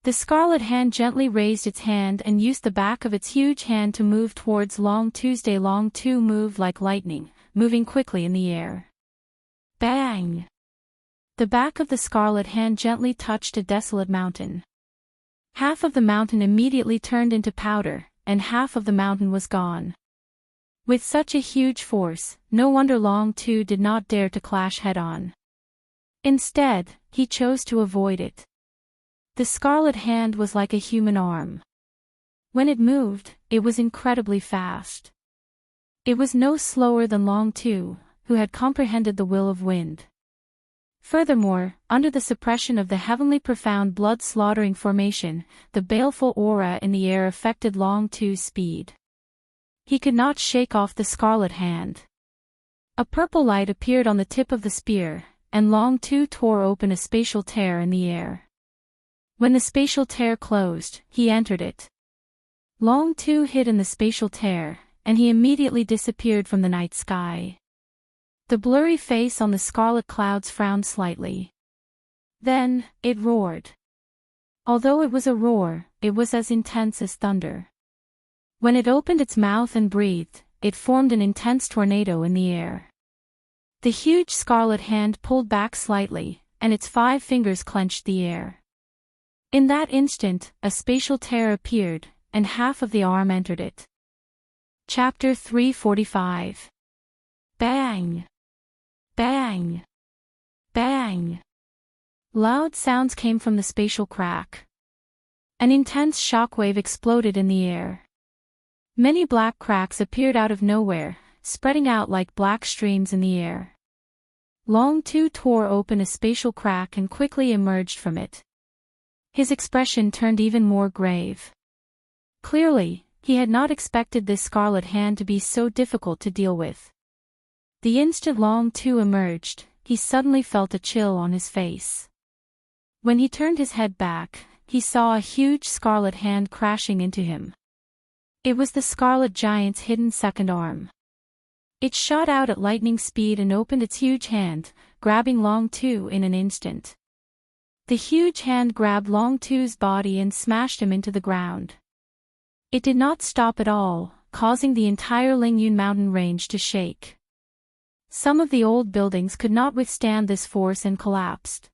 The Scarlet Hand gently raised its hand and used the back of its huge hand to move towards Long Tuesday. Long Two moved like lightning, moving quickly in the air. Bang! The back of the Scarlet Hand gently touched a desolate mountain. Half of the mountain immediately turned into powder, and half of the mountain was gone. With such a huge force, no wonder Long Two did not dare to clash head-on. Instead, he chose to avoid it. The Scarlet Hand was like a human arm. When it moved, it was incredibly fast. It was no slower than Long Two, who had comprehended the will of wind. Furthermore, under the suppression of the heavenly profound blood-slaughtering formation, the baleful aura in the air affected Long Two's speed. He could not shake off the Scarlet Hand. A purple light appeared on the tip of the spear, and Long Two tore open a spatial tear in the air. When the spatial tear closed, he entered it. Long Two hid in the spatial tear, and he immediately disappeared from the night sky. The blurry face on the scarlet clouds frowned slightly. Then, it roared. Although it was a roar, it was as intense as thunder. When it opened its mouth and breathed, it formed an intense tornado in the air. The huge Scarlet Hand pulled back slightly, and its 5 fingers clenched the air. In that instant, a spatial tear appeared, and half of the arm entered it. Chapter 345. Bang! Bang! Bang! Loud sounds came from the spatial crack. An intense shockwave exploded in the air. Many black cracks appeared out of nowhere, spreading out like black streams in the air. Long Two tore open a spatial crack and quickly emerged from it. His expression turned even more grave. Clearly, he had not expected this Scarlet Hand to be so difficult to deal with. The instant Long Two emerged, he suddenly felt a chill on his face. When he turned his head back, he saw a huge Scarlet Hand crashing into him. It was the Scarlet Giant's hidden second arm. It shot out at lightning speed and opened its huge hand, grabbing Long Two in an instant. The huge hand grabbed Long Two's body and smashed him into the ground. It did not stop at all, causing the entire Lingyun mountain range to shake. Some of the old buildings could not withstand this force and collapsed.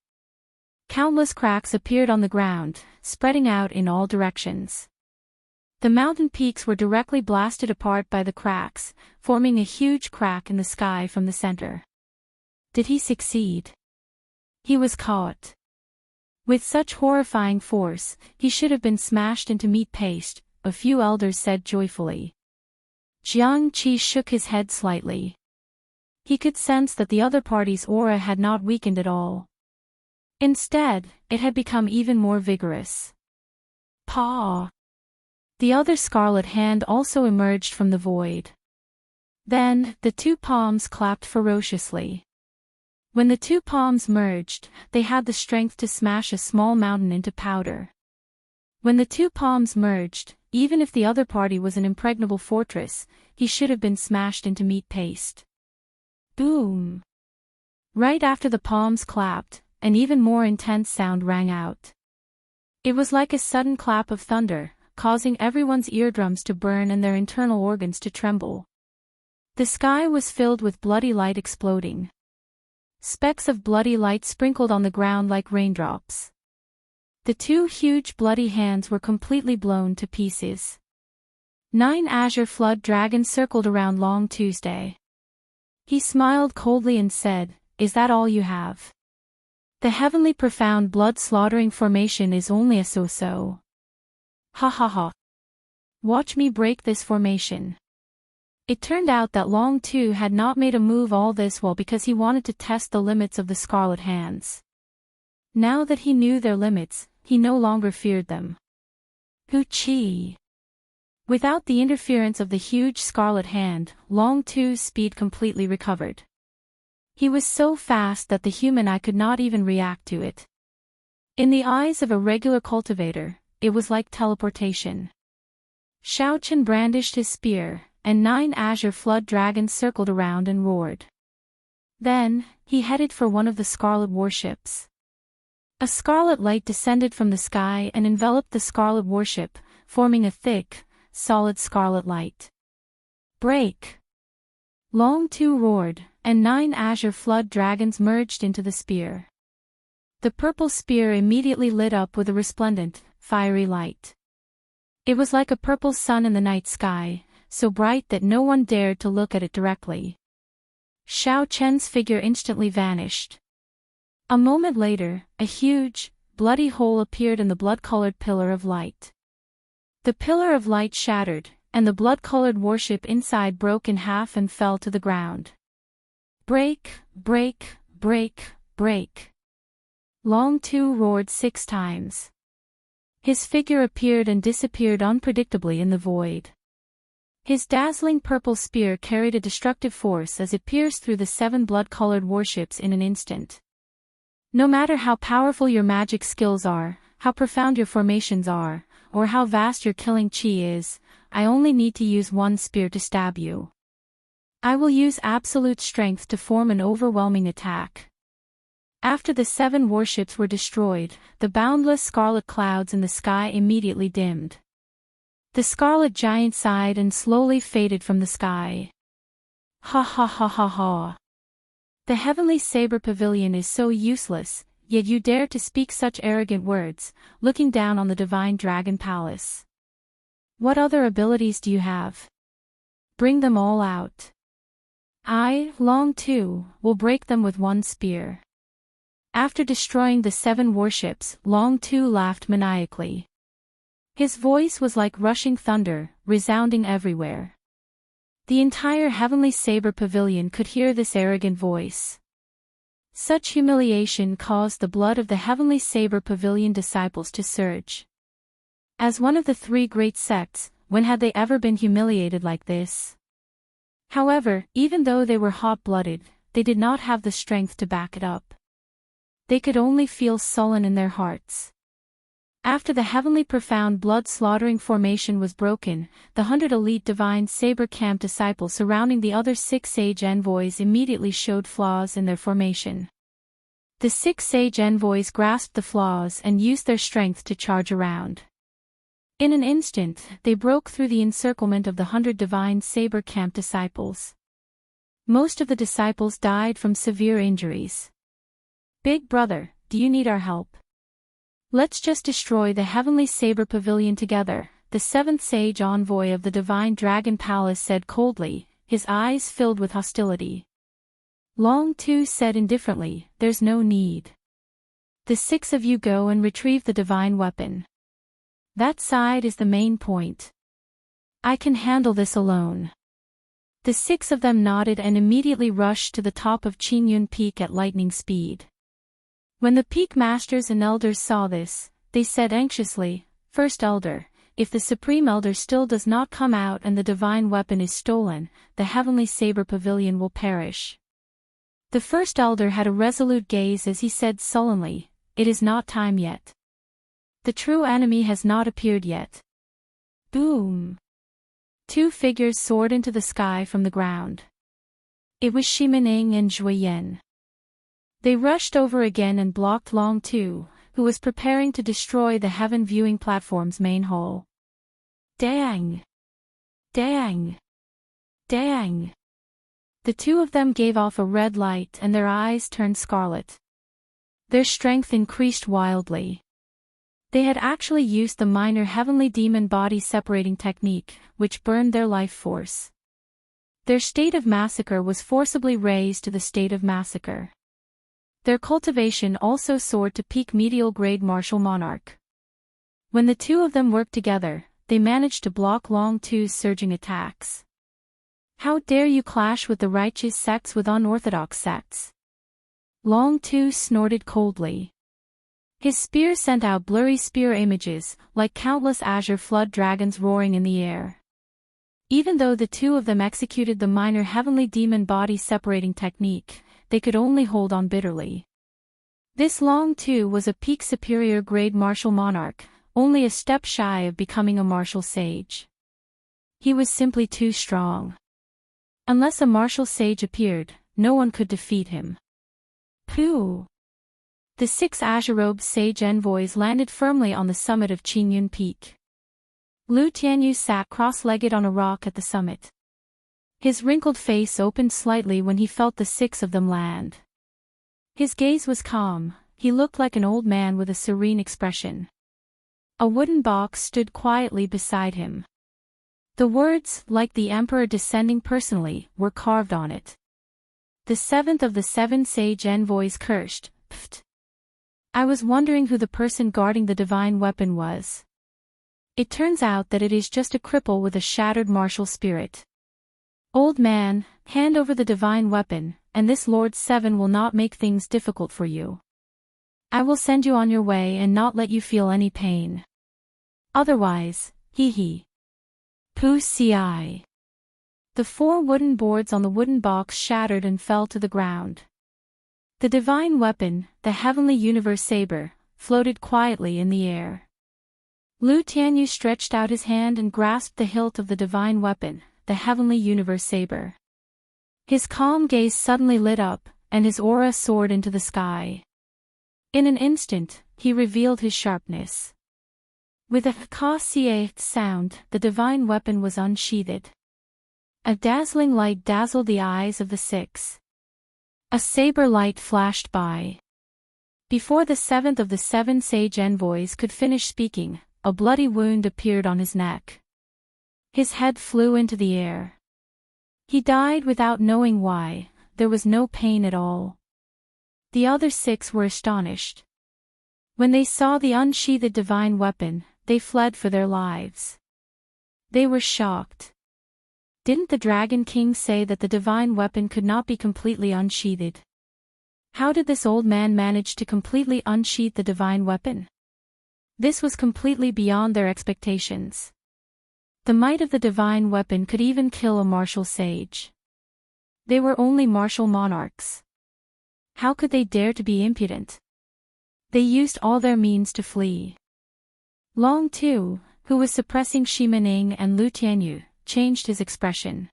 Countless cracks appeared on the ground, spreading out in all directions. The mountain peaks were directly blasted apart by the cracks, forming a huge crack in the sky from the center. Did he succeed? He was caught. With such horrifying force, he should have been smashed into meat paste, a few elders said joyfully. Jiang Qi shook his head slightly. He could sense that the other party's aura had not weakened at all. Instead, it had become even more vigorous. Paw! The other Scarlet Hand also emerged from the void. Then, the 2 palms clapped ferociously. When the 2 palms merged, they had the strength to smash a small mountain into powder. When the 2 palms merged, even if the other party was an impregnable fortress, he should have been smashed into meat paste. Boom! Right after the palms clapped, an even more intense sound rang out. It was like a sudden clap of thunder, causing everyone's eardrums to burn and their internal organs to tremble. The sky was filled with bloody light exploding. Specks of bloody light sprinkled on the ground like raindrops. The 2 huge bloody hands were completely blown to pieces. 9 azure flood dragons circled around Long Tuesday. He smiled coldly and said, "Is that all you have? The heavenly profound blood-slaughtering formation is only a so-so. Ha ha ha. Watch me break this formation." It turned out that Long Two had not made a move all this while because he wanted to test the limits of the Scarlet Hands. Now that he knew their limits, he no longer feared them. Hoo-chee! Without the interference of the huge Scarlet Hand, Long Two's speed completely recovered. He was so fast that the human eye could not even react to it. In the eyes of a regular cultivator, it was like teleportation. Xiaochen brandished his spear, and 9 azure flood dragons circled around and roared. Then, he headed for one of the scarlet warships. A scarlet light descended from the sky and enveloped the scarlet warship, forming a thick, solid scarlet light. Break! Long Two roared, and 9 azure flood dragons merged into the spear. The purple spear immediately lit up with a resplendent, fiery light. It was like a purple sun in the night sky, so bright that no one dared to look at it directly. Xiao Chen's figure instantly vanished. A moment later, a huge, bloody hole appeared in the blood-colored pillar of light. The pillar of light shattered, and the blood-colored warship inside broke in half and fell to the ground. Break, break, break, break. Long Two roared 6 times. His figure appeared and disappeared unpredictably in the void. His dazzling purple spear carried a destructive force as it pierced through the 7 blood-colored warships in an instant. No matter how powerful your magic skills are, how profound your formations are, or how vast your killing chi is, I only need to use 1 spear to stab you. I will use absolute strength to form an overwhelming attack. After the 7 warships were destroyed, the boundless scarlet clouds in the sky immediately dimmed. The scarlet giant sighed and slowly faded from the sky. Ha ha ha ha ha. The heavenly saber pavilion is so useless, yet you dare to speak such arrogant words, looking down on the divine dragon palace. What other abilities do you have? Bring them all out. I, Long Two, will break them with 1 spear. After destroying the 7 warships, Long Two laughed maniacally. His voice was like rushing thunder, resounding everywhere. The entire heavenly saber pavilion could hear this arrogant voice. Such humiliation caused the blood of the heavenly saber pavilion disciples to surge. As one of the 3 great sects, when had they ever been humiliated like this? However, even though they were hot-blooded, they did not have the strength to back it up. They could only feel sullen in their hearts. After the heavenly profound blood-slaughtering formation was broken, the 100 elite divine saber camp disciples surrounding the other 6 sage envoys immediately showed flaws in their formation. The 6 sage envoys grasped the flaws and used their strength to charge around. In an instant, they broke through the encirclement of the 100 divine saber camp disciples. Most of the disciples died from severe injuries. Big brother, do you need our help? Let's just destroy the heavenly saber pavilion together, the 7th sage envoy of the divine dragon palace said coldly, his eyes filled with hostility. Long Two said indifferently, there's no need. The 6 of you go and retrieve the divine weapon. That side is the main point. I can handle this alone. The 6 of them nodded and immediately rushed to the top of Qingyun Peak at lightning speed. When the peak masters and elders saw this, they said anxiously, First Elder, if the Supreme Elder still does not come out and the divine weapon is stolen, the heavenly saber pavilion will perish. The First Elder had a resolute gaze as he said sullenly, It is not time yet. The true enemy has not appeared yet. Boom! 2 figures soared into the sky from the ground. It was Shimening and Zhuoyan. They rushed over again and blocked Long Two, who was preparing to destroy the heaven viewing platform's main hole. Dang! Dang! Dang! The 2 of them gave off a red light and their eyes turned scarlet. Their strength increased wildly. They had actually used the minor heavenly demon body separating technique, which burned their life force. Their state of massacre was forcibly raised to the state of massacre. Their cultivation also soared to peak medial grade martial monarch. When the 2 of them worked together, they managed to block Long Two's surging attacks. How dare you clash with the righteous sects with unorthodox sects? Long Two snorted coldly. His spear sent out blurry spear images, like countless azure flood dragons roaring in the air. Even though the 2 of them executed the minor heavenly demon body separating technique, they could only hold on bitterly. This Long Two was a peak superior grade martial monarch, only a step shy of becoming a martial sage. He was simply too strong. Unless a martial sage appeared, no one could defeat him. Pooh! The 6 azure-robed sage envoys landed firmly on the summit of Qingyun Peak. Lu Tianyu sat cross-legged on a rock at the summit. His wrinkled face opened slightly when he felt the 6 of them land. His gaze was calm, he looked like an old man with a serene expression. A wooden box stood quietly beside him. The words, like the emperor descending personally, were carved on it. The 7th of the 7 sage envoys cursed, "Pfft. I was wondering who the person guarding the divine weapon was. It turns out that it is just a cripple with a shattered martial spirit. Old man, hand over the divine weapon, and this Lord 7 will not make things difficult for you. I will send you on your way and not let you feel any pain. Otherwise, hee. Pu ci. The 4 wooden boards on the wooden box shattered and fell to the ground. The divine weapon, the heavenly universe saber, floated quietly in the air. Lu Tianyu stretched out his hand and grasped the hilt of the divine weapon, the heavenly universe saber. His calm gaze suddenly lit up, and his aura soared into the sky. In an instant, he revealed his sharpness. With a ka-cia sound, the divine weapon was unsheathed. A dazzling light dazzled the eyes of the 6. A saber light flashed by. Before the 7th of the 7 sage envoys could finish speaking, a bloody wound appeared on his neck. His head flew into the air. He died without knowing why, there was no pain at all. The other 6 were astonished. When they saw the unsheathed divine weapon, they fled for their lives. They were shocked. Didn't the Dragon King say that the divine weapon could not be completely unsheathed? How did this old man manage to completely unsheath the divine weapon? This was completely beyond their expectations. The might of the divine weapon could even kill a martial sage. They were only martial monarchs. How could they dare to be impudent? They used all their means to flee. Long Tu, who was suppressing Shimaning and Lu Tianyu, changed his expression.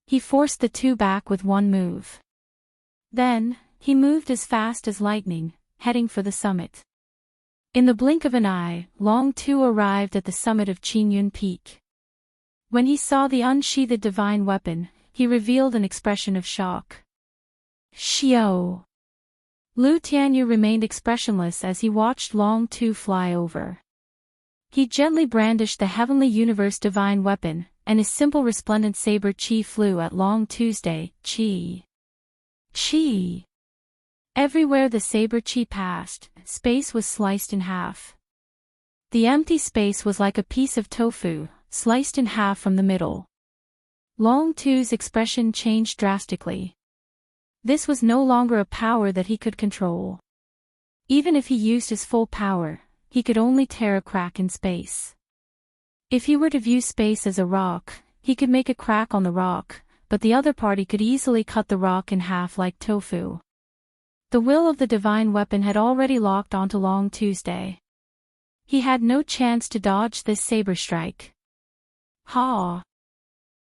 He forced the 2 back with one move. Then, he moved as fast as lightning, heading for the summit. In the blink of an eye, Long Tu arrived at the summit of Qingyun Peak. When he saw the unsheathed divine weapon, he revealed an expression of shock. Xiao! Lu Tianyu remained expressionless as he watched Long Tu fly over. He gently brandished the heavenly universe divine weapon, and his simple resplendent saber chi flew at Long Tu's chi. Chi! Everywhere the saber chi passed, space was sliced in half. The empty space was like a piece of tofu, sliced in half from the middle. Long Tu's expression changed drastically. This was no longer a power that he could control. Even if he used his full power, he could only tear a crack in space. If he were to view space as a rock, he could make a crack on the rock, but the other party could easily cut the rock in half like tofu. The will of the divine weapon had already locked onto Long Tuesday. He had no chance to dodge this saber strike. Ha!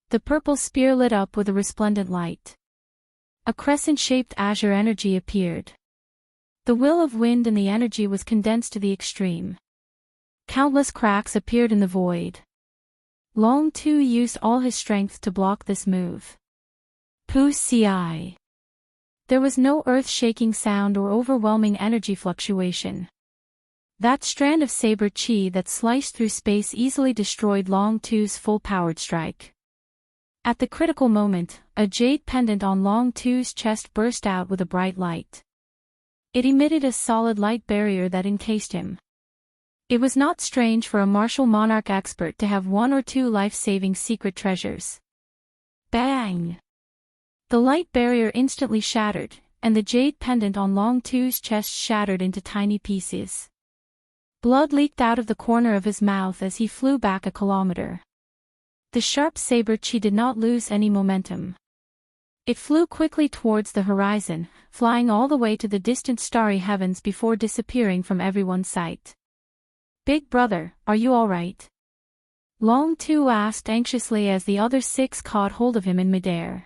The purple spear lit up with a resplendent light. A crescent-shaped azure energy appeared. The will of wind and the energy was condensed to the extreme. Countless cracks appeared in the void. Long Tu used all his strength to block this move. Pu ci. There was no earth-shaking sound or overwhelming energy fluctuation. That strand of saber chi that sliced through space easily destroyed Long Tu's full-powered strike. At the critical moment, a jade pendant on Long Tu's chest burst out with a bright light. It emitted a solid light barrier that encased him. It was not strange for a martial monarch expert to have 1 or 2 life-saving secret treasures. Bang! The light barrier instantly shattered, and the jade pendant on Long Tu's chest shattered into tiny pieces. Blood leaked out of the corner of his mouth as he flew back a kilometer. The sharp saber chi did not lose any momentum. It flew quickly towards the horizon, flying all the way to the distant starry heavens before disappearing from everyone's sight. Big brother, are you all right? Long Tu asked anxiously as the other 6 caught hold of him in midair.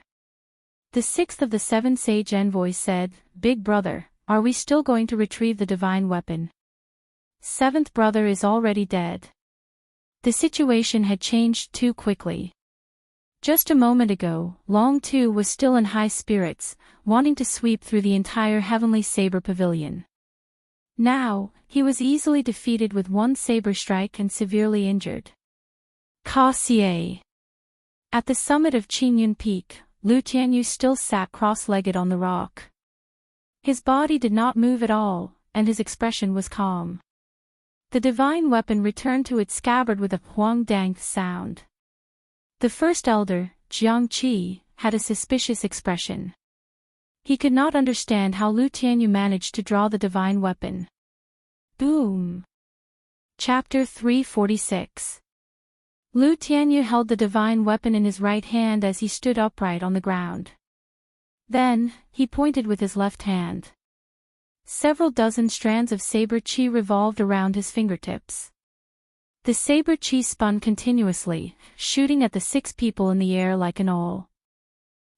The 6th of the 7 sage envoys said, Big brother, are we still going to retrieve the divine weapon? Seventh brother is already dead. The situation had changed too quickly. Just a moment ago, Long Tu was still in high spirits, wanting to sweep through the entire Heavenly Saber Pavilion. Now, he was easily defeated with one saber strike and severely injured. Ka Xie. At the summit of Qingyun Peak, Lu Tianyu still sat cross-legged on the rock. His body did not move at all, and his expression was calm. The divine weapon returned to its scabbard with a huang-dang sound. The first elder, Jiang Qi, had a suspicious expression. He could not understand how Lu Tianyu managed to draw the divine weapon. Boom! Chapter 346. Lu Tianyu held the divine weapon in his right hand as he stood upright on the ground. Then, he pointed with his left hand. Several dozen strands of saber qi revolved around his fingertips. The saber qi spun continuously, shooting at the 6 people in the air like an awl.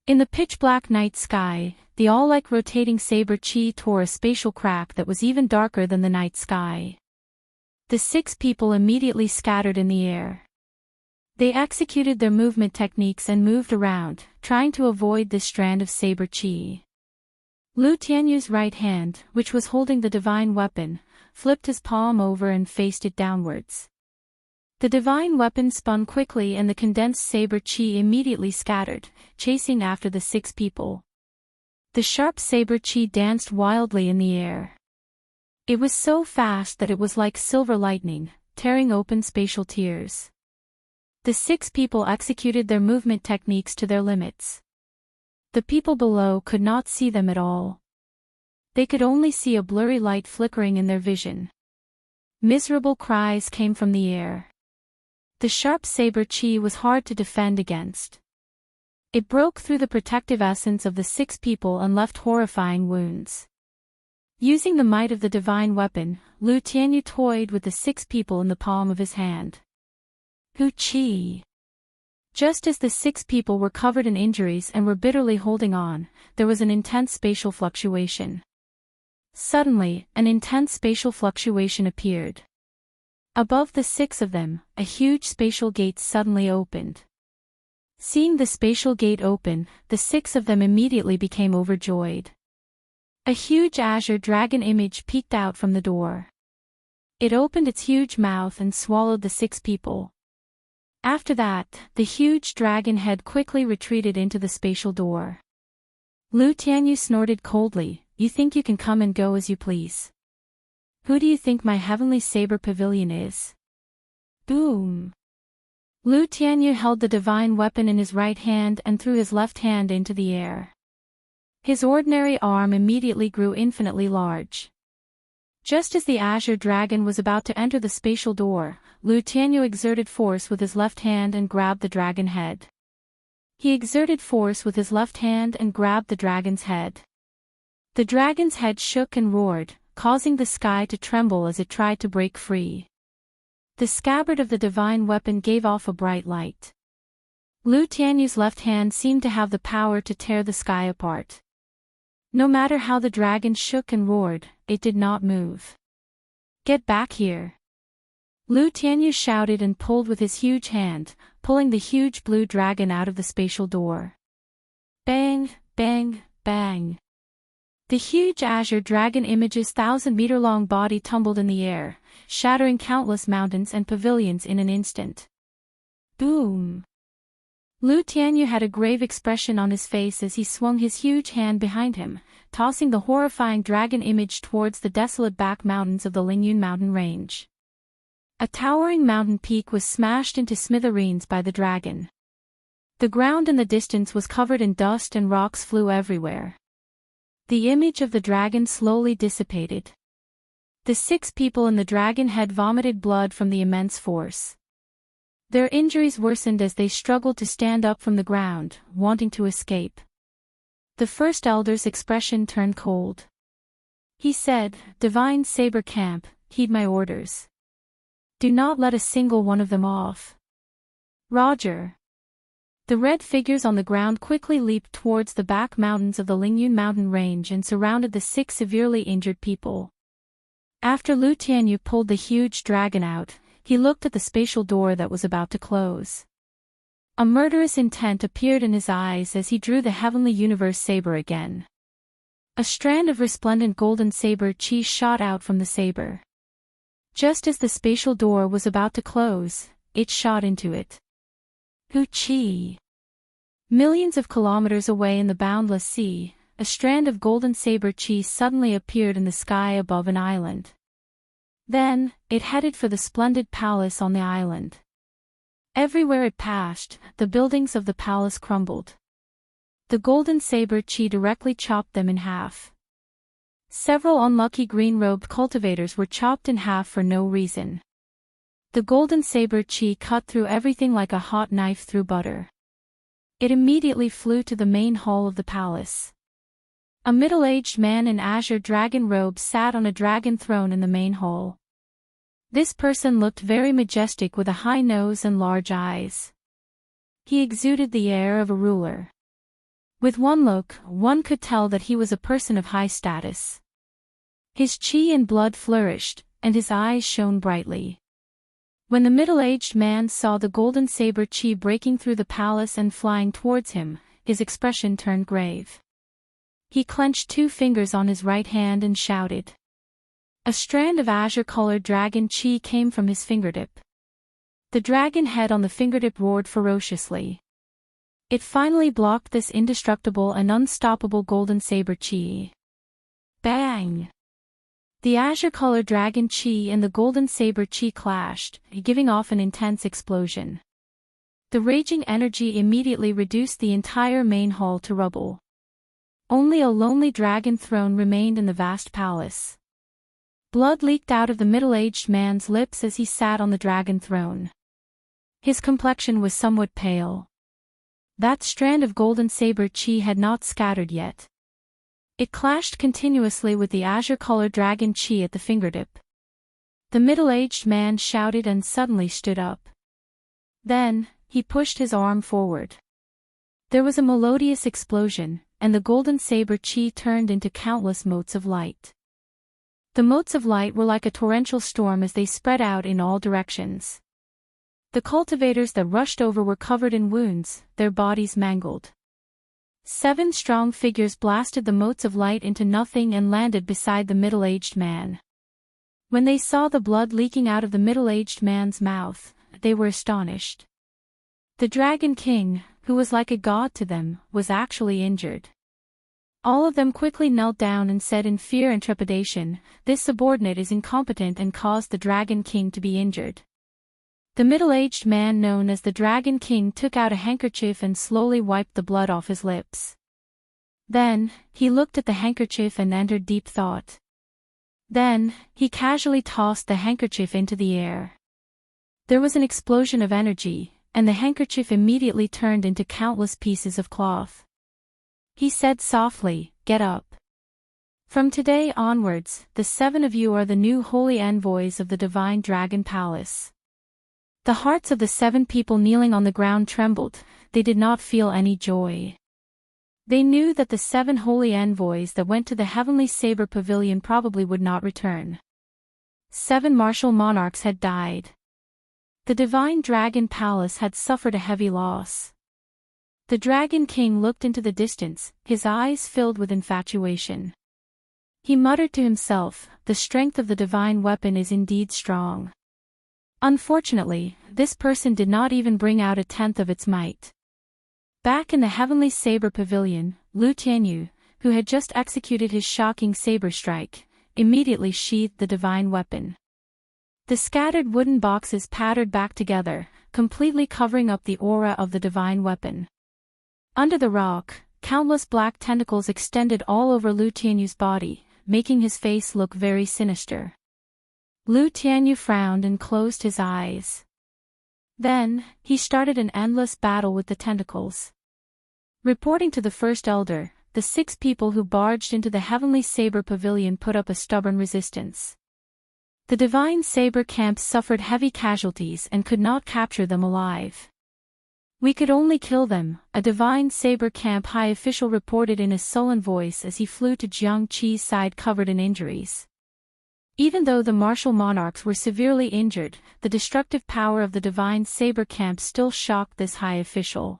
In the pitch-black night sky, the awl-like rotating saber qi tore a spatial crack that was even darker than the night sky. The 6 people immediately scattered in the air. They executed their movement techniques and moved around, trying to avoid this strand of saber qi. Lu Tianyu's right hand, which was holding the divine weapon, flipped his palm over and faced it downwards. The divine weapon spun quickly and the condensed saber qi immediately scattered, chasing after the 6 people. The sharp saber qi danced wildly in the air. It was so fast that it was like silver lightning, tearing open spatial tears. The 6 people executed their movement techniques to their limits. The people below could not see them at all. They could only see a blurry light flickering in their vision. Miserable cries came from the air. The sharp saber qi was hard to defend against. It broke through the protective essence of the 6 people and left horrifying wounds. Using the might of the divine weapon, Lu Tianyu toyed with the 6 people in the palm of his hand. Hu Qi. Just as the 6 people were covered in injuries and were bitterly holding on, there was an intense spatial fluctuation. Suddenly, an intense spatial fluctuation appeared. Above the 6 of them, a huge spatial gate suddenly opened. Seeing the spatial gate open, the 6 of them immediately became overjoyed. A huge azure dragon image peeked out from the door. It opened its huge mouth and swallowed the 6 people. After that, the huge dragon head quickly retreated into the spatial door. Lu Tianyu snorted coldly, "You think you can come and go as you please? Who do you think my heavenly saber pavilion is?" Boom! Lu Tianyu held the divine weapon in his right hand and threw his left hand into the air. His ordinary arm immediately grew infinitely large. Just as the azure dragon was about to enter the spatial door, Lu Tianyu exerted force with his left hand and grabbed the dragon head. He exerted force with his left hand and grabbed the dragon's head. The dragon's head shook and roared, causing the sky to tremble as it tried to break free. The scabbard of the divine weapon gave off a bright light. Lu Tianyu's left hand seemed to have the power to tear the sky apart. No matter how the dragon shook and roared, it did not move. "Get back here!" Lu Tianyu shouted and pulled with his huge hand, pulling the huge blue dragon out of the spatial door. Bang, bang, bang. The huge azure dragon image's 1,000-meter-long body tumbled in the air, shattering countless mountains and pavilions in an instant. Boom! Lu Tianyu had a grave expression on his face as he swung his huge hand behind him, tossing the horrifying dragon image towards the desolate back mountains of the Lingyun mountain range. A towering mountain peak was smashed into smithereens by the dragon. The ground in the distance was covered in dust and rocks flew everywhere. The image of the dragon slowly dissipated. The 6 people in the dragon head vomited blood from the immense force. Their injuries worsened as they struggled to stand up from the ground, wanting to escape. The first elder's expression turned cold. He said, "Divine Saber Camp, heed my orders. Do not let a single one of them off." Roger. The red figures on the ground quickly leaped towards the back mountains of the Lingyun mountain range and surrounded the 6 severely injured people. After Lu Tianyu pulled the huge dragon out, he looked at the spatial door that was about to close. A murderous intent appeared in his eyes as he drew the heavenly universe saber again. A strand of resplendent golden saber chi shot out from the saber. Just as the spatial door was about to close, it shot into it. Chi. Millions of kilometers away in the boundless sea, a strand of golden saber chi suddenly appeared in the sky above an island. Then, it headed for the splendid palace on the island. Everywhere it passed, the buildings of the palace crumbled. The golden saber chi directly chopped them in half. Several unlucky green-robed cultivators were chopped in half for no reason. The golden saber chi cut through everything like a hot knife through butter. It immediately flew to the main hall of the palace. A middle-aged man in azure dragon robes sat on a dragon throne in the main hall. This person looked very majestic with a high nose and large eyes. He exuded the air of a ruler. With one look, one could tell that he was a person of high status. His chi and blood flourished, and his eyes shone brightly. When the middle-aged man saw the golden saber chi breaking through the palace and flying towards him, his expression turned grave. He clenched 2 fingers on his right hand and shouted. A strand of azure-colored dragon chi came from his fingertip. The dragon head on the fingertip roared ferociously. It finally blocked this indestructible and unstoppable golden saber chi. Bang! The azure-colored dragon chi and the golden saber chi clashed, giving off an intense explosion. The raging energy immediately reduced the entire main hall to rubble. Only a lonely dragon throne remained in the vast palace. Blood leaked out of the middle-aged man's lips as he sat on the dragon throne. His complexion was somewhat pale. That strand of golden saber chi had not scattered yet. It clashed continuously with the azure-colored dragon chi at the fingertip. The middle-aged man shouted and suddenly stood up. Then, he pushed his arm forward. There was a melodious explosion, and the golden saber chi turned into countless motes of light. The motes of light were like a torrential storm as they spread out in all directions. The cultivators that rushed over were covered in wounds, their bodies mangled. 7 strong figures blasted the motes of light into nothing and landed beside the middle-aged man. When they saw the blood leaking out of the middle-aged man's mouth, they were astonished. The Dragon King, who was like a god to them, was actually injured. All of them quickly knelt down and said in fear and trepidation, "This subordinate is incompetent and caused the Dragon King to be injured." The middle-aged man known as the Dragon King took out a handkerchief and slowly wiped the blood off his lips. Then, he looked at the handkerchief and entered deep thought. Then, he casually tossed the handkerchief into the air. There was an explosion of energy, and the handkerchief immediately turned into countless pieces of cloth. He said softly, "Get up. From today onwards, the 7 of you are the new holy envoys of the Divine Dragon Palace." The hearts of the 7 people kneeling on the ground trembled, they did not feel any joy. They knew that the 7 holy envoys that went to the Heavenly Saber Pavilion probably would not return. 7 martial monarchs had died. The Divine Dragon Palace had suffered a heavy loss. The Dragon King looked into the distance, his eyes filled with infatuation. He muttered to himself, "The strength of the divine weapon is indeed strong." Unfortunately, this person did not even bring out a tenth of its might. Back in the Heavenly Saber Pavilion, Lu Tianyu, who had just executed his shocking saber strike, immediately sheathed the divine weapon. The scattered wooden boxes pattered back together, completely covering up the aura of the divine weapon. Under the rock, countless black tentacles extended all over Lu Tianyu's body, making his face look very sinister. Lu Tianyu frowned and closed his eyes. Then, he started an endless battle with the tentacles. Reporting to the First Elder, the 6 people who barged into the Heavenly Saber Pavilion put up a stubborn resistance. The Divine Saber camp suffered heavy casualties and could not capture them alive. We could only kill them, a Divine Saber Camp High official reported in a sullen voice as he flew to Jiang Qi's side covered in injuries. Even though the martial monarchs were severely injured, the destructive power of the Divine Saber Camp still shocked this high official.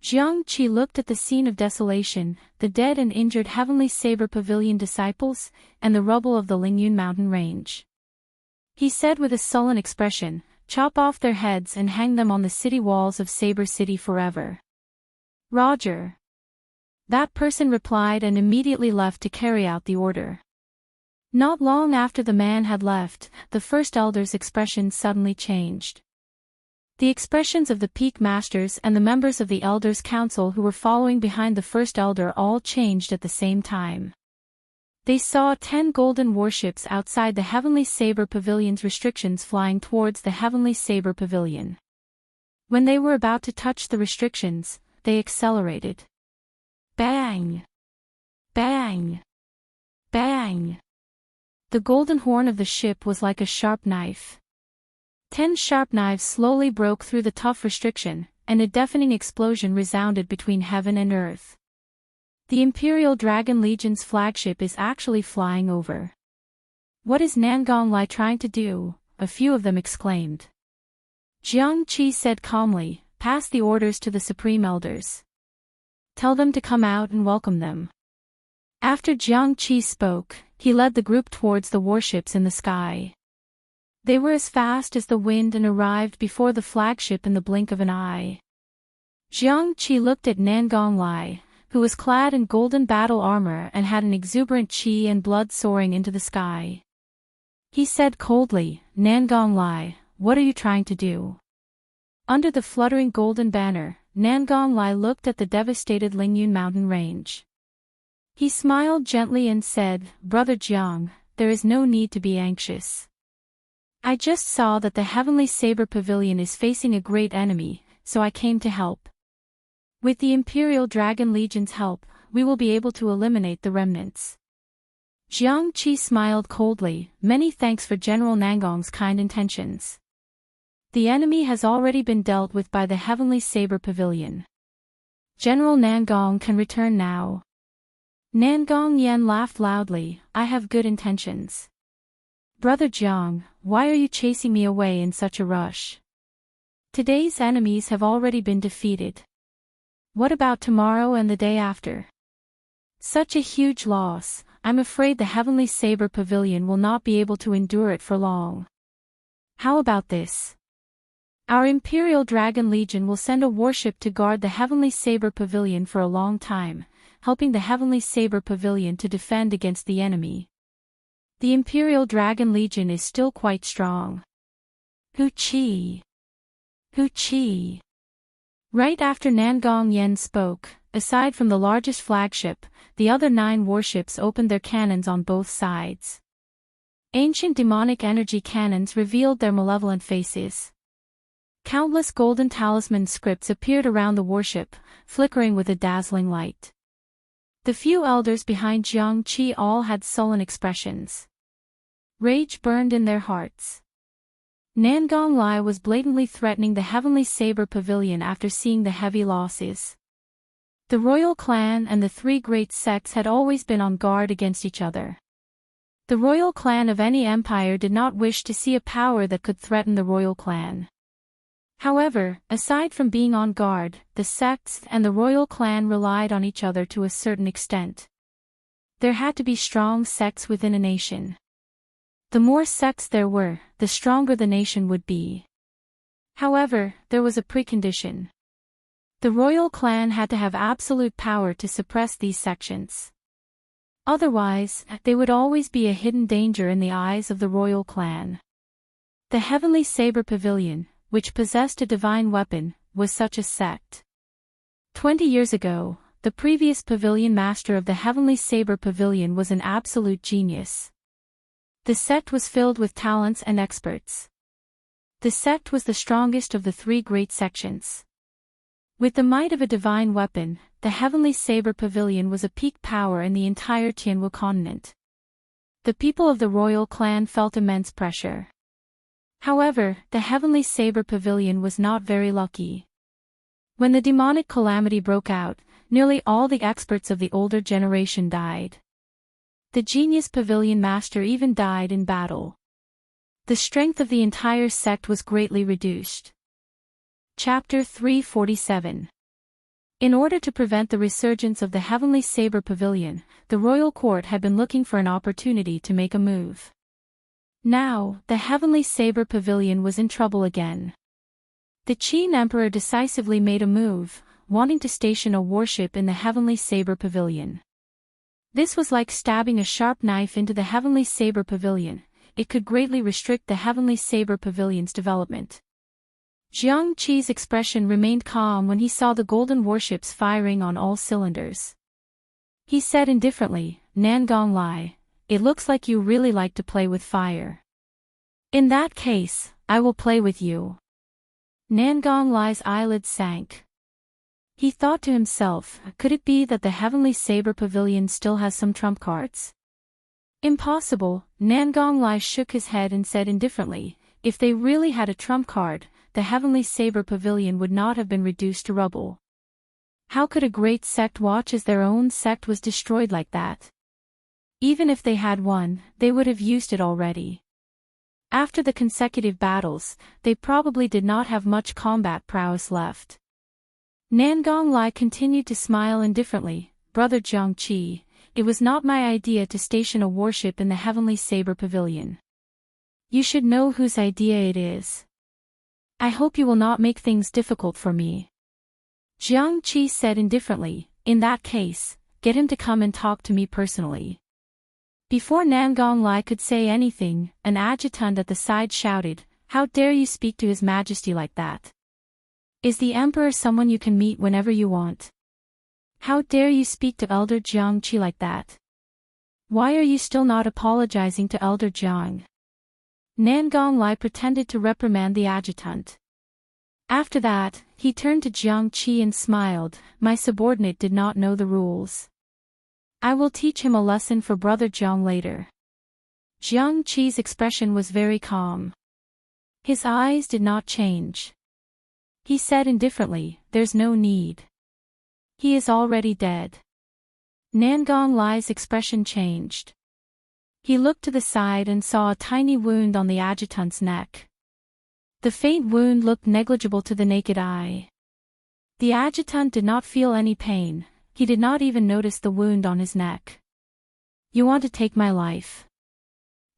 Jiang Qi looked at the scene of desolation, the dead and injured Heavenly Saber Pavilion disciples, and the rubble of the Lingyun mountain range. He said with a sullen expression, "Chop off their heads and hang them on the city walls of Saber City forever." Roger. That person replied and immediately left to carry out the order. Not long after the man had left, the first elder's expression suddenly changed. The expressions of the Peak Masters and the members of the Elders' Council who were following behind the first elder all changed at the same time. They saw 10 golden warships outside the Heavenly Saber Pavilion's restrictions flying towards the Heavenly Saber Pavilion. When they were about to touch the restrictions, they accelerated. Bang! Bang! Bang! The golden horn of the ship was like a sharp knife. 10 sharp knives slowly broke through the tough restriction, and a deafening explosion resounded between heaven and earth. The Imperial Dragon Legion's flagship is actually flying over. What is Nangong Lai trying to do? A few of them exclaimed. Jiang Qi said calmly, "Pass the orders to the Supreme Elders. Tell them to come out and welcome them." After Jiang Qi spoke, he led the group towards the warships in the sky. They were as fast as the wind and arrived before the flagship in the blink of an eye. Jiang Qi looked at Nangong Lai, who was clad in golden battle armor and had an exuberant qi and blood soaring into the sky. He said coldly, "Nangong Lai, what are you trying to do?" Under the fluttering golden banner, Nangong Lai looked at the devastated Lingyun mountain range. He smiled gently and said, "Brother Jiang, there is no need to be anxious. I just saw that the Heavenly Saber Pavilion is facing a great enemy, so I came to help. With the Imperial Dragon Legion's help, we will be able to eliminate the remnants." Jiang Qi smiled coldly, "Many thanks for General Nangong's kind intentions. The enemy has already been dealt with by the Heavenly Saber Pavilion. General Nangong can return now." Nangong Yen laughed loudly, "I have good intentions. Brother Jiang, why are you chasing me away in such a rush? Today's enemies have already been defeated. What about tomorrow and the day after? Such a huge loss, I'm afraid the Heavenly Saber Pavilion will not be able to endure it for long. How about this? Our Imperial Dragon Legion will send a warship to guard the Heavenly Saber Pavilion for a long time, helping the Heavenly Saber Pavilion to defend against the enemy. The Imperial Dragon Legion is still quite strong. Hu Qi. Hu Qi." Right after Nangong Yen spoke, aside from the largest flagship, the other 9 warships opened their cannons on both sides. Ancient demonic energy cannons revealed their malevolent faces. Countless golden talisman scripts appeared around the warship, flickering with a dazzling light. The few elders behind Jiang Qi all had sullen expressions. Rage burned in their hearts. Nangong Lai was blatantly threatening the Heavenly Saber Pavilion after seeing the heavy losses. The royal clan and the 3 great sects had always been on guard against each other. The royal clan of any empire did not wish to see a power that could threaten the royal clan. However, aside from being on guard, the sects and the royal clan relied on each other to a certain extent. There had to be strong sects within a nation. The more sects there were, the stronger the nation would be. However, there was a precondition. The royal clan had to have absolute power to suppress these sections. Otherwise, they would always be a hidden danger in the eyes of the royal clan. The Heavenly Saber Pavilion, which possessed a divine weapon, was such a sect. 20 years ago, the previous pavilion master of the Heavenly Saber Pavilion was an absolute genius. The sect was filled with talents and experts. The sect was the strongest of the 3 great sections. With the might of a divine weapon, the Heavenly Saber Pavilion was a peak power in the entire Tianwu continent. The people of the royal clan felt immense pressure. However, the Heavenly Saber Pavilion was not very lucky. When the demonic calamity broke out, nearly all the experts of the older generation died. The genius pavilion master even died in battle. The strength of the entire sect was greatly reduced. Chapter 347. In order to prevent the resurgence of the Heavenly Saber Pavilion, the royal court had been looking for an opportunity to make a move. Now, the Heavenly Saber Pavilion was in trouble again. The Qin Emperor decisively made a move, wanting to station a warship in the Heavenly Saber Pavilion. This was like stabbing a sharp knife into the Heavenly Saber Pavilion. It could greatly restrict the Heavenly Saber Pavilion's development. Jiang Qi's expression remained calm when he saw the golden warships firing on all cylinders. He said indifferently, "Nangong Lai, it looks like you really like to play with fire. In that case, I will play with you." Nangong Lai's eyelids sank. He thought to himself, could it be that the Heavenly Saber Pavilion still has some trump cards? Impossible. Nangong Lai shook his head and said indifferently, if they really had a trump card, the Heavenly Saber Pavilion would not have been reduced to rubble. How could a great sect watch as their own sect was destroyed like that? Even if they had one, they would have used it already. After the consecutive battles, they probably did not have much combat prowess left. Nangong Lai continued to smile indifferently, "Brother Jiang Qi, it was not my idea to station a warship in the Heavenly Saber Pavilion. You should know whose idea it is. I hope you will not make things difficult for me." Jiang Qi said indifferently, "In that case, get him to come and talk to me personally." Before Nangong Lai could say anything, an adjutant at the side shouted, "How dare you speak to His Majesty like that? Is the Emperor someone you can meet whenever you want? How dare you speak to Elder Jiang Qi like that? Why are you still not apologizing to Elder Jiang?" Nangong Lai pretended to reprimand the adjutant. After that, he turned to Jiang Qi and smiled, "My subordinate did not know the rules. I will teach him a lesson for Brother Jiang later." Jiang Qi's expression was very calm. His eyes did not change. He said indifferently, "There's no need. He is already dead." Nangong Lai's expression changed. He looked to the side and saw a tiny wound on the adjutant's neck. The faint wound looked negligible to the naked eye. The adjutant did not feel any pain, he did not even notice the wound on his neck. "You want to take my life?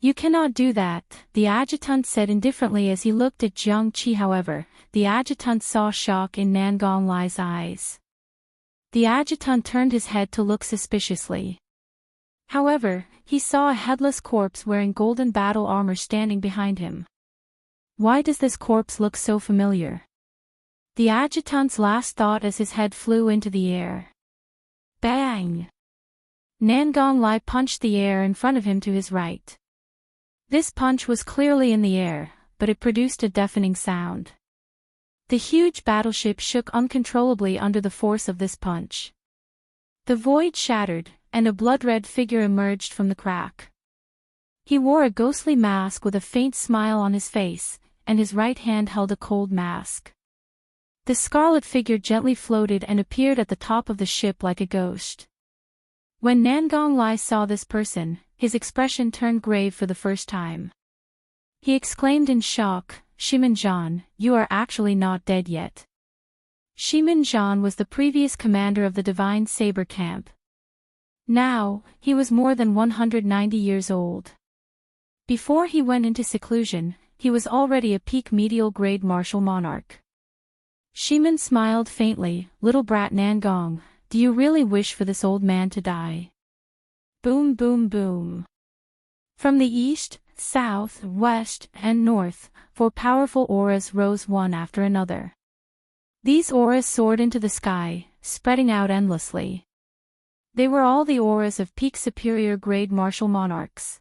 You cannot do that," the adjutant said indifferently as he looked at Jiang Qi. However, the adjutant saw shock in Nangong Lai's eyes. The adjutant turned his head to look suspiciously. However, he saw a headless corpse wearing golden battle armor standing behind him. Why does this corpse look so familiar? The adjutant's last thought as his head flew into the air. Bang! Nangong Lai punched the air in front of him to his right. This punch was clearly in the air, but it produced a deafening sound. The huge battleship shook uncontrollably under the force of this punch. The void shattered, and a blood-red figure emerged from the crack. He wore a ghostly mask with a faint smile on his face, and his right hand held a cold mask. The scarlet figure gently floated and appeared at the top of the ship like a ghost. When Nangong Lai saw this person, his expression turned grave for the first time. He exclaimed in shock, "Shimin Zhan, you are actually not dead yet." Shimin Zhan was the previous commander of the Divine Saber Camp. Now, he was more than 190 years old. Before he went into seclusion, he was already a peak medial grade martial monarch. Shimin smiled faintly, "Little brat Nangong, do you really wish for this old man to die?" Boom boom boom. From the east, south, west, and north, 4 powerful auras rose one after another. These auras soared into the sky, spreading out endlessly. They were all the auras of peak superior grade martial monarchs.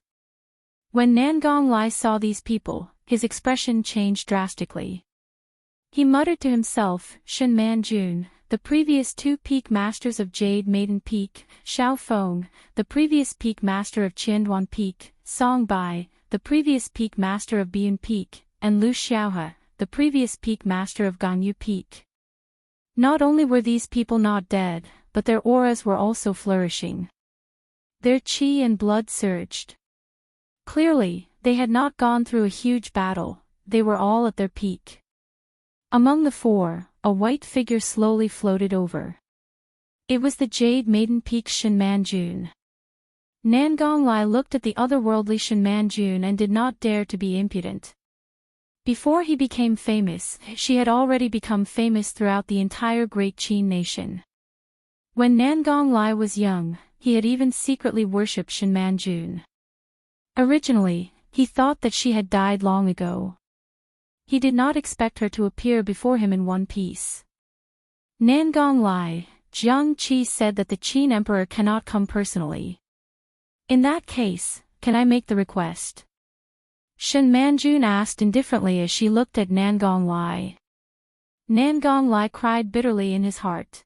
When Nangong Lai saw these people, his expression changed drastically. He muttered to himself, "Shen Manjun, the previous 2 peak masters of Jade Maiden Peak, Xiao Feng, the previous peak master of Qianduan Peak, Song Bai, the previous peak master of Bian Peak, and Lu Xiaohe, the previous peak master of Gangyu Peak. Not only were these people not dead, but their auras were also flourishing. Their chi and blood surged. Clearly, they had not gone through a huge battle, they were all at their peak. Among the four, a white figure slowly floated over. It was the Jade Maiden Peak's Shin Manjun. Nangonglai looked at the otherworldly Shin Manjun and did not dare to be impudent. Before he became famous, she had already become famous throughout the entire Great Qin nation. When Nangonglai was young, he had even secretly worshipped Shin Manjun. Originally, he thought that she had died long ago. He did not expect her to appear before him in one piece. Nangonglai, Jiang Qi said that the Qin Emperor cannot come personally. In that case, can I make the request? Shin Manjun asked indifferently as she looked at Nangonglai. Nangonglai cried bitterly in his heart.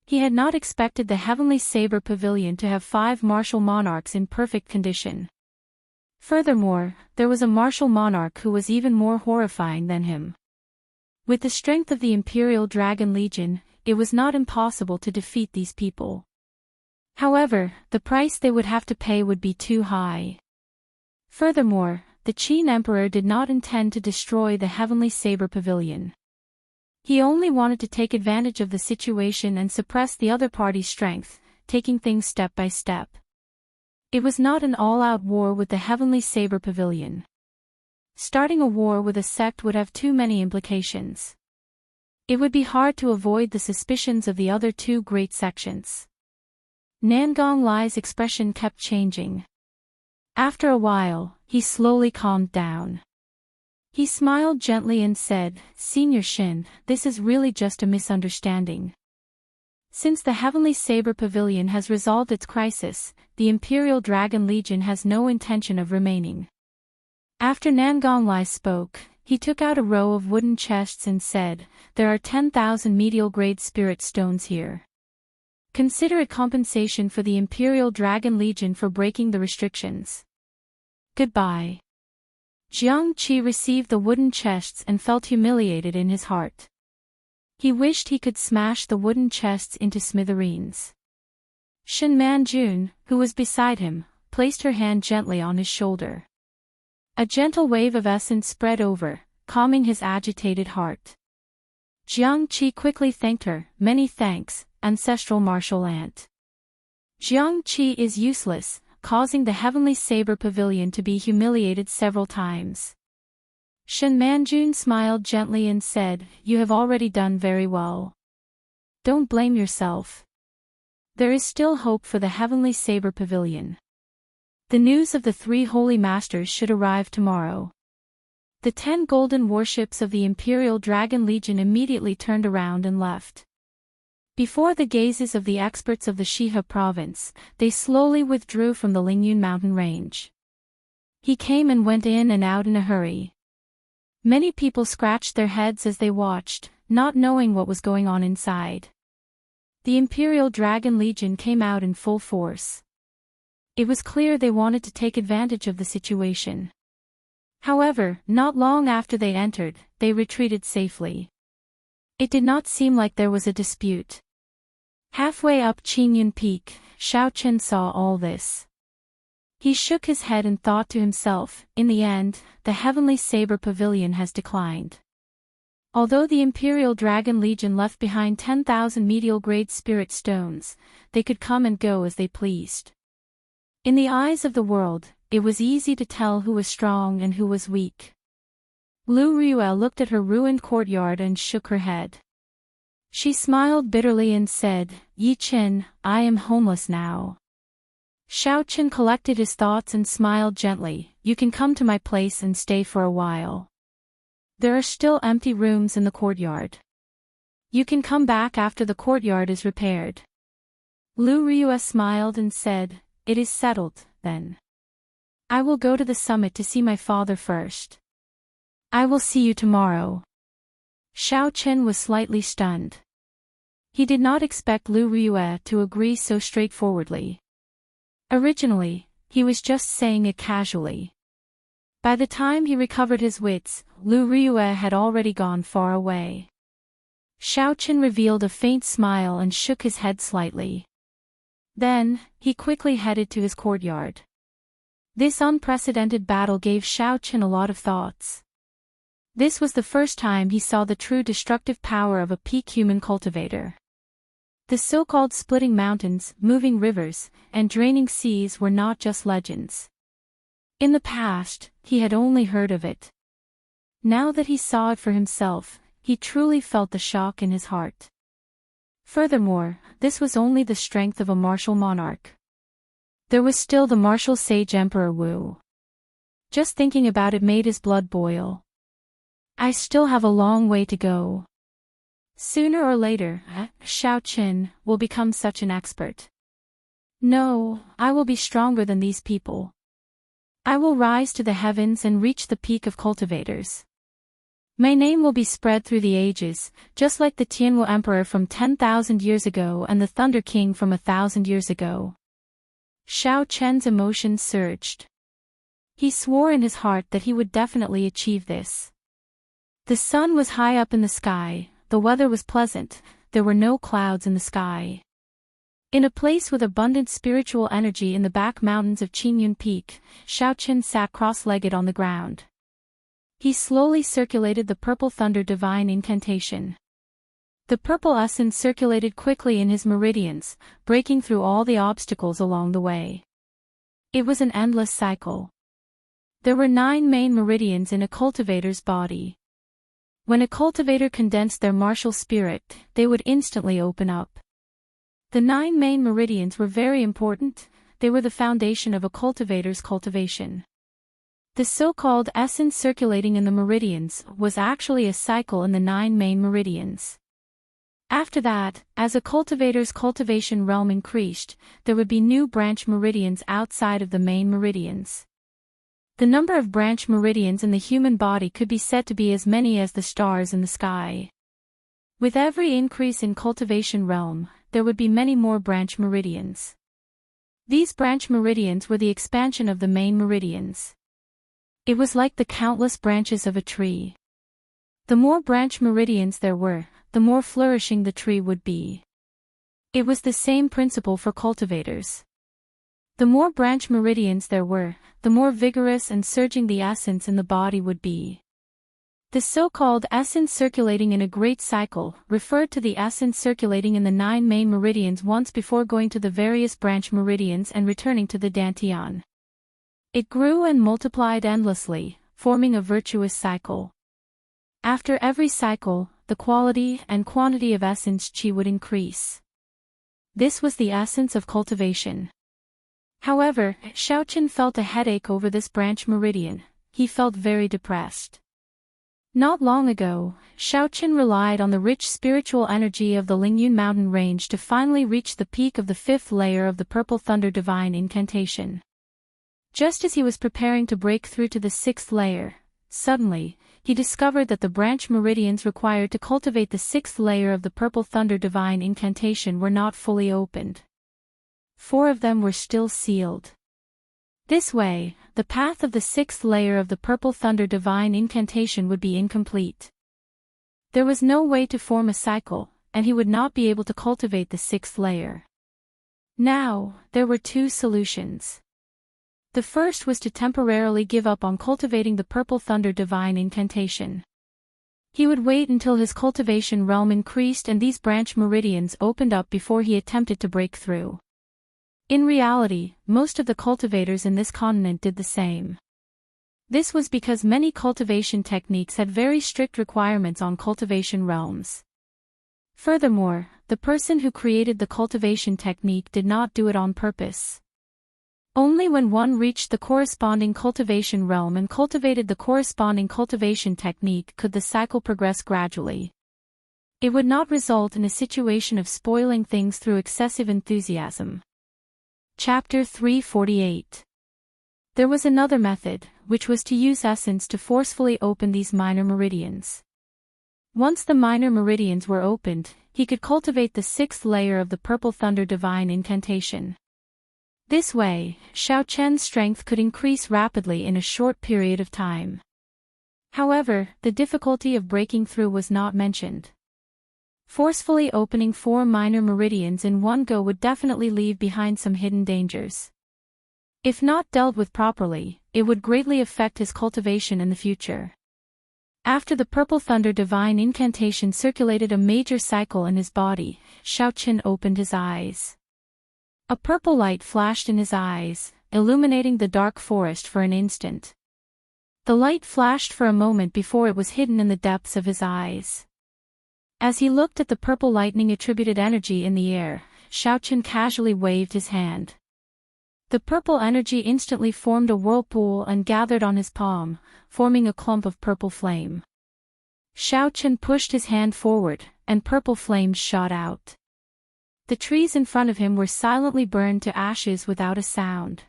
He had not expected the Heavenly Saber Pavilion to have 5 martial monarchs in perfect condition. Furthermore, there was a martial monarch who was even more horrifying than him. With the strength of the Imperial Dragon Legion, it was not impossible to defeat these people. However, the price they would have to pay would be too high. Furthermore, the Qin Emperor did not intend to destroy the Heavenly Saber Pavilion. He only wanted to take advantage of the situation and suppress the other party's strength, taking things step by step. It was not an all-out war with the Heavenly Saber Pavilion. Starting a war with a sect would have too many implications. It would be hard to avoid the suspicions of the other 2 great sections. Nangonglai's expression kept changing. After a while, he slowly calmed down. He smiled gently and said, "Senior Shin, this is really just a misunderstanding. Since the Heavenly Saber Pavilion has resolved its crisis, the Imperial Dragon Legion has no intention of remaining." After Nangonglai spoke, he took out a row of wooden chests and said, "There are 10,000 medial-grade spirit stones here. Consider it compensation for the Imperial Dragon Legion for breaking the restrictions. Goodbye." Jiang Qi received the wooden chests and felt humiliated in his heart. He wished he could smash the wooden chests into smithereens. Shin Manjun, who was beside him, placed her hand gently on his shoulder. A gentle wave of essence spread over, calming his agitated heart. Jiang Qi quickly thanked her, "Many thanks, ancestral martial aunt." Jiang Qi is useless, causing the Heavenly Saber Pavilion to be humiliated several times. Shin Manjun smiled gently and said, "You have already done very well. Don't blame yourself. There is still hope for the Heavenly Saber Pavilion. The news of the 3 holy masters should arrive tomorrow." The 10 golden warships of the Imperial Dragon Legion immediately turned around and left. Before the gazes of the experts of the Shihe province, they slowly withdrew from the Lingyun mountain range. He came and went in and out in a hurry. Many people scratched their heads as they watched, not knowing what was going on inside. The Imperial Dragon Legion came out in full force. It was clear they wanted to take advantage of the situation. However, not long after they entered, they retreated safely. It did not seem like there was a dispute. Halfway up Qingyun Peak, Xiao Chen saw all this. He shook his head and thought to himself, "In the end, the Heavenly Saber Pavilion has declined." Although the Imperial Dragon Legion left behind 10,000 medial-grade spirit stones, they could come and go as they pleased. In the eyes of the world, it was easy to tell who was strong and who was weak. Lu Ryue looked at her ruined courtyard and shook her head. She smiled bitterly and said, "Yi Chen, I am homeless now." Xiao Chen collected his thoughts and smiled gently, "You can come to my place and stay for a while. There are still empty rooms in the courtyard. You can come back after the courtyard is repaired." Lu Ryue smiled and said, "It is settled, then. I will go to the summit to see my father first. I will see you tomorrow." Xiao Chen was slightly stunned. He did not expect Lu Ryue to agree so straightforwardly. Originally, he was just saying it casually. By the time he recovered his wits, Lu Ryue had already gone far away. Xiaochen revealed a faint smile and shook his head slightly. Then, he quickly headed to his courtyard. This unprecedented battle gave Xiaochen a lot of thoughts. This was the first time he saw the true destructive power of a peak human cultivator. The so-called splitting mountains, moving rivers, and draining seas were not just legends. In the past, he had only heard of it. Now that he saw it for himself, he truly felt the shock in his heart. Furthermore, this was only the strength of a martial monarch. There was still the martial sage Emperor Wu. Just thinking about it made his blood boil. I still have a long way to go. Sooner or later, Xiaochen will become such an expert. No, I will be stronger than these people. I will rise to the heavens and reach the peak of cultivators. My name will be spread through the ages, just like the Tianwu Emperor from 10,000 years ago and the Thunder King from 1,000 years ago. Xiaochen's emotions surged. He swore in his heart that he would definitely achieve this. The sun was high up in the sky, the weather was pleasant, there were no clouds in the sky. In a place with abundant spiritual energy in the back mountains of Qingyun Peak, Xiaochen sat cross-legged on the ground. He slowly circulated the purple thunder divine incantation. The purple essence circulated quickly in his meridians, breaking through all the obstacles along the way. It was an endless cycle. There were 9 main meridians in a cultivator's body. When a cultivator condensed their martial spirit, they would instantly open up. The 9 main meridians were very important, they were the foundation of a cultivator's cultivation. The so-called essence circulating in the meridians was actually a cycle in the 9 main meridians. After that, as a cultivator's cultivation realm increased, there would be new branch meridians outside of the main meridians. The number of branch meridians in the human body could be said to be as many as the stars in the sky. With every increase in cultivation realm, there would be many more branch meridians. These branch meridians were the expansion of the main meridians. It was like the countless branches of a tree. The more branch meridians there were, the more flourishing the tree would be. It was the same principle for cultivators. The more branch meridians there were, the more vigorous and surging the essence in the body would be. The so-called essence circulating in a great cycle referred to the essence circulating in the 9 main meridians once before going to the various branch meridians and returning to the dantian. It grew and multiplied endlessly, forming a virtuous cycle. After every cycle, the quality and quantity of essence qi would increase. This was the essence of cultivation. However, Xiaochen felt a headache over this branch meridian. He felt very depressed. Not long ago, Xiaochen relied on the rich spiritual energy of the Lingyun mountain range to finally reach the peak of the 5th layer of the Purple Thunder Divine Incantation. Just as he was preparing to break through to the 6th layer, suddenly, he discovered that the branch meridians required to cultivate the 6th layer of the Purple Thunder Divine Incantation were not fully opened. 4 of them were still sealed. This way, the path of the 6th layer of the Purple Thunder Divine Incantation would be incomplete. There was no way to form a cycle, and he would not be able to cultivate the 6th layer. Now, there were 2 solutions. The first was to temporarily give up on cultivating the Purple Thunder Divine Incantation. He would wait until his cultivation realm increased and these branch meridians opened up before he attempted to break through. In reality, most of the cultivators in this continent did the same. This was because many cultivation techniques had very strict requirements on cultivation realms. Furthermore, the person who created the cultivation technique did not do it on purpose. Only when one reached the corresponding cultivation realm and cultivated the corresponding cultivation technique could the cycle progress gradually. It would not result in a situation of spoiling things through excessive enthusiasm. Chapter 348. There was another method, which was to use essence to forcefully open these minor meridians. Once the minor meridians were opened, he could cultivate the 6th layer of the Purple Thunder Divine Incantation. This way, Xiaochen's strength could increase rapidly in a short period of time. However, the difficulty of breaking through was not mentioned. Forcefully opening 4 minor meridians in one go would definitely leave behind some hidden dangers. If not dealt with properly, it would greatly affect his cultivation in the future. After the Purple Thunder divine incantation circulated a major cycle in his body, Xiaoqin opened his eyes. A purple light flashed in his eyes, illuminating the dark forest for an instant. The light flashed for a moment before it was hidden in the depths of his eyes. As he looked at the purple lightning-attributed energy in the air, Xiaoqin casually waved his hand. The purple energy instantly formed a whirlpool and gathered on his palm, forming a clump of purple flame. Xiaoqin pushed his hand forward, and purple flames shot out. The trees in front of him were silently burned to ashes without a sound.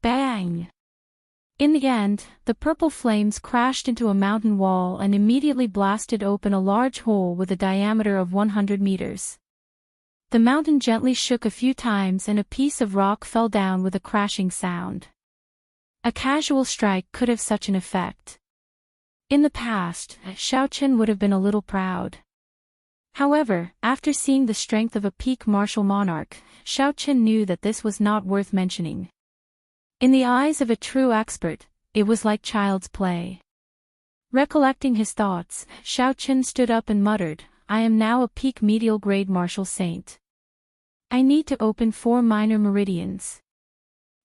Bang! In the end, the purple flames crashed into a mountain wall and immediately blasted open a large hole with a diameter of 100 meters. The mountain gently shook a few times and a piece of rock fell down with a crashing sound. A casual strike could have such an effect. In the past, Xiaoqin would have been a little proud. However, after seeing the strength of a peak martial monarch, Xiaoqin knew that this was not worth mentioning. In the eyes of a true expert, it was like child's play. Recollecting his thoughts, Xiaoqin stood up and muttered, "I am now a peak medial grade martial saint. I need to open 4 minor meridians.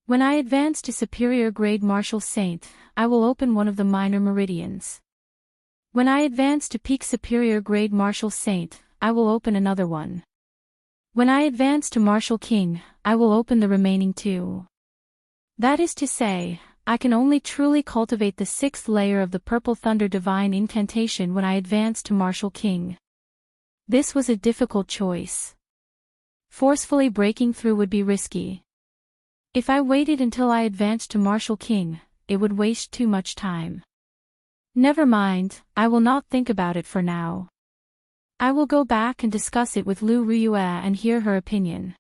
When I advance to superior grade martial saint, I will open one of the minor meridians. When I advance to peak superior grade martial saint, I will open another one. When I advance to martial king, I will open the remaining 2. That is to say, I can only truly cultivate the 6th layer of the Purple Thunder divine incantation when I advance to martial king." This was a difficult choice. Forcefully breaking through would be risky. If I waited until I advanced to martial king, it would waste too much time. Never mind, I will not think about it for now. I will go back and discuss it with Lu Ruyue and hear her opinion.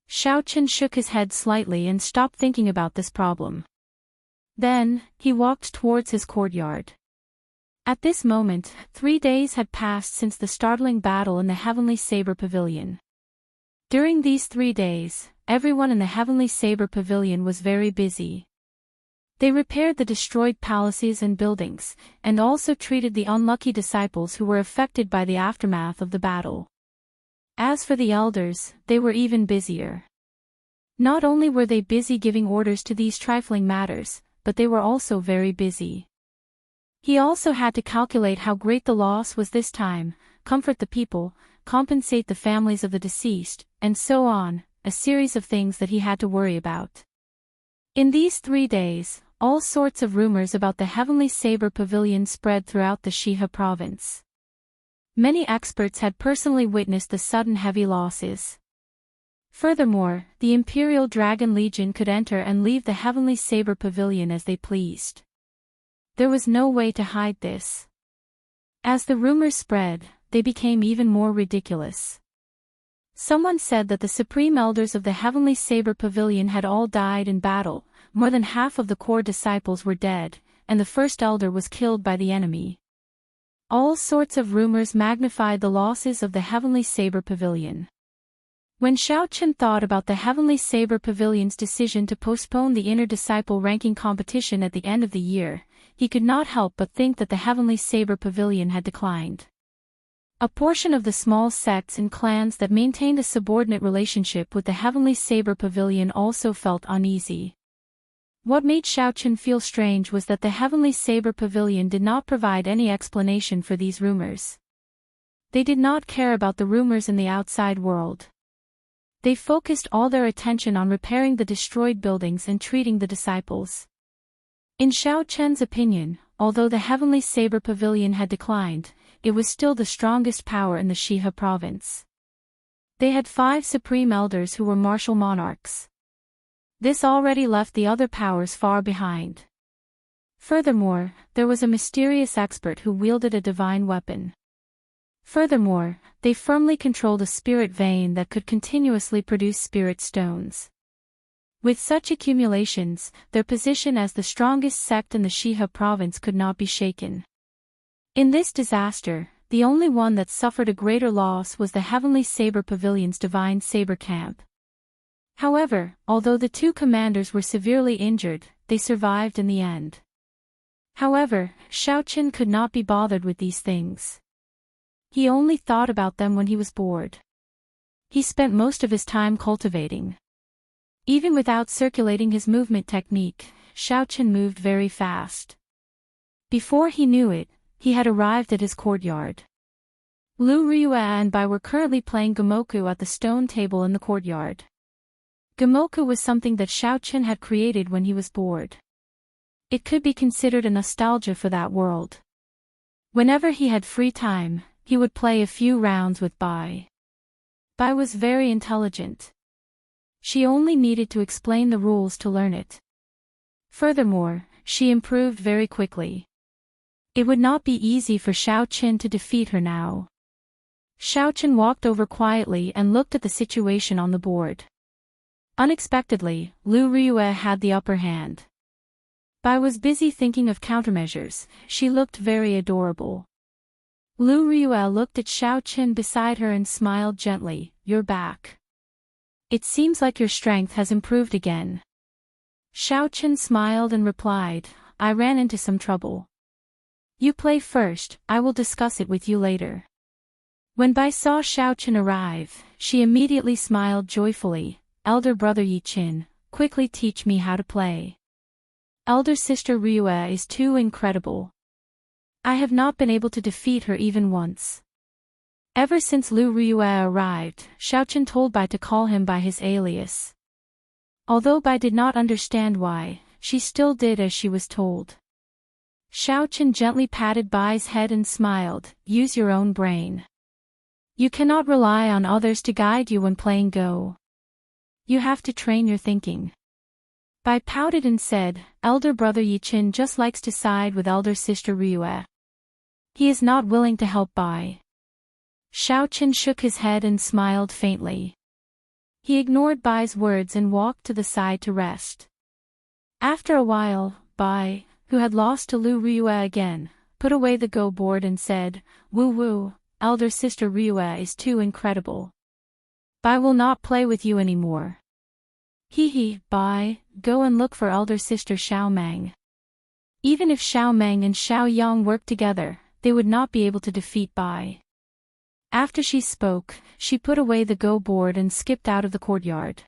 Xiaoqin shook his head slightly and stopped thinking about this problem. Then, he walked towards his courtyard. At this moment, 3 days had passed since the startling battle in the Heavenly Saber Pavilion. During these 3 days, everyone in the Heavenly Saber Pavilion was very busy. They repaired the destroyed palaces and buildings, and also treated the unlucky disciples who were affected by the aftermath of the battle. As for the elders, they were even busier. Not only were they busy giving orders to these trifling matters, but they were also very busy. He also had to calculate how great the loss was this time, comfort the people, compensate the families of the deceased, and so on, a series of things that he had to worry about. In these 3 days, all sorts of rumors about the Heavenly Saber Pavilion spread throughout the Shihe province. Many experts had personally witnessed the sudden heavy losses. Furthermore, the Imperial Dragon Legion could enter and leave the Heavenly Saber Pavilion as they pleased. There was no way to hide this. As the rumors spread, they became even more ridiculous. Someone said that the Supreme Elders of the Heavenly Saber Pavilion had all died in battle, more than half of the core disciples were dead, and the first elder was killed by the enemy. All sorts of rumors magnified the losses of the Heavenly Saber Pavilion. When Xiaoqin thought about the Heavenly Saber Pavilion's decision to postpone the inner disciple ranking competition at the end of the year, he could not help but think that the Heavenly Saber Pavilion had declined. A portion of the small sects and clans that maintained a subordinate relationship with the Heavenly Saber Pavilion also felt uneasy. What made Xiaoqin feel strange was that the Heavenly Saber Pavilion did not provide any explanation for these rumors. They did not care about the rumors in the outside world. They focused all their attention on repairing the destroyed buildings and treating the disciples. In Xiaoqin's opinion, although the Heavenly Saber Pavilion had declined, it was still the strongest power in the Shihe province. They had 5 supreme elders who were martial monarchs. This already left the other powers far behind. Furthermore, there was a mysterious expert who wielded a divine weapon. Furthermore, they firmly controlled a spirit vein that could continuously produce spirit stones. With such accumulations, their position as the strongest sect in the Shihe province could not be shaken. In this disaster, the only one that suffered a greater loss was the Heavenly Saber Pavilion's Divine Saber Camp. However, although the two commanders were severely injured, they survived in the end. However, Xiaoqin could not be bothered with these things. He only thought about them when he was bored. He spent most of his time cultivating. Even without circulating his movement technique, Xiaoqin moved very fast. Before he knew it, he had arrived at his courtyard. Lu Ryue and Bai were currently playing Gamoku at the stone table in the courtyard. Gamoku was something that Xiaoqin had created when he was bored. It could be considered a nostalgia for that world. Whenever he had free time, he would play a few rounds with Bai. Bai was very intelligent. She only needed to explain the rules to learn it. Furthermore, she improved very quickly. It would not be easy for Xiaoqin to defeat her now. Xiaoqin walked over quietly and looked at the situation on the board. Unexpectedly, Lu Ryue had the upper hand. Bai was busy thinking of countermeasures. She looked very adorable. Lu Ryue looked at Xiaoqin beside her and smiled gently. "You're back. It seems like your strength has improved again." Xiaoqin smiled and replied, "I ran into some trouble. You play first, I will discuss it with you later." When Bai saw Xiaoqin arrive, she immediately smiled joyfully. "Elder brother Yiqin, quickly teach me how to play. Elder sister Ryue is too incredible. I have not been able to defeat her even once." Ever since Lu Ryue arrived, Xiaoqin told Bai to call him by his alias. Although Bai did not understand why, she still did as she was told. Xiaoqin gently patted Bai's head and smiled. "Use your own brain. You cannot rely on others to guide you when playing Go. You have to train your thinking." Bai pouted and said, "Elder brother Yiqin just likes to side with elder sister Ryue. He is not willing to help Bai." Xiaoqin shook his head and smiled faintly. He ignored Bai's words and walked to the side to rest. After a while, Bai, who had lost to Lu Ryue again, put away the Go board and said, "Woo woo, elder sister Ryue is too incredible. Bai will not play with you anymore." "Hee, Bai, go and look for elder sister Xiaomeng. Even if Xiaomeng and Xiao Yang worked together, they would not be able to defeat Bai." After she spoke, she put away the Go board and skipped out of the courtyard.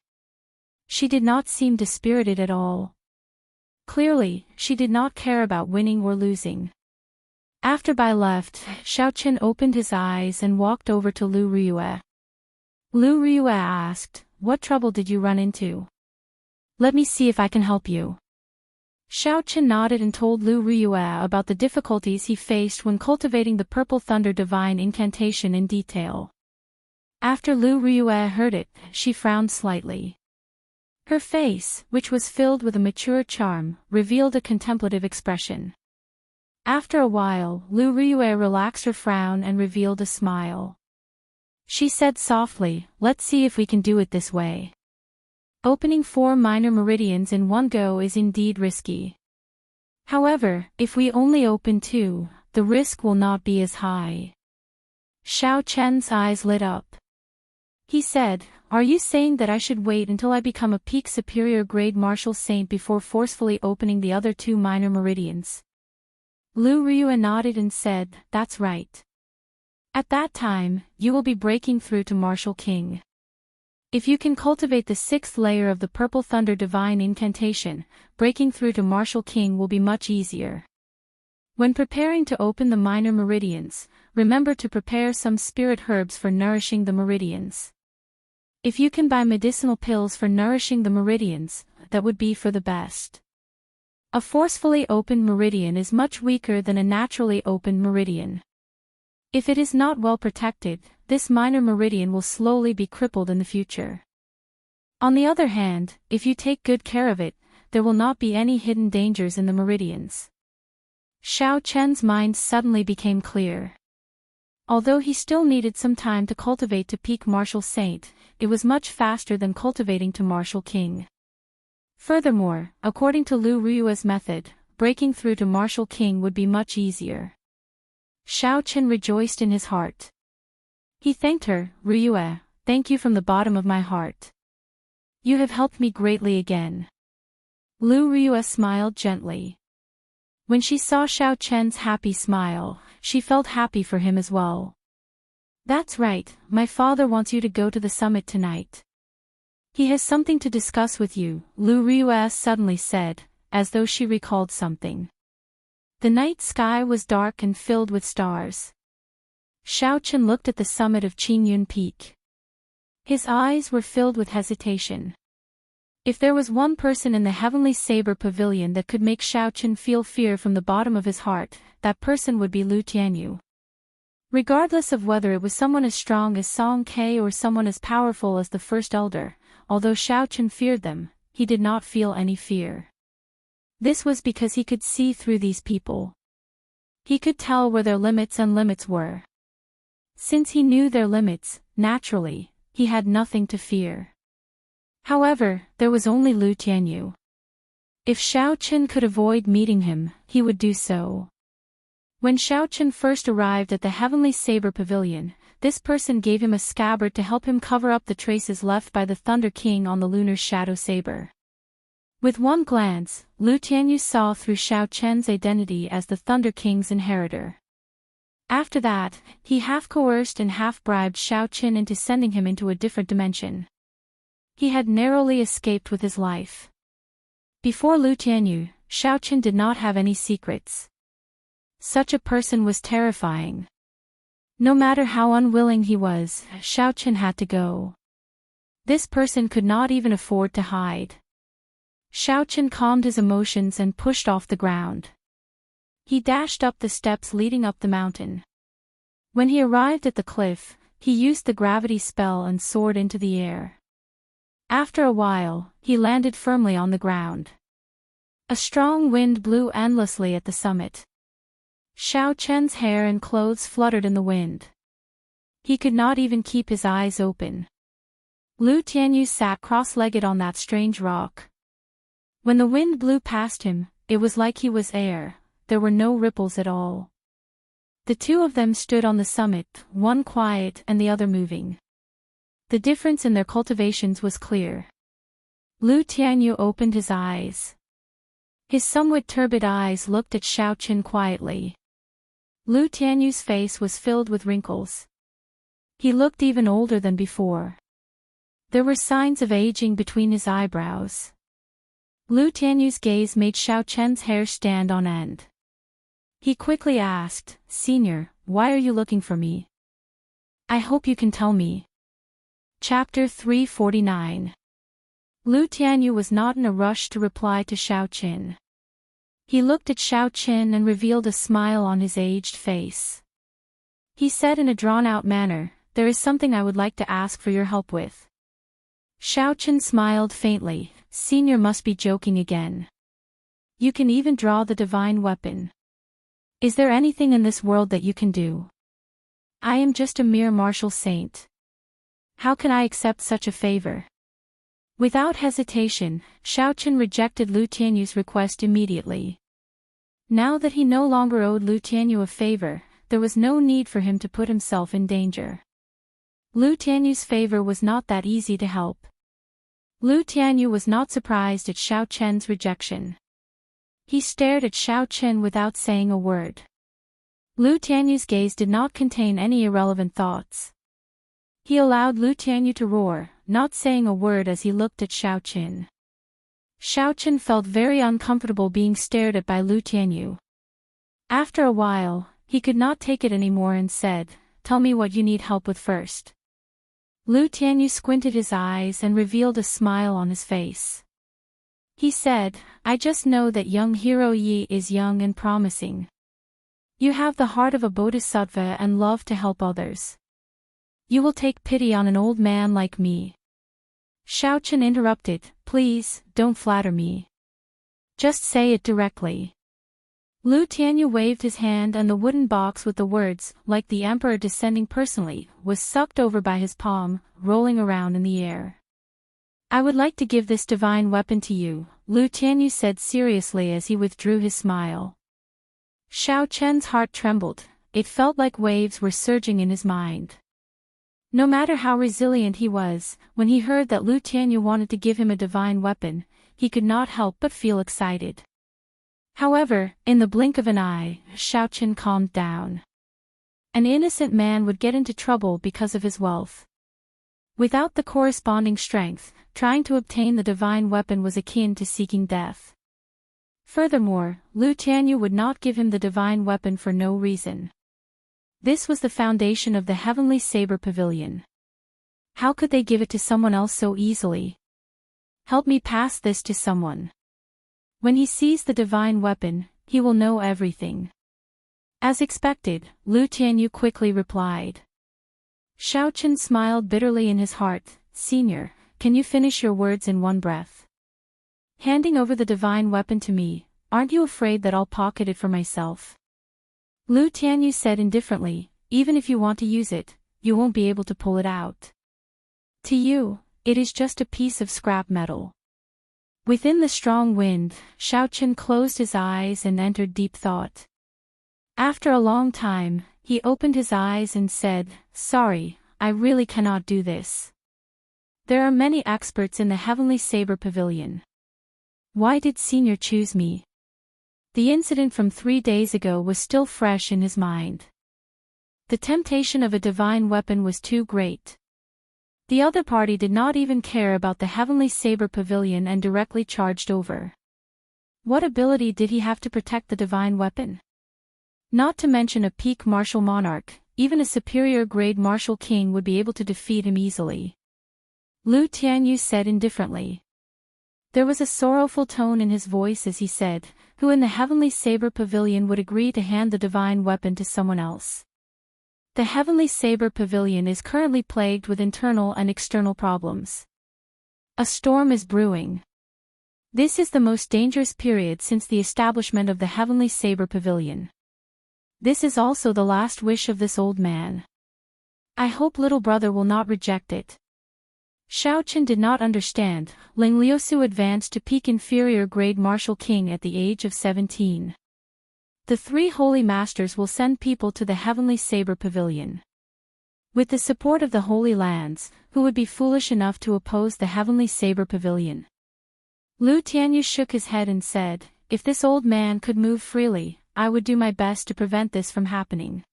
She did not seem dispirited at all. Clearly, she did not care about winning or losing. After Bai left, Xiaoqin opened his eyes and walked over to Lu Ryue. Lu Ryue asked, "What trouble did you run into? Let me see if I can help you." Xiaoqin nodded and told Lu Ryue about the difficulties he faced when cultivating the Purple Thunder Divine Incantation in detail. After Lu Ryue heard it, she frowned slightly. Her face, which was filled with a mature charm, revealed a contemplative expression. After a while, Lu Ryue relaxed her frown and revealed a smile. She said softly, "Let's see if we can do it this way. Opening 4 minor meridians in one go is indeed risky. However, if we only open 2, the risk will not be as high." Xiaoqian's eyes lit up. He said, "Are you saying that I should wait until I become a peak superior grade martial saint before forcefully opening the other 2 minor meridians?" Lu Ryue nodded and said, "That's right. At that time, you will be breaking through to Martial King. If you can cultivate the 6th layer of the Purple Thunder Divine Incantation, breaking through to Martial King will be much easier. When preparing to open the minor meridians, remember to prepare some spirit herbs for nourishing the meridians. If you can buy medicinal pills for nourishing the meridians, that would be for the best. A forcefully opened meridian is much weaker than a naturally opened meridian. If it is not well protected, this minor meridian will slowly be crippled in the future. On the other hand, if you take good care of it, there will not be any hidden dangers in the meridians." Xiaoqian's mind suddenly became clear. Although he still needed some time to cultivate to peak Martial Saint, it was much faster than cultivating to Martial King. Furthermore, according to Lu Ryue's method, breaking through to Martial King would be much easier. Xiao Chen rejoiced in his heart. He thanked her. Ryue, thank you from the bottom of my heart. You have helped me greatly again. Lu Ryue smiled gently. When she saw Xiao Chen's happy smile, she felt happy for him as well. That's right, my father wants you to go to the summit tonight. He has something to discuss with you, Lu Ryue suddenly said, as though she recalled something. The night sky was dark and filled with stars. Xiao Chen looked at the summit of Qingyun Peak. His eyes were filled with hesitation. If there was one person in the Heavenly Saber Pavilion that could make Xiao Chen feel fear from the bottom of his heart, that person would be Lu Tianyu. Regardless of whether it was someone as strong as Song Ke or someone as powerful as the First Elder, although Xiao Chen feared them, he did not feel any fear. This was because he could see through these people. He could tell where their limits and limits were. Since he knew their limits, naturally, he had nothing to fear. However, there was only Lu Tianyu. If Xiao Chen could avoid meeting him, he would do so. When Xiao Chen first arrived at the Heavenly Saber Pavilion, this person gave him a scabbard to help him cover up the traces left by the Thunder King on the lunar shadow saber. With one glance, Lu Tianyu saw through Xiao Chen's identity as the Thunder King's inheritor. After that, he half-coerced and half-bribed Xiao Chen into sending him into a different dimension. He had narrowly escaped with his life. Before Lu Tianyu, Xiao Chen did not have any secrets. Such a person was terrifying. No matter how unwilling he was, Xiao Chen had to go. This person could not even afford to hide. Xiao Chen calmed his emotions and pushed off the ground. He dashed up the steps leading up the mountain. When he arrived at the cliff, he used the gravity spell and soared into the air. After a while, he landed firmly on the ground. A strong wind blew endlessly at the summit. Xiao Chen's hair and clothes fluttered in the wind. He could not even keep his eyes open. Lu Tianyu sat cross-legged on that strange rock. When the wind blew past him, it was like he was air, there were no ripples at all. The two of them stood on the summit, one quiet and the other moving. The difference in their cultivations was clear. Lu Tianyu opened his eyes. His somewhat turbid eyes looked at Xiao Chen quietly. Lu Tianyu's face was filled with wrinkles. He looked even older than before. There were signs of aging between his eyebrows. Lu Tianyu's gaze made Xiao Chen's hair stand on end. He quickly asked, "Senior, why are you looking for me? I hope you can tell me." Chapter 349. Lu Tianyu was not in a rush to reply to Xiao Chen. He looked at Xiao Chen and revealed a smile on his aged face. He said in a drawn-out manner, "There is something I would like to ask for your help with." Xiao Chen smiled faintly. "Senior must be joking again. You can even draw the divine weapon. Is there anything in this world that you can do? I am just a mere martial saint. How can I accept such a favor?" Without hesitation, Xiao Chen rejected Lu Tianyu's request immediately. Now that he no longer owed Lu Tianyu a favor, there was no need for him to put himself in danger. Lu Tianyu's favor was not that easy to help. Lu Tianyu was not surprised at Xiao Chen's rejection. He stared at Xiao Chen without saying a word. Lu Tianyu's gaze did not contain any irrelevant thoughts. He allowed Lu Tianyu to roar, not saying a word as he looked at Xiao Chen. Xiao Chen felt very uncomfortable being stared at by Lu Tianyu. After a while, he could not take it anymore and said, "Tell me what you need help with first." Lu Tianyu squinted his eyes and revealed a smile on his face. He said, "I just know that young hero Yi is young and promising. You have the heart of a bodhisattva and love to help others. You will take pity on an old man like me." Xiao Chen interrupted, "Please, don't flatter me. Just say it directly." Lu Tianyu waved his hand and the wooden box with the words, "Like the emperor descending personally," was sucked over by his palm, rolling around in the air. "I would like to give this divine weapon to you," Lu Tianyu said seriously as he withdrew his smile. Xiao Chen's heart trembled. it felt like waves were surging in his mind. No matter how resilient he was, when he heard that Lu Tianyu wanted to give him a divine weapon, he could not help but feel excited. However, in the blink of an eye, Xiaochen calmed down. An innocent man would get into trouble because of his wealth. Without the corresponding strength, trying to obtain the divine weapon was akin to seeking death. Furthermore, Lu Tianyu would not give him the divine weapon for no reason. This was the foundation of the Heavenly Saber Pavilion. How could they give it to someone else so easily? Help me pass this to someone. When he sees the divine weapon, he will know everything. As expected, Lu Tianyu quickly replied. Xiaochen smiled bitterly in his heart. Senior, can you finish your words in one breath? Handing over the divine weapon to me, aren't you afraid that I'll pocket it for myself? Lu Tianyu said indifferently, even if you want to use it, you won't be able to pull it out. To you, it is just a piece of scrap metal. Within the strong wind, Xiaochen closed his eyes and entered deep thought. After a long time, he opened his eyes and said, Sorry, I really cannot do this. There are many experts in the Heavenly Saber Pavilion. Why did Senior choose me? The incident from 3 days ago was still fresh in his mind. The temptation of a divine weapon was too great. The other party did not even care about the Heavenly Saber Pavilion and directly charged over. What ability did he have to protect the divine weapon? Not to mention a peak martial monarch, even a superior grade martial king would be able to defeat him easily. Lu Tianyu said indifferently. There was a sorrowful tone in his voice as he said, who in the Heavenly Saber Pavilion would agree to hand the divine weapon to someone else? The Heavenly Saber Pavilion is currently plagued with internal and external problems. A storm is brewing. This is the most dangerous period since the establishment of the Heavenly Saber Pavilion. This is also the last wish of this old man. I hope little brother will not reject it. Xiaochen did not understand. Ling Liusu advanced to peak inferior grade martial king at the age of 17. The 3 holy masters will send people to the Heavenly Saber Pavilion. With the support of the Holy Lands, who would be foolish enough to oppose the Heavenly Saber Pavilion? Lu Tianyu shook his head and said, If this old man could move freely, I would do my best to prevent this from happening.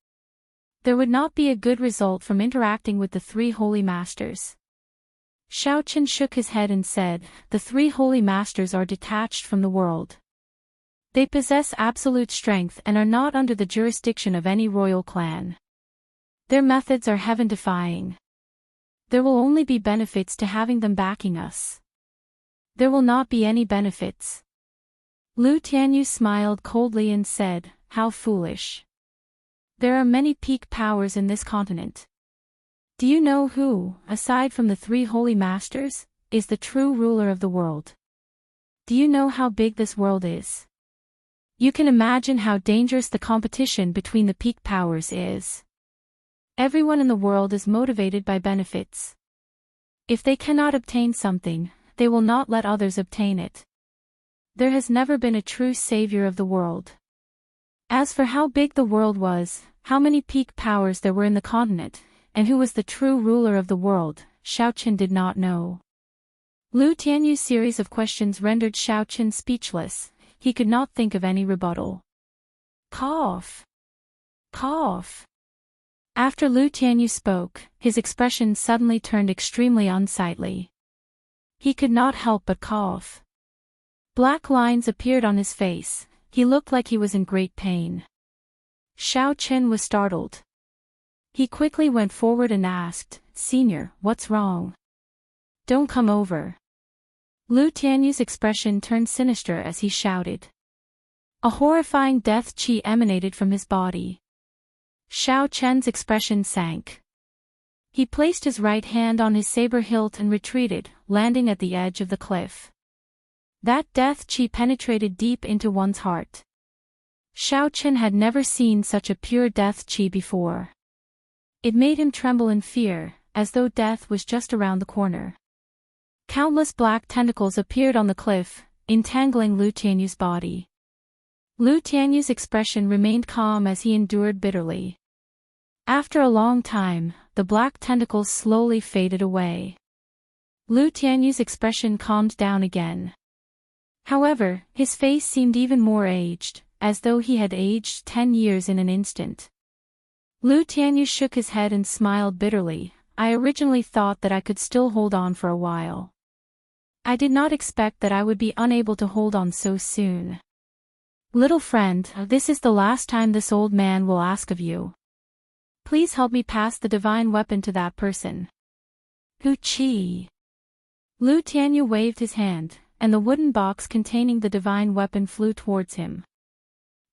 There would not be a good result from interacting with the 3 holy masters. Xiaochen shook his head and said, The 3 holy masters are detached from the world. They possess absolute strength and are not under the jurisdiction of any royal clan. Their methods are heaven-defying. There will only be benefits to having them backing us. There will not be any benefits. Lu Tianyu smiled coldly and said, How foolish. There are many peak powers in this continent. Do you know who, aside from the 3 holy masters, is the true ruler of the world? Do you know how big this world is? You can imagine how dangerous the competition between the peak powers is. Everyone in the world is motivated by benefits. If they cannot obtain something, they will not let others obtain it. There has never been a true savior of the world. As for how big the world was, how many peak powers there were in the continent, and who was the true ruler of the world, Xiaochen did not know. Lu Tianyu's series of questions rendered Xiaochen speechless. He could not think of any rebuttal. Cough. Cough. After Lu Tianyu spoke, his expression suddenly turned extremely unsightly. He could not help but cough. Black lines appeared on his face. He looked like he was in great pain. Xiaochen was startled. He quickly went forward and asked, Senior, what's wrong? Don't come over. Lu Tianyu's expression turned sinister as he shouted. A horrifying death qi emanated from his body. Xiaochen's expression sank. He placed his right hand on his saber hilt and retreated, landing at the edge of the cliff. That death qi penetrated deep into one's heart. Xiaochen had never seen such a pure death qi before. It made him tremble in fear, as though death was just around the corner. Countless black tentacles appeared on the cliff, entangling Lu Tianyu's body. Lu Tianyu's expression remained calm as he endured bitterly. After a long time, the black tentacles slowly faded away. Lu Tianyu's expression calmed down again. However, his face seemed even more aged, as though he had aged 10 years in an instant. Lu Tianyu shook his head and smiled bitterly. I originally thought that I could still hold on for a while. I did not expect that I would be unable to hold on so soon. Little friend, this is the last time this old man will ask of you. Please help me pass the divine weapon to that person. Chi. Lu Tianyu waved his hand, and the wooden box containing the divine weapon flew towards him.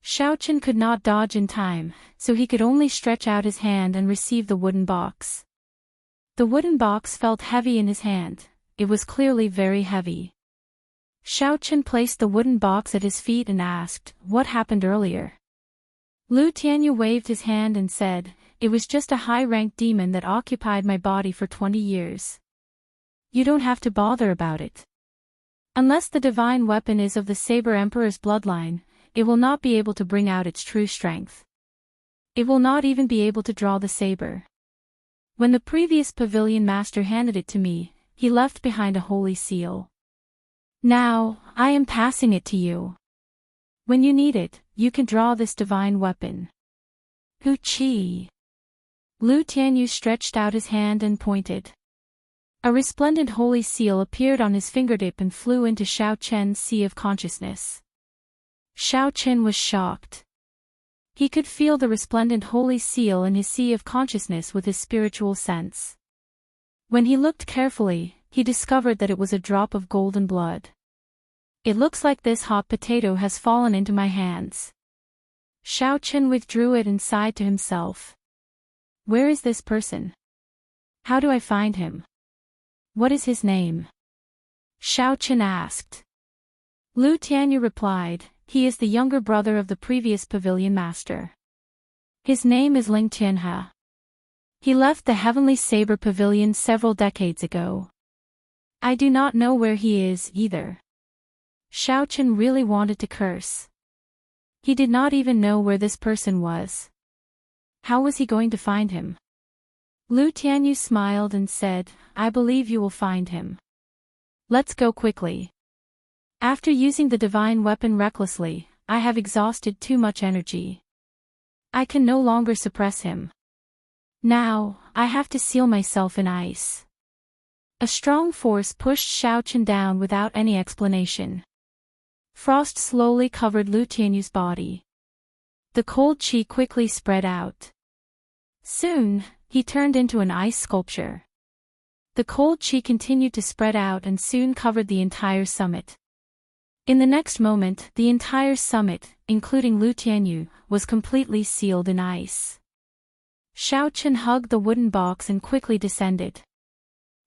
Xiaochen could not dodge in time, so he could only stretch out his hand and receive the wooden box. The wooden box felt heavy in his hand. It was clearly very heavy. Xiaochen placed the wooden box at his feet and asked, "What happened earlier?" Lu Tianyu waved his hand and said, "It was just a high-ranked demon that occupied my body for 20 years. You don't have to bother about it. Unless the divine weapon is of the Saber Emperor's bloodline, it will not be able to bring out its true strength. It will not even be able to draw the saber. When the previous pavilion master handed it to me, he left behind a holy seal. Now, I am passing it to you. When you need it, you can draw this divine weapon." Chi. Lu Tianyu stretched out his hand and pointed. A resplendent holy seal appeared on his fingertip and flew into Xiaochen's sea of consciousness. Xiaochen was shocked. He could feel the resplendent holy seal in his sea of consciousness with his spiritual sense. When he looked carefully, he discovered that it was a drop of golden blood. "It looks like this hot potato has fallen into my hands." Xiaochen withdrew it and sighed to himself. "Where is this person? How do I find him? What is his name?" Xiaochen asked. Lu Tianyu replied, "He is the younger brother of the previous pavilion master. His name is Ling Tianhe. He left the Heavenly Saber Pavilion several decades ago. I do not know where he is either." Xiaochen really wanted to curse. He did not even know where this person was. How was he going to find him? Lu Tianyu smiled and said, "I believe you will find him. Let's go quickly. After using the divine weapon recklessly, I have exhausted too much energy. I can no longer suppress him. Now, I have to seal myself in ice." A strong force pushed Xiaochen down without any explanation. Frost slowly covered Lu Tianyu's body. The cold qi quickly spread out. Soon, he turned into an ice sculpture. The cold qi continued to spread out and soon covered the entire summit. In the next moment, the entire summit, including Lu Tianyu, was completely sealed in ice. Xiaochen hugged the wooden box and quickly descended.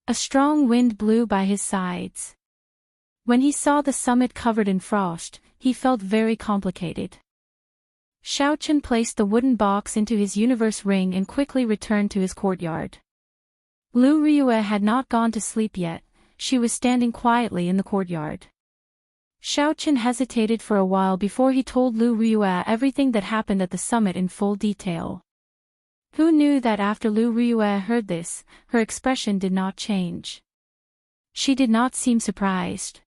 A strong wind blew by his sides. When he saw the summit covered in frost, he felt very complicated. Xiaochen placed the wooden box into his universe ring and quickly returned to his courtyard. Lu Ryue had not gone to sleep yet. She was standing quietly in the courtyard. Xiaochen hesitated for a while before he told Lu Ryue everything that happened at the summit in full detail. Who knew that after Lu Ryue heard this, her expression did not change. She did not seem surprised.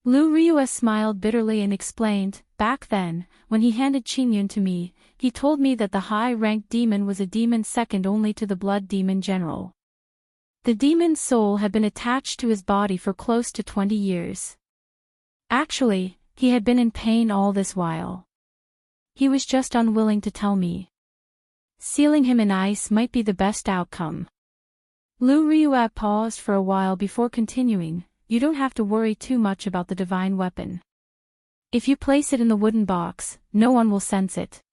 Lu Ryue smiled bitterly and explained, "Back then, when he handed Qingyun to me, he told me that the high-ranked demon was a demon second only to the blood demon general. The demon's soul had been attached to his body for close to 20 years. Actually, he had been in pain all this while. He was just unwilling to tell me. Sealing him in ice might be the best outcome." Lu Ryue paused for a while before continuing, "You don't have to worry too much about the divine weapon. If you place it in the wooden box, no one will sense it."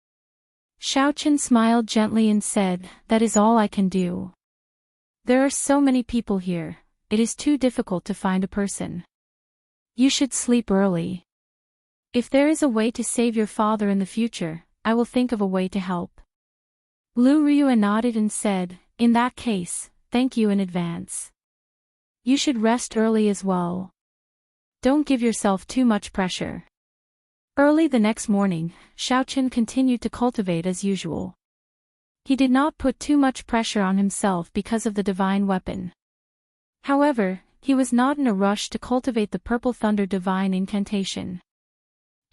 Xiaochen smiled gently and said, "That is all I can do. There are so many people here, it is too difficult to find a person. You should sleep early. If there is a way to save your father in the future, I will think of a way to help." Lu Ryue nodded and said, "In that case, thank you in advance. You should rest early as well. Don't give yourself too much pressure." Early the next morning, Xiaochen continued to cultivate as usual. He did not put too much pressure on himself because of the divine weapon. However, he was not in a rush to cultivate the Purple Thunder divine incantation.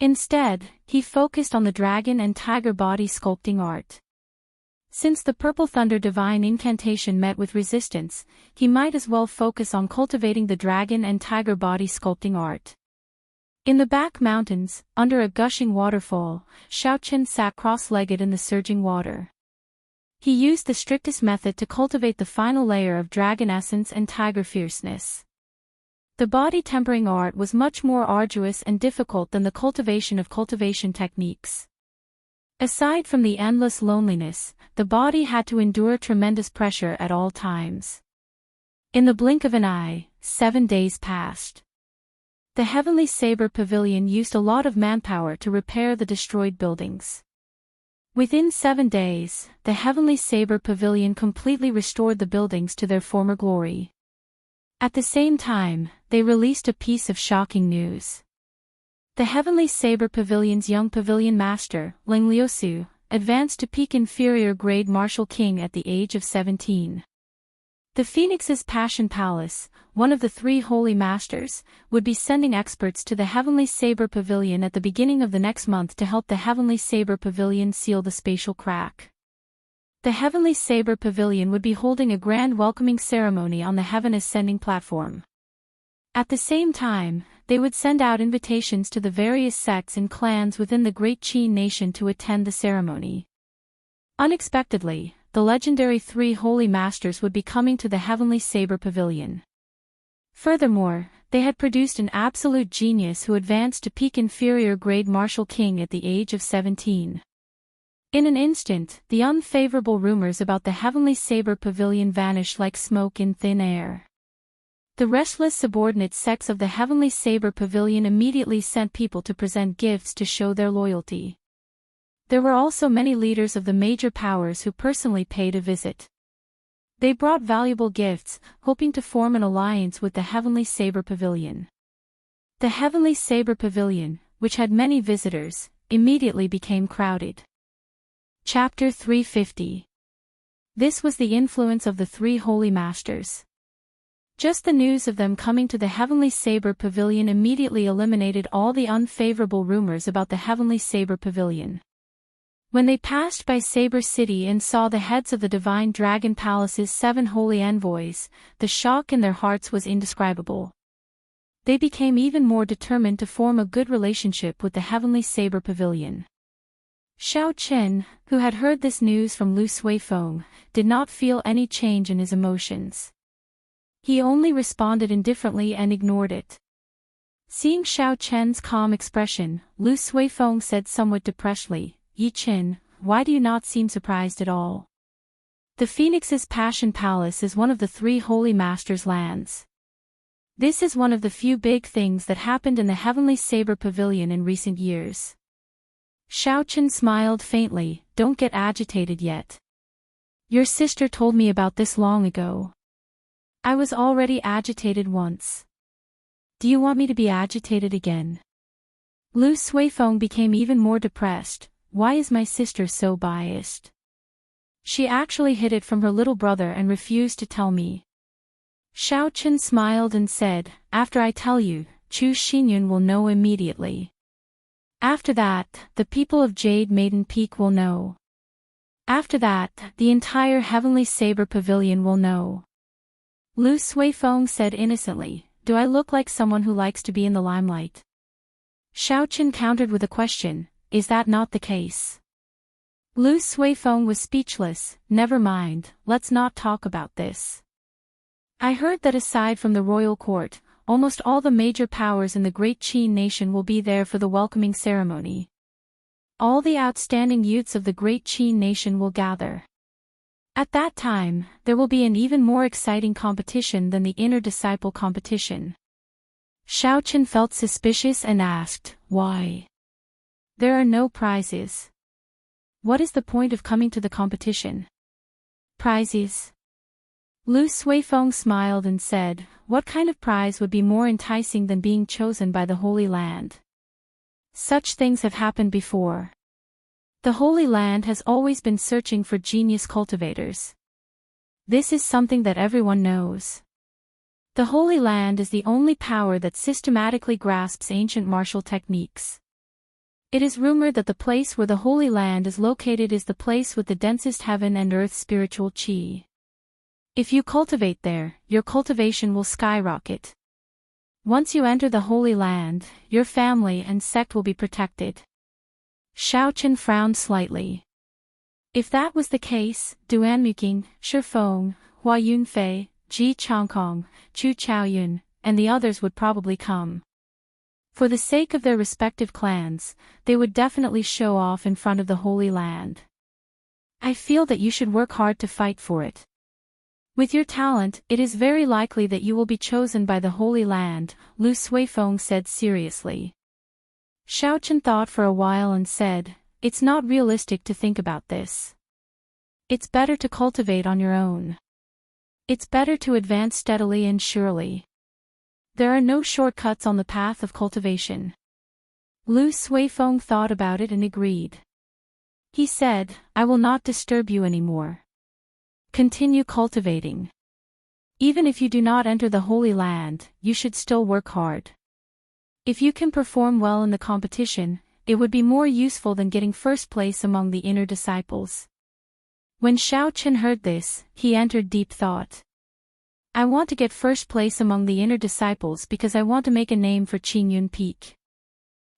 Instead, he focused on the dragon and tiger body sculpting art. Since the Purple Thunder divine incantation met with resistance, he might as well focus on cultivating the dragon and tiger body sculpting art. In the back mountains, under a gushing waterfall, Xiaochen sat cross-legged in the surging water. He used the strictest method to cultivate the final layer of dragon essence and tiger fierceness. The body tempering art was much more arduous and difficult than the cultivation of cultivation techniques. Aside from the endless loneliness, the body had to endure tremendous pressure at all times. In the blink of an eye, 7 days passed. The Heavenly Saber Pavilion used a lot of manpower to repair the destroyed buildings. Within 7 days, the Heavenly Saber Pavilion completely restored the buildings to their former glory. At the same time, they released a piece of shocking news. The Heavenly Saber Pavilion's young pavilion master, Ling Liusu, advanced to peak inferior grade Martial King at the age of 17. The Phoenix's Passion Palace, one of the 3 holy masters, would be sending experts to the Heavenly Saber Pavilion at the beginning of the next month to help the Heavenly Saber Pavilion seal the spatial crack. The Heavenly Saber Pavilion would be holding a grand welcoming ceremony on the Heaven Ascending platform. At the same time, they would send out invitations to the various sects and clans within the Great Qin nation to attend the ceremony. Unexpectedly, the legendary 3 holy masters would be coming to the Heavenly Saber Pavilion. Furthermore, they had produced an absolute genius who advanced to peak inferior grade Martial King at the age of 17. In an instant, the unfavorable rumors about the Heavenly Saber Pavilion vanished like smoke in thin air. The restless subordinate sects of the Heavenly Saber Pavilion immediately sent people to present gifts to show their loyalty. There were also many leaders of the major powers who personally paid a visit. They brought valuable gifts, hoping to form an alliance with the Heavenly Saber Pavilion. The Heavenly Saber Pavilion, which had many visitors, immediately became crowded. Chapter 350. This was the influence of the 3 holy masters. Just the news of them coming to the Heavenly Saber Pavilion immediately eliminated all the unfavorable rumors about the Heavenly Saber Pavilion. When they passed by Saber City and saw the heads of the Divine Dragon Palace's 7 holy envoys, the shock in their hearts was indescribable. They became even more determined to form a good relationship with the Heavenly Saber Pavilion. Xiao Chen, who had heard this news from Lu Suifeng, did not feel any change in his emotions. He only responded indifferently and ignored it. Seeing Xiao Chen's calm expression, Lu Suifeng said somewhat depressedly, "Yi Qin, why do you not seem surprised at all? The Phoenix's Passion Palace is one of the 3 holy masters' lands. This is one of the few big things that happened in the Heavenly Saber Pavilion in recent years." Xiao Chen smiled faintly, "Don't get agitated yet. Your sister told me about this long ago. I was already agitated once. Do you want me to be agitated again?" Lu Suifeng became even more depressed. "Why is my sister so biased? She actually hid it from her little brother and refused to tell me." Xiao Chen smiled and said, "After I tell you, Chu Xinyun will know immediately. After that, the people of Jade Maiden Peak will know. After that, the entire Heavenly Saber Pavilion will know." Lu Suifeng said innocently, "Do I look like someone who likes to be in the limelight?" Xiao Chen countered with a question, "Is that not the case?" Lu Suifeng was speechless. "Never mind, let's not talk about this. I heard that aside from the royal court, almost all the major powers in the Great Qin nation will be there for the welcoming ceremony. All the outstanding youths of the Great Qin nation will gather. At that time, there will be an even more exciting competition than the inner disciple competition." Xiao Chen felt suspicious and asked, "Why? There are no prizes. What is the point of coming to the competition?" "Prizes?" Lu Suifeng smiled and said, "What kind of prize would be more enticing than being chosen by the Holy Land? Such things have happened before. The Holy Land has always been searching for genius cultivators. This is something that everyone knows. The Holy Land is the only power that systematically grasps ancient martial techniques. It is rumored that the place where the Holy Land is located is the place with the densest heaven and earth spiritual chi. If you cultivate there, your cultivation will skyrocket. Once you enter the Holy Land, your family and sect will be protected. Xiaochen frowned slightly. If that was the case, Duanmuking, Shifeng, Hua Yunfei, Ji Changkong, Chu Chaoyun, and the others would probably come. For the sake of their respective clans, they would definitely show off in front of the Holy Land. I feel that you should work hard to fight for it. With your talent, it is very likely that you will be chosen by the Holy Land, Lu Suifeng said seriously. Xiaochen thought for a while and said, "It's not realistic to think about this. It's better to cultivate on your own. It's better to advance steadily and surely. There are no shortcuts on the path of cultivation." Lu Suifeng thought about it and agreed. He said, "I will not disturb you anymore. Continue cultivating. Even if you do not enter the Holy Land, you should still work hard. If you can perform well in the competition, it would be more useful than getting first place among the inner disciples." When Xiaochen heard this, he entered deep thought. I want to get first place among the inner disciples because I want to make a name for Qingyun Peak.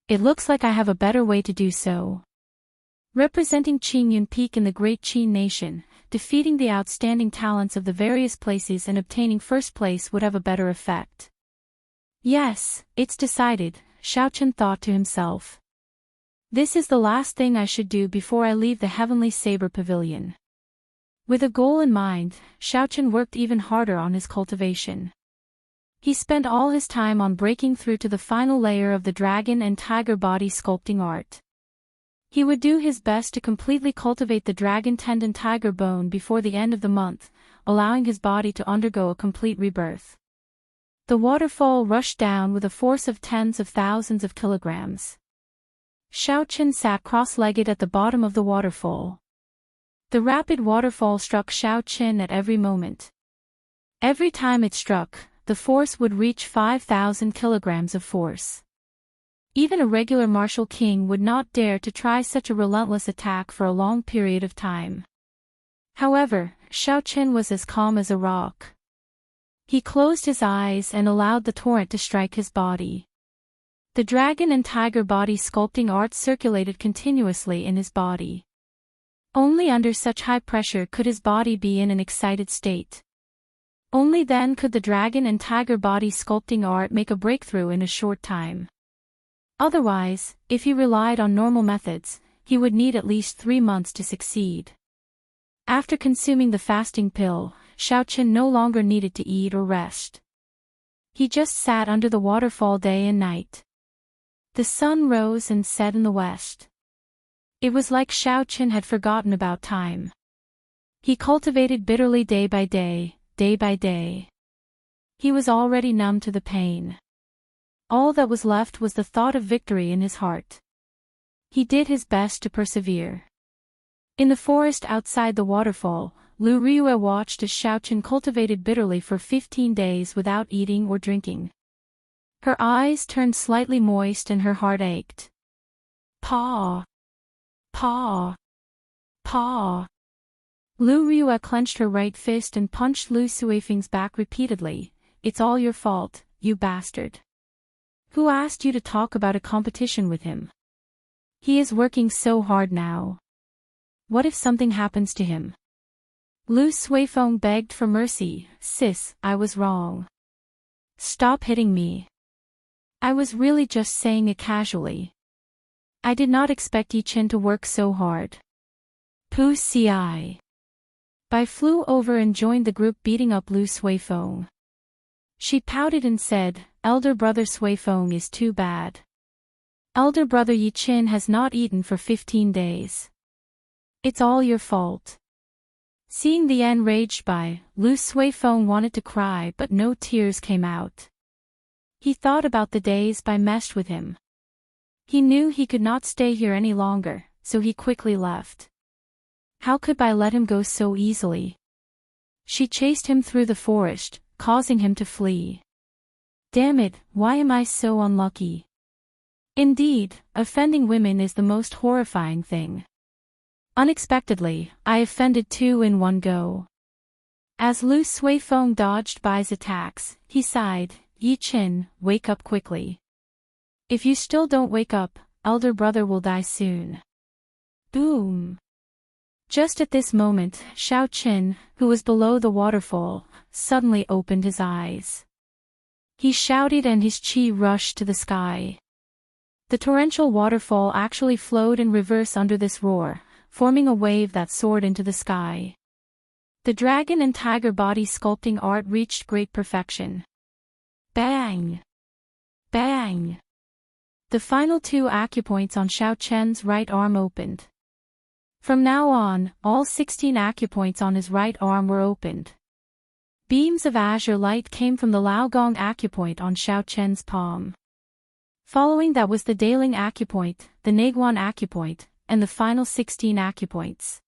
It looks like I have a better way to do so. Representing Qingyun Peak in the Great Qin Nation, defeating the outstanding talents of the various places and obtaining first place would have a better effect. Yes, it's decided, Xiaochen thought to himself. This is the last thing I should do before I leave the Heavenly Saber Pavilion. With a goal in mind, Xiaochen worked even harder on his cultivation. He spent all his time on breaking through to the final layer of the dragon and tiger body sculpting art. He would do his best to completely cultivate the dragon tendon tiger bone before the end of the month, allowing his body to undergo a complete rebirth. The waterfall rushed down with a force of tens of thousands of kilograms. Xiaochen sat cross-legged at the bottom of the waterfall. The rapid waterfall struck Xiaochen at every moment. Every time it struck, the force would reach 5,000 kilograms of force. Even a regular martial king would not dare to try such a relentless attack for a long period of time. However, Xiaochen was as calm as a rock. He closed his eyes and allowed the torrent to strike his body. The dragon and tiger body sculpting art circulated continuously in his body. Only under such high pressure could his body be in an excited state. Only then could the dragon and tiger body sculpting art make a breakthrough in a short time. Otherwise, if he relied on normal methods, he would need at least 3 months to succeed. After consuming the fasting pill, Xiaochen no longer needed to eat or rest. He just sat under the waterfall day and night. The sun rose and set in the west. It was like Xiaochen had forgotten about time. He cultivated bitterly day by day, day by day. He was already numb to the pain. All that was left was the thought of victory in his heart. He did his best to persevere. In the forest outside the waterfall, Lu Ryue watched as Xiaochen cultivated bitterly for 15 days without eating or drinking. Her eyes turned slightly moist and her heart ached. Paw! Paw! Paw! Lu Ryue clenched her right fist and punched Lu Suifeng's back repeatedly. "It's all your fault, you bastard. Who asked you to talk about a competition with him? He is working so hard now. What if something happens to him?" Lu Suifeng begged for mercy. "Sis, I was wrong. Stop hitting me. I was really just saying it casually. I did not expect Yi-Chen to work so hard." Pu Ci. Bai flew over and joined the group beating up Lu Suifeng. She pouted and said, "Elder brother Suifeng is too bad. Elder brother Yi-Chen has not eaten for 15 days. It's all your fault." Seeing the enraged Bai, Lu Suifeng wanted to cry but no tears came out. He thought about the days Bai messed with him. He knew he could not stay here any longer, so he quickly left. How could I let him go so easily? She chased him through the forest, causing him to flee. Damn it, why am I so unlucky? Indeed, offending women is the most horrifying thing. Unexpectedly, I offended two in one go. As Lu Suifeng dodged Bai's attacks, he sighed, Yi Qin, wake up quickly. If you still don't wake up, elder brother will die soon. Boom. Just at this moment, Xiao Qin, who was below the waterfall, suddenly opened his eyes. He shouted and his qi rushed to the sky. The torrential waterfall actually flowed in reverse under this roar, forming a wave that soared into the sky. The dragon and tiger body sculpting art reached great perfection. Bang! Bang! The final 2 acupoints on Xiao Chen's right arm opened. From now on, all 16 acupoints on his right arm were opened. Beams of azure light came from the Laogong acupoint on Xiao Chen's palm. Following that was the Daling acupoint, the Neiguan acupoint, and the final 16 acupoints.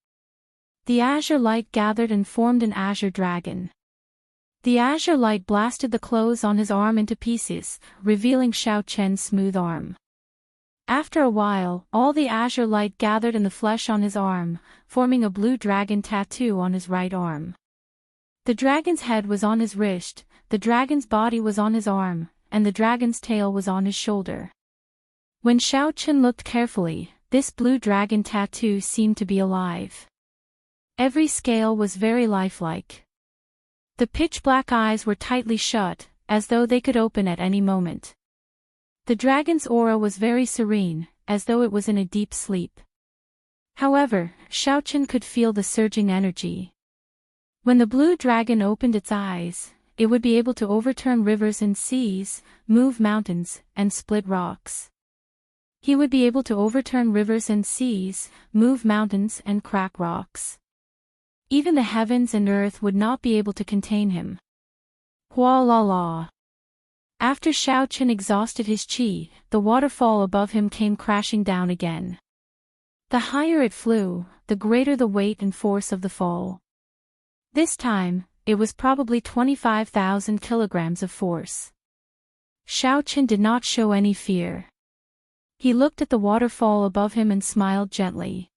The azure light gathered and formed an azure dragon. The azure light blasted the clothes on his arm into pieces, revealing Xiao Chen's smooth arm. After a while, all the azure light gathered in the flesh on his arm, forming a blue dragon tattoo on his right arm. The dragon's head was on his wrist, the dragon's body was on his arm, and the dragon's tail was on his shoulder. When Xiao Chen looked carefully, this blue dragon tattoo seemed to be alive. Every scale was very lifelike. The pitch-black eyes were tightly shut, as though they could open at any moment. The dragon's aura was very serene, as though it was in a deep sleep. However, Xiao Chen could feel the surging energy. When the blue dragon opened its eyes, it would be able to overturn rivers and seas, move mountains, and split rocks. He would be able to overturn rivers and seas, move mountains and crack rocks. Even the heavens and earth would not be able to contain him. Hua la la. After Xiao Chen exhausted his qi, the waterfall above him came crashing down again. The higher it flew, the greater the weight and force of the fall. This time, it was probably 25,000 kilograms of force. Xiao Chen did not show any fear. He looked at the waterfall above him and smiled gently.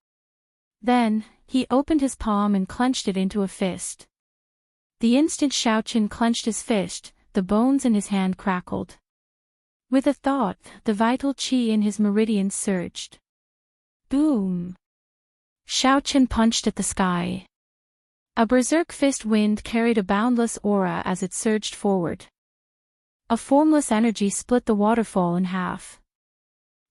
Then, he opened his palm and clenched it into a fist. The instant Xiao Chen clenched his fist, the bones in his hand crackled. With a thought, the vital qi in his meridians surged. Boom! Xiao Chen punched at the sky. A berserk fist wind carried a boundless aura as it surged forward. A formless energy split the waterfall in half.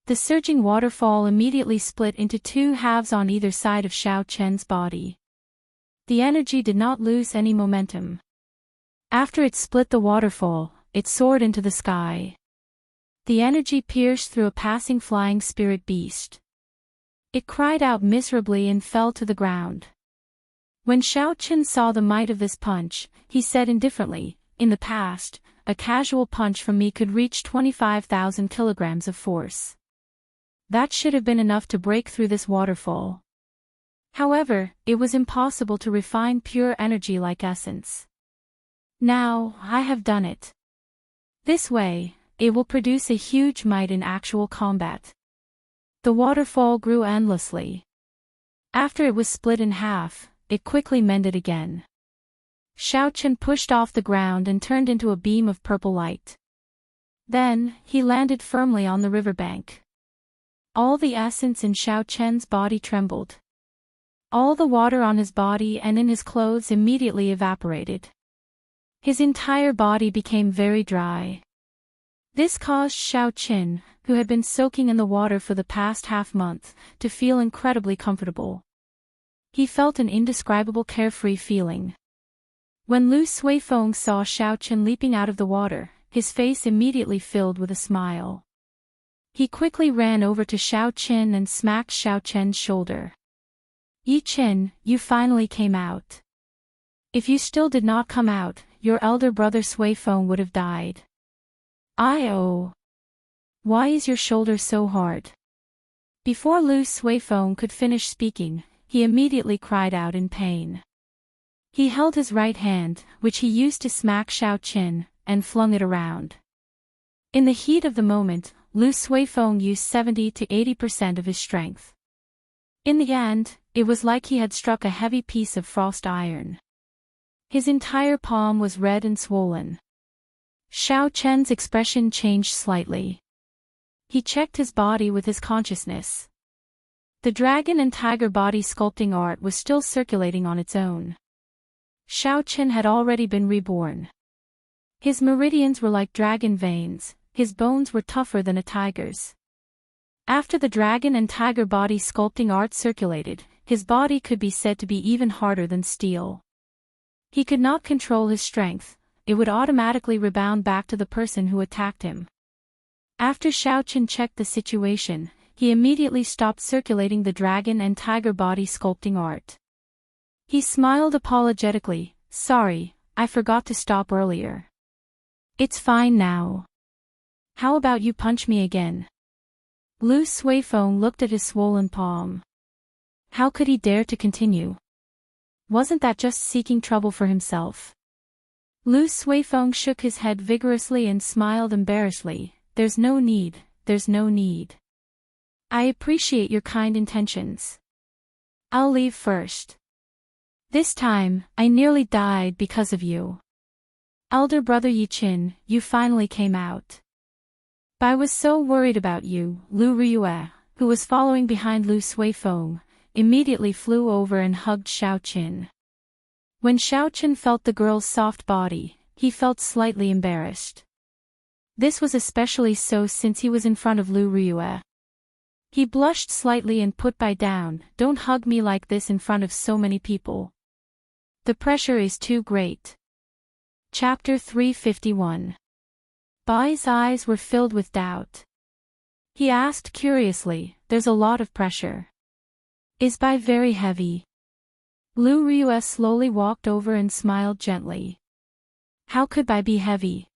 The surging waterfall immediately split into 2 halves on either side of Xiao Chen's body. The energy did not lose any momentum. After it split the waterfall, it soared into the sky. The energy pierced through a passing flying spirit beast. It cried out miserably and fell to the ground. When Xiao Chen saw the might of this punch, he said indifferently, in the past, a casual punch from me could reach 25,000 kilograms of force. That should have been enough to break through this waterfall. However, it was impossible to refine pure energy like essence. Now, I have done it. This way, it will produce a huge might in actual combat. The waterfall grew endlessly. After it was split in half, it quickly mended again. Xiao Chen pushed off the ground and turned into a beam of purple light. Then, he landed firmly on the riverbank. All the essence in Xiao Chen's body trembled. All the water on his body and in his clothes immediately evaporated. His entire body became very dry. This caused Xiao Chen, who had been soaking in the water for the past half-month, to feel incredibly comfortable. He felt an indescribable carefree feeling. When Lu Suifeng saw Xiao Chen leaping out of the water, his face immediately filled with a smile. He quickly ran over to Xiao Chen and smacked Xiao Chen's shoulder. Yi Chen, you finally came out. If you still did not come out, your elder brother Suifeng would have died. I. Why is your shoulder so hard? Before Lu Suifeng could finish speaking, he immediately cried out in pain. He held his right hand, which he used to smack Xiao Qin, and flung it around. In the heat of the moment, Lu Suifeng used 70 to 80% of his strength. In the end, it was like he had struck a heavy piece of frost iron. His entire palm was red and swollen. Xiao Chen's expression changed slightly. He checked his body with his consciousness. The dragon and tiger body sculpting art was still circulating on its own. Xiao Chen had already been reborn. His meridians were like dragon veins, his bones were tougher than a tiger's. After the dragon and tiger body sculpting art circulated, his body could be said to be even harder than steel. He could not control his strength, it would automatically rebound back to the person who attacked him. After Xiao Chen checked the situation, he immediately stopped circulating the dragon and tiger body sculpting art. He smiled apologetically, "Sorry, I forgot to stop earlier. It's fine now. How about you punch me again?" Lu Suifeng looked at his swollen palm. How could he dare to continue? Wasn't that just seeking trouble for himself? Lu Suifeng shook his head vigorously and smiled embarrassedly. There's no need. I appreciate your kind intentions. I'll leave first. This time, I nearly died because of you. Elder brother Yi Qin, you finally came out. I was so worried about you. Lu Riyue, who was following behind Lu Suifeng, immediately flew over and hugged Xiao Qin. When Xiao Qin felt the girl's soft body, he felt slightly embarrassed. This was especially so since he was in front of Lu Riyue. He blushed slightly and put Bai down. Don't hug me like this in front of so many people. The pressure is too great. Chapter 351. Bai's eyes were filled with doubt. He asked curiously, there's a lot of pressure. Is Bai very heavy? Lu Riyue slowly walked over and smiled gently. How could Bai be heavy?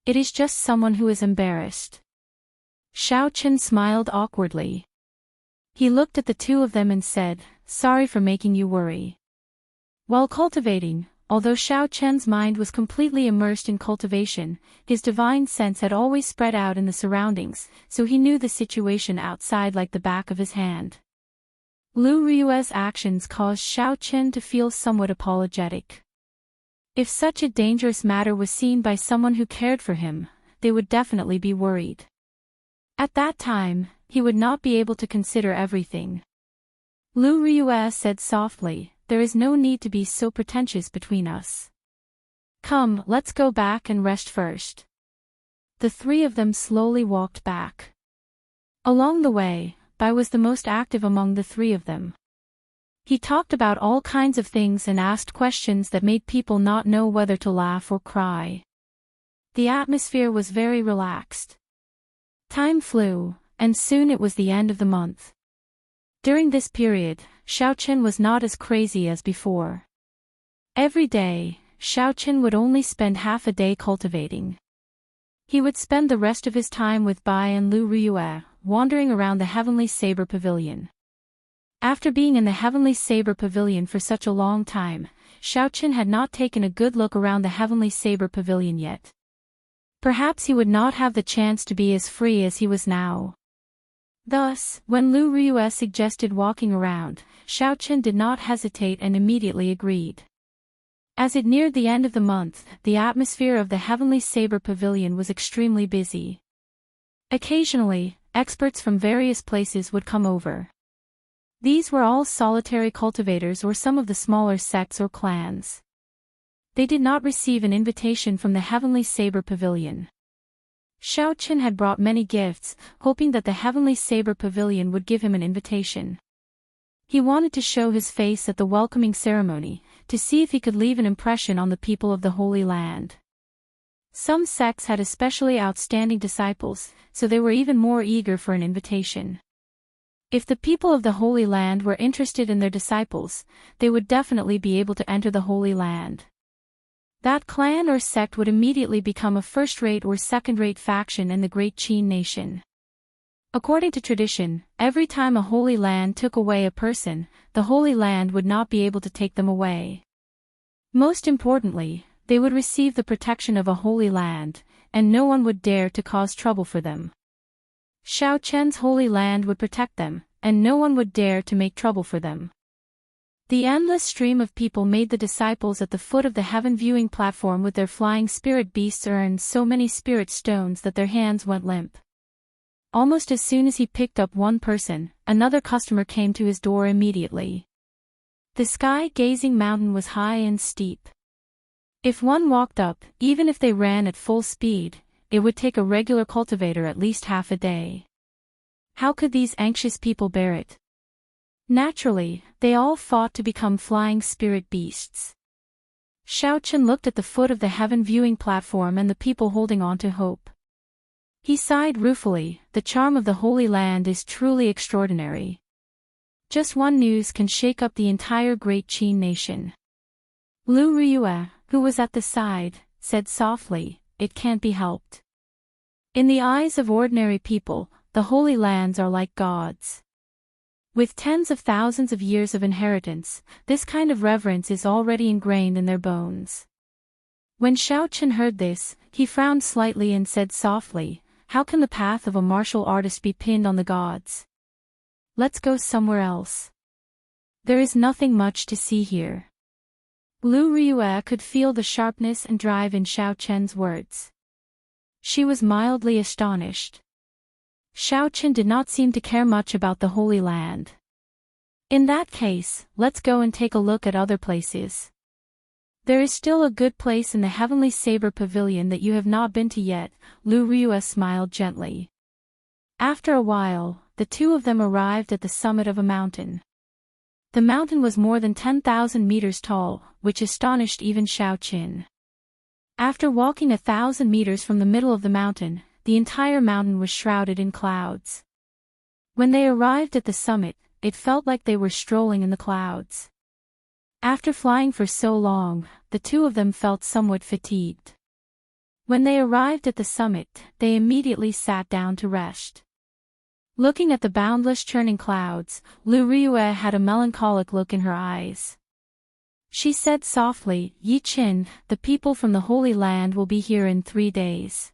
It is just someone who is embarrassed. Xiao Chen smiled awkwardly. He looked at the two of them and said, sorry for making you worry. While cultivating, although Xiao Chen's mind was completely immersed in cultivation, his divine sense had always spread out in the surroundings, so he knew the situation outside like the back of his hand. Lu Riyue's actions caused Xiao Chen to feel somewhat apologetic. If such a dangerous matter was seen by someone who cared for him, they would definitely be worried. At that time, he would not be able to consider everything. Lu Riyue said softly, there is no need to be so pretentious between us. Come, let's go back and rest first. The three of them slowly walked back. Along the way, Bai was the most active among the three of them. He talked about all kinds of things and asked questions that made people not know whether to laugh or cry. The atmosphere was very relaxed. Time flew, and soon it was the end of the month. During this period, Xiao Chen was not as crazy as before. Every day, Xiao Chen would only spend half a day cultivating. He would spend the rest of his time with Bai and Lu Riyue, wandering around the Heavenly Saber Pavilion. After being in the Heavenly Saber Pavilion for such a long time, Xiao Chen had not taken a good look around the Heavenly Saber Pavilion yet. Perhaps he would not have the chance to be as free as he was now. Thus, when Lu Riyue suggested walking around, Xiao Chen did not hesitate and immediately agreed. As it neared the end of the month, the atmosphere of the Heavenly Saber Pavilion was extremely busy. Occasionally, experts from various places would come over. These were all solitary cultivators or some of the smaller sects or clans. They did not receive an invitation from the Heavenly Saber Pavilion. Xiao Chen had brought many gifts, hoping that the Heavenly Saber Pavilion would give him an invitation. He wanted to show his face at the welcoming ceremony, to see if he could leave an impression on the people of the Holy Land. Some sects had especially outstanding disciples, so they were even more eager for an invitation. If the people of the Holy Land were interested in their disciples, they would definitely be able to enter the Holy Land. That clan or sect would immediately become a first-rate or second-rate faction in the Great Qin nation. According to tradition, every time a holy land took away a person, the Holy Land would not be able to take them away. Most importantly, they would receive the protection of a holy land, and no one would dare to cause trouble for them. Xiao Chen's holy land would protect them, and no one would dare to make trouble for them. The endless stream of people made the disciples at the foot of the heaven viewing platform with their flying spirit beasts earn so many spirit stones that their hands went limp. Almost as soon as he picked up one person, another customer came to his door immediately. The sky-gazing mountain was high and steep. If one walked up, even if they ran at full speed, it would take a regular cultivator at least half a day. How could these anxious people bear it? Naturally, they all fought to become flying spirit beasts. Xiao Chen looked at the foot of the heaven viewing platform and the people holding on to hope. He sighed ruefully, the charm of the Holy Land is truly extraordinary. Just one news can shake up the entire Great Qin nation. Lu Riyue, who was at the side, said softly, "It can't be helped." In the eyes of ordinary people, the Holy Lands are like gods. With tens of thousands of years of inheritance, this kind of reverence is already ingrained in their bones. When Xiao Chen heard this, he frowned slightly and said softly, "How can the path of a martial artist be pinned on the gods? Let's go somewhere else. There is nothing much to see here." Lu Riyue could feel the sharpness and drive in Xiao Chen's words. She was mildly astonished. Xiao Chen did not seem to care much about the Holy Land. "In that case, let's go and take a look at other places. There is still a good place in the Heavenly Saber Pavilion that you have not been to yet," Lu Riyue smiled gently. After a while, the two of them arrived at the summit of a mountain. The mountain was more than 10,000 meters tall, which astonished even Xiao Chen. After walking 1,000 meters from the middle of the mountain, the entire mountain was shrouded in clouds. When they arrived at the summit, it felt like they were strolling in the clouds. After flying for so long, the two of them felt somewhat fatigued. When they arrived at the summit, they immediately sat down to rest. Looking at the boundless churning clouds, Lu Riyue had a melancholic look in her eyes. She said softly, "Yi Qin, the people from the Holy Land will be here in 3 days.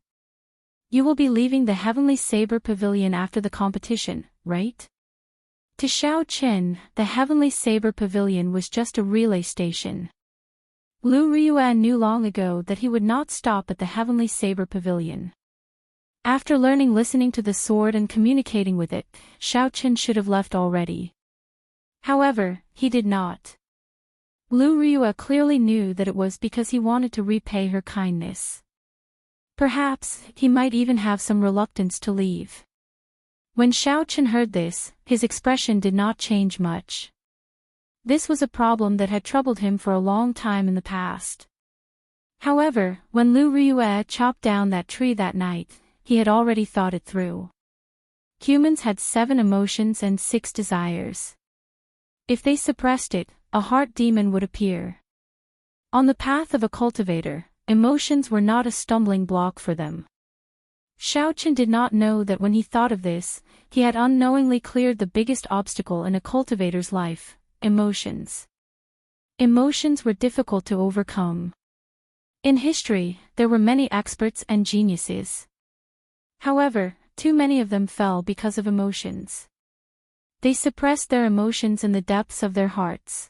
You will be leaving the Heavenly Saber Pavilion after the competition, right?" To Xiao Chen, the Heavenly Saber Pavilion was just a relay station. Lu Riyue knew long ago that he would not stop at the Heavenly Saber Pavilion. After learning listening to the sword and communicating with it, Xiao Chen should have left already. However, he did not. Lu Riyue clearly knew that it was because he wanted to repay her kindness. Perhaps, he might even have some reluctance to leave. When Xiao Chen heard this, his expression did not change much. This was a problem that had troubled him for a long time in the past. However, when Lu Riyue chopped down that tree that night, he had already thought it through. Humans had 7 emotions and 6 desires. If they suppressed it, a heart demon would appear. On the path of a cultivator, emotions were not a stumbling block for them. Xiao Chen did not know that when he thought of this, he had unknowingly cleared the biggest obstacle in a cultivator's life, emotions. Emotions were difficult to overcome. In history, there were many experts and geniuses. However, too many of them fell because of emotions. They suppressed their emotions in the depths of their hearts.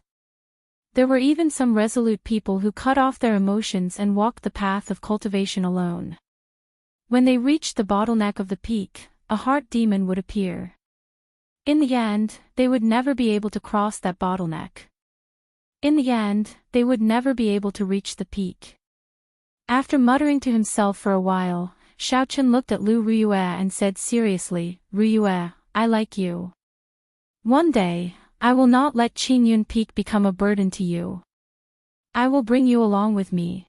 There were even some resolute people who cut off their emotions and walked the path of cultivation alone. When they reached the bottleneck of the peak, a heart demon would appear. In the end, they would never be able to cross that bottleneck. In the end, they would never be able to reach the peak. After muttering to himself for a while, Xiao Chen looked at Lu Riyue and said seriously, "Riyue, I like you. One day, I will not let Qingyun Peak become a burden to you. I will bring you along with me."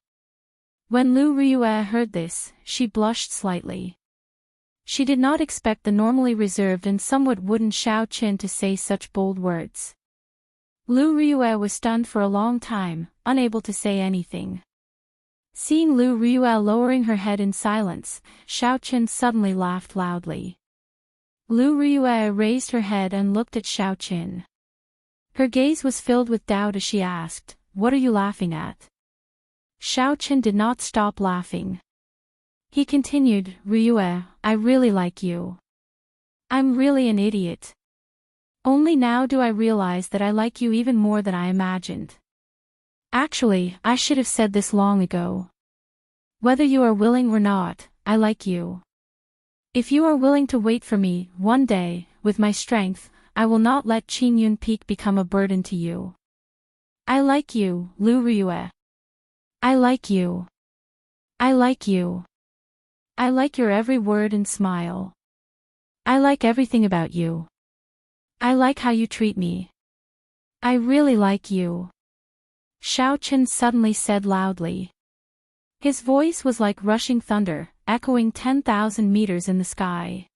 When Lu Riyue heard this, she blushed slightly. She did not expect the normally reserved and somewhat wooden Xiao Chen to say such bold words. Lu Riyue was stunned for a long time, unable to say anything. Seeing Lu Riyue lowering her head in silence, Xiaoqin suddenly laughed loudly. Lu Riyue raised her head and looked at Xiaoqin. Her gaze was filled with doubt as she asked, "What are you laughing at?" Xiaoqin did not stop laughing. He continued, "Riyue, I really like you. I'm really an idiot. Only now do I realize that I like you even more than I imagined. Actually, I should have said this long ago. Whether you are willing or not, I like you. If you are willing to wait for me, one day, with my strength, I will not let Qingyun Peak become a burden to you. I like you, Lu Riyue. I like you. I like you. I like your every word and smile. I like everything about you. I like how you treat me. I really like you," Xiaoqin suddenly said loudly. His voice was like rushing thunder, echoing 10,000 meters in the sky.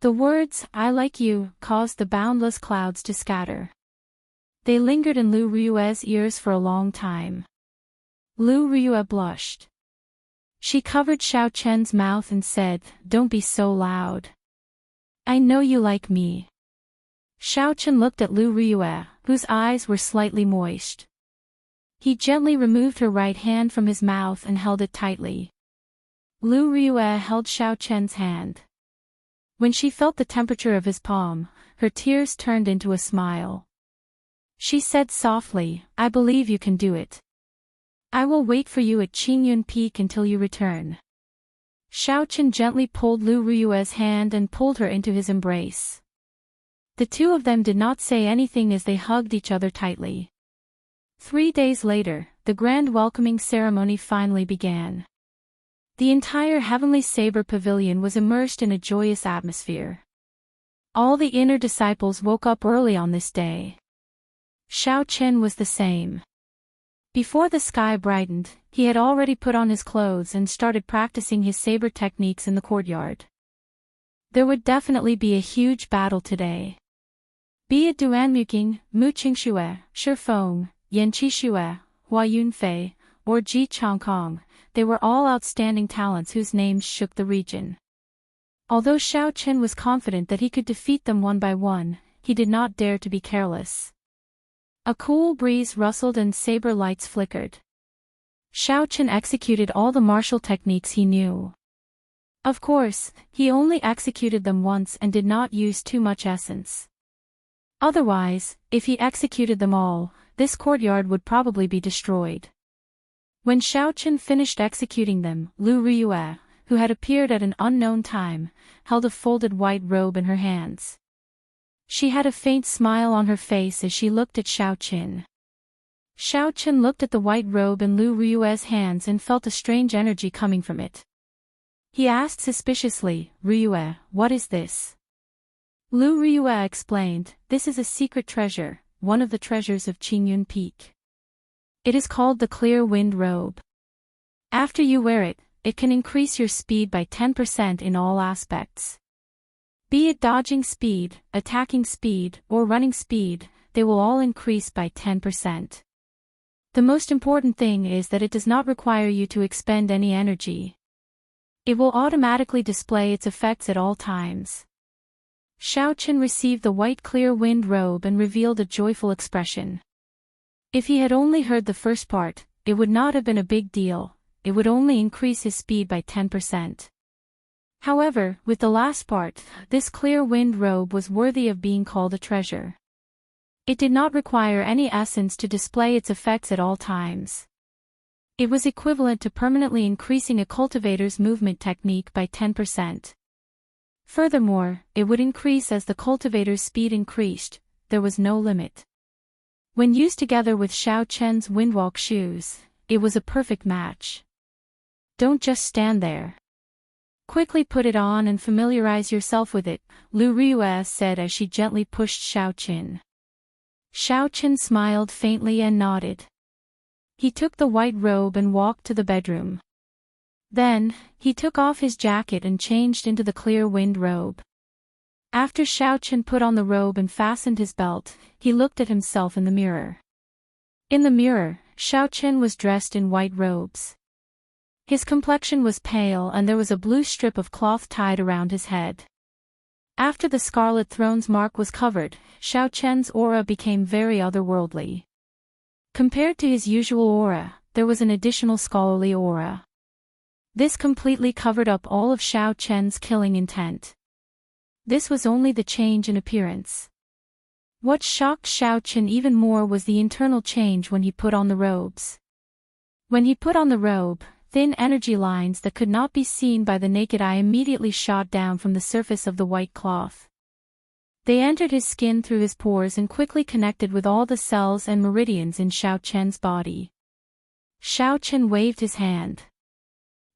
The words, "I like you," caused the boundless clouds to scatter. They lingered in Lu Riyue's ears for a long time. Lu Riyue blushed. She covered Xiaoqin's mouth and said, "Don't be so loud. I know you like me." Xiaoqin looked at Lu Riyue, whose eyes were slightly moist. He gently removed her right hand from his mouth and held it tightly. Lu Riyue held Xiaoqin's hand. When she felt the temperature of his palm, her tears turned into a smile. She said softly, "I believe you can do it. I will wait for you at Qingyun Peak until you return." Xiaoqin gently pulled Lu Riyue's hand and pulled her into his embrace. The two of them did not say anything as they hugged each other tightly. 3 days later, the grand welcoming ceremony finally began. The entire Heavenly Saber Pavilion was immersed in a joyous atmosphere. All the inner disciples woke up early on this day. Xiaoqin was the same. Before the sky brightened, he had already put on his clothes and started practicing his saber techniques in the courtyard. There would definitely be a huge battle today. Be it Duanmuqing, Mu Qingxue, Shifeng, Yan Qixue, Hua Yunfei, or Ji Changkong, they were all outstanding talents whose names shook the region. Although Xiaoqin was confident that he could defeat them one by one, he did not dare to be careless. A cool breeze rustled and saber lights flickered. Xiaoqin executed all the martial techniques he knew. Of course, he only executed them once and did not use too much essence. Otherwise, if he executed them all, this courtyard would probably be destroyed. When Xiaoqin finished executing them, Lu Riyue, who had appeared at an unknown time, held a folded white robe in her hands. She had a faint smile on her face as she looked at Xiaoqin. Xiaoqin looked at the white robe in Lu Riyue's hands and felt a strange energy coming from it. He asked suspiciously, "Riyue, what is this?" Lu Riyue explained, "This is a secret treasure, one of the treasures of Qingyun Peak. It is called the Clear Wind Robe. After you wear it, it can increase your speed by 10% in all aspects. Be it dodging speed, attacking speed, or running speed, they will all increase by 10%. The most important thing is that it does not require you to expend any energy. It will automatically display its effects at all times." Xiaoqin received the white clear wind robe and revealed a joyful expression. If he had only heard the first part, it would not have been a big deal, it would only increase his speed by 10%. However, with the last part, this clear wind robe was worthy of being called a treasure. It did not require any essence to display its effects at all times. It was equivalent to permanently increasing a cultivator's movement technique by 10%. Furthermore, it would increase as the cultivator's speed increased, there was no limit. When used together with Xiaoqin's windwalk shoes, it was a perfect match. "Don't just stand there. Quickly put it on and familiarize yourself with it," Lu Riyue said as she gently pushed Xiaoqin. Xiaoqin smiled faintly and nodded. He took the white robe and walked to the bedroom. Then, he took off his jacket and changed into the clear wind robe. After Xiaoqin put on the robe and fastened his belt, he looked at himself in the mirror. In the mirror, Xiaoqin was dressed in white robes. His complexion was pale and there was a blue strip of cloth tied around his head. After the Scarlet Throne's mark was covered, Xiao Chen's aura became very otherworldly. Compared to his usual aura, there was an additional scholarly aura. This completely covered up all of Xiao Chen's killing intent. This was only the change in appearance. What shocked Xiao Chen even more was the internal change when he put on the robes. When he put on the robe, thin energy lines that could not be seen by the naked eye immediately shot down from the surface of the white cloth. They entered his skin through his pores and quickly connected with all the cells and meridians in Xiao Chen's body. Xiao Chen waved his hand.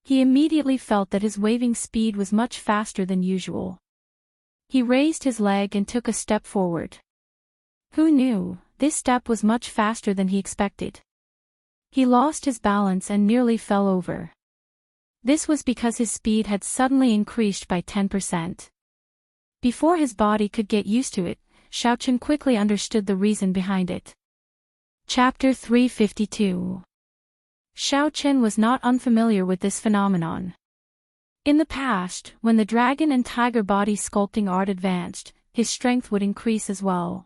He immediately felt that his waving speed was much faster than usual. He raised his leg and took a step forward. Who knew, this step was much faster than he expected. He lost his balance and nearly fell over. This was because his speed had suddenly increased by 10%. Before his body could get used to it, Xiao Chen quickly understood the reason behind it. Chapter 352. Xiao Chen was not unfamiliar with this phenomenon. In the past, when the dragon and tiger body sculpting art advanced, his strength would increase as well.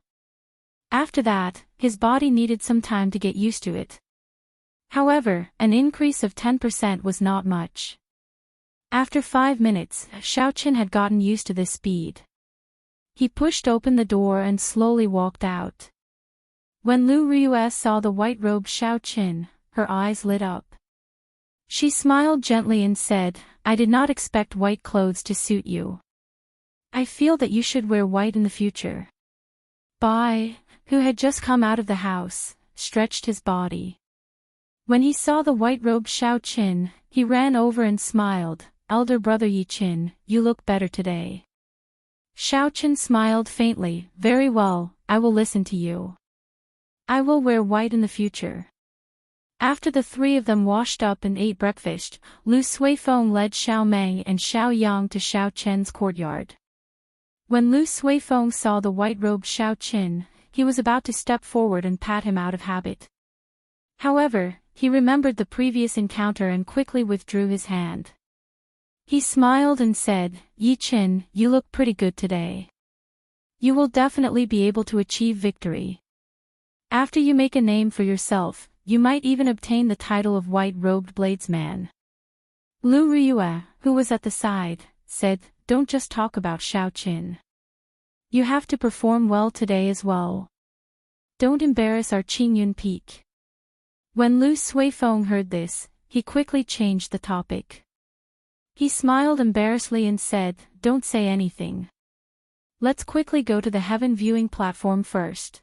After that, his body needed some time to get used to it. However, an increase of 10% was not much. After 5 minutes, Xiao Chen had gotten used to this speed. He pushed open the door and slowly walked out. When Lu Rue saw the white-robed Xiao Chen, her eyes lit up. She smiled gently and said, "I did not expect white clothes to suit you. I feel that you should wear white in the future." Bai, who had just come out of the house, stretched his body. When he saw the white-robed Xiao Chen, he ran over and smiled, "Elder brother Yi Qin, you look better today." Xiao Chen smiled faintly, "Very well, I will listen to you. I will wear white in the future." After the three of them washed up and ate breakfast, Lu Suifeng led Xiao Meng and Xiao Yang to Xiao Chen's courtyard. When Lu Suifeng saw the white-robed Xiao Chen, he was about to step forward and pat him out of habit. However, he remembered the previous encounter and quickly withdrew his hand. He smiled and said, "Yi Qin, you look pretty good today. You will definitely be able to achieve victory. After you make a name for yourself, you might even obtain the title of White-Robed Bladesman." Lu Rue, who was at the side, said, "Don't just talk about Xiao Chen. You have to perform well today as well. Don't embarrass our Qingyun Peak." When Lu Suifeng heard this, he quickly changed the topic. He smiled embarrassedly and said, "Don't say anything. Let's quickly go to the heaven viewing platform first."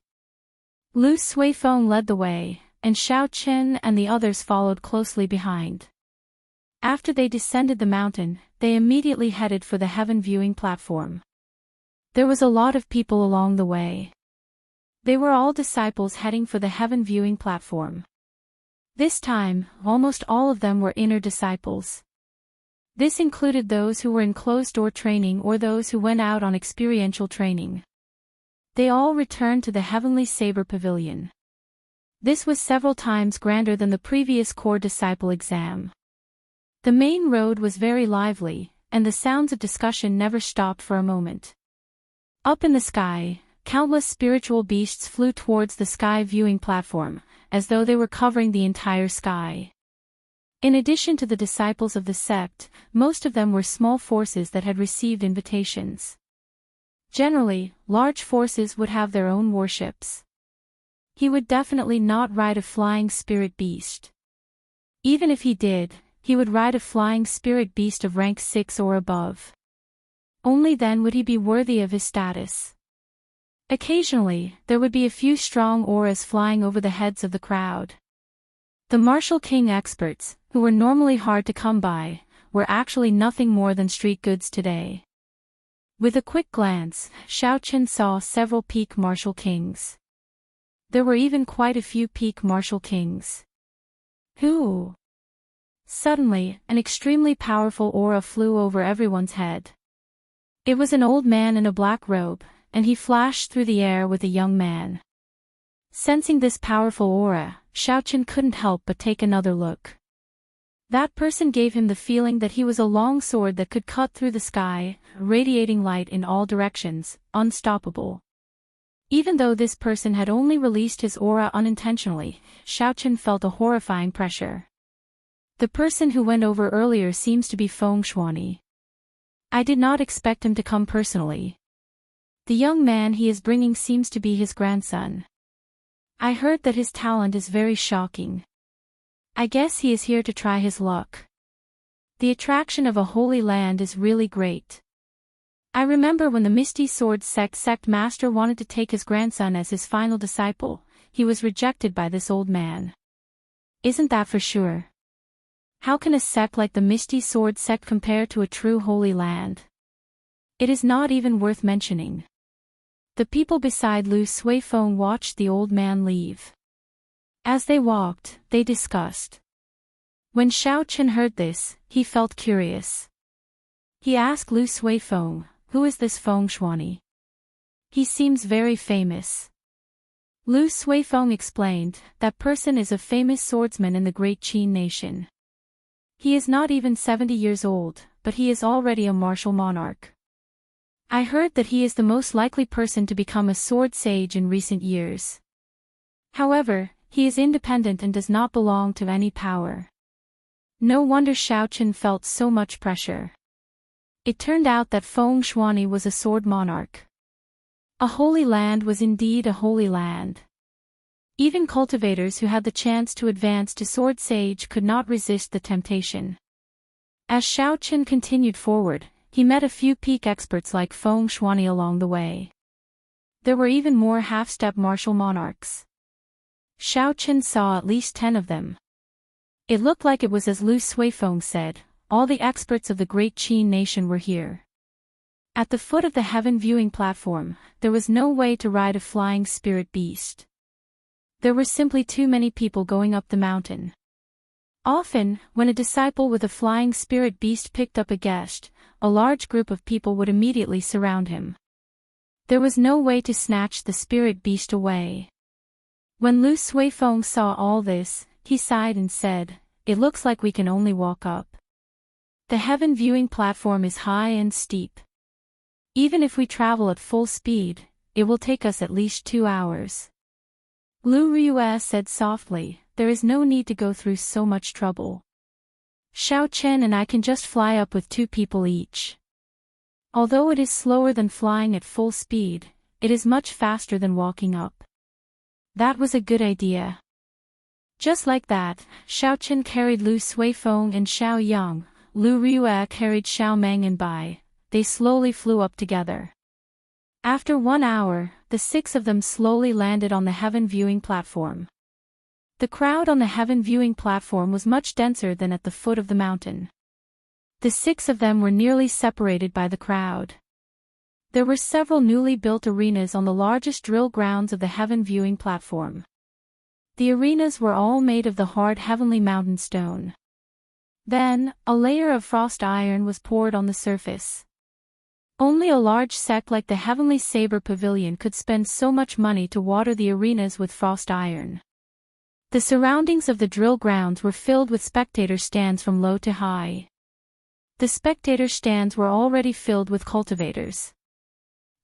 Lu Suifeng led the way, and Xiao Chen and the others followed closely behind. After they descended the mountain, they immediately headed for the heaven viewing platform. There was a lot of people along the way. They were all disciples heading for the heaven viewing platform. This time, almost all of them were inner disciples. This included those who were in closed-door training or those who went out on experiential training. They all returned to the Heavenly Saber Pavilion. This was several times grander than the previous core disciple exam. The main road was very lively, and the sounds of discussion never stopped for a moment. Up in the sky, countless spiritual beasts flew towards the sky viewing platform, as though they were covering the entire sky. In addition to the disciples of the sect, most of them were small forces that had received invitations. Generally, large forces would have their own warships. He would definitely not ride a flying spirit beast. Even if he did, he would ride a flying spirit beast of rank 6 or above. Only then would he be worthy of his status. Occasionally, there would be a few strong auras flying over the heads of the crowd. The Martial King experts, who were normally hard to come by, were actually nothing more than street goods today. With a quick glance, Xiao Chen saw several peak Martial Kings. There were even quite a few peak Martial Kings. Who? Suddenly, an extremely powerful aura flew over everyone's head. It was an old man in a black robe, and he flashed through the air with a young man. Sensing this powerful aura, Xiao Chen couldn't help but take another look. That person gave him the feeling that he was a long sword that could cut through the sky, radiating light in all directions, unstoppable. Even though this person had only released his aura unintentionally, Xiaochen felt a horrifying pressure. The person who went over earlier seems to be Feng Shuani. I did not expect him to come personally. The young man he is bringing seems to be his grandson. I heard that his talent is very shocking. I guess he is here to try his luck. The attraction of a holy land is really great. I remember when the Misty Sword sect master wanted to take his grandson as his final disciple, he was rejected by this old man. Isn't that for sure? How can a sect like the Misty Sword sect compare to a true holy land? It is not even worth mentioning. The people beside Lu Suifeng watched the old man leave. As they walked, they discussed. When Xiaochen heard this, he felt curious. He asked Lu Suifeng, "Who is this Feng Shuani? He seems very famous." Lu Suifeng explained, "That person is a famous swordsman in the Great Qin nation. He is not even 70 years old, but he is already a martial monarch. I heard that he is the most likely person to become a sword sage in recent years. However, he is independent and does not belong to any power." No wonder Xiaochen felt so much pressure. It turned out that Feng Shuani was a sword monarch. A holy land was indeed a holy land. Even cultivators who had the chance to advance to sword sage could not resist the temptation. As Xiaochen continued forward, he met a few peak experts like Feng Shuani along the way. There were even more half-step martial monarchs. Xiaochen saw at least 10 of them. It looked like it was as Lu Suifeng said, all the experts of the Great Qin nation were here. At the foot of the heaven viewing platform, there was no way to ride a flying spirit beast. There were simply too many people going up the mountain. Often, when a disciple with a flying spirit beast picked up a guest, a large group of people would immediately surround him. There was no way to snatch the spirit beast away. When Lu Suifeng saw all this, he sighed and said, "It looks like we can only walk up. The heaven viewing platform is high and steep. Even if we travel at full speed, it will take us at least 2 hours." Lu Riyue said softly, "There is no need to go through so much trouble. Xiaochen and I can just fly up with 2 people each. Although it is slower than flying at full speed, it is much faster than walking up." That was a good idea. Just like that, Xiaochen carried Lu Suifeng and Xiao Yang, Lu Riyue carried Xiao Meng and Bai. They slowly flew up together. After 1 hour, the 6 of them slowly landed on the heaven viewing platform. The crowd on the heaven viewing platform was much denser than at the foot of the mountain. The 6 of them were nearly separated by the crowd. There were several newly built arenas on the largest drill grounds of the heaven viewing platform. The arenas were all made of the hard heavenly mountain stone. Then, a layer of frost iron was poured on the surface. Only a large sect like the Heavenly Saber Pavilion could spend so much money to water the arenas with frost iron. The surroundings of the drill grounds were filled with spectator stands from low to high. The spectator stands were already filled with cultivators.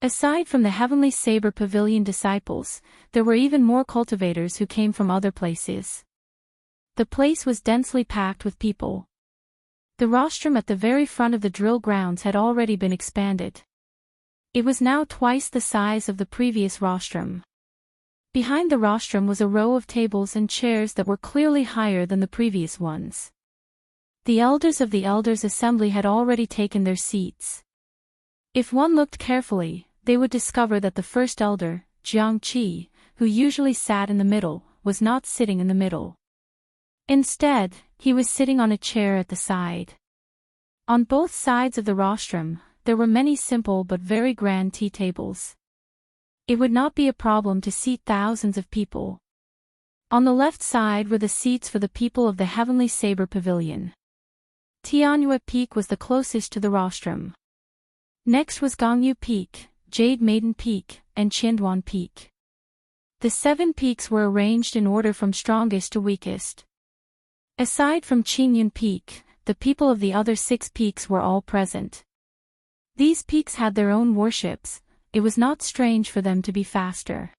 Aside from the Heavenly Saber Pavilion disciples, there were even more cultivators who came from other places. The place was densely packed with people. The rostrum at the very front of the drill grounds had already been expanded. It was now twice the size of the previous rostrum. Behind the rostrum was a row of tables and chairs that were clearly higher than the previous ones. The elders of the Elders' Assembly had already taken their seats. If one looked carefully, they would discover that the first elder, Jiang Qi, who usually sat in the middle, was not sitting in the middle. Instead, he was sitting on a chair at the side. On both sides of the rostrum, there were many simple but very grand tea tables. It would not be a problem to seat thousands of people. On the left side were the seats for the people of the Heavenly Saber Pavilion. Tianyue Peak was the closest to the rostrum. Next was Gongyu Peak, Jade Maiden Peak, and Qianduan Peak. The 7 peaks were arranged in order from strongest to weakest. Aside from Qingyun Peak, the people of the other 6 peaks were all present. These peaks had their own warships, it was not strange for them to be faster.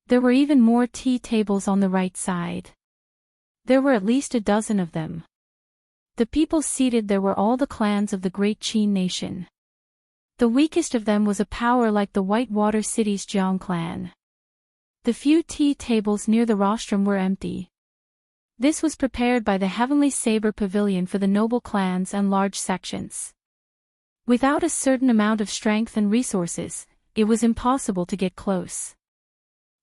There were even more tea tables on the right side. There were at least a dozen of them. The people seated there were all the clans of the great Qin nation. The weakest of them was a power like the Whitewater City's Jiang clan. The few tea tables near the rostrum were empty. This was prepared by the Heavenly Saber Pavilion for the noble clans and large sections. Without a certain amount of strength and resources, it was impossible to get close.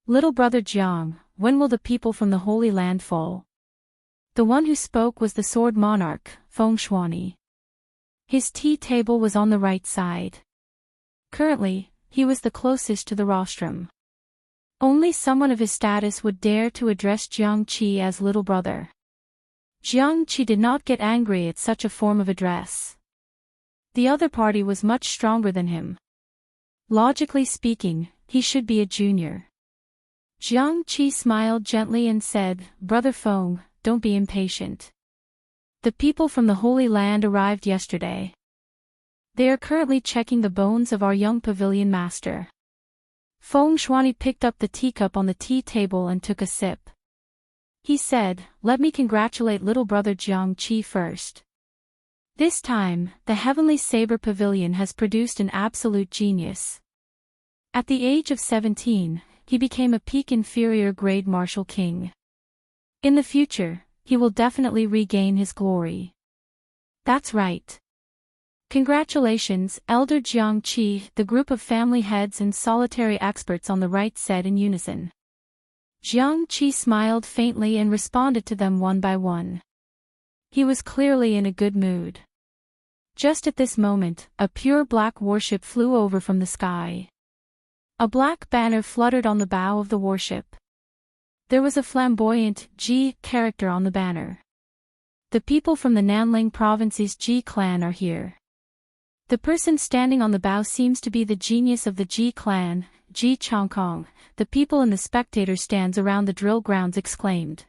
Little brother Jiang, when will the people from the Holy Land fall? The one who spoke was the Sword Monarch, Feng Shuani. His tea table was on the right side. Currently, he was the closest to the rostrum. Only someone of his status would dare to address Jiang Qi as little brother. Jiang Qi did not get angry at such a form of address. The other party was much stronger than him. Logically speaking, he should be a junior. Jiang Qi smiled gently and said, "Brother Feng, don't be impatient. The people from the Holy Land arrived yesterday. They are currently checking the bones of our young pavilion master." Feng Shuani picked up the teacup on the tea table and took a sip. He said, "Let me congratulate little brother Jiang Qi first. This time, the Heavenly Saber Pavilion has produced an absolute genius. At the age of 17, he became a peak inferior grade martial king. In the future, he will definitely regain his glory." "That's right. Congratulations, Elder Jiang Qi," the group of family heads and solitary experts on the right said in unison. Jiang Qi smiled faintly and responded to them one by one. He was clearly in a good mood. Just at this moment, a pure black warship flew over from the sky. A black banner fluttered on the bow of the warship. There was a flamboyant Ji character on the banner. "The people from the Nanling province's Ji clan are here." The person standing on the bow seems to be the genius of the Ji clan, Ji Chongkong, the people in the spectator stands around the drill grounds exclaimed.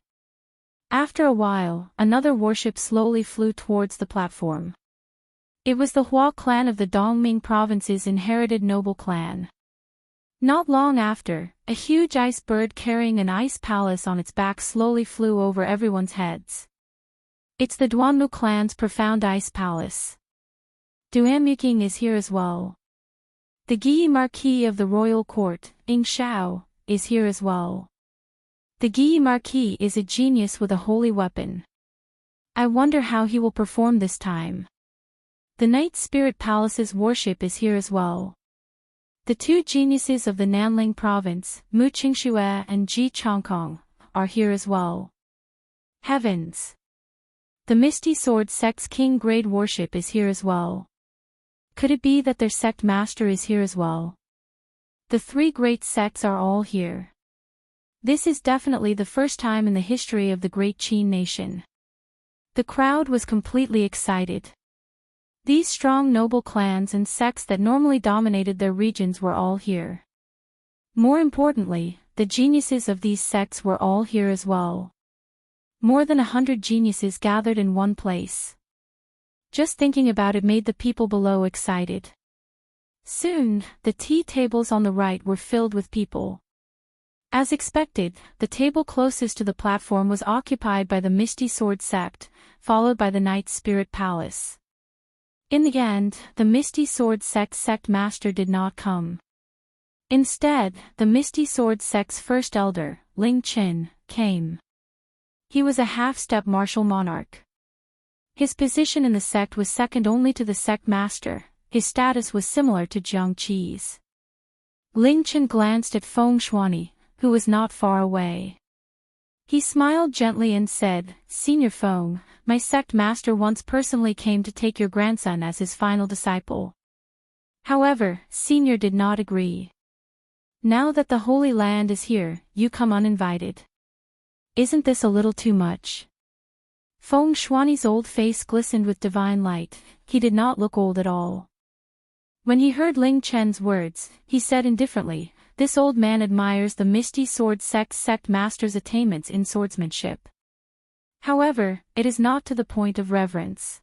After a while, another warship slowly flew towards the platform. It was the Hua clan of the Dongming province's inherited noble clan. Not long after, a huge ice bird carrying an ice palace on its back slowly flew over everyone's heads. It's the Duanmu clan's profound ice palace. Duanmuking is here as well. The Guyi Marquis of the royal court, Ing Shao, is here as well. The Guyi Marquis is a genius with a holy weapon. I wonder how he will perform this time. The Night Spirit Palace's warship is here as well. The 2 geniuses of the Nanling province, Mu Qingxue and Ji Chongkong, are here as well. Heavens! The Misty Sword sect's King Grade warship is here as well. Could it be that their sect master is here as well? The 3 great sects are all here. This is definitely the first time in the history of the great Qin nation. The crowd was completely excited. These strong noble clans and sects that normally dominated their regions were all here. More importantly, the geniuses of these sects were all here as well. More than 100 geniuses gathered in one place. Just thinking about it made the people below excited. Soon, the tea tables on the right were filled with people. As expected, the table closest to the platform was occupied by the Misty Sword sect, followed by the Night Spirit Palace. In the end, the Misty Sword sect's sect master did not come. Instead, the Misty Sword sect's first elder, Ling Qin, came. He was a half-step martial monarch. His position in the sect was second only to the sect master, his status was similar to Jiang Qi's. Ling Qin glanced at Feng Shuani, who was not far away. He smiled gently and said, "Senior Feng, my sect master once personally came to take your grandson as his final disciple." However, Senior did not agree. "Now that the Holy Land is here, you come uninvited. Isn't this a little too much?" Feng Shuani's old face glistened with divine light, he did not look old at all. When he heard Ling Chen's words, he said indifferently, "This old man admires the Misty Sword sect's sect master's attainments in swordsmanship. However, it is not to the point of reverence.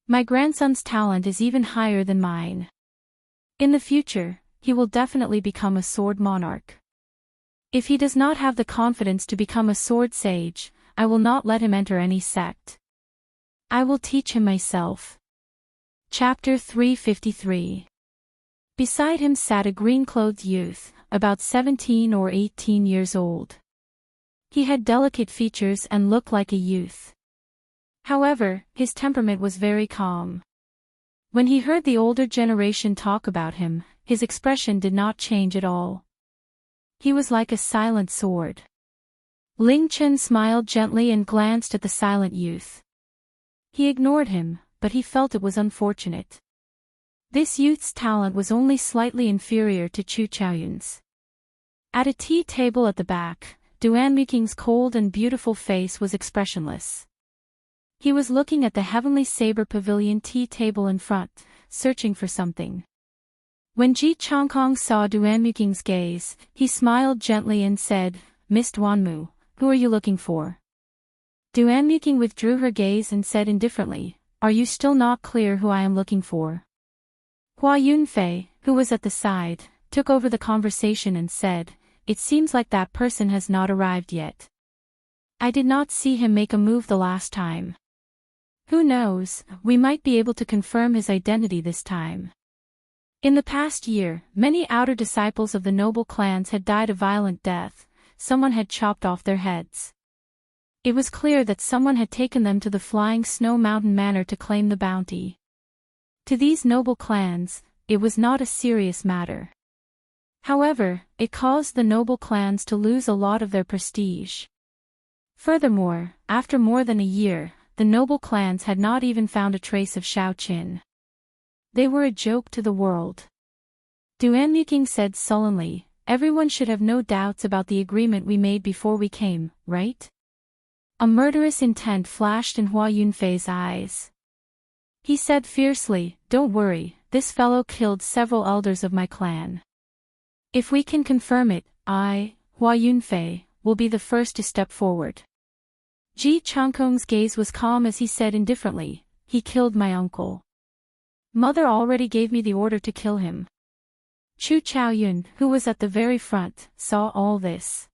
My grandson's talent is even higher than mine. In the future, he will definitely become a sword monarch. If he does not have the confidence to become a sword sage, I will not let him enter any sect. I will teach him myself. Chapter 353. Beside him sat a green-clothed youth, about 17 or 18 years old. He had delicate features and looked like a youth. However, his temperament was very calm. When he heard the older generation talk about him, his expression did not change at all. He was like a silent sword. Ling Chen smiled gently and glanced at the silent youth. He ignored him, but he felt it was unfortunate. This youth's talent was only slightly inferior to Chu Chaoyun's. At a tea table at the back, Duanmuking's cold and beautiful face was expressionless. He was looking at the Heavenly Saber Pavilion tea table in front, searching for something. When Ji Changkong saw Duanmuking's gaze, he smiled gently and said, "Miss Duanmu, who are you looking for?" Duanmuking withdrew her gaze and said indifferently, "Are you still not clear who I am looking for?" Hua Yunfei, who was at the side, took over the conversation and said, "It seems like that person has not arrived yet. I did not see him make a move the last time. Who knows, we might be able to confirm his identity this time." In the past year, many outer disciples of the noble clans had died a violent death. Someone had chopped off their heads. It was clear that someone had taken them to the Flying Snow Mountain Manor to claim the bounty. To these noble clans, it was not a serious matter. However, it caused the noble clans to lose a lot of their prestige. Furthermore, after more than a year, the noble clans had not even found a trace of Shao Qin. They were a joke to the world. Duanmuking said sullenly, "Everyone should have no doubts about the agreement we made before we came, right?" A murderous intent flashed in Hua Yunfei's eyes. He said fiercely, "Don't worry, this fellow killed several elders of my clan. If we can confirm it, I, Hua Yunfei, will be the first to step forward." Ji Changkong's gaze was calm as he said indifferently, "He killed my uncle. Mother already gave me the order to kill him." Chu Chaoyun, who was at the very front, saw all this.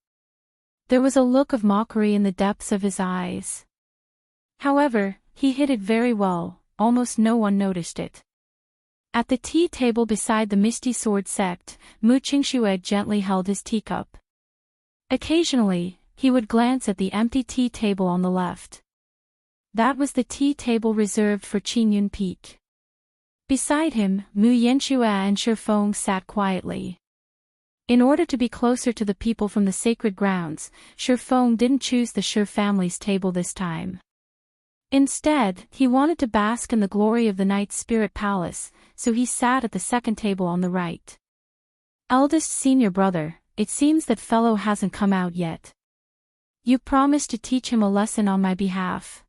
There was a look of mockery in the depths of his eyes. However, he hid it very well, almost no one noticed it. At the tea table beside the Misty Sword sect, Mu Qingxue gently held his teacup. Occasionally, he would glance at the empty tea table on the left. That was the tea table reserved for Qingyun Peak. Beside him, Mu Yanxue and Shifeng sat quietly. In order to be closer to the people from the sacred grounds, Shifeng didn't choose the Shi family's table this time. Instead, he wanted to bask in the glory of the Night Spirit Palace, so he sat at the second table on the right. "Eldest senior brother, it seems that fellow hasn't come out yet. You promised to teach him a lesson on my behalf.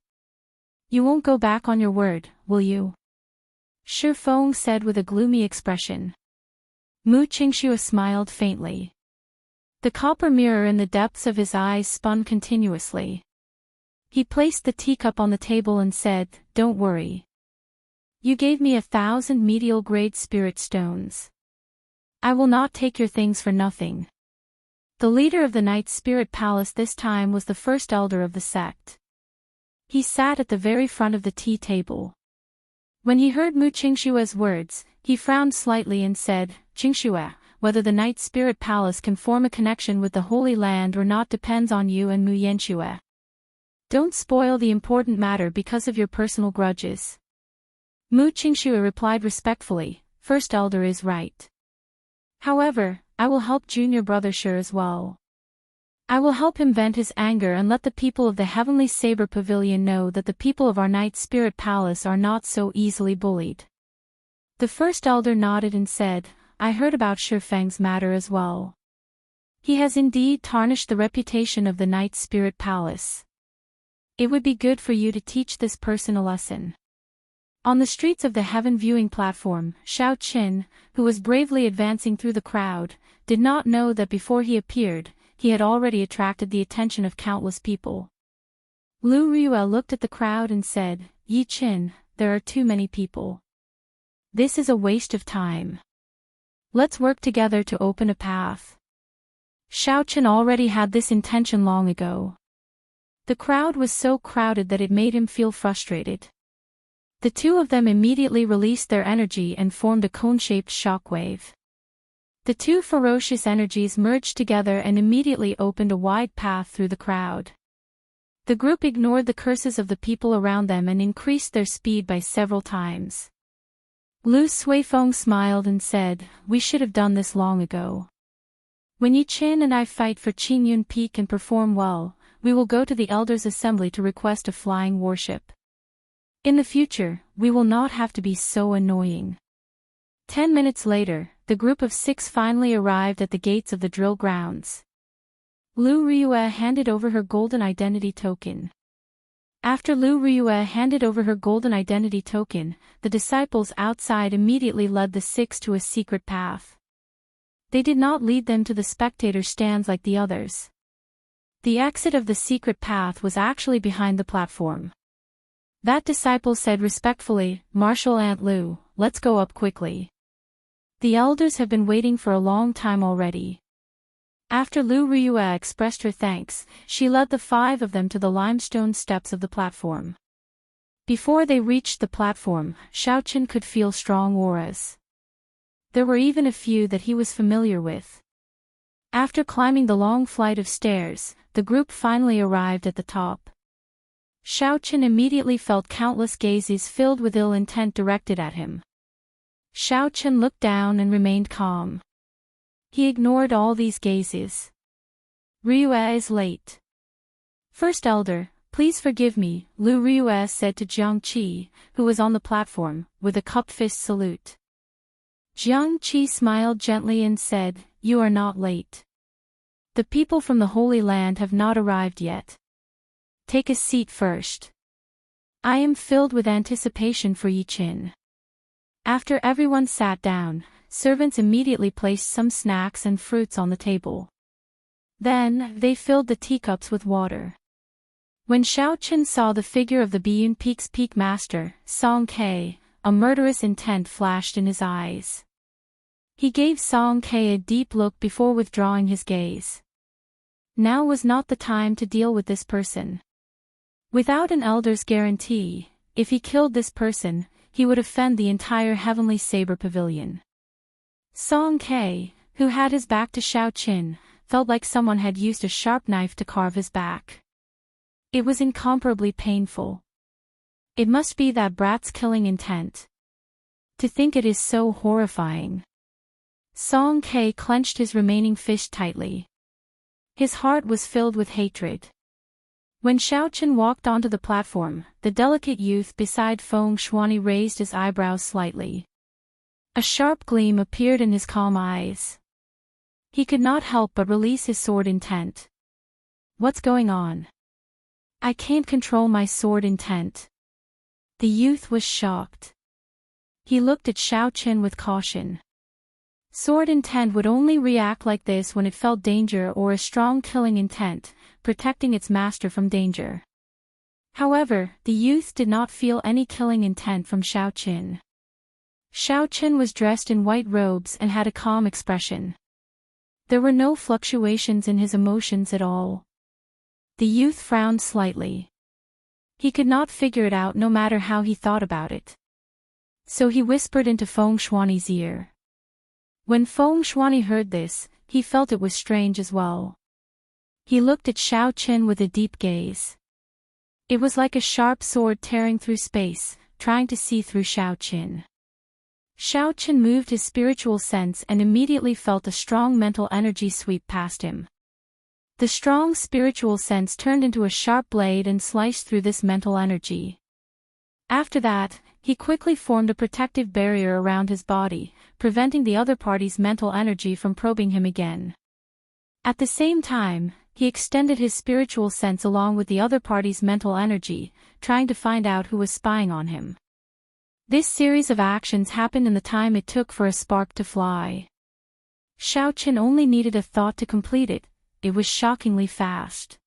You won't go back on your word, will you?" Shifeng said with a gloomy expression. Mu Qingxue smiled faintly. The copper mirror in the depths of his eyes spun continuously. He placed the teacup on the table and said, "Don't worry. You gave me 1,000 medial-grade spirit stones. I will not take your things for nothing." The leader of the Night Spirit Palace this time was the first elder of the sect. He sat at the very front of the tea table. When he heard Mu Qingxue's words, he frowned slightly and said, "Qingxue, whether the Night Spirit Palace can form a connection with the Holy Land or not depends on you and Mu Yanxue. Don't spoil the important matter because of your personal grudges." Mu Qingxue replied respectfully, "First elder is right. However, I will help junior brother Shi as well. I will help him vent his anger and let the people of the Heavenly Saber Pavilion know that the people of our Night Spirit Palace are not so easily bullied." The first elder nodded and said, "I heard about Shifeng's matter as well. He has indeed tarnished the reputation of the Night Spirit Palace. It would be good for you to teach this person a lesson." On the streets of the Heaven Viewing Platform, Shao Qin, who was bravely advancing through the crowd, did not know that before he appeared, he had already attracted the attention of countless people. Lu Ryue looked at the crowd and said, Yi Qin, there are too many people. This is a waste of time. Let's work together to open a path. Xiaoqin already had this intention long ago. The crowd was so crowded that it made him feel frustrated. The two of them immediately released their energy and formed a cone-shaped shockwave. The two ferocious energies merged together and immediately opened a wide path through the crowd. The group ignored the curses of the people around them and increased their speed by several times. Lu Suifeng smiled and said, We should have done this long ago. When Yi Qin and I fight for Qingyun Peak and perform well, we will go to the Elders' Assembly to request a flying warship. In the future, we will not have to be so annoying. 10 minutes later, the group of 6 finally arrived at the gates of the drill grounds. Lu Ryue handed over her golden identity token. After Lu Ryue handed over her golden identity token, the disciples outside immediately led the 6 to a secret path. They did not lead them to the spectator stands like the others. The exit of the secret path was actually behind the platform. That disciple said respectfully, Marshal Aunt Lu, let's go up quickly. The elders have been waiting for a long time already. After Lu Ryue expressed her thanks, she led the 5 of them to the limestone steps of the platform. Before they reached the platform, Xiaoqin could feel strong auras. There were even a few that he was familiar with. After climbing the long flight of stairs, the group finally arrived at the top. Xiaoqin immediately felt countless gazes filled with ill intent directed at him. Xiaoqin looked down and remained calm. He ignored all these gazes. Ryue is late. First Elder, please forgive me, Lu Ryue said to Jiang Qi, who was on the platform, with a cupped fist salute. Jiang Qi smiled gently and said, You are not late. The people from the Holy Land have not arrived yet. Take a seat first. I am filled with anticipation for Yi Qin. After everyone sat down, servants immediately placed some snacks and fruits on the table. Then, they filled the teacups with water. When Xiaoqin saw the figure of the Biyun Peak's peak master, Song Ke, a murderous intent flashed in his eyes. He gave Song Ke a deep look before withdrawing his gaze. Now was not the time to deal with this person. Without an elder's guarantee, if he killed this person, he would offend the entire Heavenly Saber Pavilion. Song Ke, who had his back to Xiaoqin, felt like someone had used a sharp knife to carve his back. It was incomparably painful. It must be that brat's killing intent. To think it is so horrifying. Song Ke clenched his remaining fist tightly. His heart was filled with hatred. When Xiaoqin walked onto the platform, the delicate youth beside Feng Shuani raised his eyebrows slightly. A sharp gleam appeared in his calm eyes. He could not help but release his sword intent. What's going on? I can't control my sword intent. The youth was shocked. He looked at Xiaoqin with caution. Sword intent would only react like this when it felt danger or a strong killing intent, protecting its master from danger. However, the youth did not feel any killing intent from Xiaoqin. Xiaoqin was dressed in white robes and had a calm expression. There were no fluctuations in his emotions at all. The youth frowned slightly. He could not figure it out no matter how he thought about it. So he whispered into Feng Shuani's ear. When Feng Shuani heard this, he felt it was strange as well. He looked at Xiaoqin with a deep gaze. It was like a sharp sword tearing through space, trying to see through Xiaoqin. Xiaoqin moved his spiritual sense and immediately felt a strong mental energy sweep past him. The strong spiritual sense turned into a sharp blade and sliced through this mental energy. After that, he quickly formed a protective barrier around his body, preventing the other party's mental energy from probing him again. At the same time, he extended his spiritual sense along with the other party's mental energy, trying to find out who was spying on him. This series of actions happened in the time it took for a spark to fly. Xiaoqin only needed a thought to complete it. It was shockingly fast.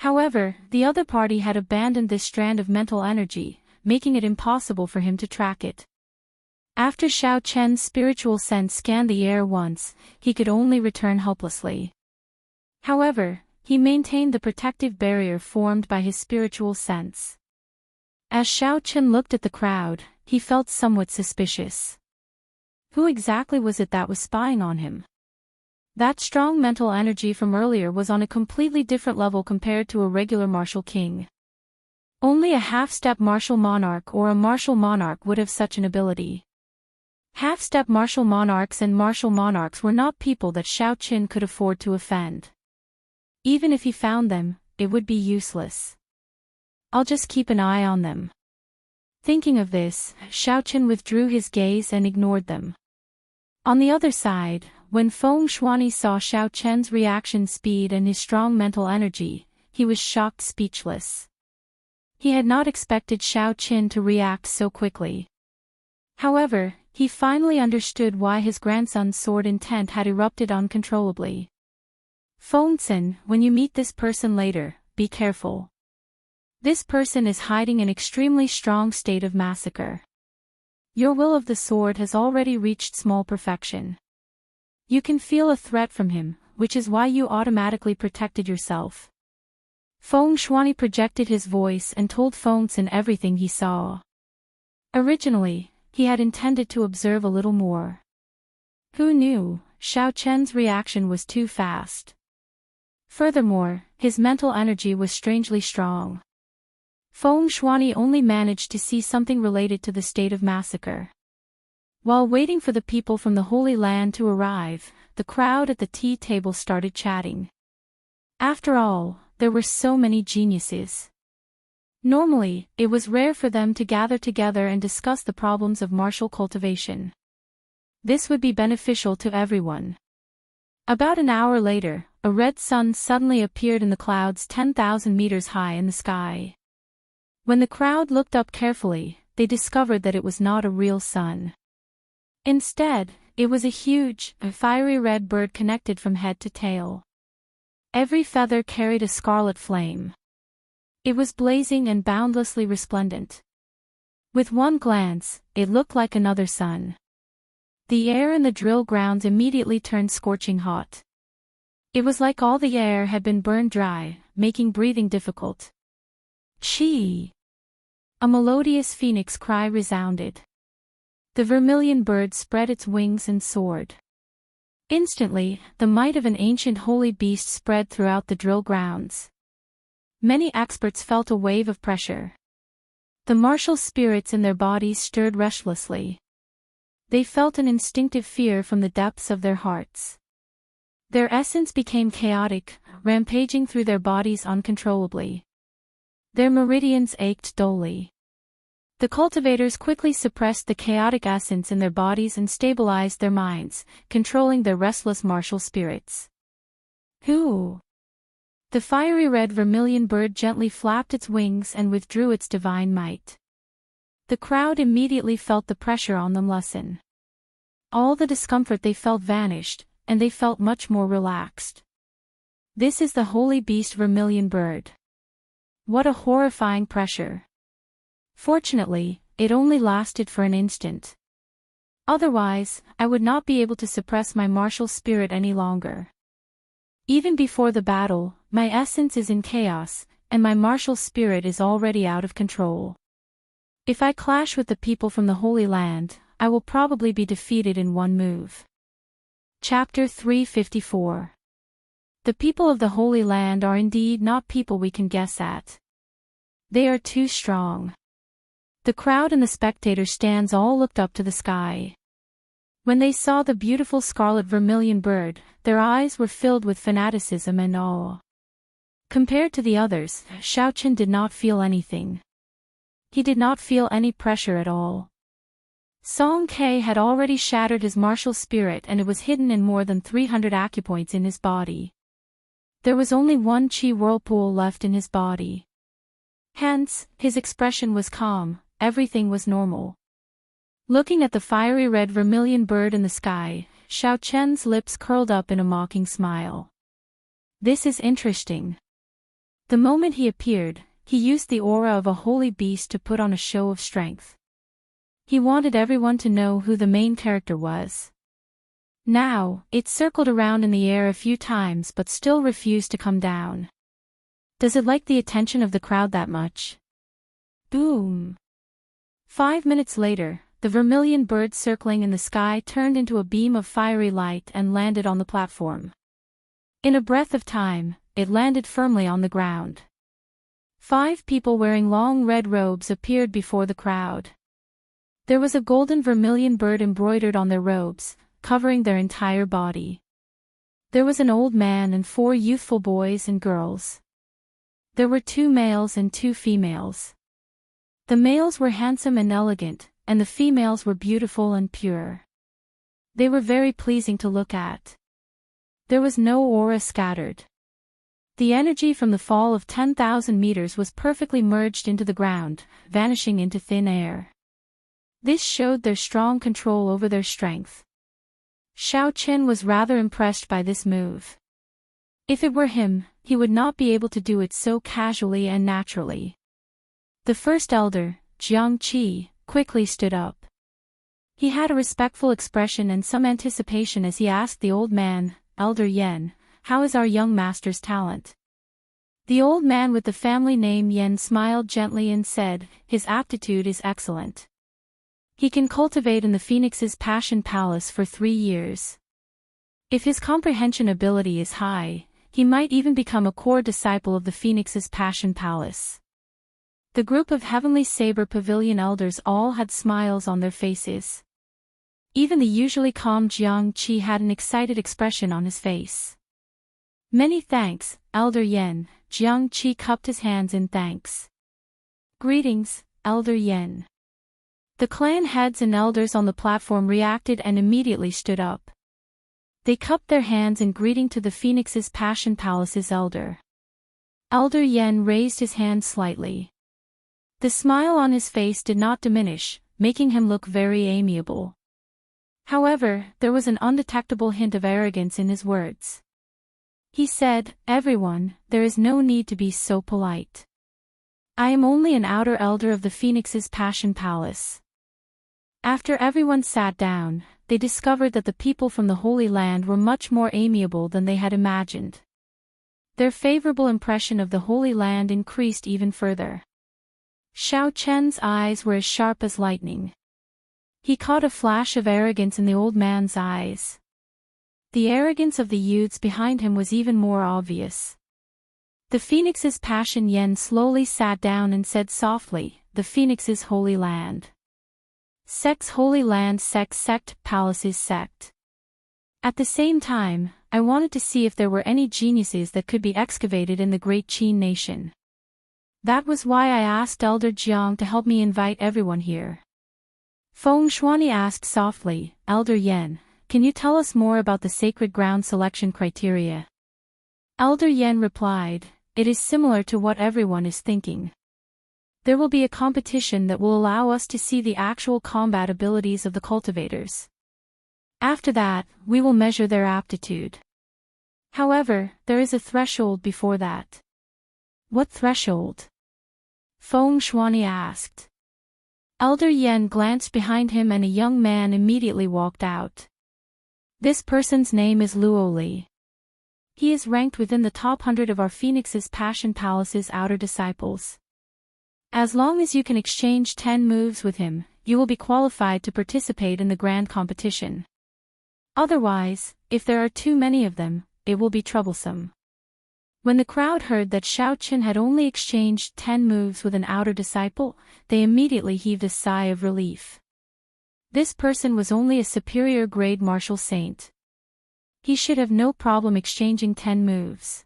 However, the other party had abandoned this strand of mental energy, making it impossible for him to track it. After Xiao Chen's spiritual sense scanned the air once, he could only return helplessly. However, he maintained the protective barrier formed by his spiritual sense. As Xiao Chen looked at the crowd, he felt somewhat suspicious. Who exactly was it that was spying on him? That strong mental energy from earlier was on a completely different level compared to a regular martial king. Only a half-step martial monarch or a martial monarch would have such an ability. Half-step martial monarchs and martial monarchs were not people that Xiao Chen could afford to offend. Even if he found them, it would be useless. I'll just keep an eye on them. Thinking of this, Xiao Chen withdrew his gaze and ignored them. On the other side, when Feng Shuani saw Xiao Chen's reaction speed and his strong mental energy, he was shocked speechless. He had not expected Xiao Chen to react so quickly. However, he finally understood why his grandson's sword intent had erupted uncontrollably. Feng Xin, when you meet this person later, be careful. This person is hiding an extremely strong state of massacre. Your will of the sword has already reached small perfection. You can feel a threat from him, which is why you automatically protected yourself. Feng Shuani projected his voice and told Feng Xin everything he saw. Originally, he had intended to observe a little more. Who knew, Xiao Chen's reaction was too fast. Furthermore, his mental energy was strangely strong. Feng Shuani only managed to see something related to the state of massacre. While waiting for the people from the Holy Land to arrive, the crowd at the tea table started chatting. After all, there were so many geniuses. Normally, it was rare for them to gather together and discuss the problems of martial cultivation. This would be beneficial to everyone. About an hour later, a red sun suddenly appeared in the clouds 10,000 meters high in the sky. When the crowd looked up carefully, they discovered that it was not a real sun. Instead, it was a huge, fiery red bird connected from head to tail. Every feather carried a scarlet flame. It was blazing and boundlessly resplendent. With one glance, it looked like another sun. The air in the drill grounds immediately turned scorching hot. It was like all the air had been burned dry, making breathing difficult. Chee! A melodious phoenix cry resounded. The vermilion bird spread its wings and soared. Instantly, the might of an ancient holy beast spread throughout the drill grounds. Many experts felt a wave of pressure. The martial spirits in their bodies stirred restlessly. They felt an instinctive fear from the depths of their hearts. Their essence became chaotic, rampaging through their bodies uncontrollably. Their meridians ached dully. The cultivators quickly suppressed the chaotic essence in their bodies and stabilized their minds, controlling their restless martial spirits. Who? The fiery red vermilion bird gently flapped its wings and withdrew its divine might. The crowd immediately felt the pressure on them lessen. All the discomfort they felt vanished, and they felt much more relaxed. This is the holy beast vermilion bird. What a horrifying pressure. Fortunately, it only lasted for an instant. Otherwise, I would not be able to suppress my martial spirit any longer. Even before the battle, my essence is in chaos, and my martial spirit is already out of control. If I clash with the people from the Holy Land, I will probably be defeated in one move. Chapter 354. The people of the Holy Land are indeed not people we can guess at. They are too strong. The crowd and the spectator stands all looked up to the sky. When they saw the beautiful scarlet vermilion bird, their eyes were filled with fanaticism and awe. Compared to the others, Xiao Chen did not feel anything. He did not feel any pressure at all. Song Ke had already shattered his martial spirit and it was hidden in more than 300 acupoints in his body. There was only one chi whirlpool left in his body. Hence, his expression was calm, everything was normal. Looking at the fiery red vermilion bird in the sky, Xiao Chen's lips curled up in a mocking smile. This is interesting. The moment he appeared, he used the aura of a holy beast to put on a show of strength. He wanted everyone to know who the main character was. Now, it circled around in the air a few times but still refused to come down. Does it like the attention of the crowd that much? Boom! 5 minutes later, the vermilion bird circling in the sky turned into a beam of fiery light and landed on the platform. In a breath of time, it landed firmly on the ground. 5 people wearing long red robes appeared before the crowd. There was a golden vermilion bird embroidered on their robes, covering their entire body. There was an old man and 4 youthful boys and girls. There were 2 males and 2 females. The males were handsome and elegant, and the females were beautiful and pure. They were very pleasing to look at. There was no aura scattered. The energy from the fall of 10,000 meters was perfectly merged into the ground, vanishing into thin air. This showed their strong control over their strength. Xiao Qin was rather impressed by this move. If it were him, he would not be able to do it so casually and naturally. The first elder, Jiang Qi, quickly stood up. He had a respectful expression and some anticipation as he asked the old man, Elder Yen, "How is our young master's talent?" The old man with the family name Yen smiled gently and said, "His aptitude is excellent. He can cultivate in the Phoenix's Passion Palace for 3 years. If his comprehension ability is high, he might even become a core disciple of the Phoenix's Passion Palace." The group of Heavenly Saber Pavilion elders all had smiles on their faces. Even the usually calm Jiang Qi had an excited expression on his face. "Many thanks, Elder Yen," Jiang Qi cupped his hands in thanks. "Greetings, Elder Yen." The clan heads and elders on the platform reacted and immediately stood up. They cupped their hands in greeting to the Phoenix's Passion Palace's elder. Elder Yen raised his hand slightly. The smile on his face did not diminish, making him look very amiable. However, there was an undetectable hint of arrogance in his words. He said, "Everyone, there is no need to be so polite. I am only an outer elder of the Phoenix's Passion Palace." After everyone sat down, they discovered that the people from the Holy Land were much more amiable than they had imagined. Their favorable impression of the Holy Land increased even further. Xiao Chen's eyes were as sharp as lightning. He caught a flash of arrogance in the old man's eyes. The arrogance of the youths behind him was even more obvious. The Phoenix's Passion Yen slowly sat down and said softly, "The Phoenix's Holy Land. Sect's Holy Land, sect, Palace's sect." At the same time, I wanted to see if there were any geniuses that could be excavated in the great Qin nation. That was why I asked Elder Jiang to help me invite everyone here. Feng Shuani asked softly, "Elder Yen, can you tell us more about the sacred ground selection criteria?" Elder Yen replied, "It is similar to what everyone is thinking. There will be a competition that will allow us to see the actual combat abilities of the cultivators. After that, we will measure their aptitude. However, there is a threshold before that." "What threshold?" Feng Shuani asked. Elder Yen glanced behind him and a young man immediately walked out. This person's name is Luoli. He is ranked within the top 100 of our Phoenix's Passion Palace's outer disciples. As long as you can exchange 10 moves with him, you will be qualified to participate in the grand competition. Otherwise, if there are too many of them, it will be troublesome. When the crowd heard that Xiao Qin had only exchanged 10 moves with an outer disciple, they immediately heaved a sigh of relief. This person was only a superior grade martial saint. He should have no problem exchanging 10 moves.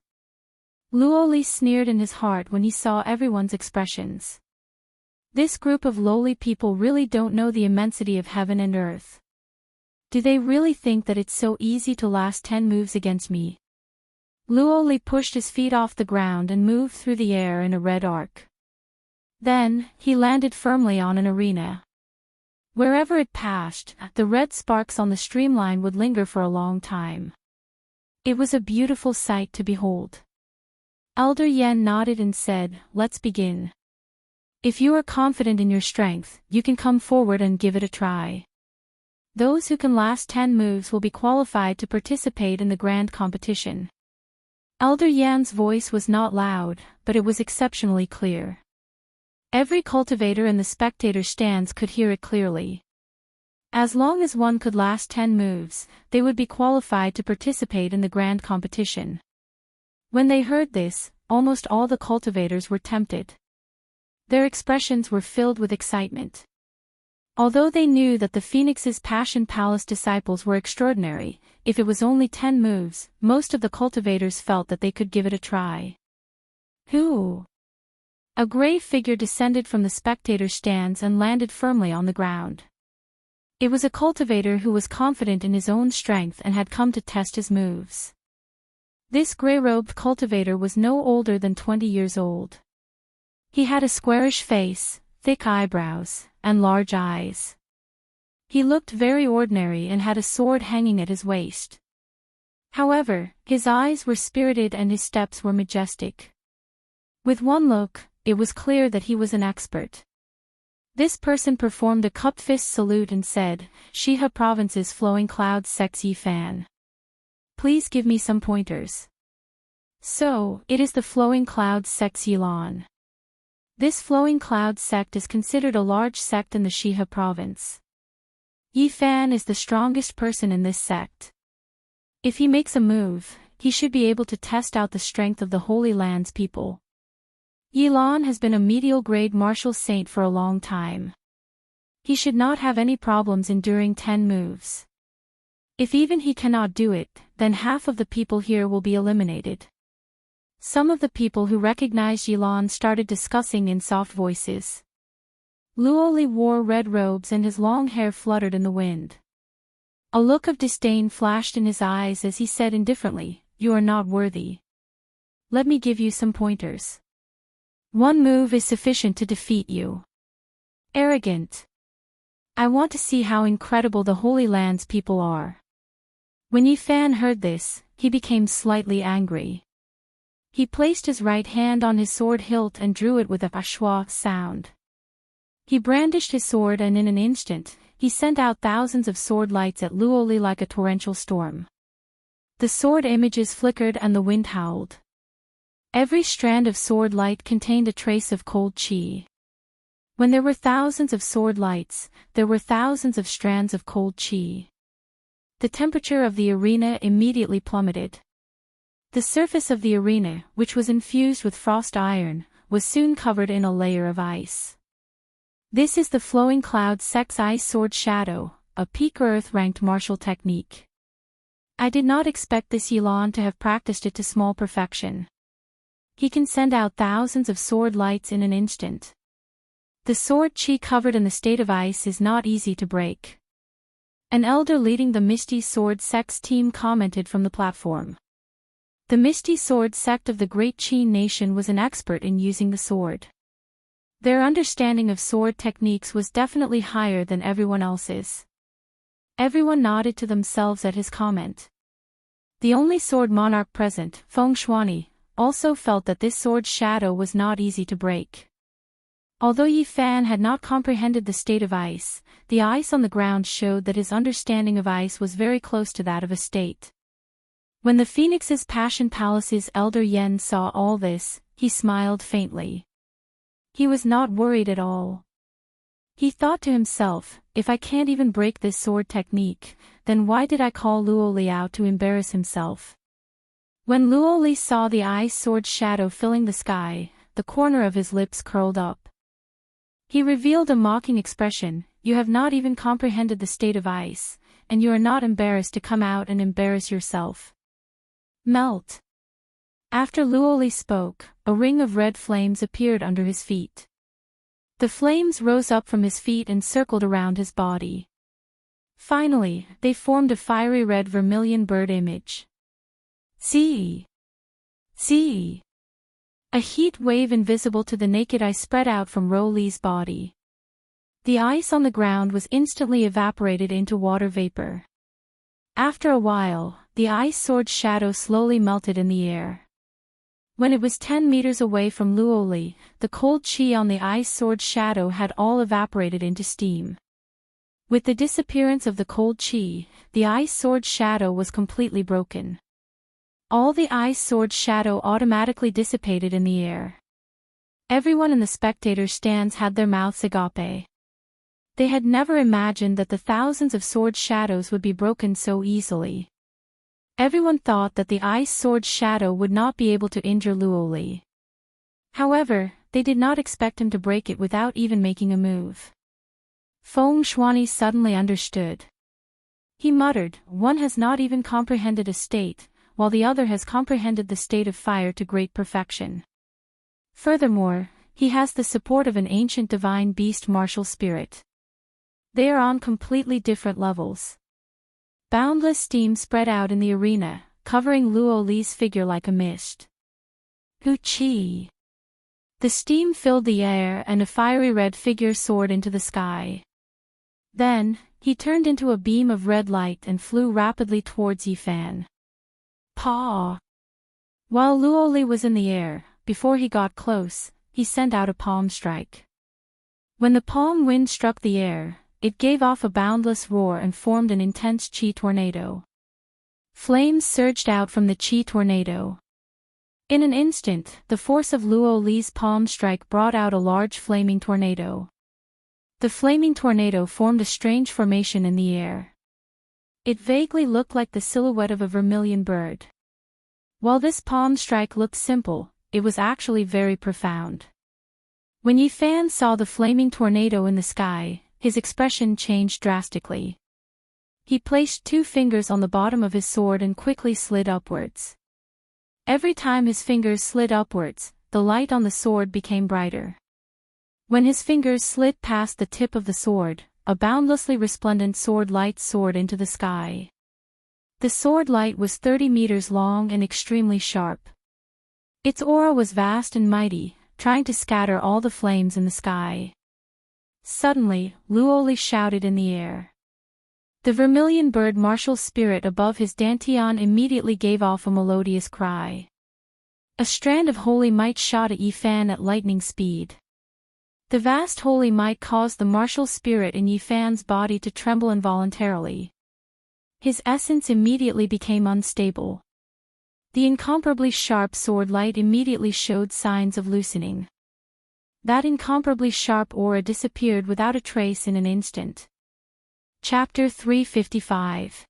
Luoli sneered in his heart when he saw everyone's expressions. This group of lowly people really don't know the immensity of heaven and earth. Do they really think that it's so easy to last 10 moves against me? Luoli pushed his feet off the ground and moved through the air in a red arc. Then, he landed firmly on an arena. Wherever it passed, the red sparks on the streamline would linger for a long time. It was a beautiful sight to behold. Elder Yen nodded and said, "Let's begin. If you are confident in your strength, you can come forward and give it a try. Those who can last 10 moves will be qualified to participate in the grand competition." Elder Yan's voice was not loud, but it was exceptionally clear. Every cultivator in the spectator stands could hear it clearly. As long as one could last 10 moves, they would be qualified to participate in the grand competition. When they heard this, almost all the cultivators were tempted. Their expressions were filled with excitement. Although they knew that the Phoenix's Passion Palace disciples were extraordinary, if it was only 10 moves, most of the cultivators felt that they could give it a try. Who? A gray figure descended from the spectator stands and landed firmly on the ground. It was a cultivator who was confident in his own strength and had come to test his moves. This gray-robed cultivator was no older than 20 years old. He had a squarish face, thick eyebrows, and large eyes. He looked very ordinary and had a sword hanging at his waist. However, his eyes were spirited and his steps were majestic. With one look, it was clear that he was an expert. This person performed a cupped fist salute and said, "Shiha Province's Flowing Clouds Sect Fan. Please give me some pointers." So, it is the Flowing Clouds Sect Yilan. This Flowing Clouds sect is considered a large sect in the Shiha province. Yi Fan is the strongest person in this sect. If he makes a move, he should be able to test out the strength of the Holy Land's people. Yilan has been a medial grade martial saint for a long time. He should not have any problems enduring 10 moves. If even he cannot do it, then half of the people here will be eliminated. Some of the people who recognized Yilan started discussing in soft voices. Luoli wore red robes and his long hair fluttered in the wind. A look of disdain flashed in his eyes as he said indifferently, "You are not worthy. Let me give you some pointers. One move is sufficient to defeat you. Arrogant. I want to see how incredible the Holy Land's people are." When Yi Fan heard this, he became slightly angry. He placed his right hand on his sword hilt and drew it with a schwa sound. He brandished his sword and in an instant, he sent out thousands of sword lights at Luoli like a torrential storm. The sword images flickered and the wind howled. Every strand of sword light contained a trace of cold chi. When there were thousands of sword lights, there were thousands of strands of cold chi. The temperature of the arena immediately plummeted. The surface of the arena, which was infused with frost iron, was soon covered in a layer of ice. This is the Flowing Cloud Sect's Ice Sword Shadow, a peak Earth-ranked martial technique. I did not expect this Yilan to have practiced it to small perfection. He can send out thousands of sword lights in an instant. The sword chi covered in the state of ice is not easy to break. An elder leading the Misty Sword Sect's team commented from the platform. The Misty Sword sect of the Great Qin Nation was an expert in using the sword. Their understanding of sword techniques was definitely higher than everyone else's. Everyone nodded to themselves at his comment. The only sword monarch present, Feng Shuani, also felt that this sword's shadow was not easy to break. Although Yi Fan had not comprehended the state of ice, the ice on the ground showed that his understanding of ice was very close to that of a state. When the Phoenix's Passion Palace's Elder Yen saw all this, he smiled faintly. He was not worried at all. He thought to himself, if I can't even break this sword technique, then why did I call Luoli out to embarrass himself? When Luoli saw the ice sword shadow filling the sky, the corner of his lips curled up. He revealed a mocking expression, "You have not even comprehended the state of ice, and you are not embarrassed to come out and embarrass yourself. Melt." After Luoli spoke, a ring of red flames appeared under his feet. The flames rose up from his feet and circled around his body. Finally, they formed a fiery red vermilion bird image. See! See! A heat wave invisible to the naked eye spread out from Rolly's body. The ice on the ground was instantly evaporated into water vapor. After a while, the ice sword shadow slowly melted in the air. When it was 10 meters away from Luoli, the cold chi on the ice sword shadow had all evaporated into steam. With the disappearance of the cold chi, the ice sword shadow was completely broken. All the ice sword shadow automatically dissipated in the air. Everyone in the spectator stands had their mouths agape. They had never imagined that the thousands of sword shadows would be broken so easily. Everyone thought that the ice sword shadow would not be able to injure Luoli. However, they did not expect him to break it without even making a move. Feng Shuani suddenly understood. He muttered, "One has not even comprehended a state, while the other has comprehended the state of fire to great perfection. Furthermore, he has the support of an ancient divine beast martial spirit. They are on completely different levels." Boundless steam spread out in the arena, covering Luoli's figure like a mist. Gucci. The steam filled the air and a fiery red figure soared into the sky. Then, he turned into a beam of red light and flew rapidly towards Yifan. Paw! While Luoli was in the air, before he got close, he sent out a palm strike. When the palm wind struck the air, it gave off a boundless roar and formed an intense chi tornado. Flames surged out from the chi tornado. In an instant, the force of Luoli's palm strike brought out a large flaming tornado. The flaming tornado formed a strange formation in the air. It vaguely looked like the silhouette of a vermilion bird. While this palm strike looked simple, it was actually very profound. When Yifan saw the flaming tornado in the sky, his expression changed drastically. He placed 2 fingers on the bottom of his sword and quickly slid upwards. Every time his fingers slid upwards, the light on the sword became brighter. When his fingers slid past the tip of the sword, a boundlessly resplendent sword light soared into the sky. The sword light was 30 meters long and extremely sharp. Its aura was vast and mighty, trying to scatter all the flames in the sky. Suddenly, Luoli shouted in the air. The vermilion bird martial spirit above his dantian immediately gave off a melodious cry. A strand of holy might shot at Yifan at lightning speed. The vast holy might caused the martial spirit in Yifan's body to tremble involuntarily. His essence immediately became unstable. The incomparably sharp sword light immediately showed signs of loosening. That incomparably sharp aura disappeared without a trace in an instant. Chapter 355.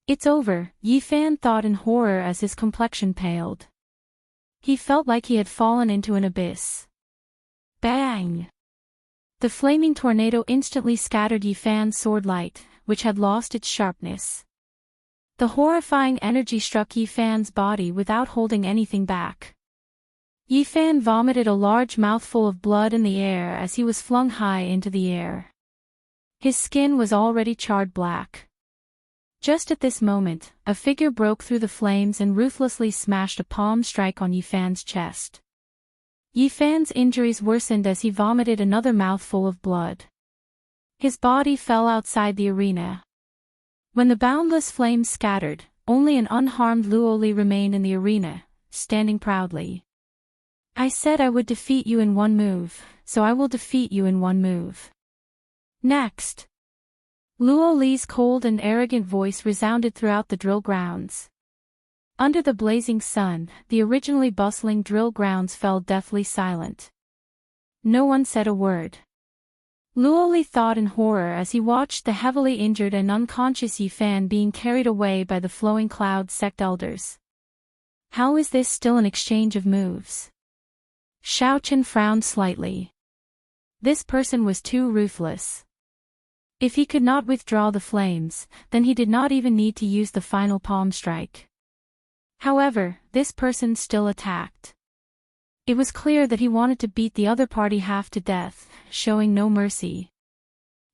It's over, Yifan thought in horror as his complexion paled. He felt like he had fallen into an abyss. Bang! The flaming tornado instantly scattered Yifan's sword light, which had lost its sharpness. The horrifying energy struck Yifan's body without holding anything back. Yifan vomited a large mouthful of blood in the air as he was flung high into the air. His skin was already charred black. Just at this moment, a figure broke through the flames and ruthlessly smashed a palm strike on Yifan's chest. Yifan's injuries worsened as he vomited another mouthful of blood. His body fell outside the arena. When the boundless flames scattered, only an unharmed Luoli remained in the arena, standing proudly. I said I would defeat you in one move, so I will defeat you in one move. Next. Luoli's cold and arrogant voice resounded throughout the drill grounds. Under the blazing sun, the originally bustling drill grounds fell deathly silent. No one said a word. Luoli thought in horror as he watched the heavily injured and unconscious Yifan being carried away by the flowing cloud sect elders. How is this still an exchange of moves? Xiaochen frowned slightly. This person was too ruthless. If he could not withdraw the flames, then he did not even need to use the final palm strike. However, this person still attacked. It was clear that he wanted to beat the other party half to death, showing no mercy.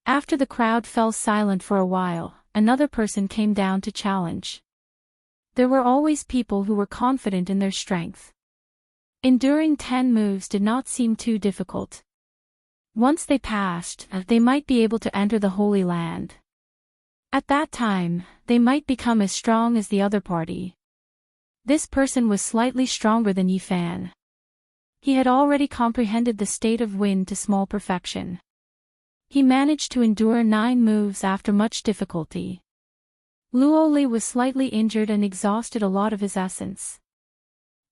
After the crowd fell silent for a while, another person came down to challenge. There were always people who were confident in their strength. Enduring 10 moves did not seem too difficult. Once they passed, they might be able to enter the Holy Land. At that time, they might become as strong as the other party. This person was slightly stronger than Yi Fan. He had already comprehended the state of wind to small perfection. He managed to endure 9 moves after much difficulty. Luo Li was slightly injured and exhausted a lot of his essence.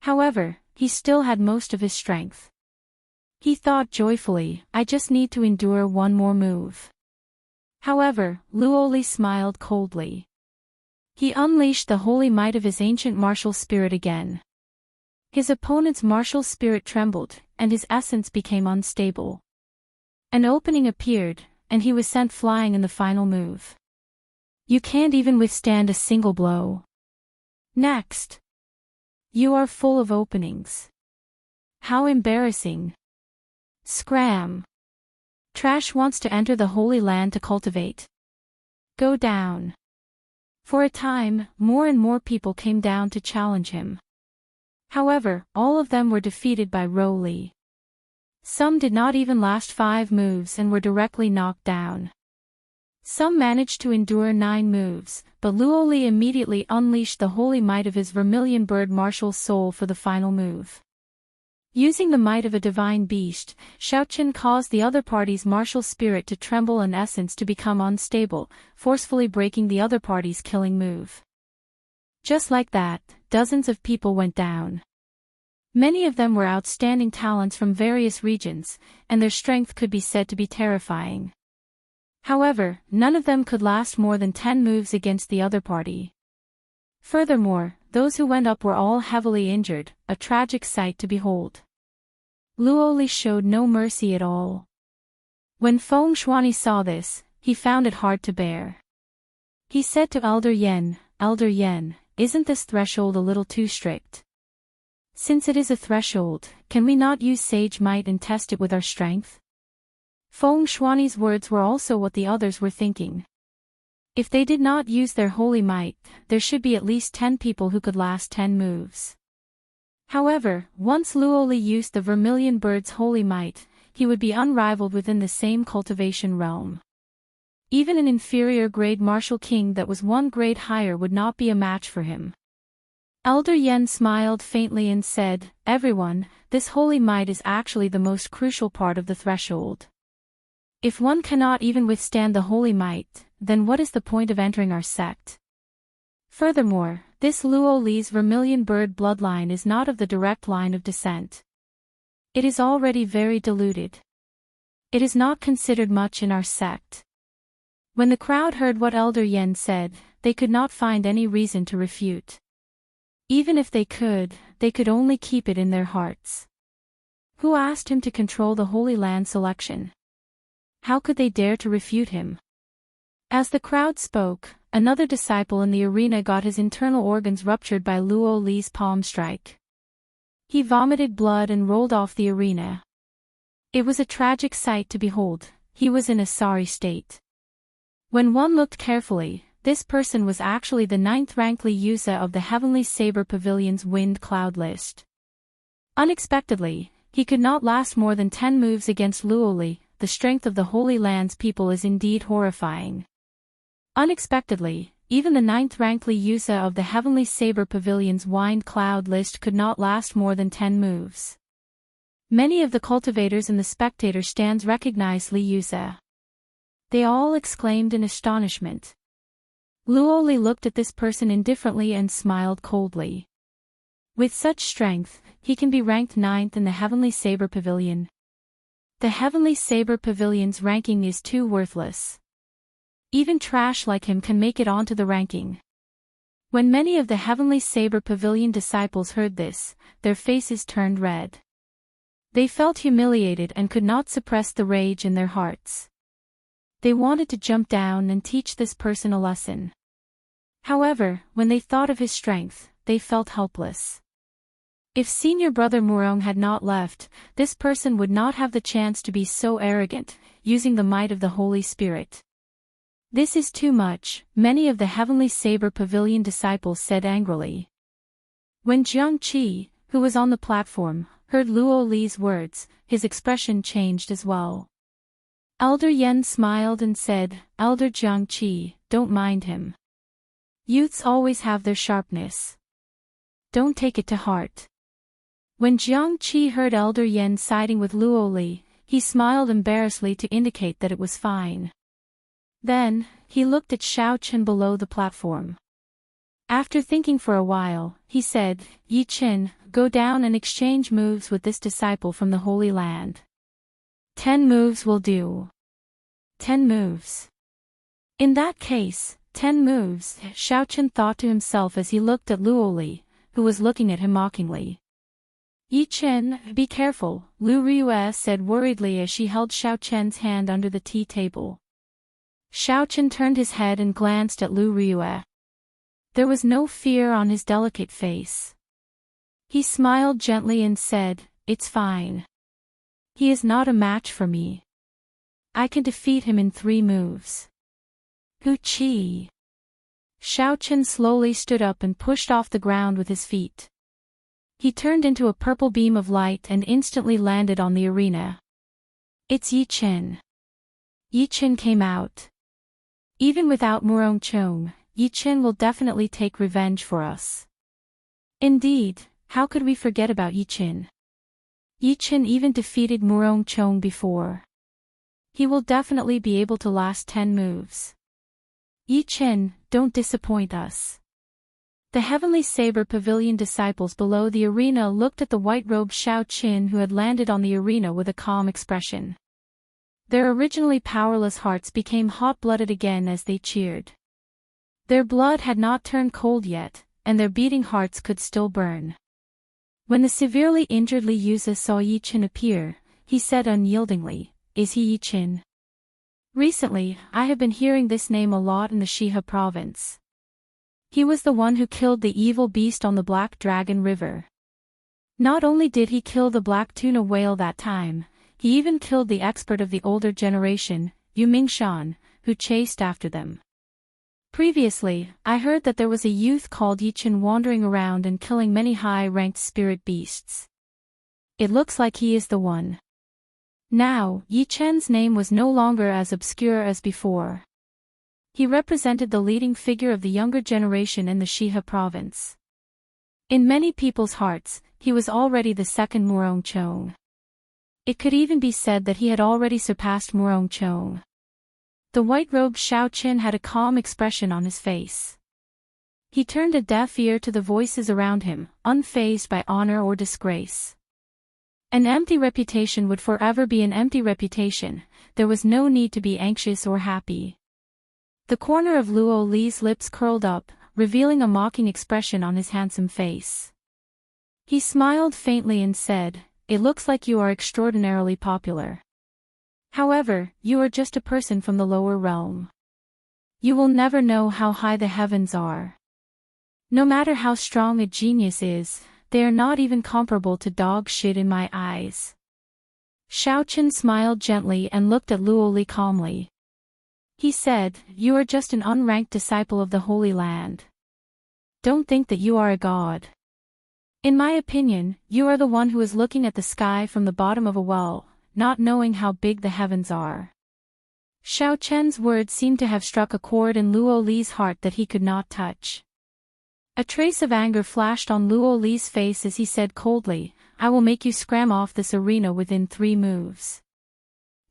However, he still had most of his strength. He thought joyfully, I just need to endure 1 more move. However, Luo Li smiled coldly. He unleashed the holy might of his ancient martial spirit again. His opponent's martial spirit trembled, and his essence became unstable. An opening appeared, and he was sent flying in the final move. You can't even withstand a single blow. Next. You are full of openings. How embarrassing. Scram. Trash wants to enter the Holy Land to cultivate. Go down. For a time, more and more people came down to challenge him. However, all of them were defeated by Ro Li. Some did not even last 5 moves and were directly knocked down. Some managed to endure 9 moves, but Luo Li immediately unleashed the holy might of his vermilion bird martial soul for the final move. Using the might of a divine beast, Xiaoqin caused the other party's martial spirit to tremble and essence to become unstable, forcefully breaking the other party's killing move. Just like that, dozens of people went down. Many of them were outstanding talents from various regions, and their strength could be said to be terrifying. However, none of them could last more than 10 moves against the other party. Furthermore, those who went up were all heavily injured, a tragic sight to behold. Luo Li showed no mercy at all. When Feng Shuani saw this, he found it hard to bear. He said to Elder Yen, isn't this threshold a little too strict? Since it is a threshold, can we not use sage might and test it with our strength? Feng Shuani's words were also what the others were thinking. If they did not use their holy might, there should be at least 10 people who could last 10 moves. However, once Luo Li used the vermilion bird's holy might, he would be unrivaled within the same cultivation realm. Even an inferior grade martial king that was 1 grade higher would not be a match for him. Elder Yen smiled faintly and said, Everyone, this holy might is actually the most crucial part of the threshold. If one cannot even withstand the holy might, then what is the point of entering our sect? Furthermore, this Luo Li's vermilion bird bloodline is not of the direct line of descent. It is already very diluted. It is not considered much in our sect. When the crowd heard what Elder Yen said, they could not find any reason to refute. Even if they could only keep it in their hearts. Who asked him to control the Holy Land selection? How could they dare to refute him? As the crowd spoke, another disciple in the arena got his internal organs ruptured by Luo Li's palm strike. He vomited blood and rolled off the arena. It was a tragic sight to behold. He was in a sorry state. When one looked carefully, this person was actually the 9th rank Li Yusa of the Heavenly Saber Pavilion's Wind Cloud list. Unexpectedly, he could not last more than 10 moves against Luo Li. The strength of the Holy Land's people is indeed horrifying. Unexpectedly, even the 9th rank Li Yusa of the Heavenly Saber Pavilion's Wind Cloud list could not last more than 10 moves. Many of the cultivators in the spectator stands recognized Li Yusa. They all exclaimed in astonishment. Luo Li looked at this person indifferently and smiled coldly. With such strength, he can be ranked 9th in the Heavenly Saber Pavilion. The Heavenly Saber Pavilion's ranking is too worthless. Even trash like him can make it onto the ranking. When many of the Heavenly Saber Pavilion disciples heard this, their faces turned red. They felt humiliated and could not suppress the rage in their hearts. They wanted to jump down and teach this person a lesson. However, when they thought of his strength, they felt helpless. If senior brother Murong had not left, this person would not have the chance to be so arrogant, using the might of the Holy Spirit. This is too much, many of the Heavenly Saber Pavilion disciples said angrily. When Jiang Qi, who was on the platform, heard Luo Li's words, his expression changed as well. Elder Yen smiled and said, Elder Jiang Qi, don't mind him. Youths always have their sharpness. don't take it to heart." When Jiang Qi heard Elder Yen siding with Luo Li, he smiled embarrassedly to indicate that it was fine. Then, he looked at Xiao Chen below the platform. After thinking for a while, he said, "Yi Qin, go down and exchange moves with this disciple from the Holy Land. 10 moves will do." 10 moves. In that case, 10 moves, Xiao Chen thought to himself as he looked at Luo Li, who was looking at him mockingly. "Yi Chen, be careful," Lu Riyue said worriedly as she held Xiao Chen's hand under the tea table. Xiao Chen turned his head and glanced at Lu Riyue. There was no fear on his delicate face. He smiled gently and said, "It's fine. He is not a match for me. I can defeat him in 3 moves." "Hu Qi." Xiao Chen slowly stood up and pushed off the ground with his feet. He turned into a purple beam of light and instantly landed on the arena. "It's Yi Qin." Yi Qin came out. "Even without Murong Chong, Yi Qin will definitely take revenge for us." Indeed, how could we forget about Yi Qin? Yi Qin even defeated Murong Chong before. He will definitely be able to last 10 moves. Yi Qin, don't disappoint us. The Heavenly Saber Pavilion disciples below the arena looked at the white-robed Xiao Qin who had landed on the arena with a calm expression. Their originally powerless hearts became hot-blooded again as they cheered. Their blood had not turned cold yet, and their beating hearts could still burn. When the severely injured Li Yuzi saw Yi Qin appear, he said unyieldingly, "Is he Yi Qin?" "Recently, I have been hearing this name a lot in the Shihe province. He was the one who killed the evil beast on the Black Dragon River. Not only did he kill the black tuna whale that time, he even killed the expert of the older generation, Yu Mingshan, who chased after them. Previously, I heard that there was a youth called Yi Qin wandering around and killing many high-ranked spirit beasts. It looks like he is the one." Now, Yi Qin's name was no longer as obscure as before. He represented the leading figure of the younger generation in the Shihe province. In many people's hearts, he was already the second Murong Chong. It could even be said that he had already surpassed Murong Chong. The white-robed Xiao Qin had a calm expression on his face. He turned a deaf ear to the voices around him, unfazed by honor or disgrace. An empty reputation would forever be an empty reputation. There was no need to be anxious or happy. The corner of Luo Li's lips curled up, revealing a mocking expression on his handsome face. He smiled faintly and said, "It looks like you are extraordinarily popular. However, you are just a person from the lower realm. You will never know how high the heavens are. No matter how strong a genius is, they are not even comparable to dog shit in my eyes." Xiao Qin smiled gently and looked at Luo Li calmly. He said, "You are just an unranked disciple of the Holy Land. Don't think that you are a god. In my opinion, you are the one who is looking at the sky from the bottom of a well, not knowing how big the heavens are." Xiao Chen's words seemed to have struck a chord in Luo Li's heart that he could not touch. A trace of anger flashed on Luo Li's face as he said coldly, "I will make you scram off this arena within 3 moves.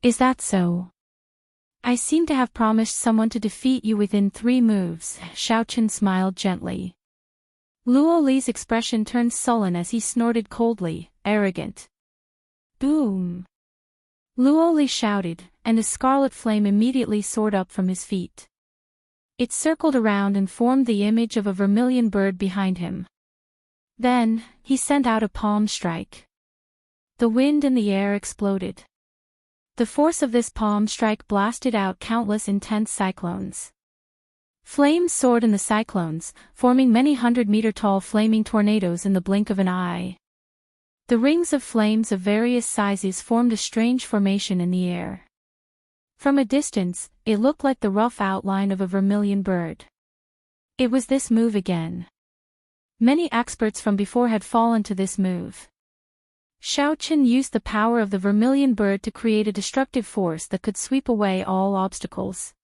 Is that so?" "I seem to have promised someone to defeat you within 3 moves, Xiao Chen smiled gently. Luo Li's expression turned sullen as he snorted coldly, "Arrogant." Boom! Luo Li shouted, and a scarlet flame immediately soared up from his feet. It circled around and formed the image of a vermilion bird behind him. Then, he sent out a palm strike. The wind in the air exploded. The force of this palm strike blasted out countless intense cyclones. Flames soared in the cyclones, forming many 100-meter-tall flaming tornadoes in the blink of an eye. The rings of flames of various sizes formed a strange formation in the air. From a distance, it looked like the rough outline of a vermilion bird. It was this move again. Many experts from before had fallen to this move. Xiao Qin used the power of the vermilion bird to create a destructive force that could sweep away all obstacles.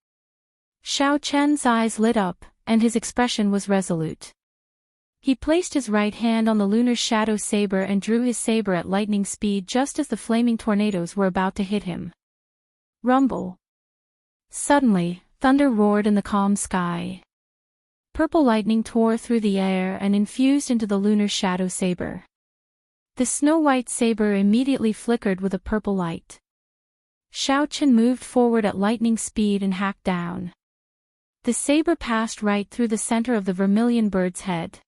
Xiao Chen's eyes lit up, and his expression was resolute. He placed his right hand on the lunar shadow saber and drew his saber at lightning speed just as the flaming tornadoes were about to hit him. Rumble. Suddenly, thunder roared in the calm sky. Purple lightning tore through the air and infused into the lunar shadow saber. The snow-white saber immediately flickered with a purple light. Xiaochen moved forward at lightning speed and hacked down. The saber passed right through the center of the vermilion bird's head.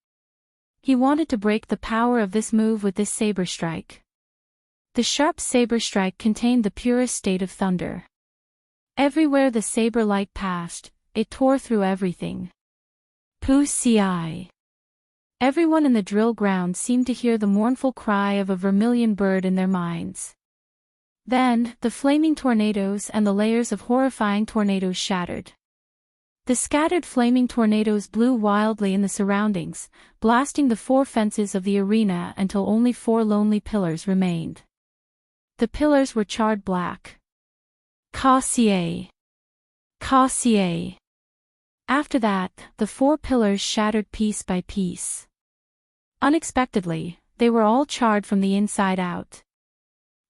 He wanted to break the power of this move with this saber strike. The sharp saber strike contained the purest state of thunder. Everywhere the saber light passed, it tore through everything. Pu-ci. Everyone in the drill ground seemed to hear the mournful cry of a vermilion bird in their minds. Then, the flaming tornadoes and the layers of horrifying tornadoes shattered. The scattered flaming tornadoes blew wildly in the surroundings, blasting the 4 fences of the arena until only 4 lonely pillars remained. The pillars were charred black. Ka-ci. Ka-ci. After that, the 4 pillars shattered piece by piece. Unexpectedly, they were all charred from the inside out.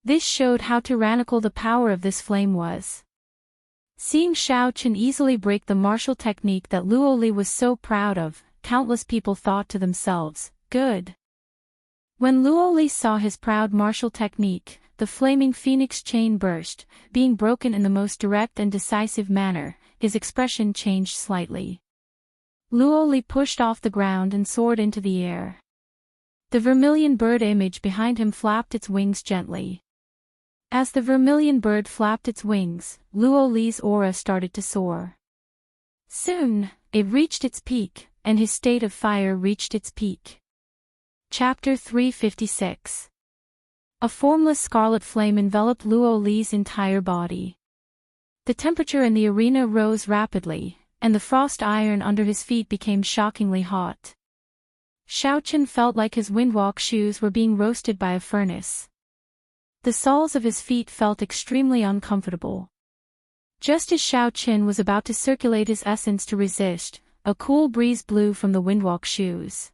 This showed how tyrannical the power of this flame was. Seeing Xiaochen easily break the martial technique that Luoli was so proud of, countless people thought to themselves, "Good." When Luoli saw his proud martial technique, the flaming phoenix chain burst, being broken in the most direct and decisive manner. His expression changed slightly. Luoli pushed off the ground and soared into the air. The vermilion bird image behind him flapped its wings gently. As the vermilion bird flapped its wings, Luoli's aura started to soar. Soon, it reached its peak, and his state of fire reached its peak. Chapter 356. A formless scarlet flame enveloped Luoli's entire body. The temperature in the arena rose rapidly, and the frost iron under his feet became shockingly hot. Xiaochen felt like his windwalk shoes were being roasted by a furnace. The soles of his feet felt extremely uncomfortable. Just as Xiaochen was about to circulate his essence to resist, a cool breeze blew from the windwalk shoes.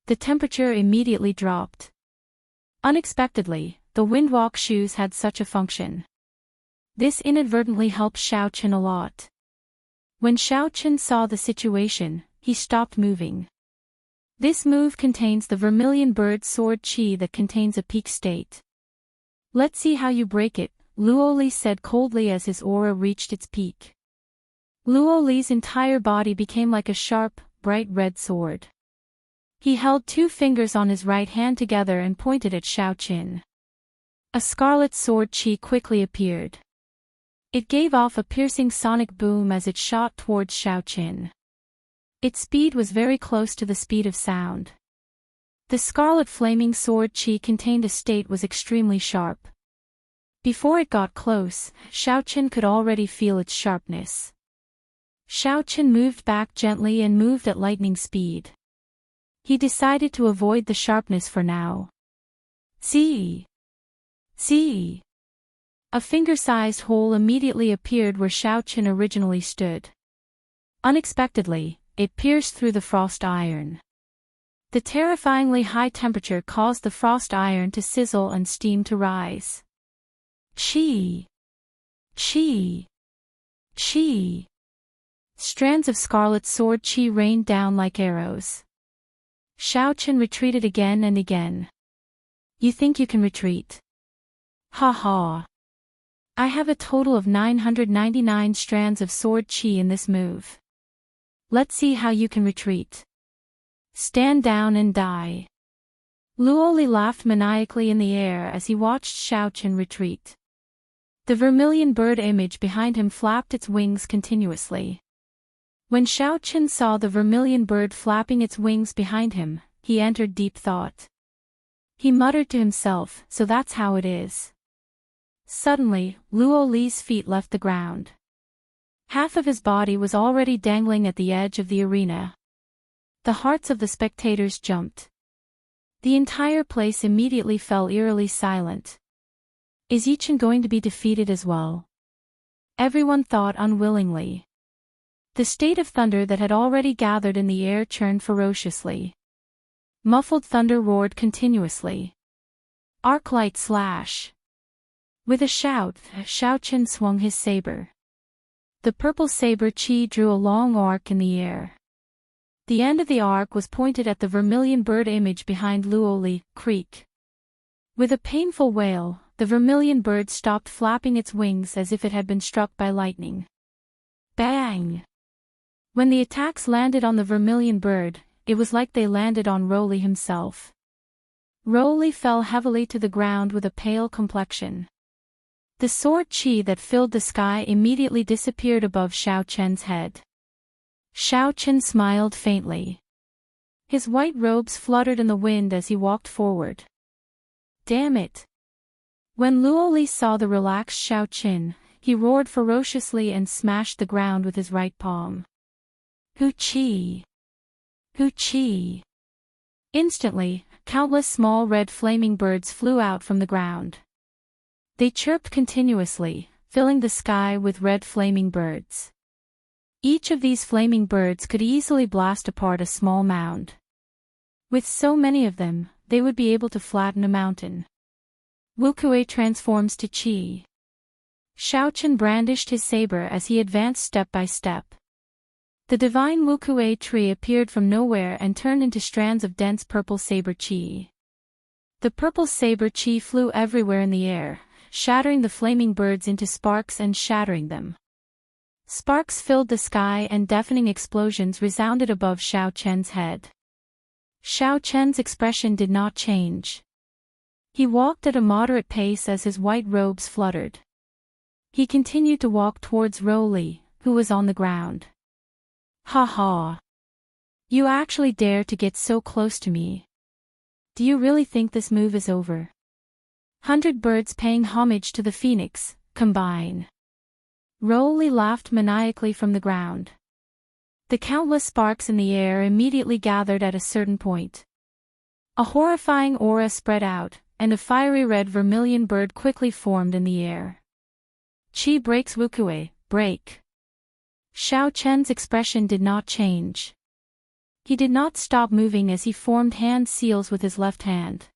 The temperature immediately dropped. Unexpectedly, the windwalk shoes had such a function. This inadvertently helped Xiaochen a lot. When Xiaochen saw the situation, he stopped moving. This move contains the vermilion bird sword chi that contains a peak state. "Let's see how you break it," Luoli said coldly as his aura reached its peak. Luoli's entire body became like a sharp, bright red sword. He held 2 fingers on his right hand together and pointed at Xiaochen. A scarlet sword chi quickly appeared. It gave off a piercing sonic boom as it shot towards Xiaochen. Its speed was very close to the speed of sound. The scarlet flaming sword chi contained a state was extremely sharp. Before it got close, Xiaochen could already feel its sharpness. Xiaochen moved back gently and moved at lightning speed. He decided to avoid the sharpness for now. See. A finger-sized hole immediately appeared where Xiaochen originally stood. Unexpectedly, it pierced through the frost iron. The terrifyingly high temperature caused the frost iron to sizzle and steam to rise. Chi! Strands of scarlet sword chi rained down like arrows. Xiaochen retreated again and again. "You think you can retreat? Ha ha! I have a total of 999 strands of sword chi in this move. Let's see how you can retreat. Stand down and die." Luoli laughed maniacally in the air as he watched Xiaochen retreat. The vermilion bird image behind him flapped its wings continuously. When Xiaochen saw the vermilion bird flapping its wings behind him, he entered deep thought. He muttered to himself, "So that's how it is." Suddenly, Luoli's feet left the ground. Half of his body was already dangling at the edge of the arena. The hearts of the spectators jumped. The entire place immediately fell eerily silent. Is Yichen going to be defeated as well? Everyone thought unwillingly. The state of thunder that had already gathered in the air churned ferociously. Muffled thunder roared continuously. Arc-light slash. With a shout, Xiaochen swung his saber. The purple saber Qi drew a long arc in the air. The end of the arc was pointed at the vermilion bird image behind Luoli Creek. With a painful wail, the vermilion bird stopped flapping its wings as if it had been struck by lightning. Bang! When the attacks landed on the vermilion bird, it was like they landed on Rolly himself. Rolly fell heavily to the ground with a pale complexion. The sword Qi that filled the sky immediately disappeared above Xiaochen's head. Xiaochen smiled faintly. His white robes fluttered in the wind as he walked forward. Damn it! When Luoli saw the relaxed Xiaochen, he roared ferociously and smashed the ground with his right palm. Hu Qi! Hu Qi! Instantly, countless small red flaming birds flew out from the ground. They chirped continuously, filling the sky with red flaming birds. Each of these flaming birds could easily blast apart a small mound. With so many of them, they would be able to flatten a mountain. Wukue transforms to Qi. Xiaochen brandished his saber as he advanced step by step. The divine Wukue tree appeared from nowhere and turned into strands of dense purple saber Qi. The purple saber Qi flew everywhere in the air, shattering the flaming birds into sparks and shattering them. Sparks filled the sky and deafening explosions resounded above Xiaochen's head. Xiaochen's expression did not change. He walked at a moderate pace as his white robes fluttered. He continued to walk towards Rolly, who was on the ground. Ha ha! You actually dare to get so close to me. Do you really think this move is over? 100 birds paying homage to the phoenix, combine. Rolly laughed maniacally from the ground. The countless sparks in the air immediately gathered at a certain point. A horrifying aura spread out, and a fiery red vermilion bird quickly formed in the air. Qi breaks Wukue, break. Xiaochen's expression did not change. He did not stop moving as he formed hand seals with his left hand.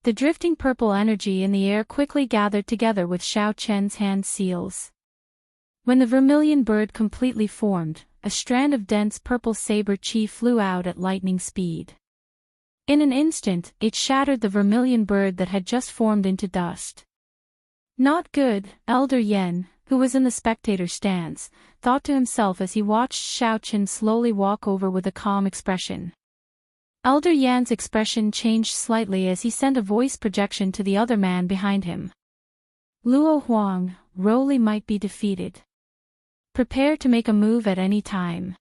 The drifting purple energy in the air quickly gathered together with Xiaochen's hand seals. When the vermilion bird completely formed, a strand of dense purple saber Qi flew out at lightning speed. In an instant, it shattered the vermilion bird that had just formed into dust. Not good, Elder Yen, who was in the spectator stands, thought to himself as he watched Xiaochen slowly walk over with a calm expression. Elder Yan's expression changed slightly as he sent a voice projection to the other man behind him. Luo Huang, Rolly might be defeated. Prepare to make a move at any time.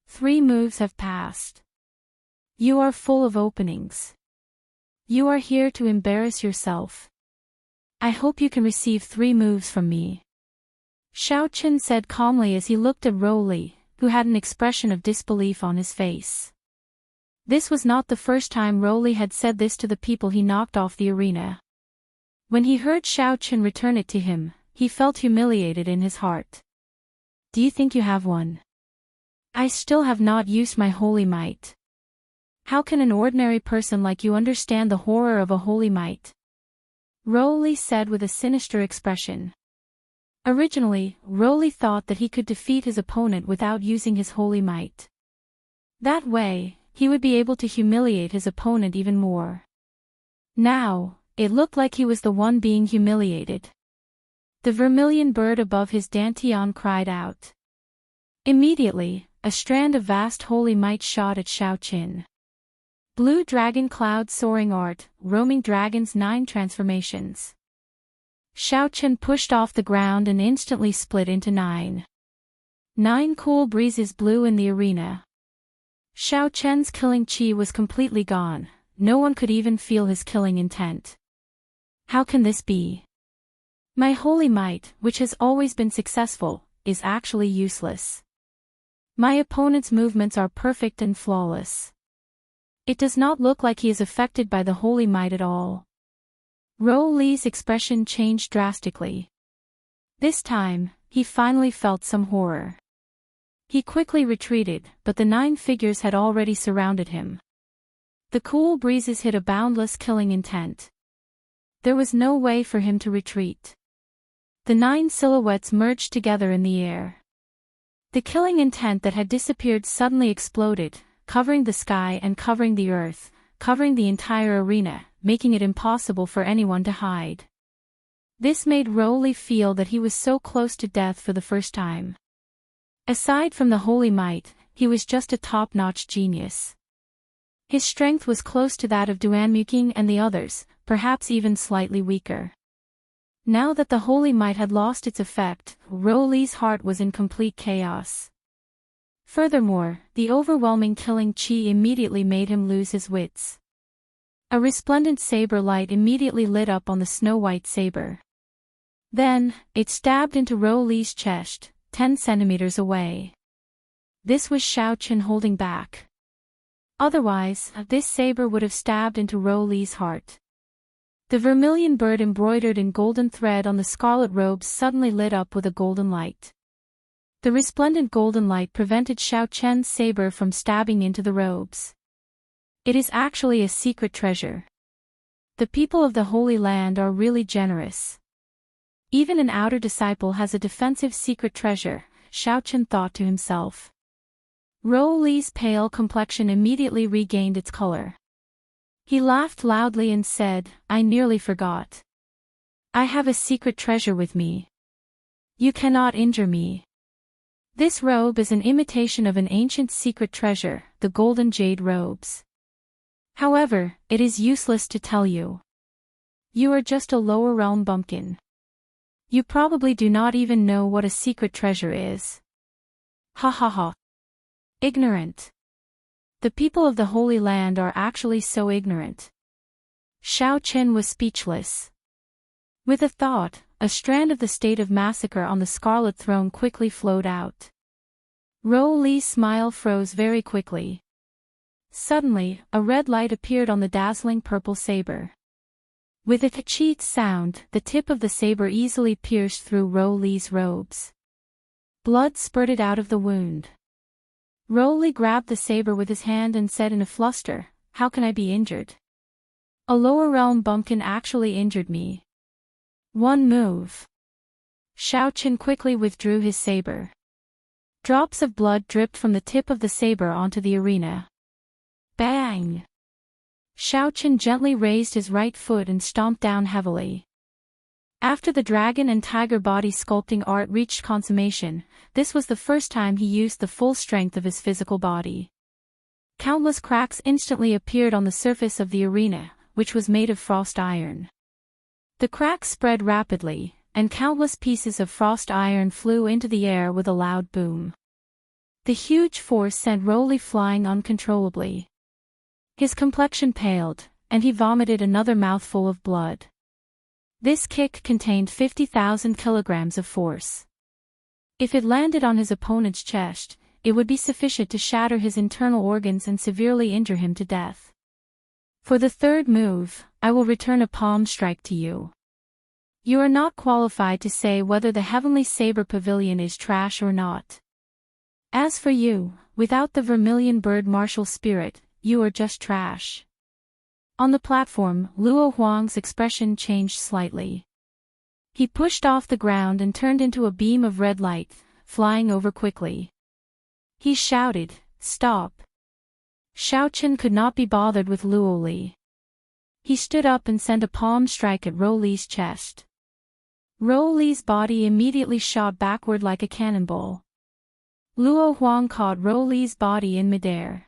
3 moves have passed. You are full of openings. You are here to embarrass yourself. I hope you can receive 3 moves from me. Xiaochen said calmly as he looked at Rolly, who had an expression of disbelief on his face. This was not the first time Rolly had said this to the people he knocked off the arena. When he heard Xiaochen return it to him, he felt humiliated in his heart. Do you think you have one? I still have not used my holy might. How can an ordinary person like you understand the horror of a holy might? Rolly said with a sinister expression. Originally, Rolly thought that he could defeat his opponent without using his holy might. That way, he would be able to humiliate his opponent even more. Now, it looked like he was the one being humiliated. The vermilion bird above his dantian cried out. Immediately, a strand of vast holy might shot at Xiaochen. Blue Dragon Cloud Soaring Art, Roaming Dragon's 9 Transformations. Xiaochen pushed off the ground and instantly split into 9. 9 cool breezes blew in the arena. Xiaochen's killing chi was completely gone, no one could even feel his killing intent. How can this be? My holy might, which has always been successful, is actually useless. My opponent's movements are perfect and flawless. It does not look like he is affected by the holy might at all. Rolly's expression changed drastically. This time, he finally felt some horror. He quickly retreated, but the 9 figures had already surrounded him. The cool breezes hid a boundless killing intent. There was no way for him to retreat. The 9 silhouettes merged together in the air. The killing intent that had disappeared suddenly exploded, covering the sky and covering the earth, covering the entire arena, making it impossible for anyone to hide. This made Rolly feel that he was so close to death for the first time. Aside from the holy might, he was just a top-notch genius. His strength was close to that of Duanmuking and the others, perhaps even slightly weaker. Now that the holy might had lost its effect, Rolly's heart was in complete chaos. Furthermore, the overwhelming killing chi immediately made him lose his wits. A resplendent saber light immediately lit up on the snow-white saber. Then, it stabbed into Rolly's chest, 10 centimeters away. This was Xiaochen holding back. Otherwise, this saber would have stabbed into Rolly's heart. The vermilion bird embroidered in golden thread on the scarlet robes suddenly lit up with a golden light. The resplendent golden light prevented Xiaochen's saber from stabbing into the robes. It is actually a secret treasure. The people of the Holy Land are really generous. Even an outer disciple has a defensive secret treasure, Xiaochen thought to himself. Rolly's pale complexion immediately regained its color. He laughed loudly and said, "I nearly forgot. I have a secret treasure with me. You cannot injure me. This robe is an imitation of an ancient secret treasure, the golden jade robes. However, it is useless to tell you. You are just a lower realm bumpkin. You probably do not even know what a secret treasure is. Ha ha ha. Ignorant. The people of the Holy Land are actually so ignorant." Xiaochen was speechless. With a thought, a strand of the state of massacre on the scarlet throne quickly flowed out. Rolly's smile froze very quickly. Suddenly, a red light appeared on the dazzling purple saber. With a cheat sound, the tip of the saber easily pierced through Rolly's robes. Blood spurted out of the wound. Rolly grabbed the saber with his hand and said in a fluster, "How can I be injured? A lower realm bumpkin actually injured me. One move." Xiaochen quickly withdrew his saber. Drops of blood dripped from the tip of the saber onto the arena. Bang! Xiaochen gently raised his right foot and stomped down heavily. After the dragon and tiger body sculpting art reached consummation, this was the first time he used the full strength of his physical body. Countless cracks instantly appeared on the surface of the arena, which was made of frost iron. The cracks spread rapidly, and countless pieces of frost iron flew into the air with a loud boom. The huge force sent Rolly flying uncontrollably. His complexion paled, and he vomited another mouthful of blood. This kick contained 50,000 kilograms of force. If it landed on his opponent's chest, it would be sufficient to shatter his internal organs and severely injure him to death. For the third move, I will return a palm strike to you. You are not qualified to say whether the Heavenly Saber Pavilion is trash or not. As for you, without the vermilion bird martial spirit, you are just trash. On the platform, Luo Huang's expression changed slightly. He pushed off the ground and turned into a beam of red light, flying over quickly. He shouted, "Stop!" Xiaochen could not be bothered with Luo Li. He stood up and sent a palm strike at Rolly's chest. Rolly's body immediately shot backward like a cannonball. Luo Huang caught Rolly's body in midair.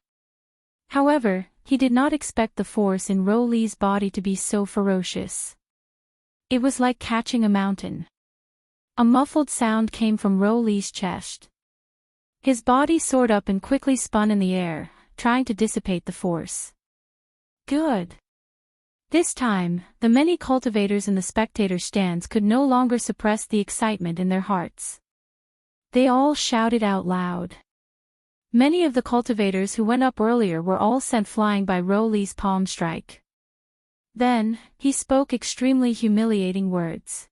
However, he did not expect the force in Rolly's body to be so ferocious. It was like catching a mountain. A muffled sound came from Rolly's chest. His body soared up and quickly spun in the air, trying to dissipate the force. Good. This time, the many cultivators in the spectator stands could no longer suppress the excitement in their hearts. They all shouted out loud. Many of the cultivators who went up earlier were all sent flying by Rolly's palm strike. Then, he spoke extremely humiliating words.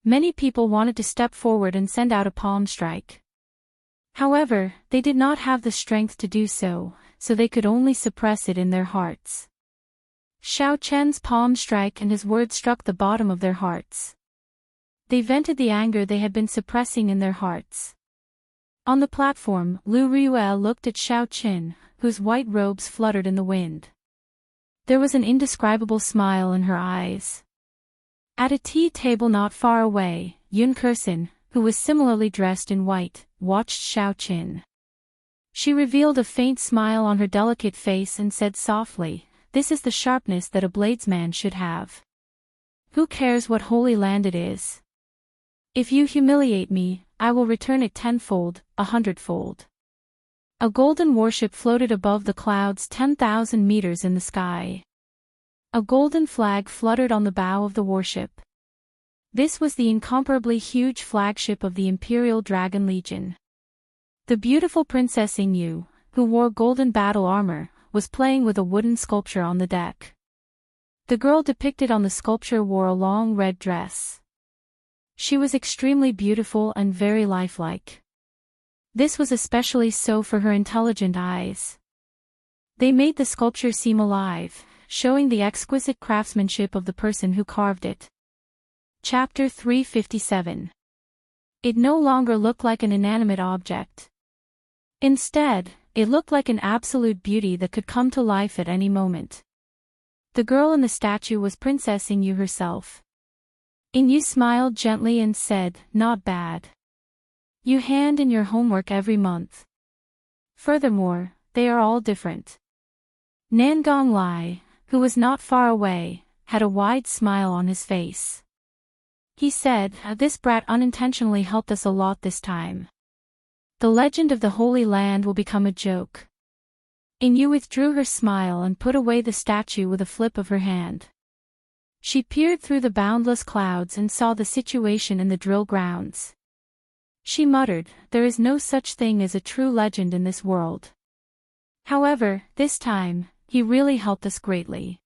Many people wanted to step forward and send out a palm strike. However, they did not have the strength to do so, so they could only suppress it in their hearts. Xiao Chen's palm struck and his words struck the bottom of their hearts. They vented the anger they had been suppressing in their hearts. On the platform, Lu Riyue looked at Xiao Chen, whose white robes fluttered in the wind. There was an indescribable smile in her eyes. At a tea table not far away, Yun Kersen, who was similarly dressed in white, watched Xiao Chen. She revealed a faint smile on her delicate face and said softly, "This is the sharpness that a bladesman should have. Who cares what holy land it is? If you humiliate me, I will return it tenfold, 100-fold." A golden warship floated above the clouds 10,000 meters in the sky. A golden flag fluttered on the bow of the warship. This was the incomparably huge flagship of the Imperial Dragon Legion. The beautiful Princess Ingyu, who wore golden battle armor, was playing with a wooden sculpture on the deck. The girl depicted on the sculpture wore a long red dress. She was extremely beautiful and very lifelike. This was especially so for her intelligent eyes. They made the sculpture seem alive, showing the exquisite craftsmanship of the person who carved it. Chapter 357. It no longer looked like an inanimate object. Instead, it looked like an absolute beauty that could come to life at any moment. The girl in the statue was Princess Ingyu herself. Ingyu smiled gently and said, "Not bad. You hand in your homework every month. Furthermore, they are all different." Nangong Lai, who was not far away, had a wide smile on his face. He said, "This brat unintentionally helped us a lot this time. The legend of the Holy Land will become a joke." Ingyu withdrew her smile and put away the statue with a flip of her hand. She peered through the boundless clouds and saw the situation in the drill grounds. She muttered, "There is no such thing as a true legend in this world. However, this time, he really helped us greatly."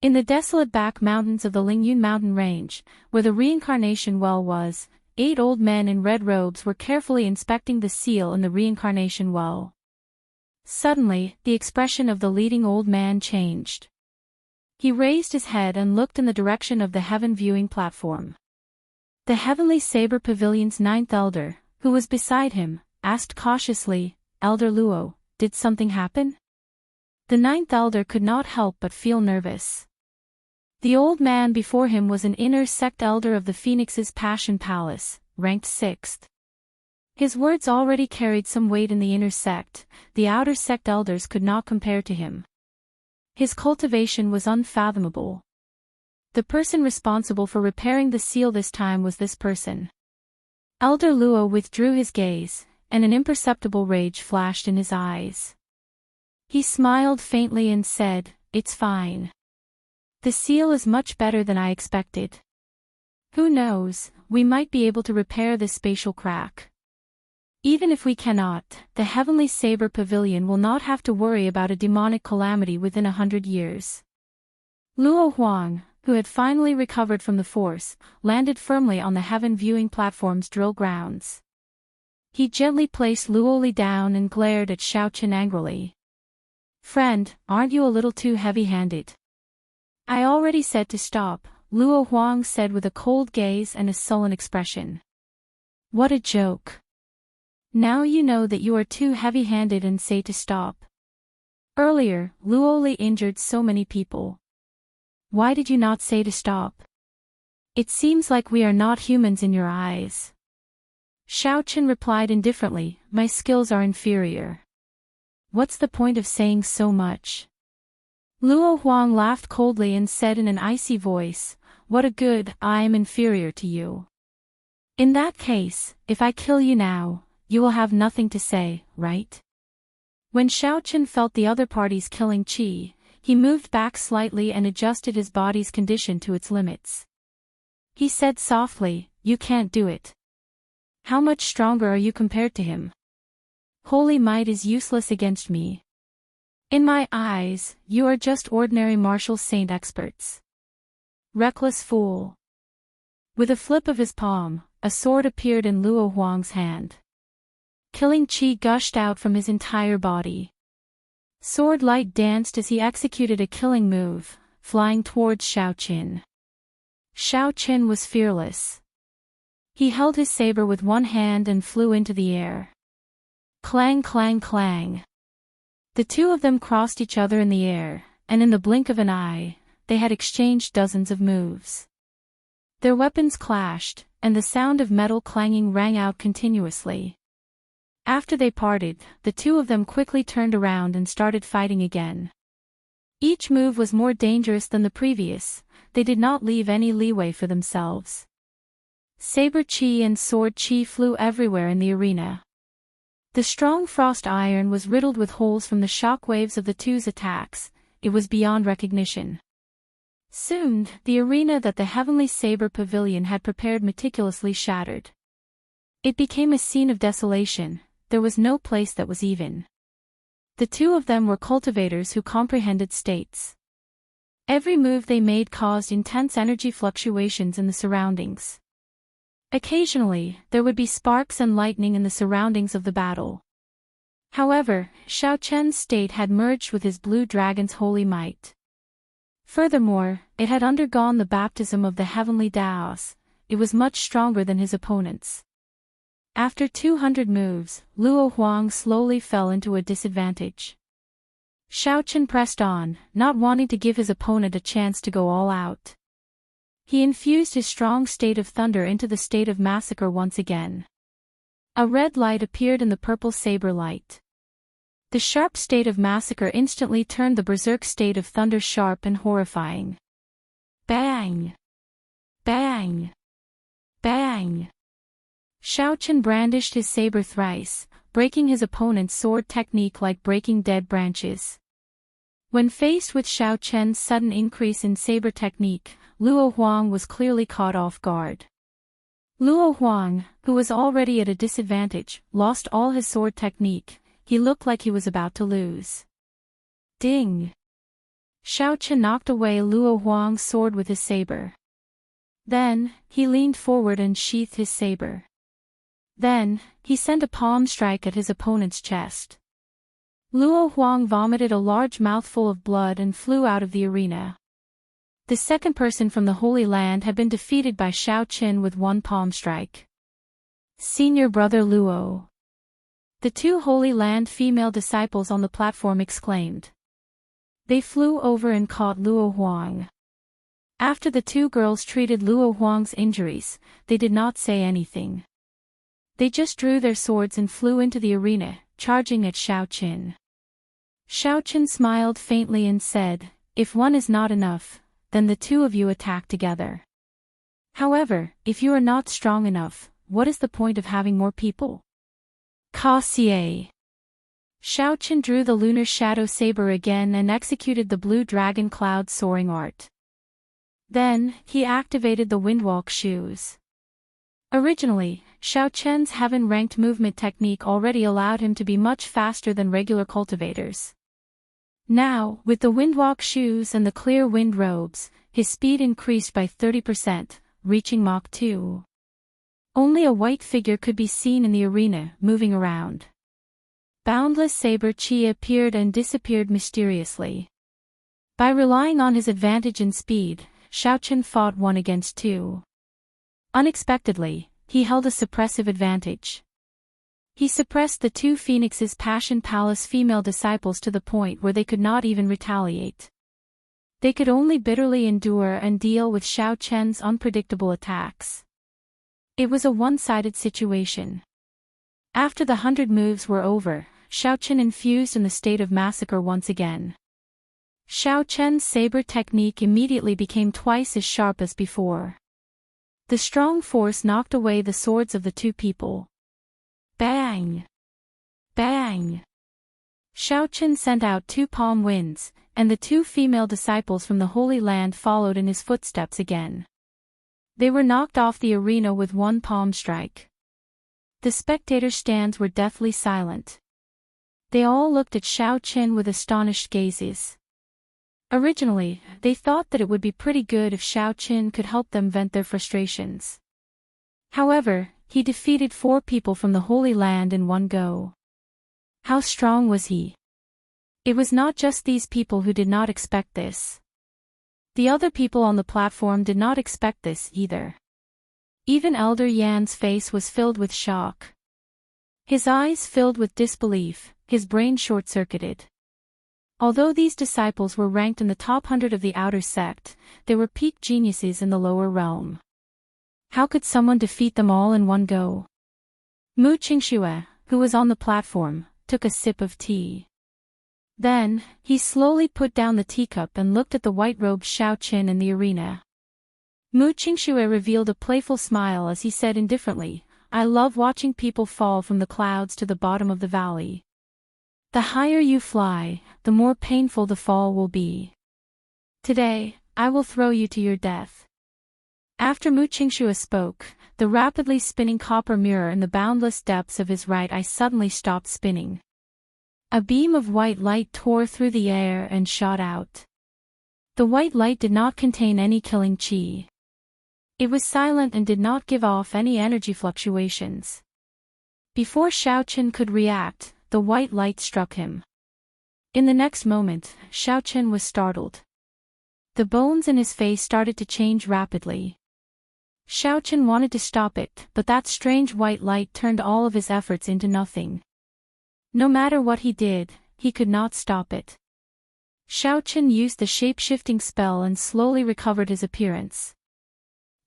In the desolate back mountains of the Lingyun mountain range, where the reincarnation well was, 8 old men in red robes were carefully inspecting the seal in the reincarnation well. Suddenly, the expression of the leading old man changed. He raised his head and looked in the direction of the heaven viewing platform. The Heavenly Saber Pavilion's 9th elder, who was beside him, asked cautiously, "Elder Luo, did something happen?" The 9th elder could not help but feel nervous. The old man before him was an inner sect elder of the Phoenix's Passion Palace, ranked 6th. His words already carried some weight in the inner sect, the outer sect elders could not compare to him. His cultivation was unfathomable. The person responsible for repairing the seal this time was this person. Elder Luo withdrew his gaze, and an imperceptible rage flashed in his eyes. He smiled faintly and said, "It's fine. The seal is much better than I expected. Who knows, we might be able to repair this spatial crack. Even if we cannot, the Heavenly Saber Pavilion will not have to worry about a demonic calamity within 100 years." Luo Huang, who had finally recovered from the force, landed firmly on the heaven viewing platform's drill grounds. He gently placed Luo Li down and glared at Xiao Chen angrily. "Friend, aren't you a little too heavy-handed?" "I already said to stop," Luo Huang said with a cold gaze and a sullen expression. "What a joke. Now you know that you are too heavy-handed and say to stop. Earlier, Luo Li injured so many people. Why did you not say to stop? It seems like we are not humans in your eyes." Xiao Chen replied indifferently, "My skills are inferior. What's the point of saying so much?" Luo Huang laughed coldly and said in an icy voice, "What a good, I am inferior to you. In that case, if I kill you now, you will have nothing to say, right?" When Xiao Chen felt the other parties killing Qi, he moved back slightly and adjusted his body's condition to its limits. He said softly, "You can't do it. How much stronger are you compared to him? Holy might is useless against me. In my eyes, you are just ordinary martial saint experts. Reckless fool." With a flip of his palm, a sword appeared in Luo Huang's hand. Killing Qi gushed out from his entire body. Sword light danced as he executed a killing move, flying towards Xiaoqin. Xiaoqin was fearless. He held his saber with one hand and flew into the air. Clang clang clang. The two of them crossed each other in the air, and in the blink of an eye, they had exchanged dozens of moves. Their weapons clashed, and the sound of metal clanging rang out continuously. After they parted, the two of them quickly turned around and started fighting again. Each move was more dangerous than the previous, they did not leave any leeway for themselves. Saber chi and sword chi flew everywhere in the arena. The strong frost iron was riddled with holes from the shock waves of the two's attacks, it was beyond recognition. Soon, the arena that the Heavenly Saber Pavilion had prepared meticulously shattered. It became a scene of desolation, there was no place that was even. The two of them were cultivators who comprehended states. Every move they made caused intense energy fluctuations in the surroundings. Occasionally, there would be sparks and lightning in the surroundings of the battle. However, Xiaoqian's state had merged with his blue dragon's holy might. Furthermore, it had undergone the baptism of the heavenly Daos, it was much stronger than his opponents. After 200 moves, Luo Huang slowly fell into a disadvantage. Xiaoqian pressed on, not wanting to give his opponent a chance to go all out. He infused his strong state of thunder into the state of massacre once again. A red light appeared in the purple saber light. The sharp state of massacre instantly turned the berserk state of thunder sharp and horrifying. Bang! Bang! Bang! Xiaoqian brandished his saber thrice, breaking his opponent's sword technique like breaking dead branches. When faced with Xiaoqian's sudden increase in saber technique, Luo Huang was clearly caught off guard. Luo Huang, who was already at a disadvantage, lost all his sword technique, he looked like he was about to lose. Ding! Xiaoqian knocked away Luo Huang's sword with his saber. Then, he leaned forward and sheathed his saber. Then, he sent a palm strike at his opponent's chest. Luo Huang vomited a large mouthful of blood and flew out of the arena. The second person from the Holy Land had been defeated by Xiaoqian with one palm strike. Senior brother Luo. The two Holy Land female disciples on the platform exclaimed. They flew over and caught Luo Huang. After the two girls treated Luo Huang's injuries, they did not say anything. They just drew their swords and flew into the arena, charging at Xiaoqian. Xiaoqian smiled faintly and said, "If one is not enough, then the two of you attack together. However, if you are not strong enough, what is the point of having more people?" Cassier. Xiaoqian drew the lunar shadow saber again and executed the blue dragon cloud soaring art. Then, he activated the windwalk shoes. Originally, Xiaoqian's heaven-ranked movement technique already allowed him to be much faster than regular cultivators. Now, with the windwalk shoes and the clear wind robes, his speed increased by 30%, reaching Mach 2. Only a white figure could be seen in the arena, moving around. Boundless saber chi appeared and disappeared mysteriously. By relying on his advantage in speed, Xiaoqian fought 1 against 2. Unexpectedly, he held a suppressive advantage. He suppressed the two Phoenix's Passion Palace female disciples to the point where they could not even retaliate. They could only bitterly endure and deal with Xiaoqian's unpredictable attacks. It was a one-sided situation. After the 100 moves were over, Xiaoqian infused in the state of massacre once again. Xiaoqian's saber technique immediately became twice as sharp as before. The strong force knocked away the swords of the two people. Bang! Bang! Xiaoqian sent out 2 palm winds, and the 2 female disciples from the Holy Land followed in his footsteps again. They were knocked off the arena with 1 palm strike. The spectator stands were deathly silent. They all looked at Xiaoqian with astonished gazes. Originally, they thought that it would be pretty good if Xiaoqian could help them vent their frustrations. However, he defeated 4 people from the Holy Land in one go. How strong was he? It was not just these people who did not expect this. The other people on the platform did not expect this either. Even Elder Yan's face was filled with shock. His eyes filled with disbelief, his brain short-circuited. Although these disciples were ranked in the top 100 of the outer sect, they were peak geniuses in the lower realm. How could someone defeat them all in one go? Mu Qingxue, who was on the platform, took a sip of tea. Then, he slowly put down the teacup and looked at the white-robed Xiao Qin in the arena. Mu Qingxue revealed a playful smile as he said indifferently, "I love watching people fall from the clouds to the bottom of the valley. The higher you fly, the more painful the fall will be. Today, I will throw you to your death." After Mu Qingxue spoke, the rapidly spinning copper mirror in the boundless depths of his right eye suddenly stopped spinning. A beam of white light tore through the air and shot out. The white light did not contain any killing qi. It was silent and did not give off any energy fluctuations. Before Xiao Qin could react, the white light struck him. In the next moment, Xiao Qin was startled. The bones in his face started to change rapidly. Xiao Qin wanted to stop it, but that strange white light turned all of his efforts into nothing. No matter what he did, he could not stop it. Xiao Qin used the shape-shifting spell and slowly recovered his appearance.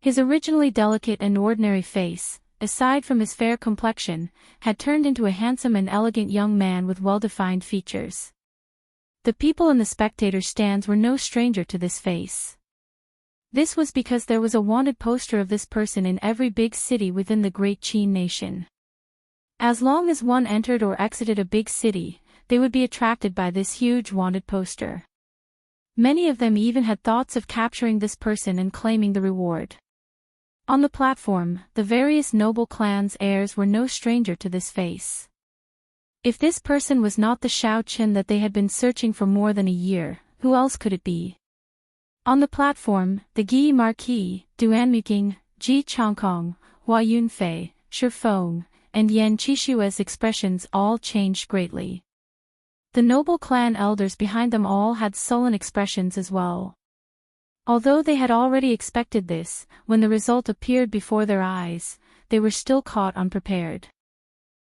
His originally delicate and ordinary face, aside from his fair complexion, had turned into a handsome and elegant young man with well-defined features. The people in the spectator stands were no stranger to this face. This was because there was a wanted poster of this person in every big city within the Great Qin nation. As long as one entered or exited a big city, they would be attracted by this huge wanted poster. Many of them even had thoughts of capturing this person and claiming the reward. On the platform, the various noble clans' heirs were no stranger to this face. If this person was not the Xiao Qin that they had been searching for more than a year, who else could it be? On the platform, the Guy Marquis, Duanmuking, Ji Chongkong, Hua Yunfei, Shi Feng, and Yan Qishue's expressions all changed greatly. The noble clan elders behind them all had sullen expressions as well. Although they had already expected this, when the result appeared before their eyes, they were still caught unprepared.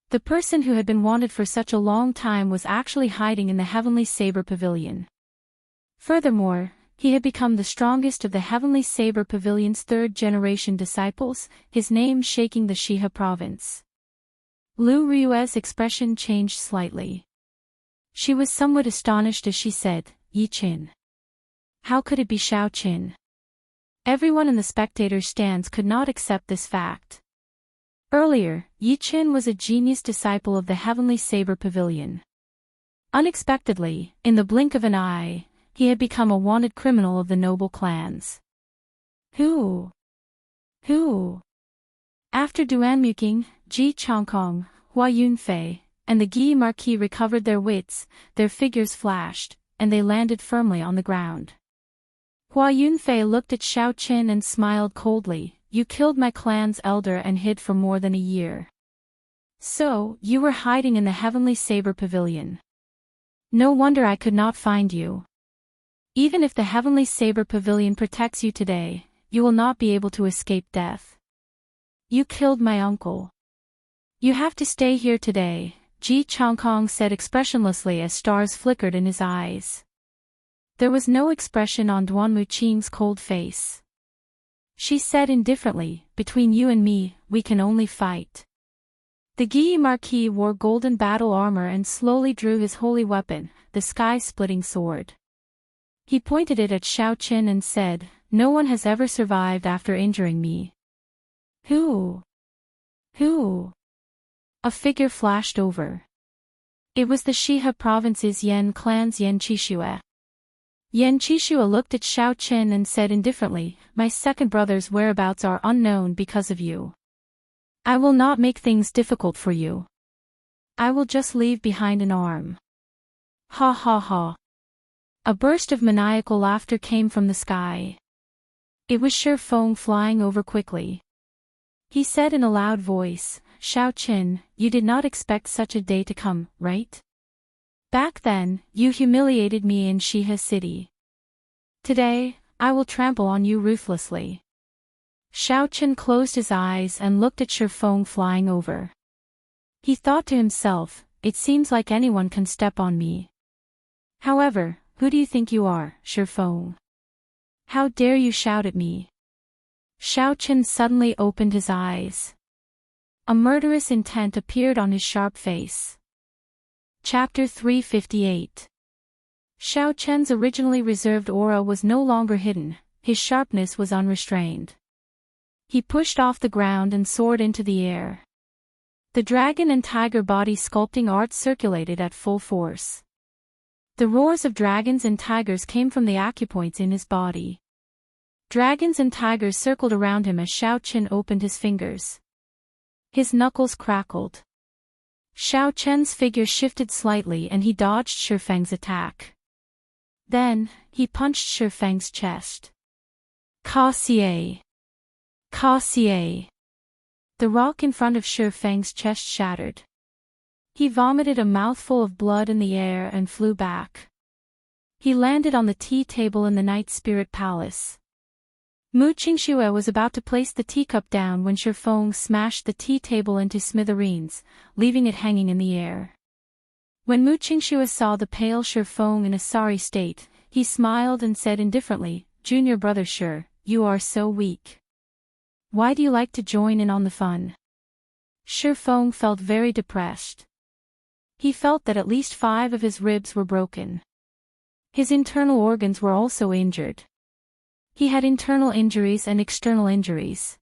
The person who had been wanted for such a long time was actually hiding in the Heavenly Saber Pavilion. Furthermore, he had become the strongest of the Heavenly Saber Pavilion's third-generation disciples, his name shaking the Shihe province. Lu Ryue's expression changed slightly. She was somewhat astonished as she said, "Yi Qin. How could it be Xiao Qin?" Everyone in the spectators' stands could not accept this fact. Earlier, Yi Qin was a genius disciple of the Heavenly Saber Pavilion. Unexpectedly, in the blink of an eye, he had become a wanted criminal of the noble clans. Who? After Duanmuking, Ji Chongkong, Hua Yunfei, and the Guy Marquis recovered their wits, their figures flashed, and they landed firmly on the ground. Hua Yunfei looked at Xiao Qin and smiled coldly, "You killed my clan's elder and hid for more than a year. So, you were hiding in the Heavenly Saber Pavilion. No wonder I could not find you. Even if the Heavenly Saber Pavilion protects you today, you will not be able to escape death. You killed my uncle. You have to stay here today," Ji Chongkong said expressionlessly as stars flickered in his eyes. There was no expression on Duanmu Qing's cold face. She said indifferently, "Between you and me, we can only fight." The Guy Marquis wore golden battle armor and slowly drew his holy weapon, the sky-splitting sword. He pointed it at Xiao Qin and said, "No one has ever survived after injuring me." Who? A figure flashed over. It was the Shihe province's Yan clan's Yan Qishue. Yan Qishue looked at Xiao Qin and said indifferently, "My second brother's whereabouts are unknown because of you. I will not make things difficult for you. I will just leave behind an arm." Ha ha ha. A burst of maniacal laughter came from the sky. It was Shi Feng flying over quickly. He said in a loud voice, "Xiao Qin, you did not expect such a day to come, right? Back then, you humiliated me in Shiha City. Today, I will trample on you ruthlessly. Xiao Chen closed his eyes and looked at Shi Feng flying over. He thought to himself, it seems like anyone can step on me. However, who do you think you are, Shi Feng? How dare you shout at me? Xiao Chen suddenly opened his eyes. A murderous intent appeared on his sharp face. Chapter 358. Xiao Chen's originally reserved aura was no longer hidden, his sharpness was unrestrained. He pushed off the ground and soared into the air. The dragon and tiger body sculpting art circulated at full force. The roars of dragons and tigers came from the acupoints in his body. Dragons and tigers circled around him as Xiao Chen opened his fingers. His knuckles crackled. Xiao Chen's figure shifted slightly and he dodged Shi Feng's attack. Then, he punched Shi Feng's chest. Ka-xie! Ka-xie! The rock in front of Shi Feng's chest shattered. He vomited a mouthful of blood in the air and flew back. He landed on the tea table in the Night Spirit Palace. Mu Qingxue was about to place the teacup down when Shi Feng smashed the tea table into smithereens, leaving it hanging in the air. When Mu Qingxue saw the pale Shi Feng in a sorry state, he smiled and said indifferently, "Junior brother Shi, you are so weak. Why do you like to join in on the fun?" Shi Feng felt very depressed. He felt that at least 5 of his ribs were broken. His internal organs were also injured. He had internal injuries and external injuries.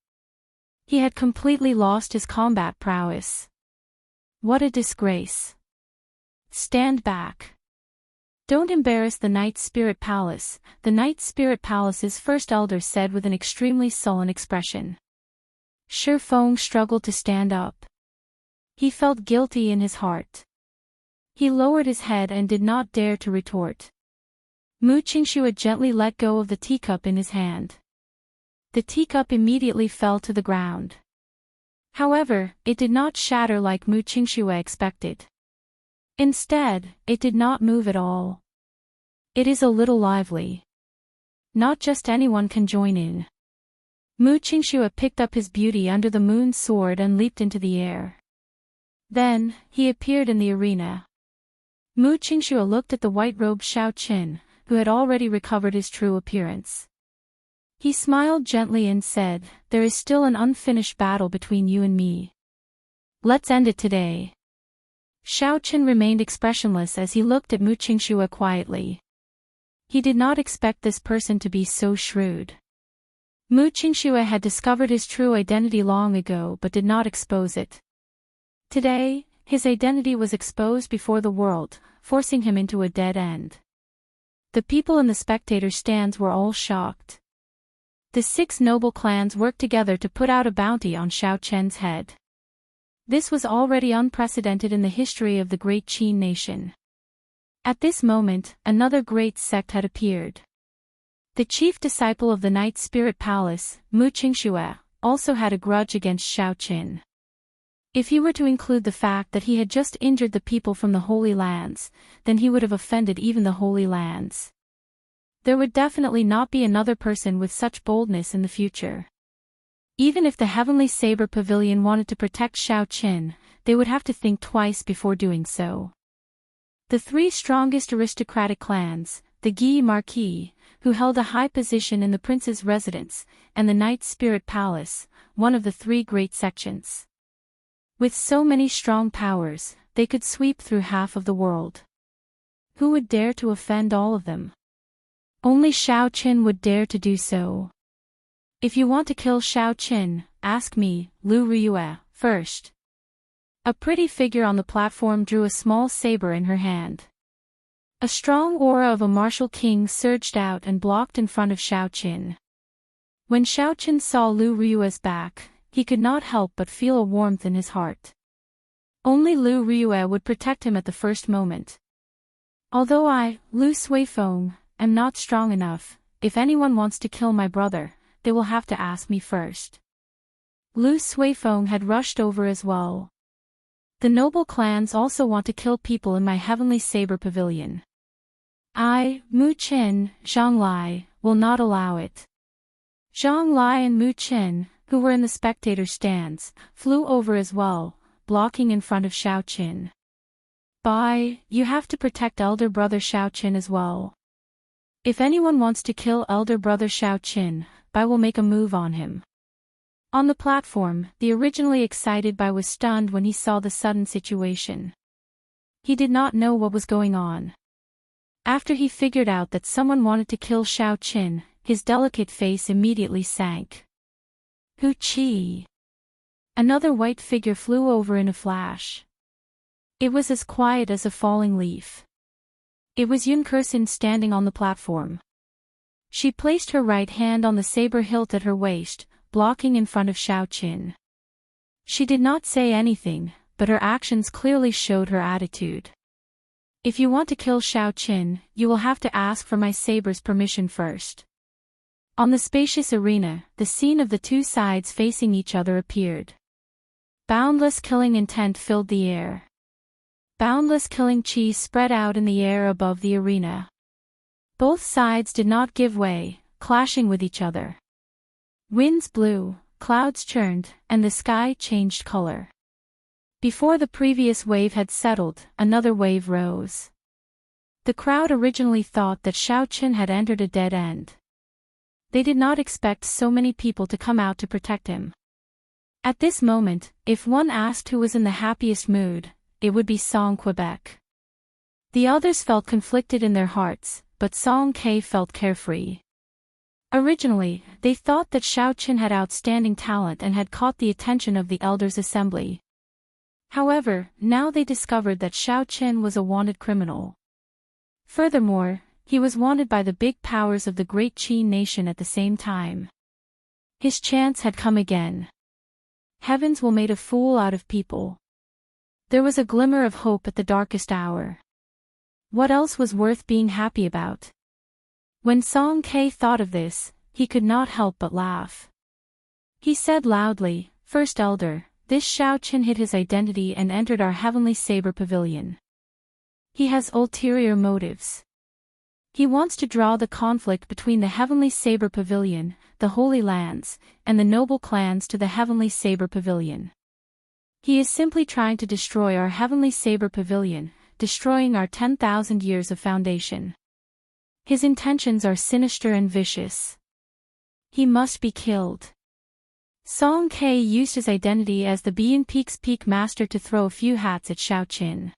He had completely lost his combat prowess. What a disgrace. Stand back. Don't embarrass the Night Spirit Palace, the Night Spirit Palace's first elder said with an extremely sullen expression. Shi Feng struggled to stand up. He felt guilty in his heart. He lowered his head and did not dare to retort. Mu Qingxue gently let go of the teacup in his hand. The teacup immediately fell to the ground. However, it did not shatter like Mu Qingxue expected. Instead, it did not move at all. It is a little lively. Not just anyone can join in. Mu Qingxue picked up his beauty under the moon's sword and leaped into the air. Then, he appeared in the arena. Mu Qingxue looked at the white-robed Xiao Chen, who had already recovered his true appearance. He smiled gently and said, "There is still an unfinished battle between you and me. Let's end it today." Xiao Chen remained expressionless as he looked at Mu Qingxue quietly. He did not expect this person to be so shrewd. Mu Qingxue had discovered his true identity long ago but did not expose it. Today, his identity was exposed before the world, forcing him into a dead end. The people in the spectator stands were all shocked. The 6 noble clans worked together to put out a bounty on Xiao Chen's head. This was already unprecedented in the history of the great Qin nation. At this moment, another great sect had appeared. The chief disciple of the Night Spirit Palace, Mu Qingxue, also had a grudge against Xiao Chen. If he were to include the fact that he had just injured the people from the Holy Lands, then he would have offended even the Holy Lands. There would definitely not be another person with such boldness in the future. Even if the Heavenly Saber Pavilion wanted to protect Xiao Chen, they would have to think twice before doing so. The 3 strongest aristocratic clans, the Guy Marquis, who held a high position in the prince's residence, and the Night Spirit Palace, one of the 3 great sections. With so many strong powers, they could sweep through half of the world. Who would dare to offend all of them? Only Xiao Chen would dare to do so. If you want to kill Xiao Chen, ask me, Lu Riyue, first. A pretty figure on the platform drew a small saber in her hand. A strong aura of a martial king surged out and blocked in front of Xiao Chen. When Xiao Chen saw Lu Riyue's back, he could not help but feel a warmth in his heart. Only Lu Riyue would protect him at the first moment. Although I, Lu Suifeng, am not strong enough, if anyone wants to kill my brother, they will have to ask me first. Lu Suifeng had rushed over as well. The noble clans also want to kill people in my Heavenly Saber Pavilion. I, Mu Qin, Zhang Lai, will not allow it. Zhang Lai and Mu Qin, who were in the spectator stands, flew over as well, blocking in front of Xiao Qin. Bai, you have to protect elder brother Xiao Qin as well. If anyone wants to kill elder brother Xiao Qin, Bai will make a move on him. On the platform, the originally excited Bai was stunned when he saw the sudden situation. He did not know what was going on. After he figured out that someone wanted to kill Xiao Qin, his delicate face immediately sank. Hu Qi. Another white figure flew over in a flash. It was as quiet as a falling leaf. It was Yun Kursin standing on the platform. She placed her right hand on the saber hilt at her waist, blocking in front of Xiao Qin. She did not say anything, but her actions clearly showed her attitude. If you want to kill Xiao Qin, you will have to ask for my saber's permission first. On the spacious arena, the scene of the two sides facing each other appeared. Boundless killing intent filled the air. Boundless killing chi spread out in the air above the arena. Both sides did not give way, clashing with each other. Winds blew, clouds churned, and the sky changed color. Before the previous wave had settled, another wave rose. The crowd originally thought that Xiao Qin had entered a dead end. They did not expect so many people to come out to protect him. At this moment, if one asked who was in the happiest mood, it would be Song Quebec. The others felt conflicted in their hearts, but Song Ke felt carefree. Originally, they thought that Xiao Qin had outstanding talent and had caught the attention of the elders' assembly. However, now they discovered that Xiao Qin was a wanted criminal. Furthermore, he was wanted by the big powers of the Great Qin nation at the same time. His chance had come again. Heavens will make a fool out of people. There was a glimmer of hope at the darkest hour. What else was worth being happy about? When Song Ke thought of this, he could not help but laugh. He said loudly, "First Elder, this Xiao Qin hid his identity and entered our Heavenly Saber Pavilion. He has ulterior motives. He wants to draw the conflict between the Heavenly Saber Pavilion, the Holy Lands, and the noble clans to the Heavenly Saber Pavilion. He is simply trying to destroy our Heavenly Saber Pavilion, destroying our 10,000 years of foundation. His intentions are sinister and vicious. He must be killed." Song Ke used his identity as the Bian Peak's peak master to throw a few hats at Xiao Qin.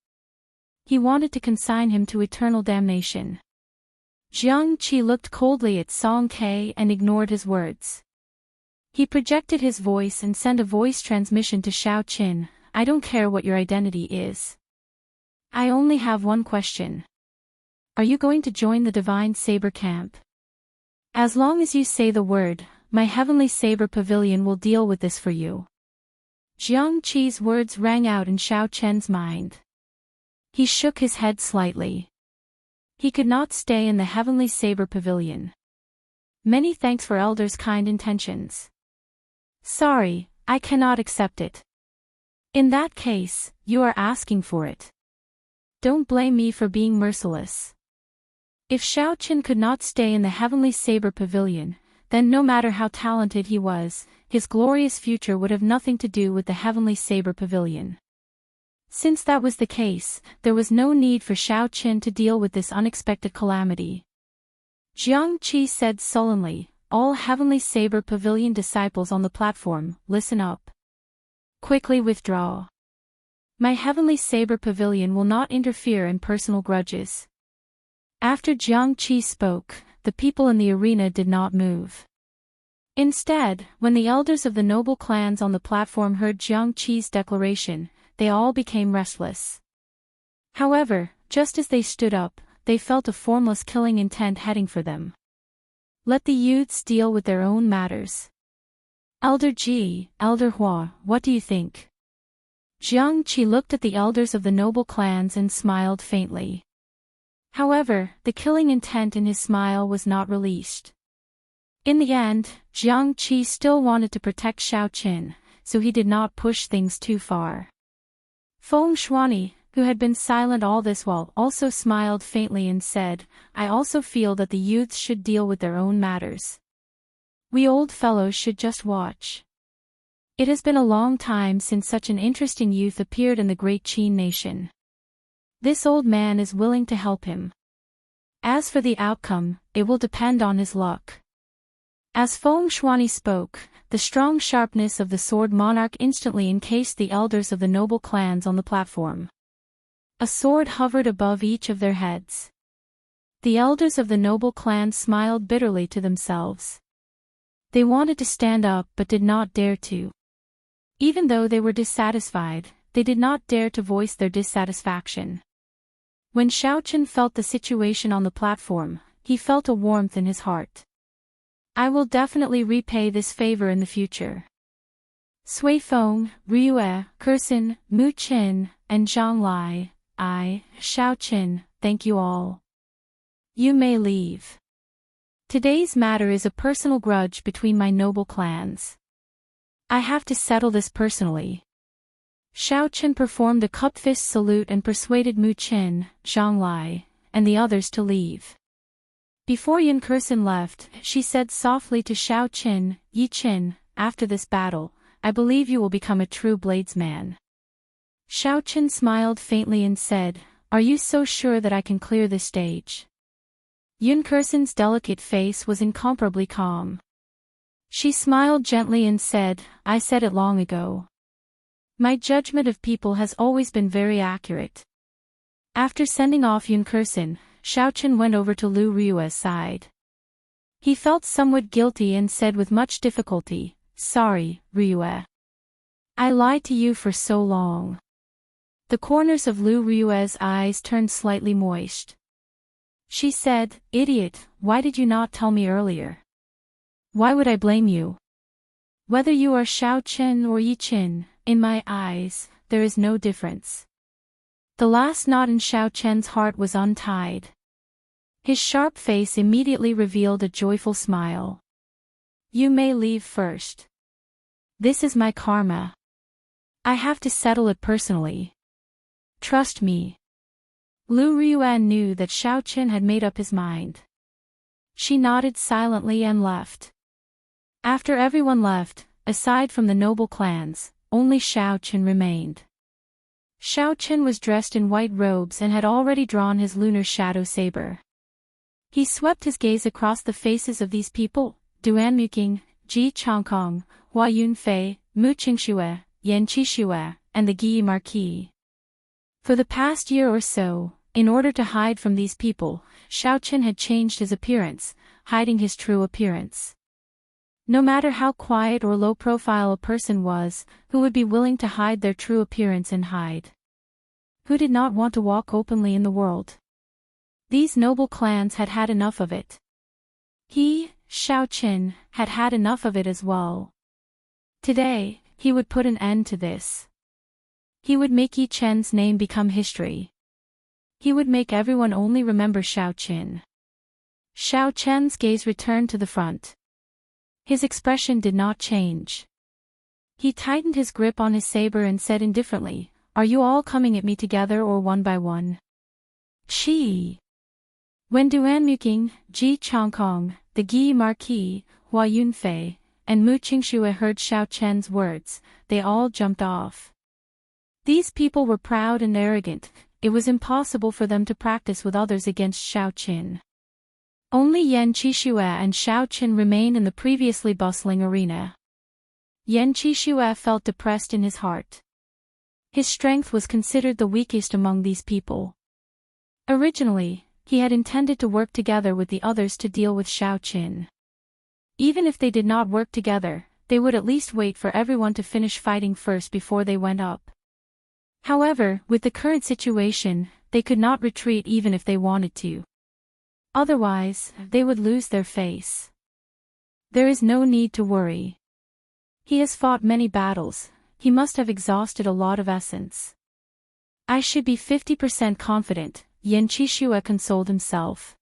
He wanted to consign him to eternal damnation. Jiang Qi looked coldly at Song Ke and ignored his words. He projected his voice and sent a voice transmission to Xiao Qin. "I don't care what your identity is. I only have one question. Are you going to join the Divine Saber Camp? As long as you say the word, my Heavenly Saber Pavilion will deal with this for you." Jiang Qi's words rang out in Xiao Qian's mind. He shook his head slightly. He could not stay in the Heavenly Saber Pavilion. "Many thanks for Elder's kind intentions. Sorry, I cannot accept it." "In that case, you are asking for it. Don't blame me for being merciless." If Xiao Qin could not stay in the Heavenly Saber Pavilion, then no matter how talented he was, his glorious future would have nothing to do with the Heavenly Saber Pavilion. Since that was the case, there was no need for Xiao Qin to deal with this unexpected calamity. Jiang Qi said sullenly, "All Heavenly Saber Pavilion disciples on the platform, listen up. Quickly withdraw. My Heavenly Saber Pavilion will not interfere in personal grudges." After Jiang Qi spoke, the people in the arena did not move. Instead, when the elders of the noble clans on the platform heard Jiang Qi's declaration, they all became restless. However, just as they stood up, they felt a formless killing intent heading for them. Let the youths deal with their own matters. "Elder Ji, Elder Hua, what do you think?" Jiang Qi looked at the elders of the noble clans and smiled faintly. However, the killing intent in his smile was not released. In the end, Jiang Qi still wanted to protect Xiao Qin, so he did not push things too far. Feng Shuani, who had been silent all this while, also smiled faintly and said, I also feel that the youths should deal with their own matters. We old fellows should just watch. It has been a long time since such an interesting youth appeared in the great Qin nation. This old man is willing to help him. As for the outcome, it will depend on his luck. As Feng Shuani spoke, the strong sharpness of the sword monarch instantly encased the elders of the noble clans on the platform. A sword hovered above each of their heads. The elders of the noble clans smiled bitterly to themselves. They wanted to stand up but did not dare to. Even though they were dissatisfied, they did not dare to voice their dissatisfaction. When Xiaochen felt the situation on the platform, he felt a warmth in his heart. I will definitely repay this favor in the future. Sui Feng, Ryue, Kursin, Mu Qin, and Zhang Lai, Xiaochen, thank you all. You may leave. Today's matter is a personal grudge between my noble clans. I have to settle this personally. Xiaochen performed a cup-fist salute and persuaded Mu Qin, Zhang Lai, and the others to leave. Before Yan Kursin left, she said softly to Xiaochen, Yi Qin, after this battle, I believe you will become a true bladesman. Xiaochen smiled faintly and said, Are you so sure that I can clear this stage? Yun Kursin's delicate face was incomparably calm. She smiled gently and said, I said it long ago. My judgment of people has always been very accurate. After sending off Yun Kursin, Xiaochen went over to Lu Ryue's side. He felt somewhat guilty and said with much difficulty, Sorry, Ryue. I lied to you for so long. The corners of Lu Ryue's eyes turned slightly moist. She said, Idiot, why did you not tell me earlier? Why would I blame you? Whether you are Xiaochen or Yi Qin, in my eyes, there is no difference. The last knot in Xiaochen's heart was untied. His sharp face immediately revealed a joyful smile. You may leave first. This is my karma. I have to settle it personally. Trust me. Lu Ryue knew that Xiaochen had made up his mind. She nodded silently and left. After everyone left, aside from the noble clans, only Xiaochen remained. Xiaochen was dressed in white robes and had already drawn his lunar shadow saber. He swept his gaze across the faces of these people, Duan Muqing, Ji Changkong, Hua Yunfei, Mu Qingxue, Yan Qixue, and the Guyi Marquis. For the past year or so, in order to hide from these people, Xiaochen had changed his appearance, hiding his true appearance. No matter how quiet or low profile a person was, who would be willing to hide their true appearance and hide? Who did not want to walk openly in the world? These noble clans had had enough of it. He, Xiaochen, had had enough of it as well. Today, he would put an end to this. He would make Yi Chen's name become history. He would make everyone only remember Xiaochen. Xiaochen's gaze returned to the front. His expression did not change. He tightened his grip on his saber and said indifferently, Are you all coming at me together or one by one? Shi. When Duan Muqing, Ji Changkong, the Guyi Marquis, Hua Yunfei, and Mu Qingxue heard Xiaochen's words, they all jumped off. These people were proud and arrogant. It was impossible for them to practice with others against Xiaochen. Only Yan Qixue and Xiaochen remained in the previously bustling arena. Yan Qixue felt depressed in his heart. His strength was considered the weakest among these people. Originally, he had intended to work together with the others to deal with Xiaochen. Even if they did not work together, they would at least wait for everyone to finish fighting first before they went up. However, with the current situation, they could not retreat even if they wanted to. Otherwise, they would lose their face. There is no need to worry. He has fought many battles, he must have exhausted a lot of essence. I should be 50% confident, Yan Qixue consoled himself.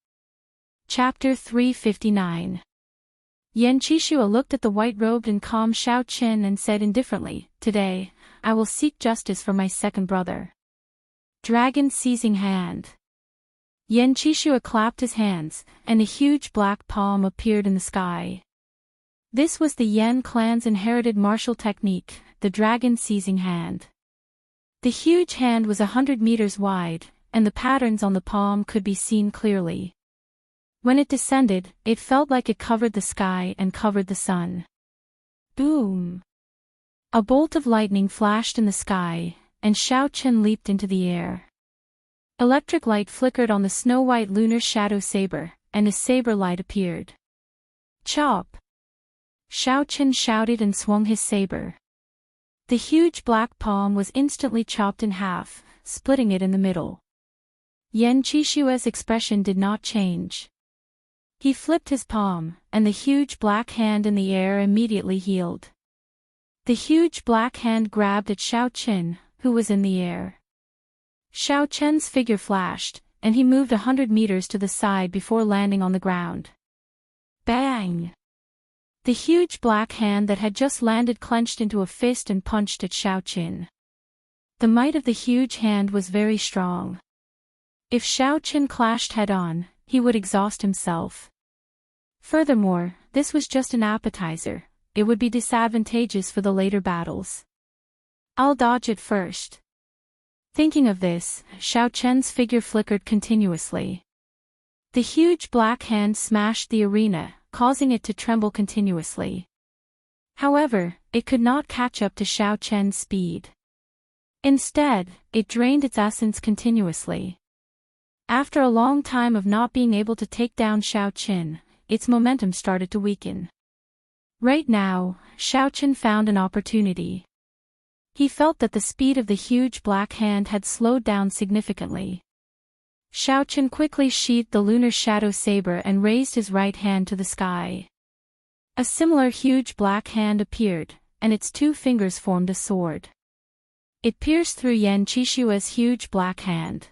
Chapter 359. Yan Qixue looked at the white-robed and calm Xiaochen and said indifferently, Today, I will seek justice for my second brother. Dragon seizing hand. Yen Qixue clapped his hands, and a huge black palm appeared in the sky. This was the Yen clan's inherited martial technique, the dragon seizing hand. The huge hand was 100 meters wide, and the patterns on the palm could be seen clearly. When it descended, it felt like it covered the sky and covered the sun. Boom! A bolt of lightning flashed in the sky, and Xiao Chen leaped into the air. Electric light flickered on the snow-white lunar shadow saber, and a saber light appeared. Chop! Xiao Chen shouted and swung his saber. The huge black palm was instantly chopped in half, splitting it in the middle. Yen Qixue's expression did not change. He flipped his palm, and the huge black hand in the air immediately healed. The huge black hand grabbed at Xiao Chen, who was in the air. Xiao Chen's figure flashed, and he moved 100 meters to the side before landing on the ground. Bang! The huge black hand that had just landed clenched into a fist and punched at Xiao Chen. The might of the huge hand was very strong. If Xiao Chen clashed head-on, he would exhaust himself. Furthermore, this was just an appetizer. It would be disadvantageous for the later battles. I'll dodge it first. Thinking of this, Xiao Chen's figure flickered continuously. The huge black hand smashed the arena, causing it to tremble continuously. However, it could not catch up to Xiao Chen's speed. Instead, it drained its essence continuously. After a long time of not being able to take down Xiao Chen, its momentum started to weaken. Right now, Xiao Chen found an opportunity. He felt that the speed of the huge black hand had slowed down significantly. Xiao Chen quickly sheathed the lunar shadow saber and raised his right hand to the sky. A similar huge black hand appeared, and its two fingers formed a sword. It pierced through Yen Qixue's huge black hand.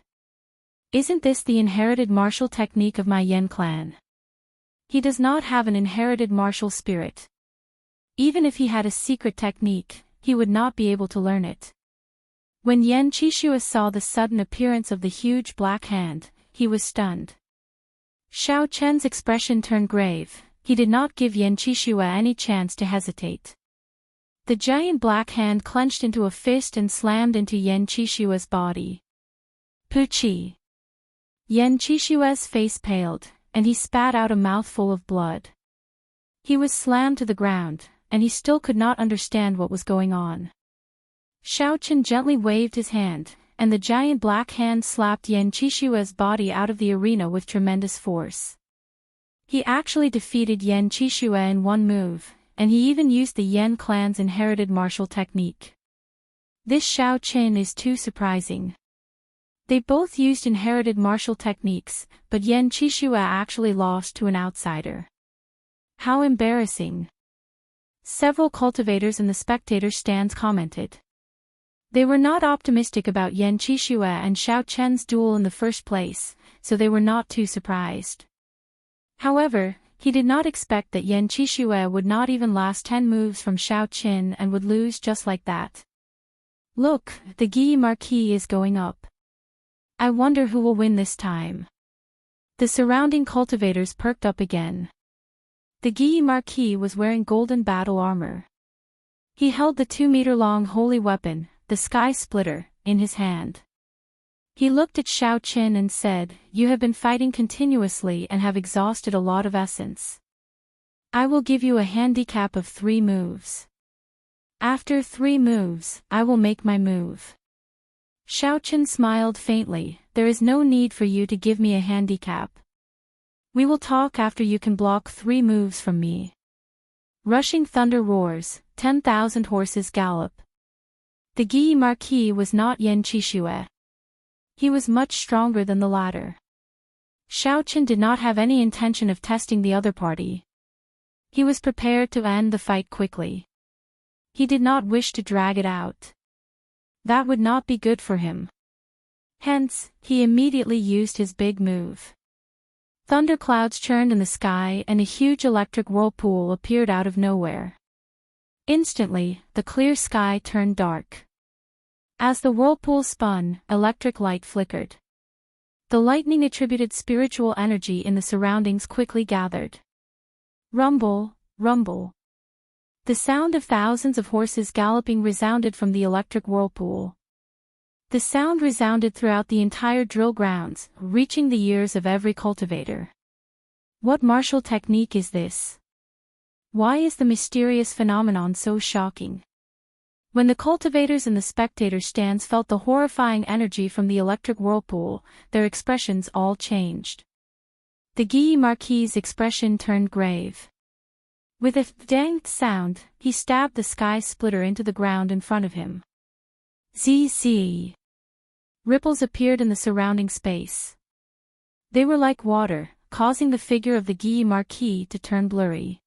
Isn't this the inherited martial technique of my Yen clan? He does not have an inherited martial spirit. Even if he had a secret technique, he would not be able to learn it. When Yen Qixue saw the sudden appearance of the huge black hand, he was stunned. Xiao Chen's expression turned grave. He did not give Yen Qixue any chance to hesitate. The giant black hand clenched into a fist and slammed into Yen Qixue's body. Puchi! Yen Qixue's face paled, and he spat out a mouthful of blood. He was slammed to the ground, and he still could not understand what was going on. Xiao Chen gently waved his hand, and the giant black hand slapped Yen Qixue's body out of the arena with tremendous force. He actually defeated Yen Qixue in one move, and he even used the Yen clan's inherited martial technique. This Xiao Chen is too surprising. They both used inherited martial techniques, but Yen Qixue actually lost to an outsider. How embarrassing! Several cultivators in the spectator stands commented. They were not optimistic about Yen Qixue and Xiao Chen's duel in the first place, so they were not too surprised. However, he did not expect that Yen Qixue would not even last 10 moves from Xiao Chen and would lose just like that. Look, the Guille Marquis is going up. I wonder who will win this time. The surrounding cultivators perked up again. The Guille Marquis was wearing golden battle armor. He held the 2-meter-long holy weapon, the Sky Splitter, in his hand. He looked at Xiao Chen and said, "You have been fighting continuously and have exhausted a lot of essence. I will give you a handicap of 3 moves. After 3 moves, I will make my move." Xiao Chen smiled faintly. "There is no need for you to give me a handicap. We will talk after you can block 3 moves from me." Rushing thunder roars, 10,000 horses gallop. The Guille Marquis was not Yen Qixue. He was much stronger than the latter. Xiao Chen did not have any intention of testing the other party. He was prepared to end the fight quickly. He did not wish to drag it out. That would not be good for him. Hence, he immediately used his big move. Thunderclouds churned in the sky and a huge electric whirlpool appeared out of nowhere. Instantly, the clear sky turned dark. As the whirlpool spun, electric light flickered. The lightning attributed spiritual energy in the surroundings quickly gathered. Rumble, rumble. The sound of thousands of horses galloping resounded from the electric whirlpool. The sound resounded throughout the entire drill grounds, reaching the ears of every cultivator. What martial technique is this? Why is the mysterious phenomenon so shocking? When the cultivators in the spectator stands felt the horrifying energy from the electric whirlpool, their expressions all changed. The Guy Marquis's expression turned grave. With a danged sound, he stabbed the sky splitter into the ground in front of him. Zzz. Ripples appeared in the surrounding space. They were like water, causing the figure of the Guy Marquis to turn blurry.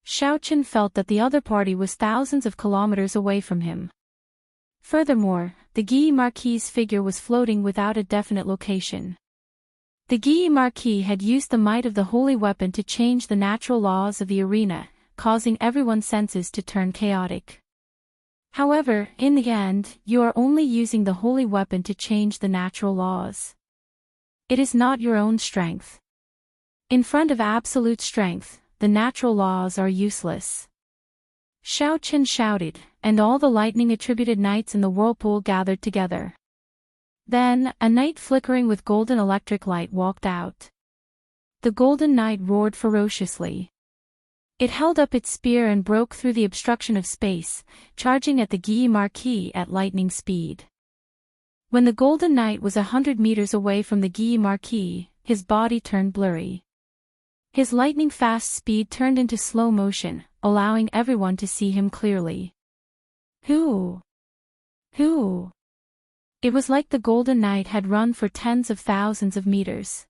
Xiaochen felt that the other party was thousands of kilometers away from him. Furthermore, the Guy Marquis's figure was floating without a definite location. The Guy Marquis had used the might of the holy weapon to change the natural laws of the arena, causing everyone's senses to turn chaotic. However, in the end, you are only using the holy weapon to change the natural laws. It is not your own strength. In front of absolute strength, the natural laws are useless. Xiaochen shouted, and all the lightning-attributed knights in the whirlpool gathered together. Then, a knight flickering with golden electric light walked out. The golden knight roared ferociously. It held up its spear and broke through the obstruction of space, charging at the Guy Marquis at lightning speed. When the golden knight was 100 meters away from the Guy Marquis, his body turned blurry. His lightning-fast speed turned into slow motion, allowing everyone to see him clearly. Who? It was like the Golden Knight had run for tens of thousands of meters.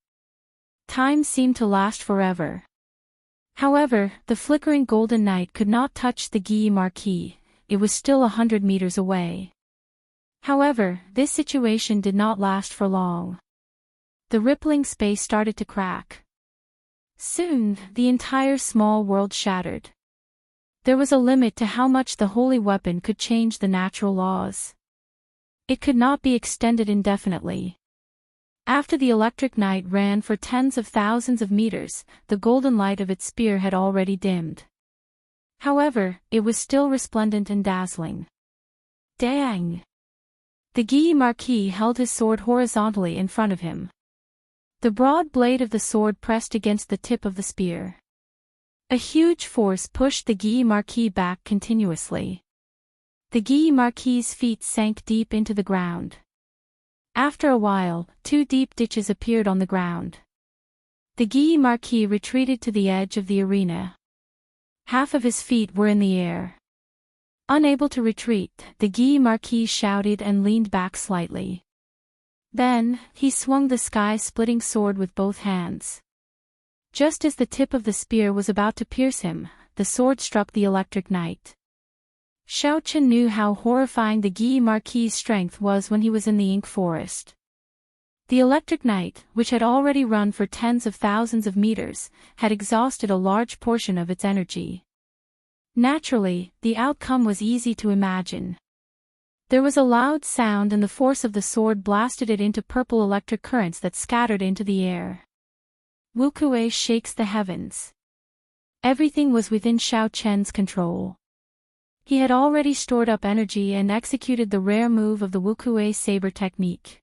Time seemed to last forever. However, the flickering Golden Knight could not touch the Guy Marquis. It was still 100 meters away. However, this situation did not last for long. The rippling space started to crack. Soon, the entire small world shattered. There was a limit to how much the holy weapon could change the natural laws. It could not be extended indefinitely. After the electric knight ran for tens of thousands of meters, the golden light of its spear had already dimmed. However, it was still resplendent and dazzling. Dang! The Guy Marquis held his sword horizontally in front of him. The broad blade of the sword pressed against the tip of the spear. A huge force pushed the Guy Marquis back continuously. The Guy Marquis's feet sank deep into the ground. After a while, 2 deep ditches appeared on the ground. The Guy Marquis retreated to the edge of the arena. Half of his feet were in the air. Unable to retreat, the Guy Marquis shouted and leaned back slightly. Then, he swung the sky-splitting sword with both hands. Just as the tip of the spear was about to pierce him, the sword struck the electric knight. Xiaochen knew how horrifying the Guy Marquis's strength was when he was in the ink forest. The electric knight, which had already run for tens of thousands of meters, had exhausted a large portion of its energy. Naturally, the outcome was easy to imagine. There was a loud sound and the force of the sword blasted it into purple electric currents that scattered into the air. Wukuei shakes the heavens. Everything was within Xiaochen's control. He had already stored up energy and executed the rare move of the Wukuei saber technique.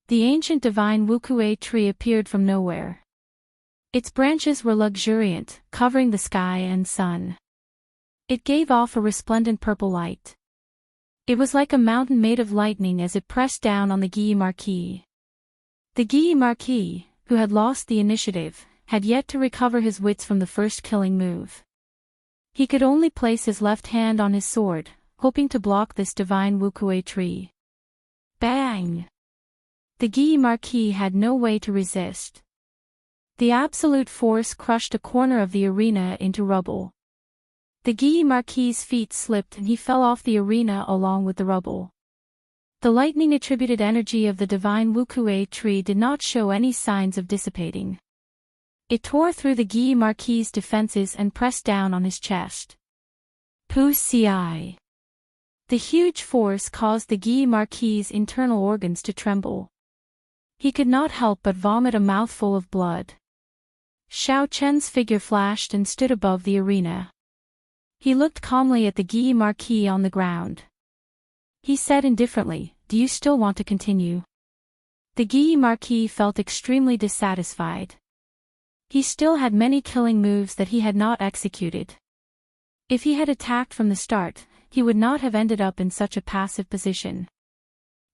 The ancient divine Wukuei tree appeared from nowhere. Its branches were luxuriant, covering the sky and sun. It gave off a resplendent purple light. It was like a mountain made of lightning as it pressed down on the Guy Marquis. The Guy Marquis, who had lost the initiative, had yet to recover his wits from the first killing move. He could only place his left hand on his sword, hoping to block this divine Wukuei tree. Bang! The Guy Marquis had no way to resist. The absolute force crushed a corner of the arena into rubble. The Guy Marquis's feet slipped and he fell off the arena along with the rubble. The lightning-attributed energy of the divine Wukuei tree did not show any signs of dissipating. It tore through the Guy Marquis's defenses and pressed down on his chest. Pu Ci. The huge force caused the Guy Marquis's internal organs to tremble. He could not help but vomit a mouthful of blood. Xiao Chen's figure flashed and stood above the arena. He looked calmly at the Guy Marquis on the ground. He said indifferently, "Do you still want to continue?" The Guy Marquis felt extremely dissatisfied. He still had many killing moves that he had not executed. If he had attacked from the start, he would not have ended up in such a passive position.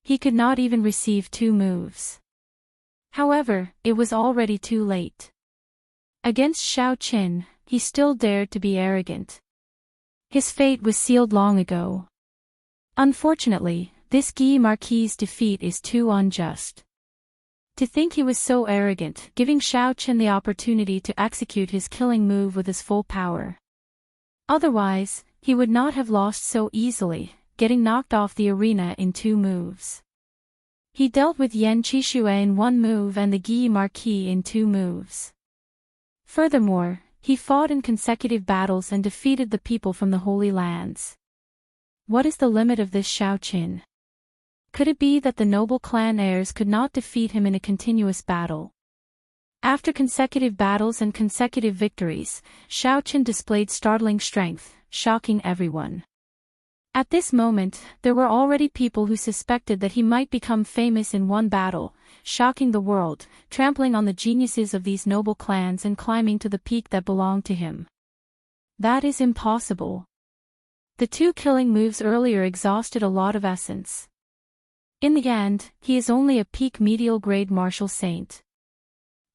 He could not even receive 2 moves. However, it was already too late. Against Xiao Chen, he still dared to be arrogant. His fate was sealed long ago. Unfortunately, this Guy Marquis's defeat is too unjust. To think he was so arrogant, giving Xiao Chen the opportunity to execute his killing move with his full power. Otherwise, he would not have lost so easily, getting knocked off the arena in 2 moves. He dealt with Yan Qixue in 1 move and the Guy Marquis in 2 moves. Furthermore, he fought in consecutive battles and defeated the people from the Holy Lands. What is the limit of this Xiao Chen? Could it be that the noble clan heirs could not defeat him in a continuous battle? After consecutive battles and consecutive victories, Xiao Chen displayed startling strength, shocking everyone. At this moment, there were already people who suspected that he might become famous in 1 battle, shocking the world, trampling on the geniuses of these noble clans and climbing to the peak that belonged to him. That is impossible. The 2 killing moves earlier exhausted a lot of essence. In the end, he is only a peak medial grade martial saint.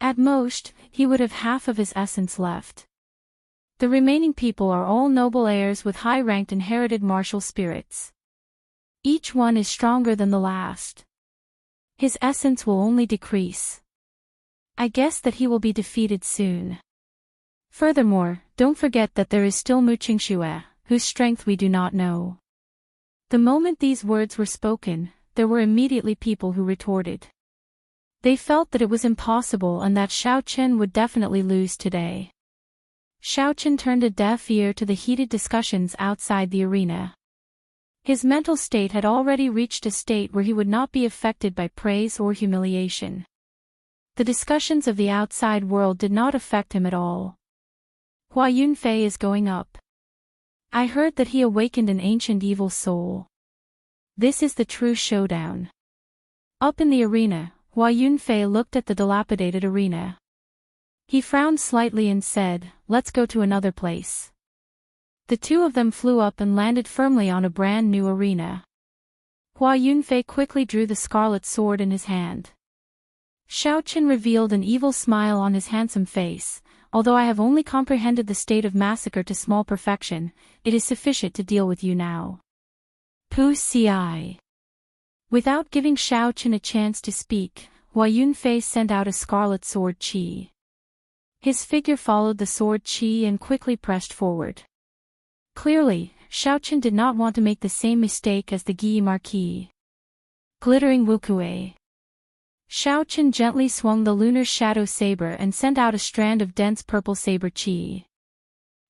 At most, he would have half of his essence left. The remaining people are all noble heirs with high-ranked inherited martial spirits. Each one is stronger than the last. His essence will only decrease. I guess that he will be defeated soon. Furthermore, don't forget that there is still Mu Qingxue, whose strength we do not know. The moment these words were spoken, there were immediately people who retorted. They felt that it was impossible and that Xiao Chen would definitely lose today. Xiao Chen turned a deaf ear to the heated discussions outside the arena. His mental state had already reached a state where he would not be affected by praise or humiliation. The discussions of the outside world did not affect him at all. Hua Yunfei is going up. I heard that he awakened an ancient evil soul. This is the true showdown. Up in the arena, Hua Yunfei looked at the dilapidated arena. He frowned slightly and said, "Let's go to another place." The 2 of them flew up and landed firmly on a brand new arena. Hua Yunfei quickly drew the scarlet sword in his hand. Xiao Chen revealed an evil smile on his handsome face. Although I have only comprehended the state of massacre to small perfection, it is sufficient to deal with you now. Pu Ci. Without giving Xiao Chen a chance to speak, Hua Yunfei sent out a scarlet sword qi. His figure followed the sword qi and quickly pressed forward. Clearly, Xiao Chen did not want to make the same mistake as the Guy Marquis. Glittering Wukue. Xiao Chen gently swung the lunar shadow saber and sent out a strand of dense purple saber qi.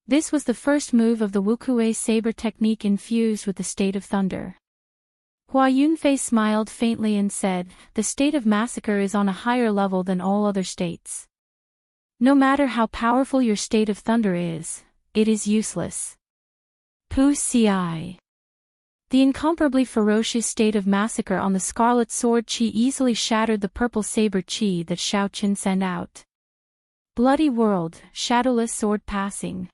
This was the first move of the Wukue saber technique infused with the state of thunder. Hua Yunfei smiled faintly and said, "The state of massacre is on a higher level than all other states. No matter how powerful your state of thunder is, it is useless." Pu Ci. The incomparably ferocious state of massacre on the scarlet sword qi easily shattered the purple saber qi that Xiao Chen sent out. Bloody world, shadowless sword passing.